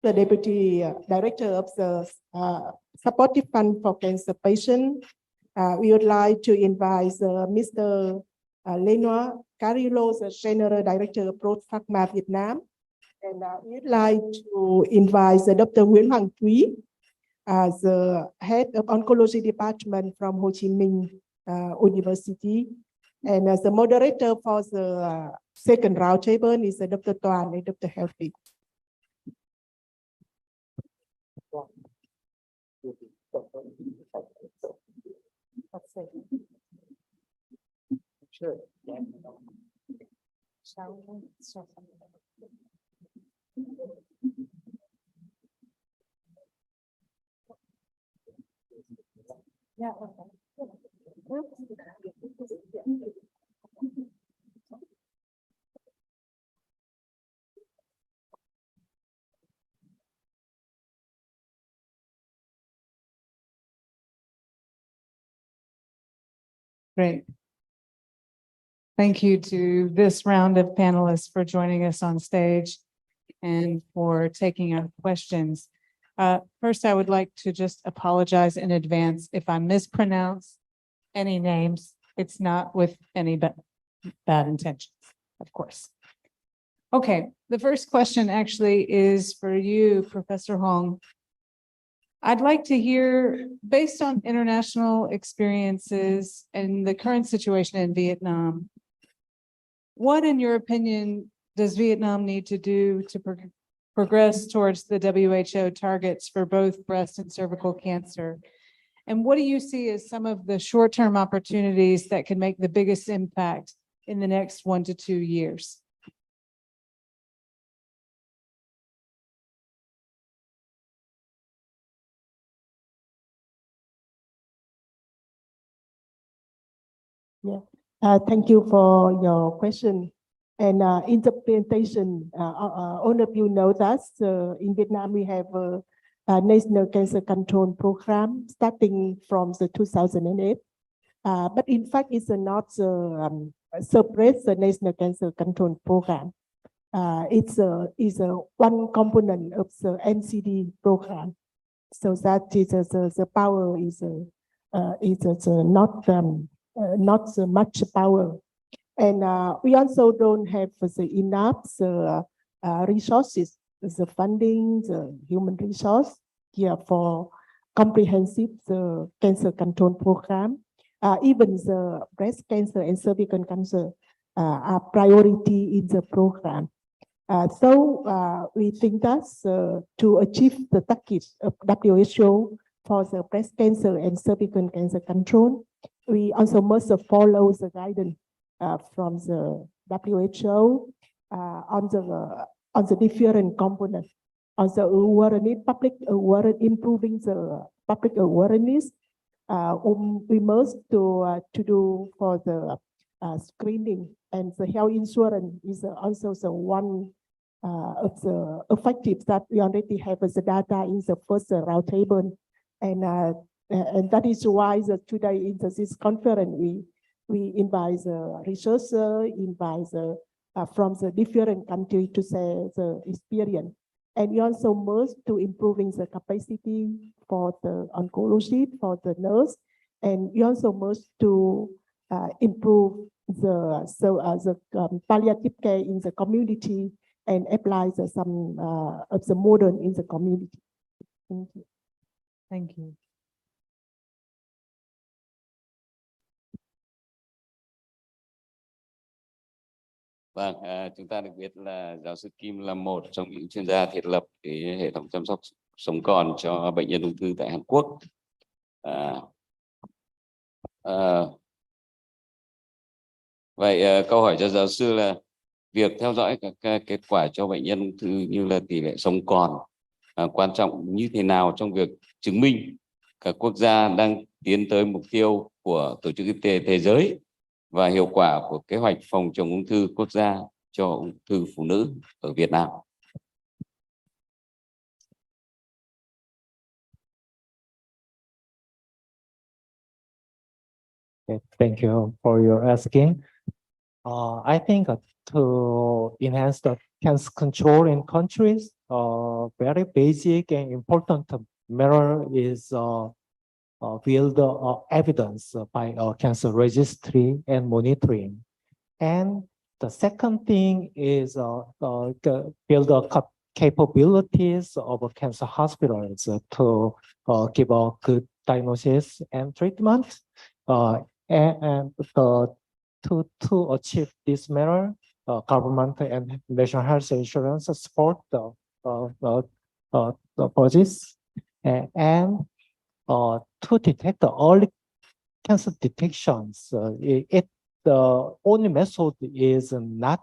the Deputy Director of the Supportive Fund for Cancer Patients. We would like to invite Mr. Lenoir Carillo, the General Director of Broad Pharma Vietnam. And we'd like to invite Dr. Nguyễn Hoàng Thúy, the Head of Oncology Department from Ho Chi Minh University. And as the moderator for the second roundtable is Dr. Toàn and Dr. Healthy. Sure. Yeah, okay. Great. Thank you to this round of panelists for joining us on stage and for taking our questions. First, I would like to just apologize in advance if I mispronounce any names. It's not with any bad intentions, of course. Okay, the first question actually is for you, Professor Hong. I'd like to hear, based on international experiences and the current situation in Vietnam, what, in your opinion, does Vietnam need to do to progress towards the WHO targets for both breast and cervical cancer? And what do you see as some of the short-term opportunities that can make the biggest impact in the next 1 to 2 years? Yeah, thank you for your question. And interpretation, all of you know that in Vietnam we have a National Cancer Control Program starting from the 2008. But in fact, it's not separate the National Cancer Control Program. It's a one component of the NCD program. So that is the power is not so much power. And we also don't have enough resources, the funding, the human resource here for comprehensive cancer control program. Even the breast cancer and cervical cancer are priority in the program. So we think that to achieve the target of WHO for the breast cancer and cervical cancer control, we also must follow the guidance from the WHO on the different components, on the awareness, public awareness, improving the public awareness. We must to do for the screening, and the health insurance is also the one of the effective that we already have as the data in the first roundtable, and that is why today in this conference we invite the researcher, invite from the different countries to share the experience. And we also must to improving the capacity for the oncologist, for the nurse, and we also must to improve the palliative care in the community and apply some of the modern in the community. Thank you. Thank you. Vâng, chúng ta được biết là giáo sư Kim là một trong những chuyên gia thiết lập cái hệ thống chăm sóc sống còn cho bệnh nhân ung thư tại Hàn Quốc. Vậy câu hỏi cho giáo sư là việc theo dõi các kết quả cho bệnh nhân ung thư như là tỷ lệ sống còn quan trọng như thế nào trong việc chứng minh các quốc gia đang tiến tới mục tiêu của Tổ chức Y tế Thế giới và hiệu quả của kế hoạch phòng chống ung thư quốc gia cho ung thư phụ nữ ở Việt Nam. Okay, thank you for your asking. I think to enhance the cancer control in countries, very basic and important matter is build evidence by cancer registry and monitoring. And the second thing is build capabilities of cancer hospitals to give a good diagnosis and treatment. And to achieve this matter, government and national health insurance support the budgets and to detect the early cancer detections. The only method is not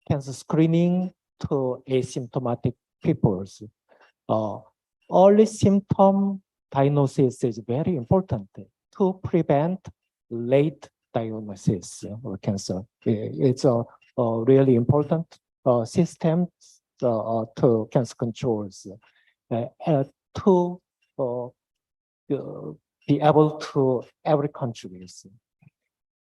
cancer screening to asymptomatic people. Early symptom diagnosis is very important to prevent late diagnosis of cancer. It's a really important system to cancer controls to be able to every country.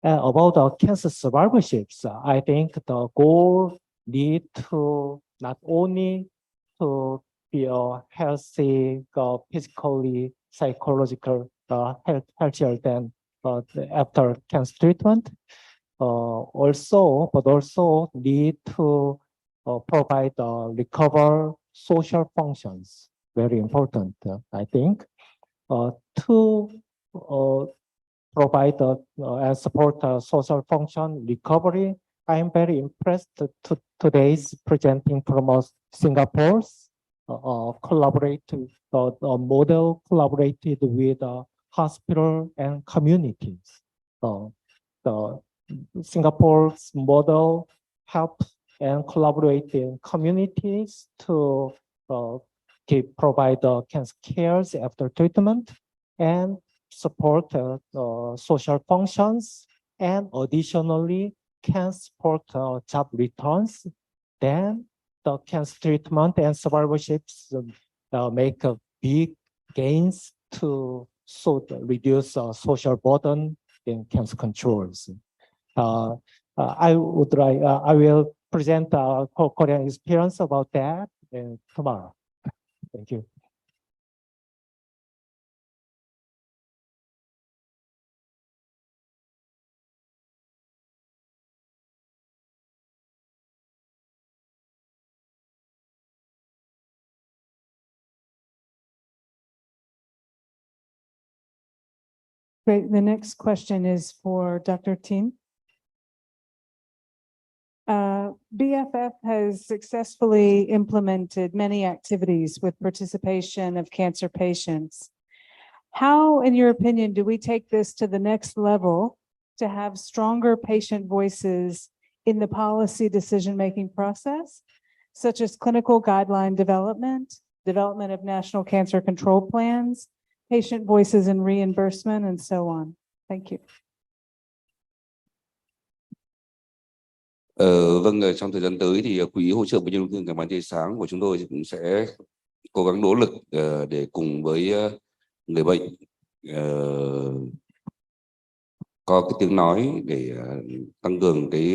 About cancer survivalorships, I think the goal need to not only to be a healthy, physically, psychological, healthier than after cancer treatment, but also need to provide recover social functions. Very important, I think, to provide and support social function recovery. I am very impressed to today's presenting from Singapore's model collaborated with hospital and communities. The Singapore's model helps and collaborate in communities to provide cancer cares after treatment and support social functions, and additionally can support job returns. Then the cancer treatment and survivalorships make big gains to reduce social burden in cancer controls. I will present Korean experience about that tomorrow. Thank you. Great. The next question is for Dr. Tin. BFF has successfully implemented many activities with participation of cancer patients. How, in your opinion, do we take this to the next level to have stronger patient voices in the policy decision-making process, such as clinical guideline development of national cancer control plans, patient voices in reimbursement, and so on? Thank you. Vâng, trong thời gian tới thì Quỹ hỗ trợ bệnh nhân ung thư ngày mai tươi sáng của chúng tôi cũng sẽ cố gắng nỗ lực để cùng với người bệnh có cái tiếng nói để tăng cường cái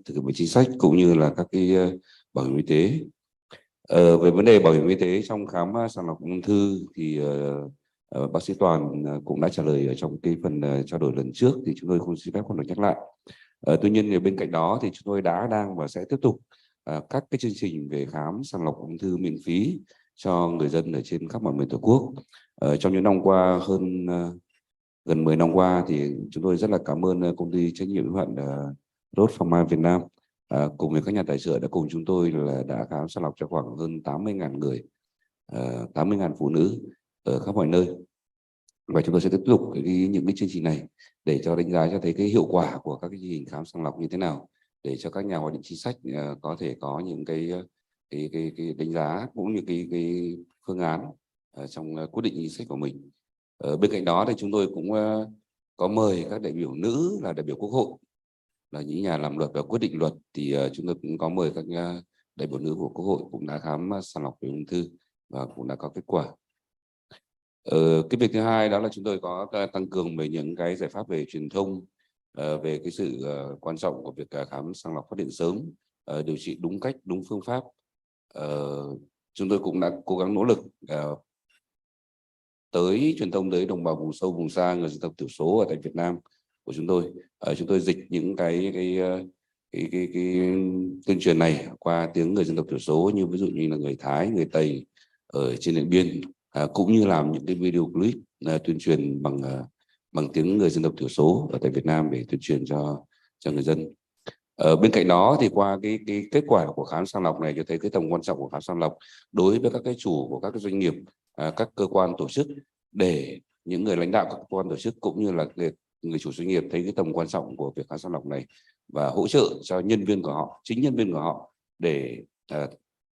thực hiện chính sách cũng như là các cái bảo hiểm y tế. Về vấn đề bảo hiểm y tế trong khám sàng lọc ung thư thì bác sĩ Toàn cũng đã trả lời ở trong cái phần trao đổi lần trước, thì chúng tôi không xin phép không được nhắc lại. Tuy nhiên thì bên cạnh đó thì chúng tôi đang và sẽ tiếp tục các cái chương trình về khám sàng lọc ung thư miễn phí cho người dân ở trên khắp mọi miền Tổ quốc. Trong những năm qua, gần 10 năm qua thì chúng tôi rất là cảm ơn công ty trách nhiệm hữu hạn Fanpage Việt Nam cùng với các nhà tài trợ đã cùng chúng tôi là đã khám sàng lọc cho khoảng hơn 80.000 người, 80.000 phụ nữ ở khắp mọi nơi. Và chúng tôi sẽ tiếp tục những cái chương trình này để cho đánh giá cho thấy cái hiệu quả của các cái chương trình khám sàng lọc như thế nào, để cho các nhà hoạch định chính sách có thể có những cái đánh giá cũng như cái phương án trong quyết định chính sách của mình. Bên cạnh đó thì chúng tôi cũng có mời các đại biểu nữ là đại biểu Quốc hội, là những nhà làm luật và quyết định luật, thì chúng tôi cũng có mời các đại biểu nữ của Quốc hội cũng đã khám sàng lọc về ung thư và cũng đã có kết quả. Cái việc thứ hai đó là chúng tôi có tăng cường về những cái giải pháp về truyền thông, về cái sự quan trọng của việc khám sàng lọc phát hiện sớm, điều trị đúng cách, đúng phương pháp, chúng tôi cũng đã cố gắng nỗ lực tới truyền thông tới đồng bào vùng sâu vùng xa, người dân tộc thiểu số ở tại Việt Nam của chúng tôi. Chúng tôi dịch những cái tuyên truyền này qua tiếng người dân tộc thiểu số, như ví dụ như là người Thái, người Tây ở trên Điện Biên, cũng như làm những cái video clip tuyên truyền bằng tiếng người dân tộc thiểu số ở tại Việt Nam để tuyên truyền cho người dân. Bên cạnh đó thì qua cái kết quả của khám sàng lọc này cho thấy cái tầm quan trọng của khám sàng lọc đối với các cái chủ của các cái doanh nghiệp, các cơ quan tổ chức, để những người lãnh đạo các cơ quan tổ chức cũng như là người chủ doanh nghiệp thấy cái tầm quan trọng của việc khám sàng lọc này và hỗ trợ cho nhân viên của họ, chính nhân viên của họ, để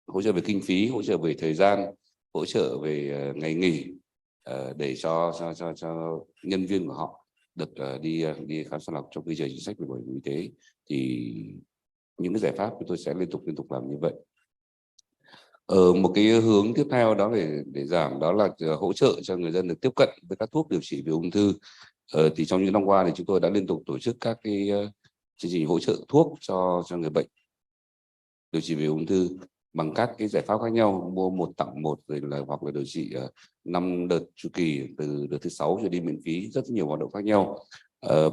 hỗ trợ về kinh phí, hỗ trợ về thời gian, hỗ trợ về ngày nghỉ, để cho nhân viên của họ được đi khám sàng lọc trong quy trình chính sách về bảo hiểm y tế. Thì những cái giải pháp chúng tôi sẽ liên tục làm như vậy. Một cái hướng tiếp theo đó để giảm đó là hỗ trợ cho người dân được tiếp cận với các thuốc điều trị về ung thư. Thì trong những năm qua thì chúng tôi đã liên tục tổ chức các cái chương trình hỗ trợ thuốc cho người bệnh điều trị về ung thư bằng các cái giải pháp khác nhau, mua 1 tặng 1, rồi là hoặc là điều trị 5 đợt chu kỳ, từ đợt thứ 6 cho đi miễn phí, rất nhiều hoạt động khác nhau.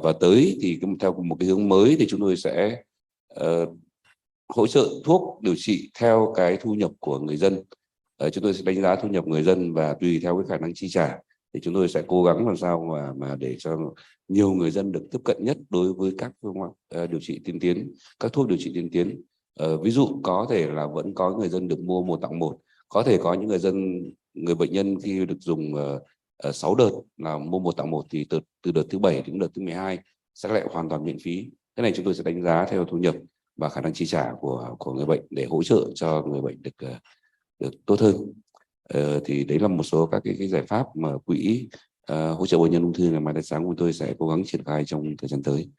Và tới thì theo một cái hướng mới thì chúng tôi sẽ hỗ trợ thuốc điều trị theo cái thu nhập của người dân. Chúng tôi sẽ đánh giá thu nhập người dân và tùy theo cái khả năng chi trả thì chúng tôi sẽ cố gắng làm sao mà để cho nhiều người dân được tiếp cận nhất đối với các phương pháp điều trị tiên tiến, các thuốc điều trị tiên tiến. Ví dụ có thể là vẫn có người dân được mua 1 tặng 1, có thể có những người bệnh nhân khi được dùng 6 đợt là mua 1 tặng 1 thì từ đợt thứ 7 đến đợt thứ 12 sẽ lại hoàn toàn miễn phí. Cái này chúng tôi sẽ đánh giá theo thu nhập và khả năng chi trả của người bệnh để hỗ trợ cho người bệnh được tốt hơn. Thì đấy là một số các cái giải pháp mà quỹ hỗ trợ bệnh nhân ung thư ngày mai sáng của tôi sẽ cố gắng triển khai trong thời gian tới.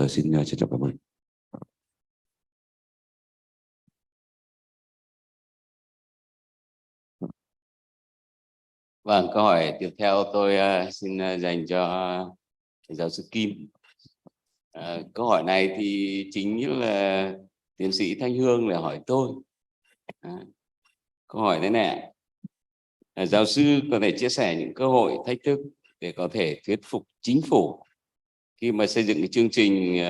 Xin trân trọng cảm ơn. Vâng, câu hỏi tiếp theo tôi xin dành cho giáo sư Kim. Câu hỏi này thì chính như là tiến sĩ Thanh Hương là hỏi tôi. Câu hỏi thế này: giáo sư có thể chia sẻ những cơ hội, thách thức để có thể thuyết phục chính phủ khi mà xây dựng cái chương trình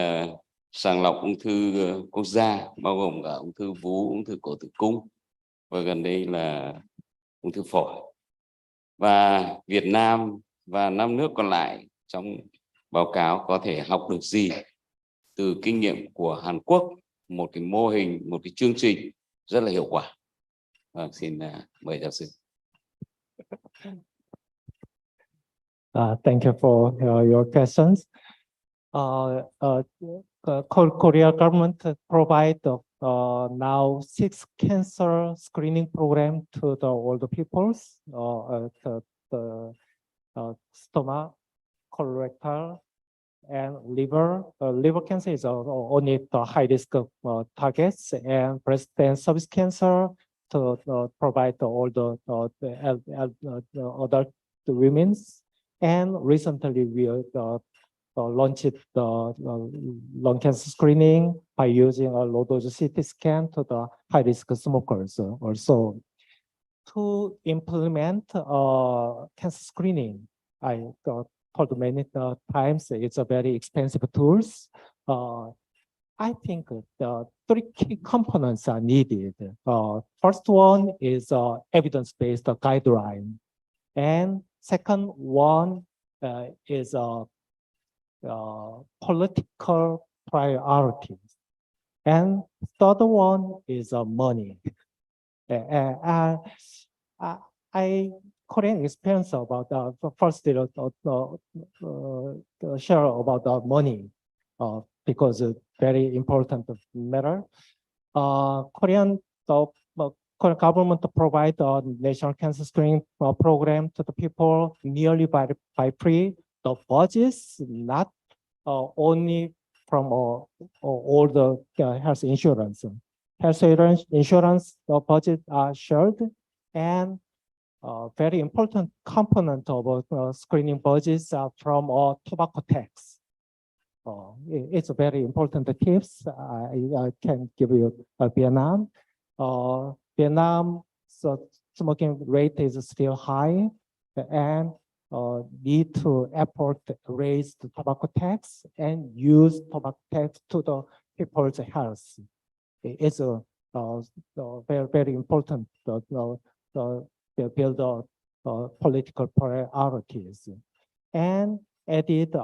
sàng lọc ung thư quốc gia, bao gồm cả ung thư vú, ung thư cổ tử cung và gần đây là ung thư phổi. Và Việt Nam và 5 nước còn lại trong báo cáo có thể học được gì từ kinh nghiệm của Hàn Quốc, một cái mô hình, một cái chương trình rất là hiệu quả. Xin mời giáo sư. Thank you for your questions. Korea government provide now 6 cancer screening program to the older peoples, the stomach, colorectal, and liver. Liver cancer is only the high risk targets, and breast and cervix cancer to provide all the adult women. And recently we launched the lung cancer screening by using a low dose CT scan to the high risk smokers also. To implement cancer screening, I told many times it's a very expensive tools. I think the 3 key components are needed. First one is evidence-based guideline, and second one is political priorities, and third one is money. I Korean experience about first share about the money because it's very important matter. Korean government provide a national cancer screening program to the people nearly by free. The budgets not only from all the health insurance. Health insurance budget are shared, and very important component of screening budgets are from tobacco tax. It's a very important tips I can give you. Vietnam so smoking rate is still high, and need to raise the tobacco tax and use tobacco tax to the people's health. It's a very, very important to build political priorities. And added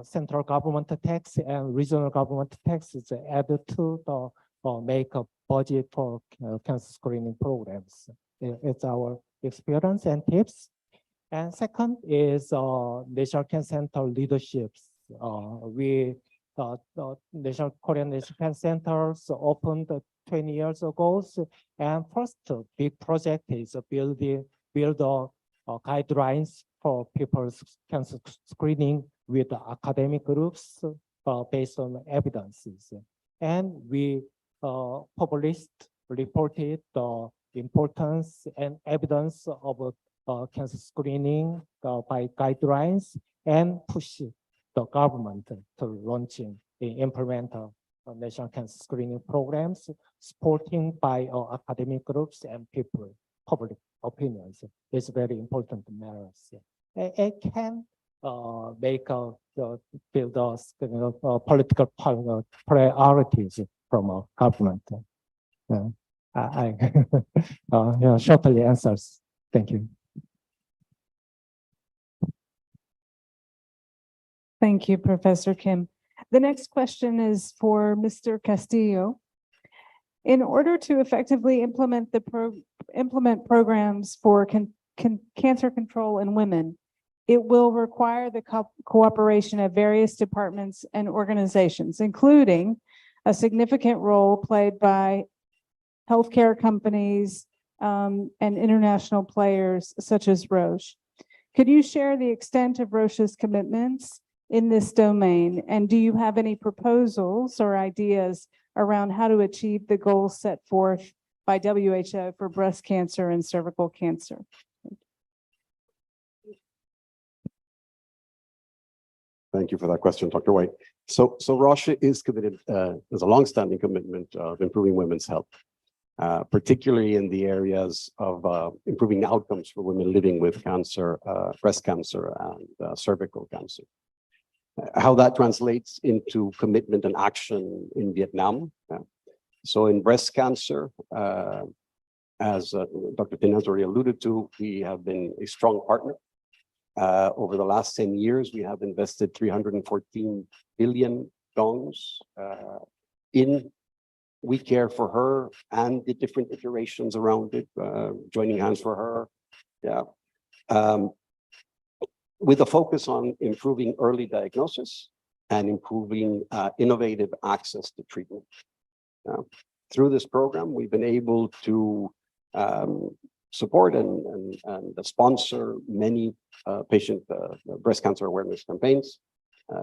central government tax and regional government taxes added to the make a budget for cancer screening programs. It's our experience and tips. And second is National Cancer Center leaderships. The National Korean National Cancer Centers opened 20 years ago. And first big project is build guidelines for people's cancer screening with academic groups based on evidences. And we reported the importance and evidence of cancer screening by guidelines and push the government to launching and implement national cancer screening programs, supporting by academic groups and people, public opinions. It's very important matters. It can make build political priorities from our government. Shortly answers. Thank you. Thank you, Professor Kim. The next question is for Mr. Castillo. In order to effectively implement programs for cancer control in women, it will require the cooperation of various departments and organizations, including a significant role played by healthcare companies and international players such as Roche. Could you share the extent of Roche's commitments in this domain? And do you have any proposals or ideas around how to achieve the goals set forth by WHO for breast cancer and cervical cancer? Thank you for that question, Dr. White. So Roche is committed, there's a longstanding commitment of improving women's health, particularly in the areas of improving outcomes for women living with cancer, breast cancer and cervical cancer. How that translates into commitment and action in Vietnam. So in breast cancer, as Dr. Tin has already alluded to, we have been a strong partner. Over the last 10 years, we have invested 314 billion dongs in We Care for Her and the different iterations around it, joining hands for her. With a focus on improving early diagnosis and improving innovative access to treatment. Through this program, we've been able to support and sponsor many patient breast cancer awareness campaigns.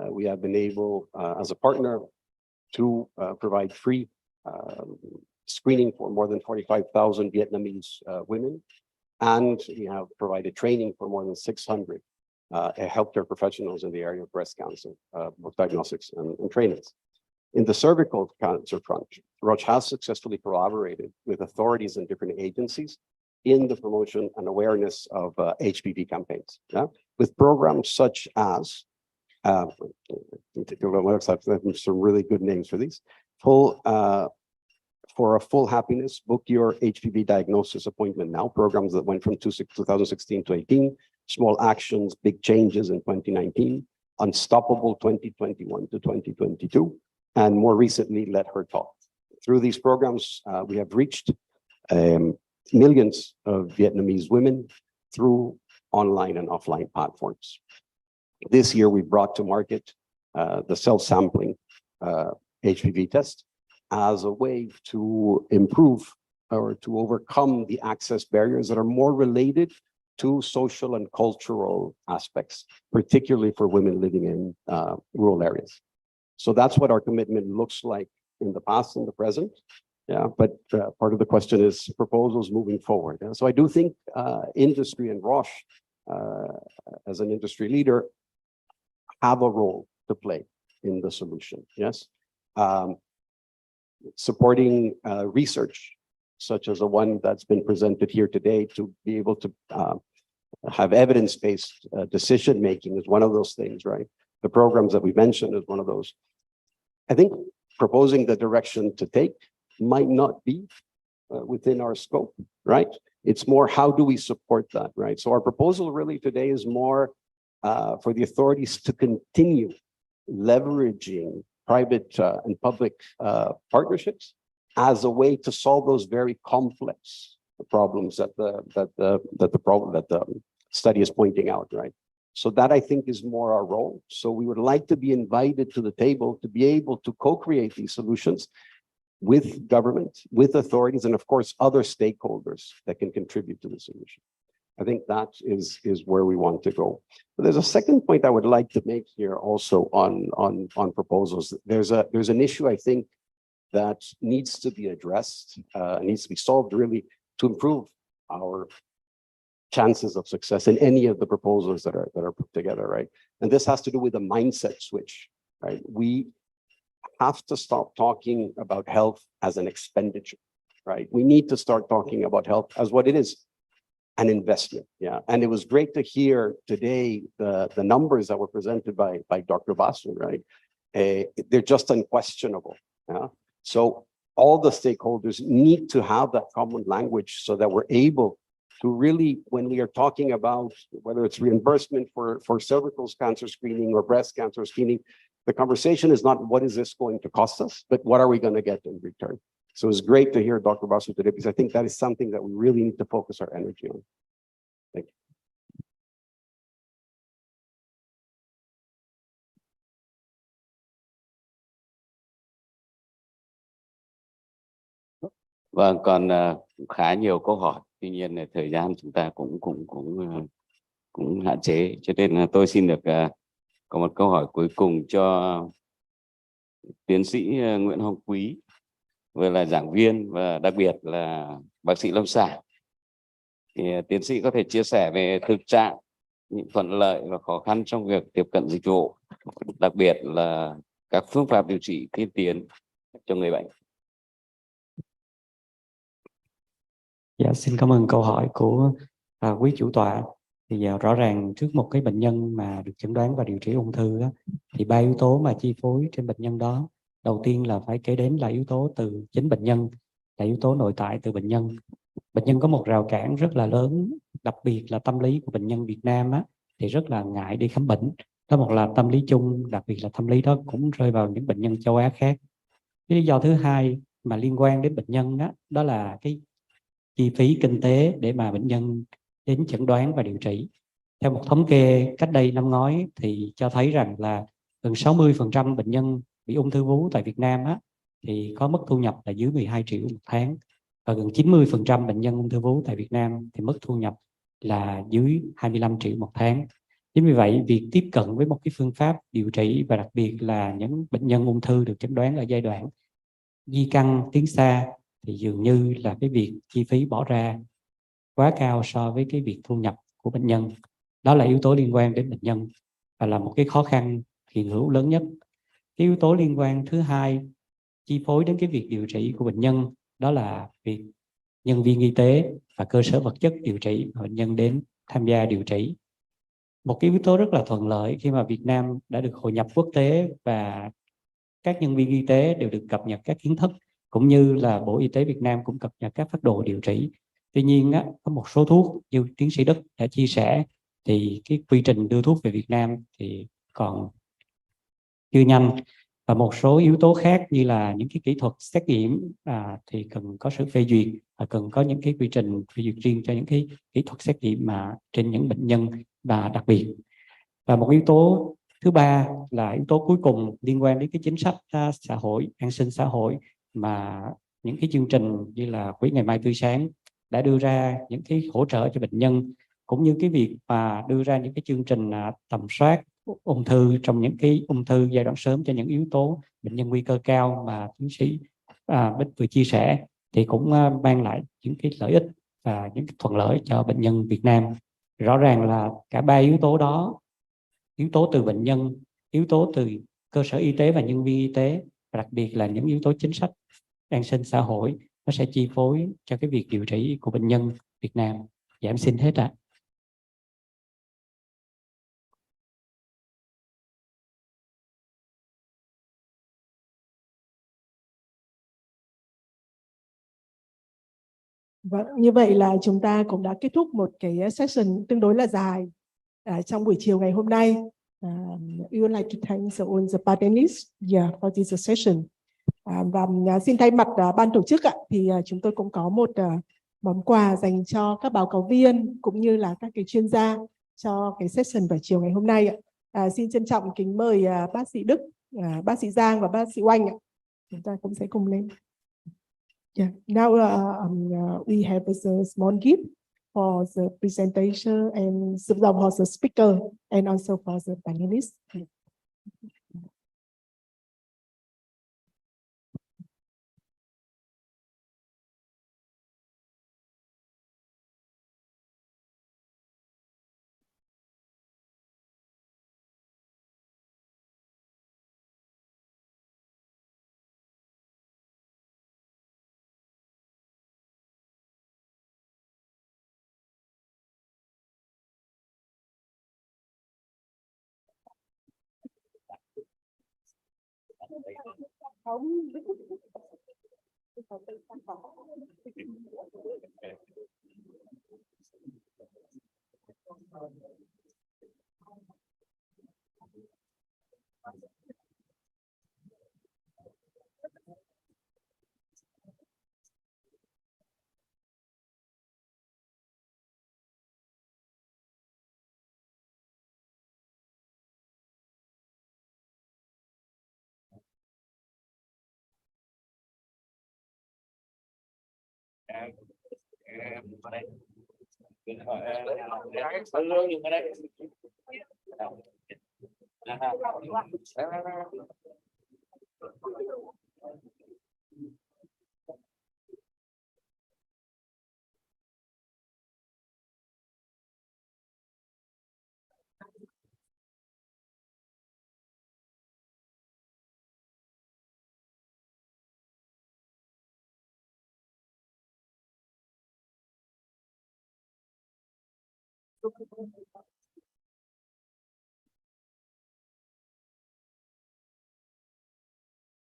We have been able, as a partner, to provide free screening for more than 45,000 Vietnamese women. And we have provided training for more than 600 healthcare professionals in the area of breast cancer, both diagnostics and trainings. In the cervical cancer front, Roche has successfully collaborated with authorities and different agencies in the promotion and awareness of HPV campaigns, with programs such as, some really good names for these, for a full happiness, book your HPV diagnosis appointment now, programs that went from 2016 to 18, Small Actions, Big Changes in 2019, Unstoppable 2021 to 2022, and more recently, Let Her Talk. Through these programs, we have reached millions of Vietnamese women through online and offline platforms. This year, we brought to market the self-sampling HPV test as a way to improve or to overcome the access barriers that are more related to social and cultural aspects, particularly for women living in rural areas. So that's what our commitment looks like in the past and the present. But part of the question is proposals moving forward. And so I do think industry and Roche, as an industry leader, have a role to play in the solution. Yes, supporting research, such as the one that's been presented here today, to be able to have evidence-based decision-making is one of those things, right? The programs that we mentioned is one of those. I think proposing the direction to take might not be within our scope, right? It's more, how do we support that, right? So our proposal really today is more for the authorities to continue leveraging private and public partnerships as a way to solve those very complex problems that the study is pointing out, right? So that, I think, is more our role. So we would like to be invited to the table to be able to co-create these solutions with government, with authorities, and of course, other stakeholders that can contribute to the solution. I think that is where we want to go. But there's a second point I would like to make here also on proposals. There's an issue, I think, that needs to be addressed, needs to be solved really to improve our chances of success in any of the proposals that are put together, right? And this has to do with a mindset switch, right? We have to stop talking about health as an expenditure, right? We need to start talking about health as what it is, an investment, yeah. And it was great to hear today the numbers that were presented by Dr. Basu, right? They're just unquestionable, yeah? So all the stakeholders need to have that common language so that we're able to really, when we are talking about whether it's reimbursement for cervical cancer screening or breast cancer screening, the conversation is not what is this going to cost us, but what are we going to get in return? So it's great to hear Dr. Basu today, because I think that is something that we really need to focus our energy on. Thank you. Vâng, còn khá nhiều câu hỏi, tuy nhiên là thời gian chúng ta cũng hạn chế, cho nên là tôi xin được có một câu hỏi cuối cùng cho tiến sĩ Nguyễn Hồng Quý, vừa là giảng viên và đặc biệt là bác sĩ lâm sàng. Thì tiến sĩ có thể chia sẻ về thực trạng, những thuận lợi và khó khăn trong việc tiếp cận dịch vụ, đặc biệt là các phương pháp điều trị tiên tiến cho người bệnh. Dạ, xin cảm ơn câu hỏi của quý chủ tọa. Thì rõ ràng trước một cái bệnh nhân mà được chẩn đoán và điều trị ung thư á, thì 3 yếu tố mà chi phối trên bệnh nhân đó. Đầu tiên là phải kể đến là yếu tố từ chính bệnh nhân, là yếu tố nội tại từ bệnh nhân. Bệnh nhân có một rào cản rất là lớn, đặc biệt là tâm lý của bệnh nhân Việt Nam á, thì rất là ngại đi khám bệnh. Đó một là tâm lý chung, đặc biệt là tâm lý đó cũng rơi vào những bệnh nhân châu Á khác. Cái lý do thứ hai mà liên quan đến bệnh nhân á, đó là cái chi phí kinh tế để mà bệnh nhân đến chẩn đoán và điều trị. Theo một thống kê cách đây năm ngoái thì cho thấy rằng là gần 60% bệnh nhân bị ung thư vú tại Việt Nam á, thì có mức thu nhập là dưới 12 triệu một tháng. Và gần 90% bệnh nhân ung thư vú tại Việt Nam thì mức thu nhập là dưới 25 triệu một tháng. Chính vì vậy, việc tiếp cận với một cái phương pháp điều trị, và đặc biệt là những bệnh nhân ung thư được chẩn đoán ở giai đoạn di căn tiến xa, thì dường như là cái việc chi phí bỏ ra quá cao so với cái việc thu nhập của bệnh nhân. Đó là yếu tố liên quan đến bệnh nhân và là một cái khó khăn hiện hữu lớn nhất. Cái yếu tố liên quan thứ hai chi phối đến cái việc điều trị của bệnh nhân, đó là việc nhân viên y tế và cơ sở vật chất điều trị mà bệnh nhân đến tham gia điều trị. Một cái yếu tố rất là thuận lợi khi mà Việt Nam đã được hội nhập quốc tế và các nhân viên y tế đều được cập nhật các kiến thức, cũng như là Bộ Y tế Việt Nam cũng cập nhật các phác đồ điều trị. Tuy nhiên á, có một số thuốc như tiến sĩ Đức đã chia sẻ thì cái quy trình đưa thuốc về Việt Nam thì còn chưa nhanh, và một số yếu tố khác như là những cái kỹ thuật xét nghiệm thì cần có sự phê duyệt và cần có những cái quy trình phê duyệt riêng cho những cái kỹ thuật xét nghiệm mà trên những bệnh nhân và đặc biệt. Và một yếu tố thứ ba là yếu tố cuối cùng liên quan đến cái chính sách xã hội, an sinh xã hội, mà những cái chương trình như là Quỹ Ngày Mai Tươi Sáng đã đưa ra những cái hỗ trợ cho bệnh nhân, cũng như cái việc mà đưa ra những cái chương trình tầm soát ung thư trong những cái ung thư giai đoạn sớm cho những yếu tố bệnh nhân nguy cơ cao mà tiến sĩ Bích vừa chia sẻ, thì cũng mang lại những cái lợi ích và những cái thuận lợi cho bệnh nhân Việt Nam. Rõ ràng là cả 3 yếu tố đó, yếu tố từ bệnh nhân, yếu tố từ cơ sở y tế và nhân viên y tế, và đặc biệt là những yếu tố chính sách an sinh xã hội, nó sẽ chi phối cho cái việc điều trị của bệnh nhân Việt Nam. Dạ em xin hết ạ. Vâng, như vậy là chúng ta cũng đã kết thúc một cái session tương đối là dài trong buổi chiều ngày hôm nay. We would like to thank all the panelists for this session. Và xin thay mặt ban tổ chức thì chúng tôi cũng có một món quà dành cho các báo cáo viên cũng như là các cái chuyên gia cho cái session vào chiều ngày hôm nay. Xin trân trọng kính mời bác sĩ Đức, bác sĩ Giang và bác sĩ Oanh. Chúng ta cũng sẽ cùng lên. Yeah. Now we have a small gift for the presentation and for the speaker and also for the panelists.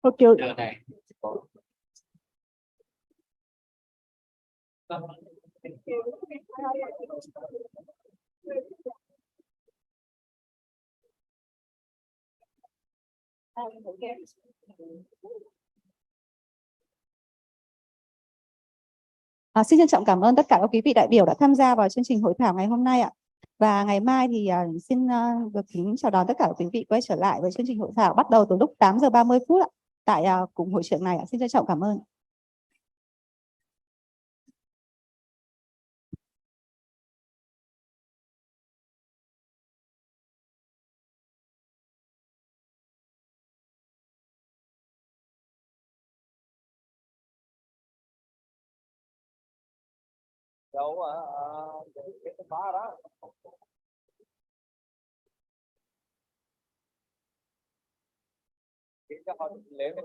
Okay. Xin trân trọng cảm ơn tất cả các quý vị đại biểu đã tham gia vào chương trình hội thảo ngày hôm nay ạ. Và ngày mai thì xin được kính chào đón tất cả quý vị quay trở lại với chương trình hội thảo bắt đầu từ lúc 8 giờ 30 phút ạ, tại cùng hội trường này ạ. Xin trân trọng cảm ơn. Đâu cái khóa đó. Cái cho họ lấy